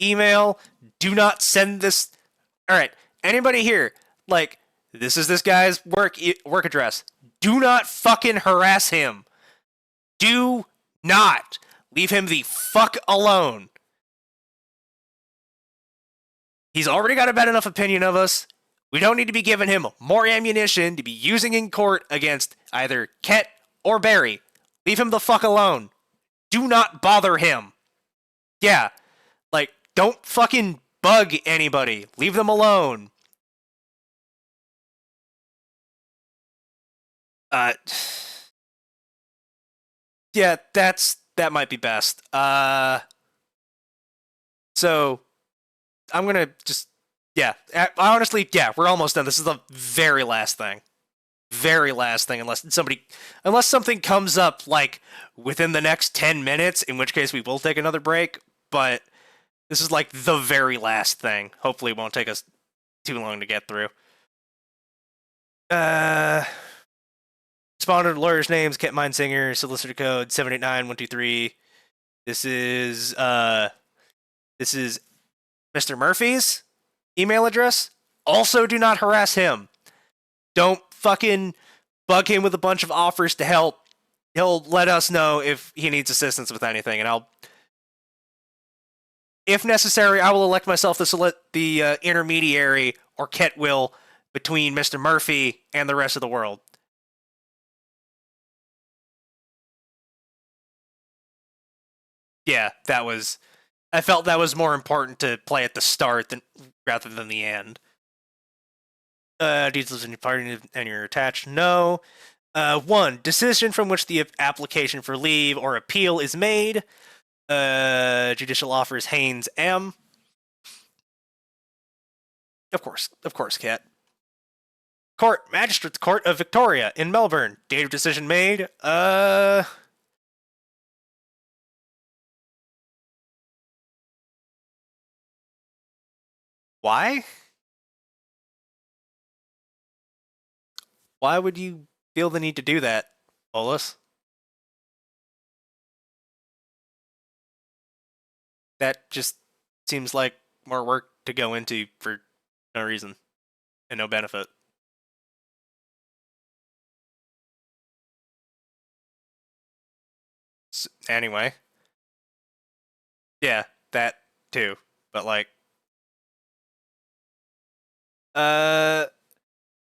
email. Do not send this. All right, anybody here, like, this is this guy's work address. Do not fucking harass him. Do not. Leave him the fuck alone. He's already got a bad enough opinion of us. We don't need to be giving him more ammunition to be using in court against either Ket or Barry. Leave him the fuck alone. Do not bother him. Yeah, like, don't fucking bug anybody. Leave them alone. Yeah, that might be best. So I'm gonna just honestly, we're almost done. This is the very last thing. Very last thing, unless something comes up like within the next 10 minutes, in which case we will take another break, but this is like the very last thing. Hopefully it won't take us too long to get through. Responded lawyers' names: Kent Mindsinger, solicitor code 789123. This is Mr. Murphy's email address. Also, do not harass him. Don't fucking bug him with a bunch of offers to help. He'll let us know if he needs assistance with anything, and if necessary, I will elect myself the intermediary, or Ket will, between Mr. Murphy and the rest of the world. Yeah, I felt that was more important to play at the start rather than the end. Details in your party and you're attached? No. 1. Decision from which the application for leave or appeal is made. Judicial offers Haynes M. Of course, Kat. Court, Magistrates Court of Victoria in Melbourne. Date of decision made. Why? Why would you feel the need to do that, Olus? That just seems like more work to go into for no reason and no benefit. Anyway. Yeah, that too. But like,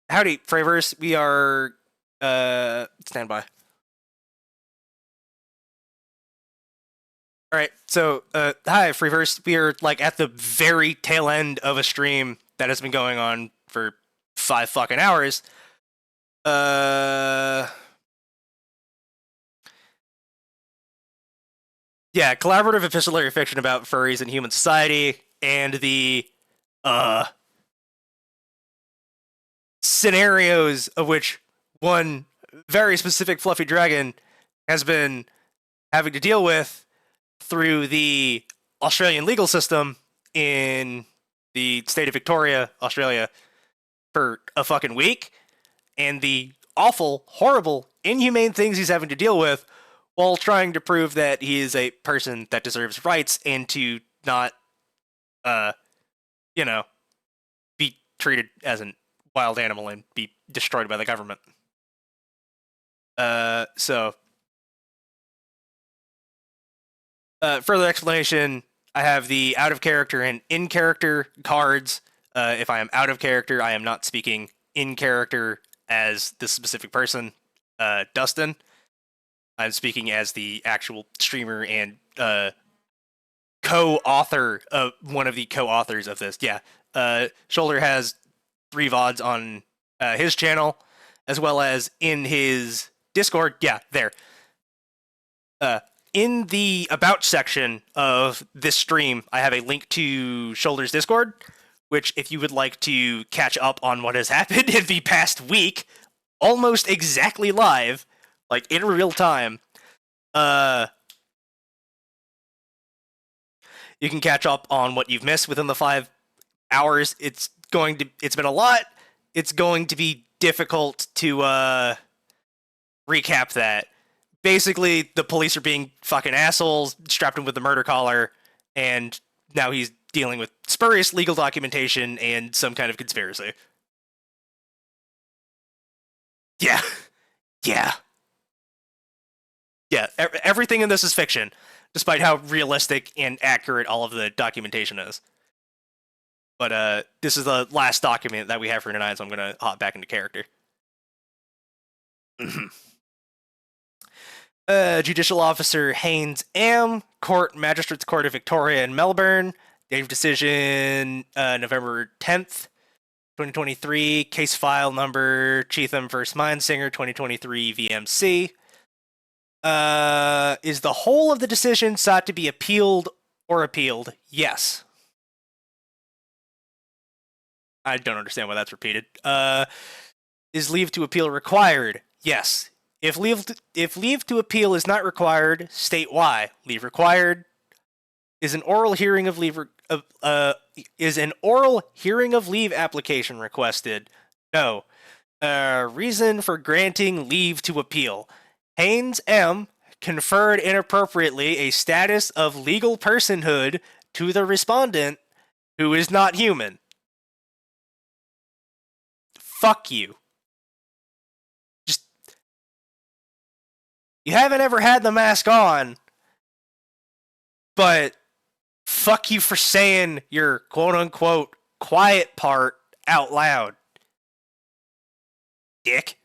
howdy, Fravers. We are stand by. All right, so hi, Freeverse. We are like at the very tail end of a stream that has been going on for 5 fucking hours. Yeah, collaborative epistolary fiction about furries and human society, and the scenarios of which one very specific fluffy dragon has been having to deal with through the Australian legal system in the state of Victoria, Australia, for a fucking week, and the awful, horrible, inhumane things he's having to deal with while trying to prove that he is a person that deserves rights and to not, be treated as a wild animal and be destroyed by the government. Further explanation, I have the out of character and in character cards. If I am out of character, I am not speaking in character as this specific person, Dustin. I'm speaking as the actual streamer and co-author of one of the co-authors of this. Yeah, Shoulder has 3 VODs on his channel, as well as in his Discord. Yeah, there. In the About section of this stream, I have a link to Shoulder's Discord, which, if you would like to catch up on what has happened in the past week, almost exactly live, like in real time, you can catch up on what you've missed within the 5 hours. It's been a lot. It's going to be difficult to recap that. Basically, the police are being fucking assholes, strapped him with the murder collar, and now he's dealing with spurious legal documentation and some kind of conspiracy. Yeah. Yeah. Yeah, everything in this is fiction, despite how realistic and accurate all of the documentation is. But this is the last document that we have for tonight, so I'm going to hop back into character. Judicial Officer Haynes M. Court, Magistrates Court of Victoria in Melbourne. Date of decision November 10th. 2023, case file number Cheatham vs. Mindsinger, 2023 VMC. Is the whole of the decision sought to be appealed or appealed? Yes. I don't understand why that's repeated. Is leave to appeal required? Yes. If leave to appeal is not required, state why. Leave required. Is an oral hearing of leave application requested? No. Reason for granting leave to appeal. Haynes M. conferred inappropriately a status of legal personhood to the respondent who is not human. Fuck you. You haven't ever had the mask on, but fuck you for saying your quote-unquote quiet part out loud, dick.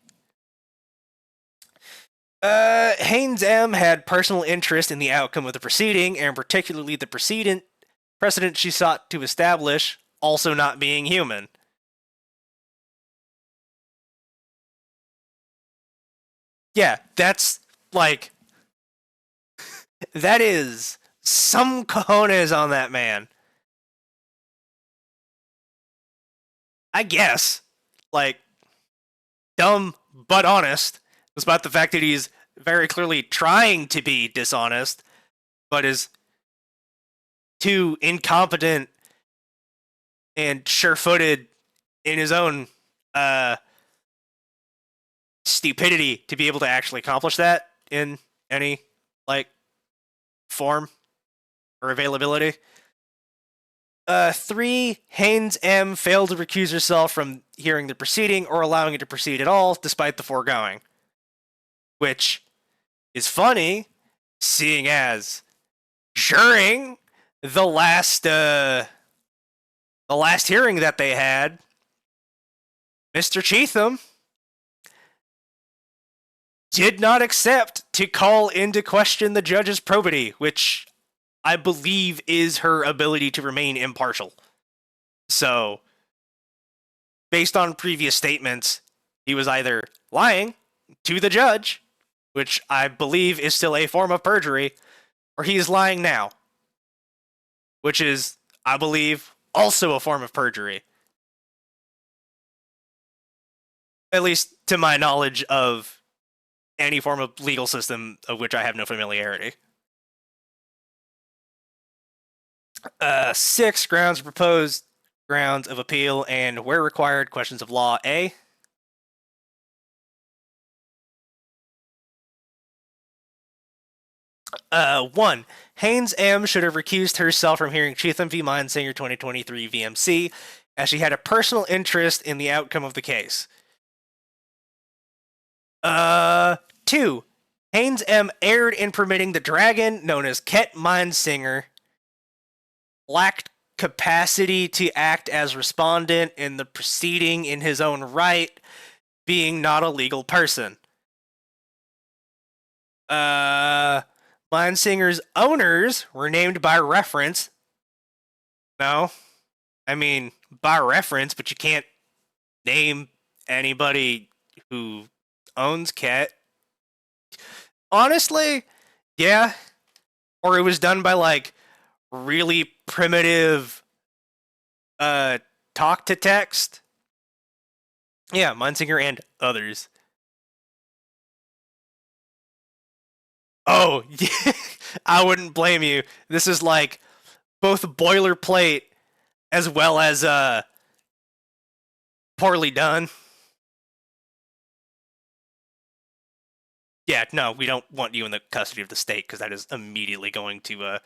Haynes M. had personal interest in the outcome of the proceeding, and particularly the precedent she sought to establish, also not being human. Yeah, that's, like, that is some cojones on that man. I guess. Like, dumb but honest, despite the fact that he's very clearly trying to be dishonest, but is too incompetent and sure-footed in his own stupidity to be able to actually accomplish that in any, like, form or availability. 3, Haynes M. failed to recuse herself from hearing the proceeding or allowing it to proceed at all, despite the foregoing. Which is funny, seeing as during the last hearing that they had, Mr. Cheatham did not accept to call into question the judge's probity, which I believe is her ability to remain impartial. So, based on previous statements, he was either lying to the judge, which I believe is still a form of perjury, or he is lying now, which is, I believe, also a form of perjury. At least to my knowledge of any form of legal system of which I have no familiarity. 6, proposed grounds of appeal and where required, questions of law. A. One, Haynes M. should have recused herself from hearing Cheatham v. Mindsinger 2023 VMC, as she had a personal interest in the outcome of the case. 2, Haynes M. erred in permitting the dragon, known as Ket Mindsinger, lacked capacity to act as respondent in the proceeding in his own right, being not a legal person. Mindsinger's owners were named by reference. No. I mean, by reference, but you can't name anybody who owns Ket. Honestly, yeah. Or it was done by, like, really primitive talk to text. Yeah, Mindsinger and others. Oh, yeah. I wouldn't blame you. This is like both boilerplate as well as poorly done. Yeah, no, we don't want you in the custody of the state because that is immediately going to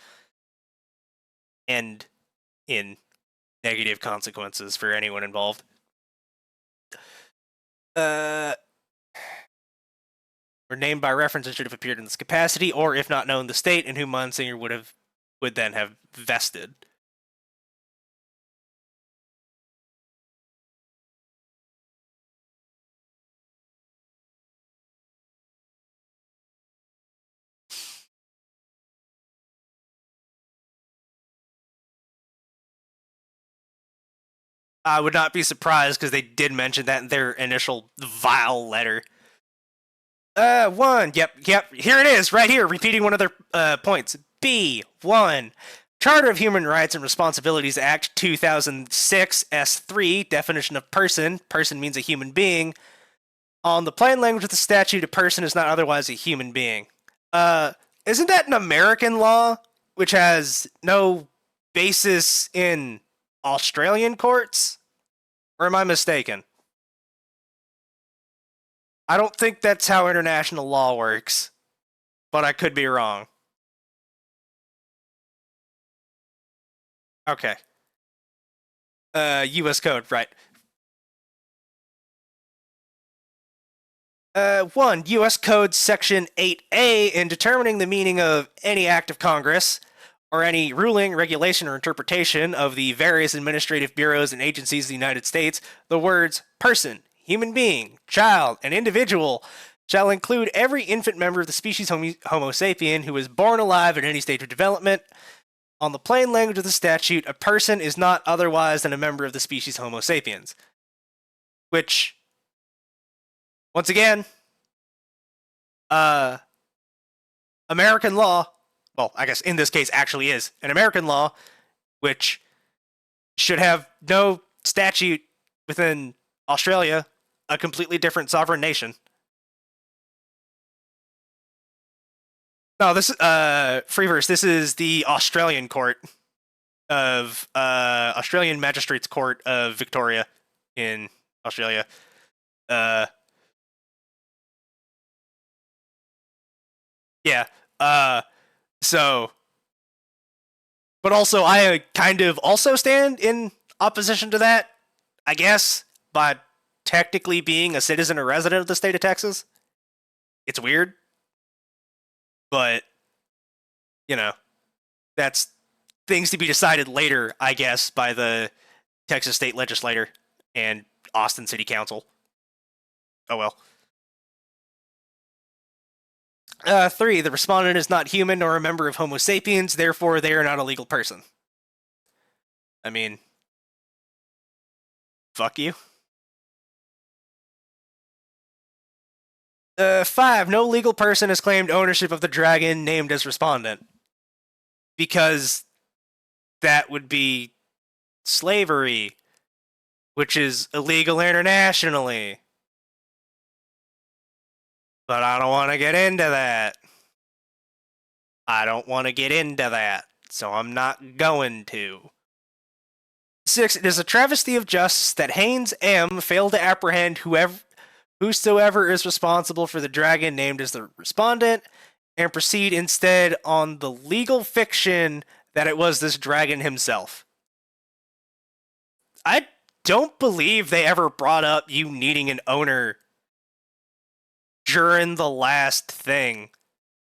end in negative consequences for anyone involved. Were named by reference and should have appeared in this capacity, or if not known, the state in whom Mindsinger would then have vested. I would not be surprised because they did mention that in their initial vile letter. Yep. Here it is, right here, repeating one of their points. B1. Charter of Human Rights and Responsibilities Act 2006 S3, definition of person. Person means a human being. On the plain language of the statute, a person is not otherwise a human being. Isn't that an American law, which has no basis in Australian courts? Or am I mistaken? I don't think that's how international law works, but I could be wrong. Okay. U.S. code, right. 1. U.S. Code Section 8A, in determining the meaning of any act of Congress, or any ruling, regulation, or interpretation of the various administrative bureaus and agencies of the United States, the words person, human being, child, and individual shall include every infant member of the species Homo sapien who is born alive at any stage of development. On the plain language of the statute, a person is not otherwise than a member of the species Homo sapiens. Which, once again, American law, well, I guess in this case actually is an American law, which should have no statute within Australia, a completely different sovereign nation. No, this Freeverse. This is the Australian court of Australian Magistrates Court of Victoria in Australia. Yeah. So, but also I kind of also stand in opposition to that, I guess, by technically being a citizen or resident of the state of Texas. It's weird, but that's things to be decided later, I guess, by the Texas state legislature and Austin City Council. Oh well. 3. The respondent is not human nor a member of Homo sapiens, therefore they are not a legal person. I mean, fuck you. 5. No legal person has claimed ownership of the dragon named as respondent. Because that would be slavery, which is illegal internationally. But I don't want to get into that. So I'm not going to. 6. It is a travesty of justice that Haynes M. failed to apprehend whosoever is responsible for the dragon named as the respondent, and proceed instead on the legal fiction that it was this dragon himself. I don't believe they ever brought up you needing an owner during the last thing,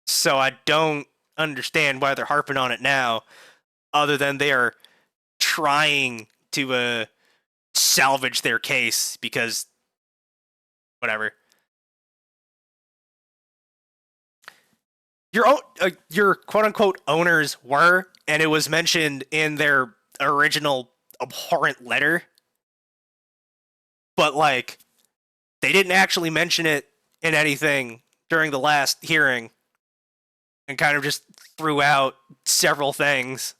so I don't understand why they're harping on it now, other than they are trying to salvage their case, because whatever. Your quote-unquote owners were, and it was mentioned in their original abhorrent letter, but like they didn't actually mention it in anything during the last hearing, and kind of just threw out several things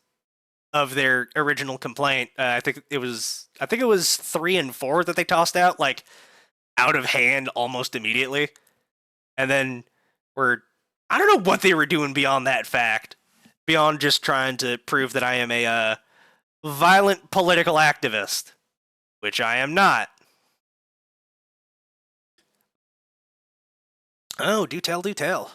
of their original complaint. I think it was 3 and 4 that they tossed out, like out of hand almost immediately, and then I don't know what they were doing beyond that fact, beyond just trying to prove that I am a violent political activist, which I am not. Oh, do tell, do tell.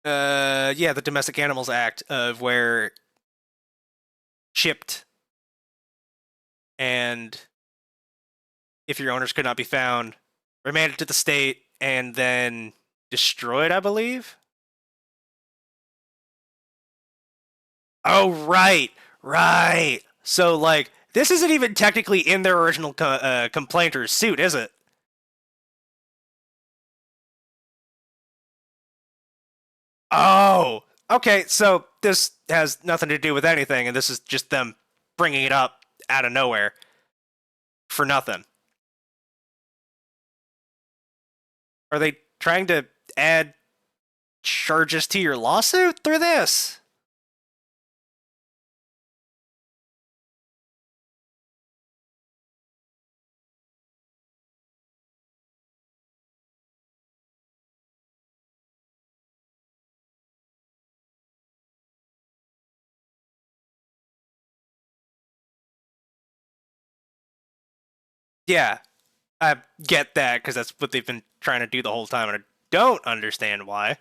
Yeah, the Domestic Animals Act, of where chipped, and if your owners could not be found, remanded to the state, and then destroyed, I believe? Oh, right. So, like, this isn't even technically in their original complaint or suit, is it? Oh, okay. So this has nothing to do with anything, and this is just them bringing it up out of nowhere for nothing. Are they trying to add charges to your lawsuit through this? Yeah, I get that because that's what they've been trying to do the whole time, and I don't understand why.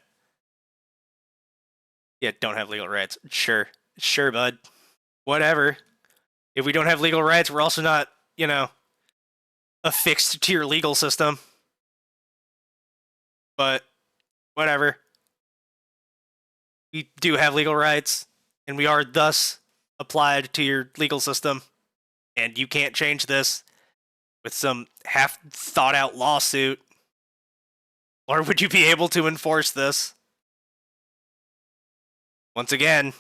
Yeah, don't have legal rights. Sure, sure, bud. Whatever. If we don't have legal rights, we're also not, affixed to your legal system. But whatever. We do have legal rights, and we are thus applied to your legal system, and you can't change this with some half thought out lawsuit. Or would you be able to enforce this? Once again,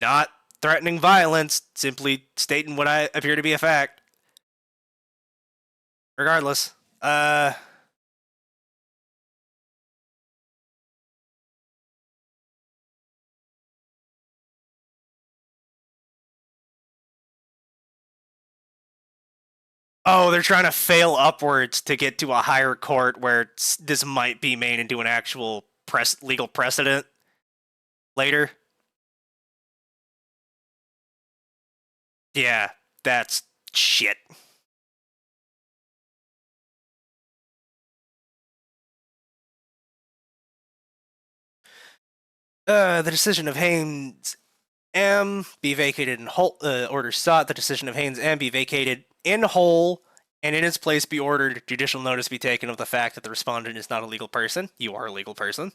not threatening violence, simply stating what I appear to be a fact. Regardless, oh, they're trying to fail upwards to get to a higher court where this might be made into an actual legal precedent later. Yeah, that's shit. The decision of Haynes M be vacated in whole. Order sought. The decision of Haynes M be vacated in whole, and in its place be ordered judicial notice be taken of the fact that the respondent is not a legal person. You are a legal person.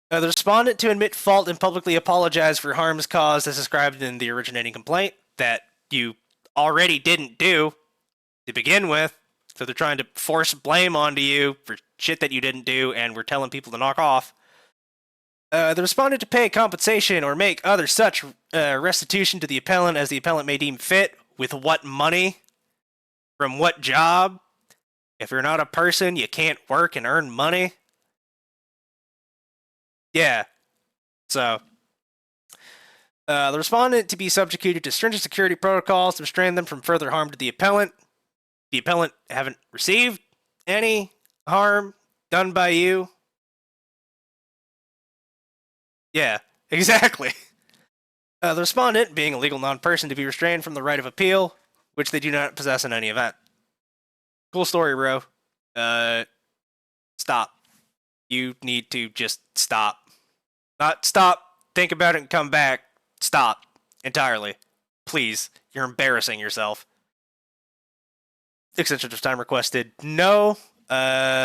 The respondent to admit fault and publicly apologize for harms caused as described in the originating complaint that you already didn't do to begin with. So they're trying to force blame onto you for shit that you didn't do, and we're telling people to knock off. The respondent to pay compensation or make other such restitution to the appellant as the appellant may deem fit. With what money? From what job? If you're not a person, you can't work and earn money. Yeah. So, the respondent to be subjugated to stringent security protocols to restrain them from further harm to the appellant. The appellant haven't received any harm done by you. Yeah, exactly. The respondent, being a legal non-person, to be restrained from the right of appeal, which they do not possess in any event. Cool story, bro. Stop. You need to just stop. Not stop, think about it, and come back. Stop. Entirely. Please. You're embarrassing yourself. Extension of time requested. No.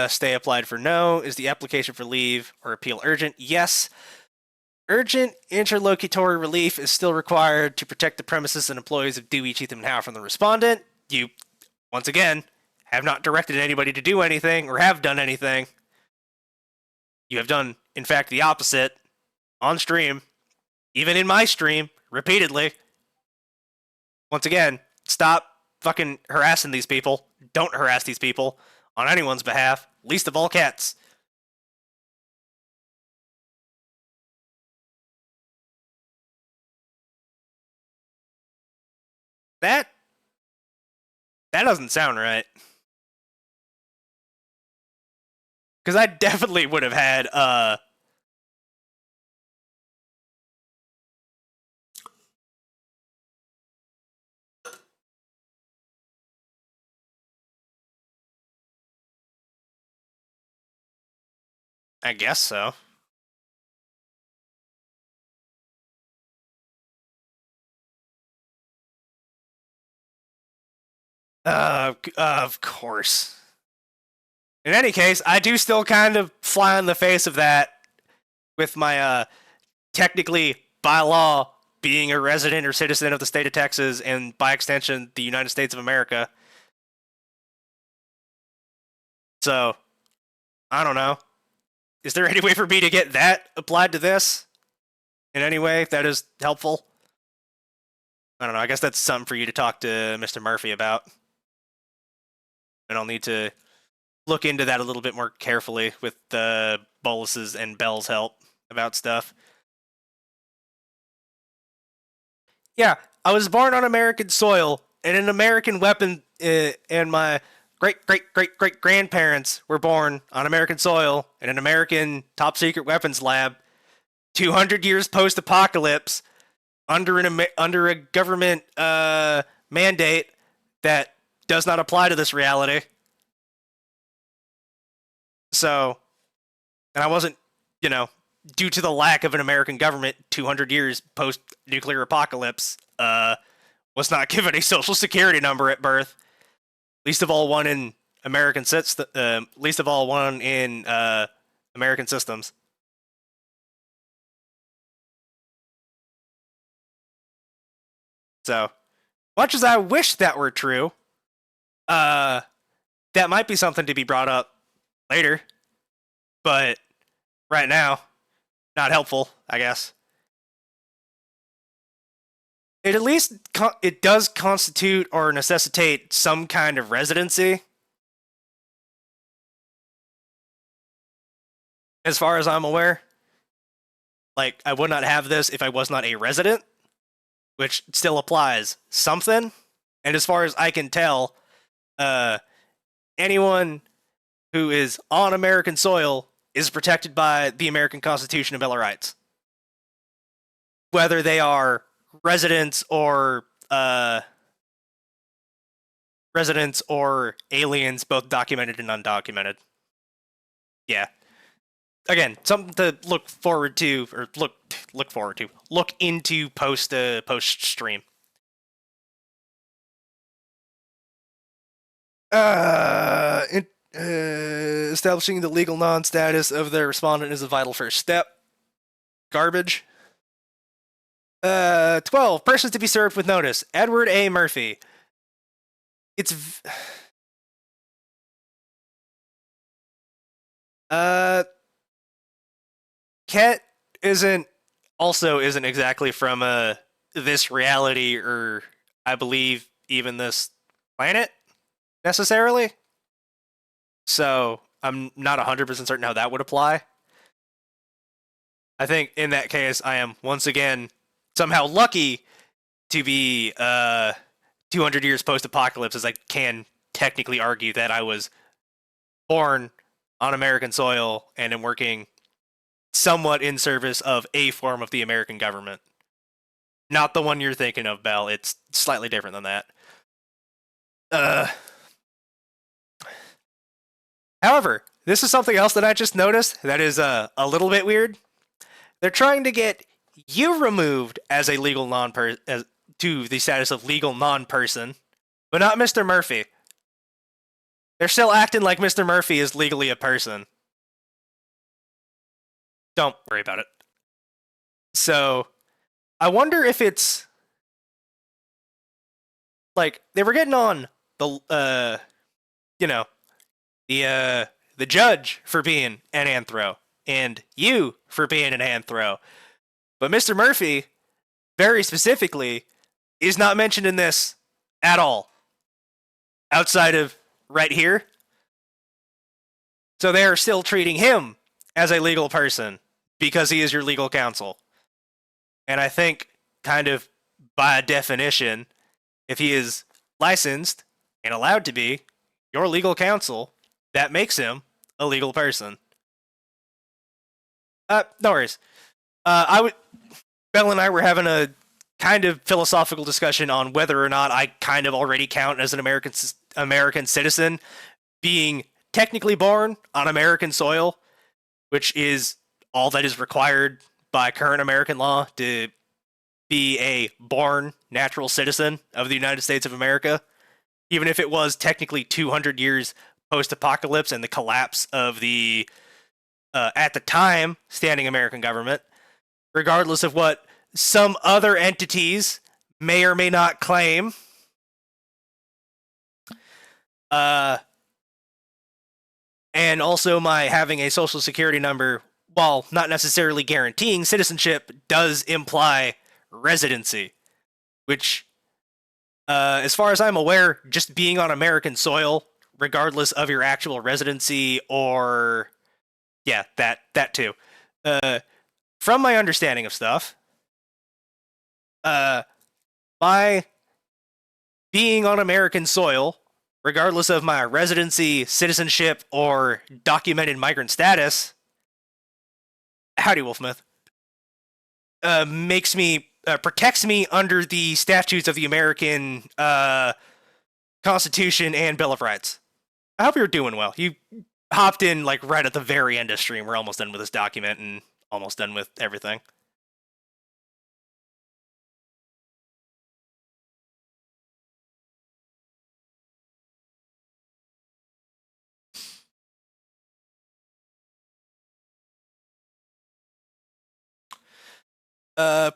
Stay applied for no. Is the application for leave or appeal urgent? Yes. Urgent interlocutory relief is still required to protect the premises and employees of Dewey, Cheatham, and Howe from the respondent. You, once again, have not directed anybody to do anything or have done anything. You have done, in fact, the opposite on stream, even in my stream, repeatedly. Once again, stop fucking harassing these people. Don't harass these people on anyone's behalf, least of all Cat's. That doesn't sound right. Because I definitely would have had I guess so. Of course. In any case, I do still kind of fly on the face of that with my technically by law being a resident or citizen of the state of Texas and by extension the United States of America. So, I don't know. is there any way for me to get that applied to this in any way that is helpful? I don't know. I guess that's something for you to talk to Mr. Murphy about. And I'll need to look into that a little bit more carefully with Bolus's and Bell's help about stuff. Yeah, I was born on American soil, and an American weapon, and my great grandparents were born on American soil in an American top secret weapons lab, 200 years post apocalypse, under a government mandate that does not apply to this reality. So, and I wasn't, due to the lack of an American government 200 years post nuclear apocalypse, was not given a social security number at birth. Least of all one in American systems. So, much as I wish that were true, that might be something to be brought up later. But right now, not helpful, I guess. It at least it does constitute or necessitate some kind of residency. As far as I'm aware. Like, I would not have this if I was not a resident, which still applies something. And as far as I can tell, anyone who is on American soil is protected by the American Constitution and Bill of Rights. Whether they are residents or aliens, both documented and undocumented. Yeah. Again, something to look forward to, or look into post stream. Establishing the legal non-status of the respondent is a vital first step. Garbage. 12. Persons to be served with notice. Edward A. Murphy. Ket isn't exactly from this reality, or I believe even this planet necessarily. So I'm not 100% certain how that would apply. I think in that case, I am once again somehow lucky to be 200 years post-apocalypse, as I can technically argue that I was born on American soil and am working somewhat in service of a form of the American government. Not the one you're thinking of, Bell. It's slightly different than that. However, this is something else that I just noticed that is a little bit weird. They're trying to get you removed as a legal to the status of legal non-person, but not Mr. Murphy. They're still acting like Mr. Murphy is legally a person. Don't worry about it. So, I wonder if it's like they were getting on the the judge for being an anthro and you for being an anthro. But Mr. Murphy, very specifically, is not mentioned in this at all. Outside of right here. So they are still treating him as a legal person because he is your legal counsel. And I think, kind of by definition, if he is licensed and allowed to be your legal counsel, that makes him a legal person. No worries. Bell and I were having a kind of philosophical discussion on whether or not I kind of already count as an American citizen, being technically born on American soil, which is all that is required by current American law to be a born natural citizen of the United States of America, even if it was technically 200 years post-apocalypse and the collapse of the, at the time, standing American government, regardless of what some other entities may or may not claim. And also my having a social security number, while not necessarily guaranteeing citizenship, does imply residency, which, as far as I'm aware, just being on American soil, regardless of your actual residency or, yeah, that too. From my understanding of stuff, my being on American soil, regardless of my residency, citizenship, or documented migrant status, howdy, Wolfmouth, protects me under the statutes of the American Constitution and Bill of Rights. I hope you're doing well. You hopped in like right at the very end of stream. We're almost done with this document and almost done with everything.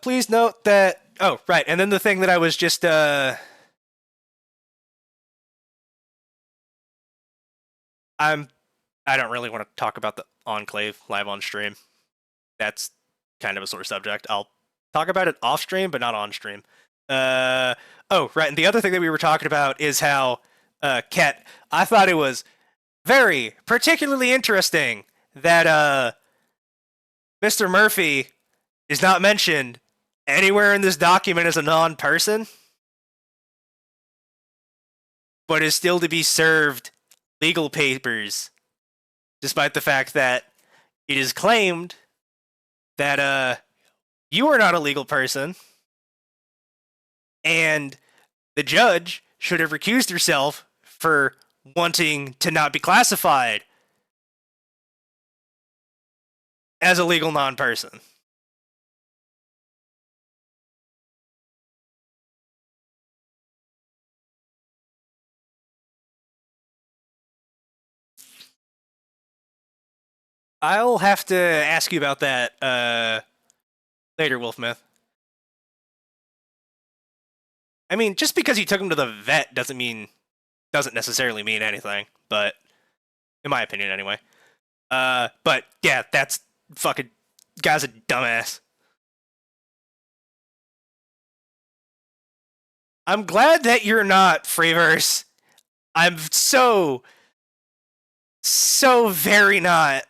Please note that. Oh, right, and then the thing that I was just I don't really want to talk about the Enclave live on stream. That's kind of a sore subject. I'll talk about it off stream, but not on stream. Oh, right, and the other thing that we were talking about is how, Ket, I thought it was very particularly interesting that Mr. Murphy is not mentioned anywhere in this document as a non-person, but is still to be served legal papers, despite the fact that it is claimed that you are not a legal person, and the judge should have recused herself for wanting to not be classified as a legal non-person. I'll have to ask you about that later, Wolfmouth. I mean, just because you took him to the vet doesn't necessarily mean anything, but in my opinion anyway. But yeah, that's fucking guy's a dumbass. I'm glad that you're not, Freeverse. I'm so very not.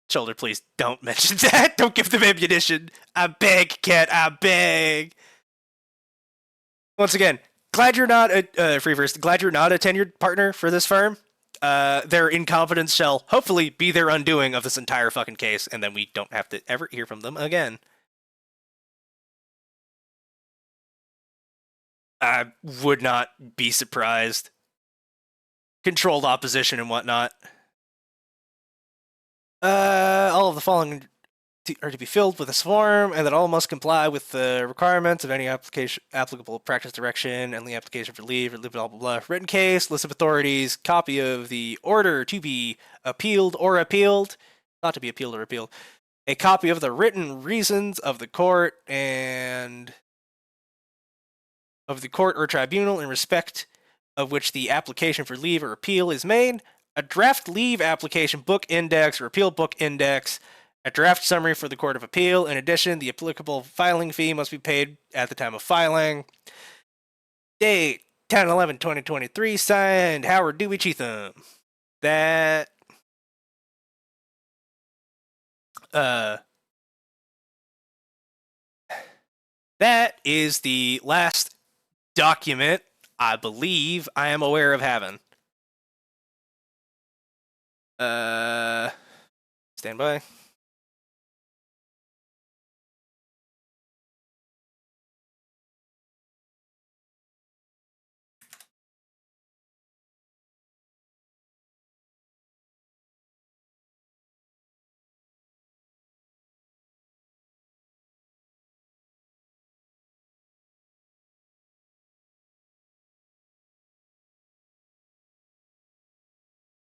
Shoulder, please don't mention that. Don't give them ammunition. I beg, Cat. I beg. Once again, glad you're not a Freeverse. Glad you're not a tenured partner for this firm. Their incompetence shall hopefully be their undoing of this entire fucking case, and then we don't have to ever hear from them again. I would not be surprised. Controlled opposition and whatnot. All of the following are to be filled with this form, and that all must comply with the requirements of any applicable practice direction and the application for leave or blah blah blah. Written case, list of authorities, copy of the order to be appealed or appealed, not to be appealed or appealed, a copy of the written reasons of the court and of the court or tribunal in respect of which the application for leave or appeal is made, a draft leave application book index or appeal book index, a draft summary for the Court of Appeal. In addition, the applicable filing fee must be paid at the time of filing. Date 10/11/2023, signed Howard Dewey Cheatham. That is the last document I believe I am aware of having. Stand by.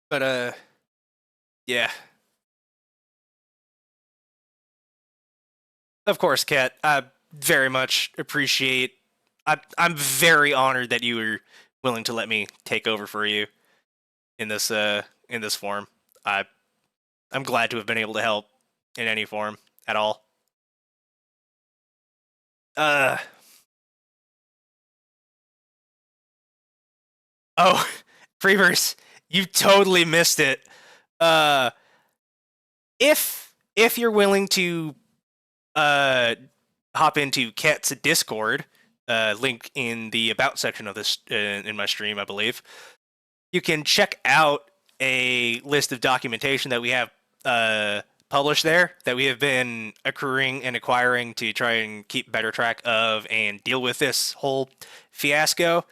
But yeah. Of course, Kat. I very much appreciate. I'm very honored that you were willing to let me take over for you in this in this form. I'm glad to have been able to help in any form at all. Oh, Freebers, you totally missed it. If you're willing to hop into Cat's Discord, link in the about section of this in my stream, I believe, you can check out a list of documentation that we have published there that we have been accruing and acquiring to try and keep better track of and deal with this whole fiasco.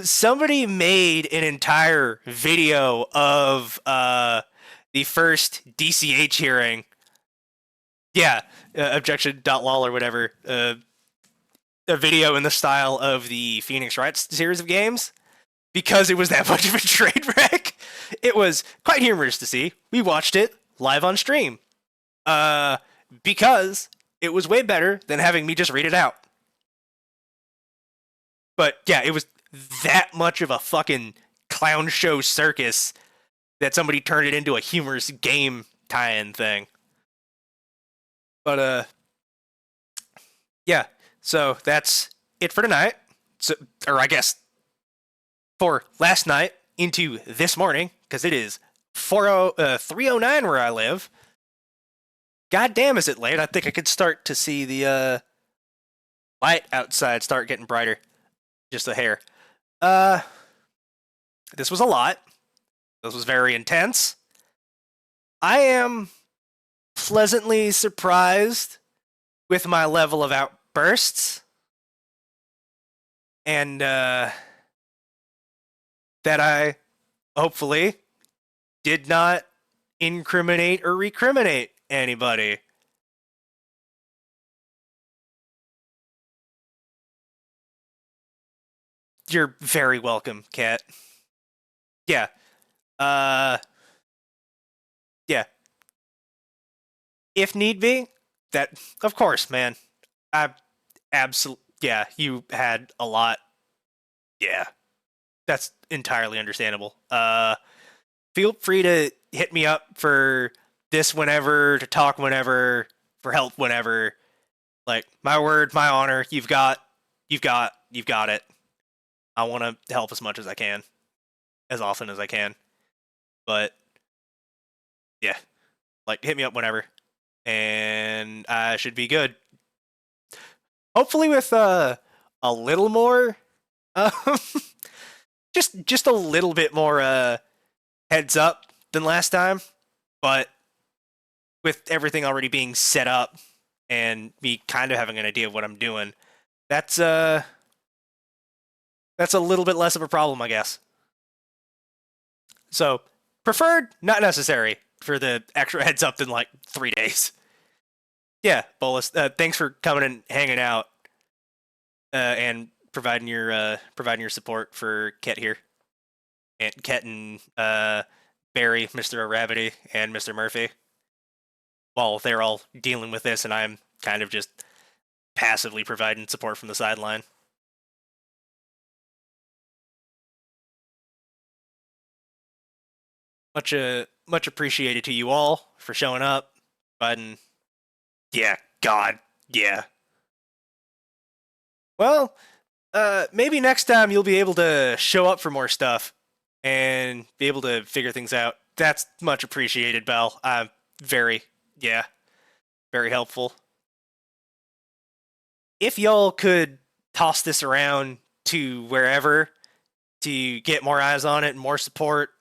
Somebody made an entire video of the first DCH hearing. Yeah, objection.lol or whatever. A video in the style of the Phoenix Wright series of games. Because it was that much of a train wreck. It was quite humorous to see. We watched it live on stream. Because it was way better than having me just read it out. But yeah, it was that much of a fucking clown show circus that somebody turned it into a humorous game tie-in thing. But yeah, so that's it for tonight. So, or I guess for last night into this morning, because it is 3:09 where I live. God damn, is it late? I think I could start to see the light outside start getting brighter. Just a hair. This was a lot. This was very intense. I am pleasantly surprised with my level of outbursts. And that I hopefully did not incriminate or recriminate anybody. You're very welcome, Kat. Yeah. Yeah. If need be, that, of course, man. Yeah, you had a lot. Yeah. That's entirely understandable. Feel free to hit me up for this whenever, to talk whenever, for help whenever. Like, my word, my honor, you've got it. I want to help as much as I can, as often as I can. But yeah, like, hit me up whenever, and I should be good. Hopefully with a little more, just a little bit more heads up than last time, but with everything already being set up and me kind of having an idea of what I'm doing, that's a little bit less of a problem, I guess. So, preferred, not necessary for the extra heads up than like 3 days. Yeah, Bolus, thanks for coming and hanging out and providing your support for Ket here. And Ket and Barry, Mr. Arabity, and Mr. Murphy. While they're all dealing with this, and I'm kind of just passively providing support from the sideline. Much appreciated to you all for showing up. Biden. Yeah, God, yeah. Well, maybe next time you'll be able to show up for more stuff and be able to figure things out. That's much appreciated, Belle. Very helpful. If y'all could toss this around to wherever to get more eyes on it and more support,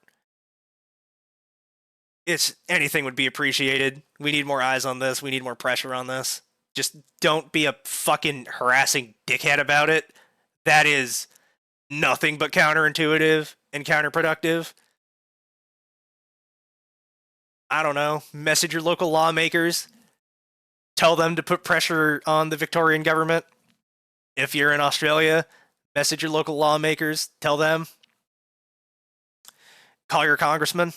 anything would be appreciated. We need more eyes on this. We need more pressure on this. Just don't be a fucking harassing dickhead about it. That is nothing but counterintuitive and counterproductive. I don't know. Message your local lawmakers. Tell them to put pressure on the Victorian government. If you're in Australia, message your local lawmakers. Tell them. Call your congressman.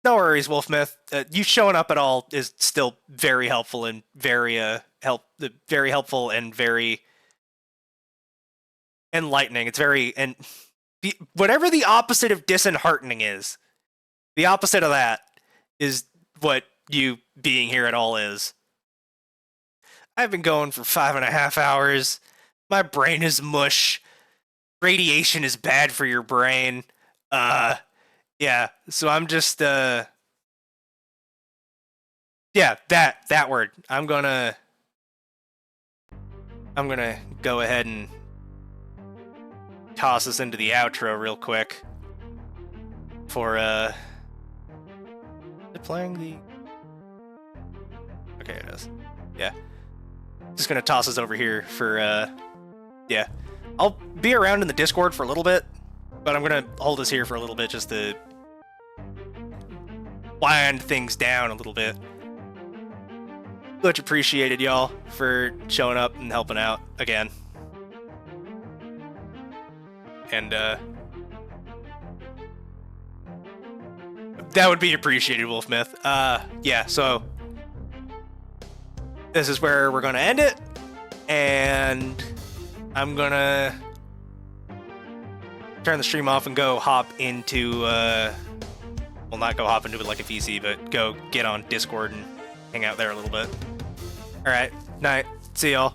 No worries, Wolfmyth. You showing up at all is still very helpful and very helpful and very enlightening. It's very whatever the opposite of disheartening is, the opposite of that is what you being here at all is. I've been going for 5.5 hours. My brain is mush. Radiation is bad for your brain. Yeah, so I'm just, yeah, that word. I'm gonna go ahead and toss us into the outro real quick for, playing the... Okay, it is. Yeah. Just gonna toss us over here for, yeah. I'll be around in the Discord for a little bit, but I'm gonna hold us here for a little bit just to wind things down a little bit. Much appreciated, y'all, for showing up and helping out again. And, that would be appreciated, Wolfmyth. Yeah, so this is where we're gonna end it, and I'm gonna turn the stream off and go hop into, well, not go hop into it like a VC, but go get on Discord and hang out there a little bit. Alright, night. See y'all.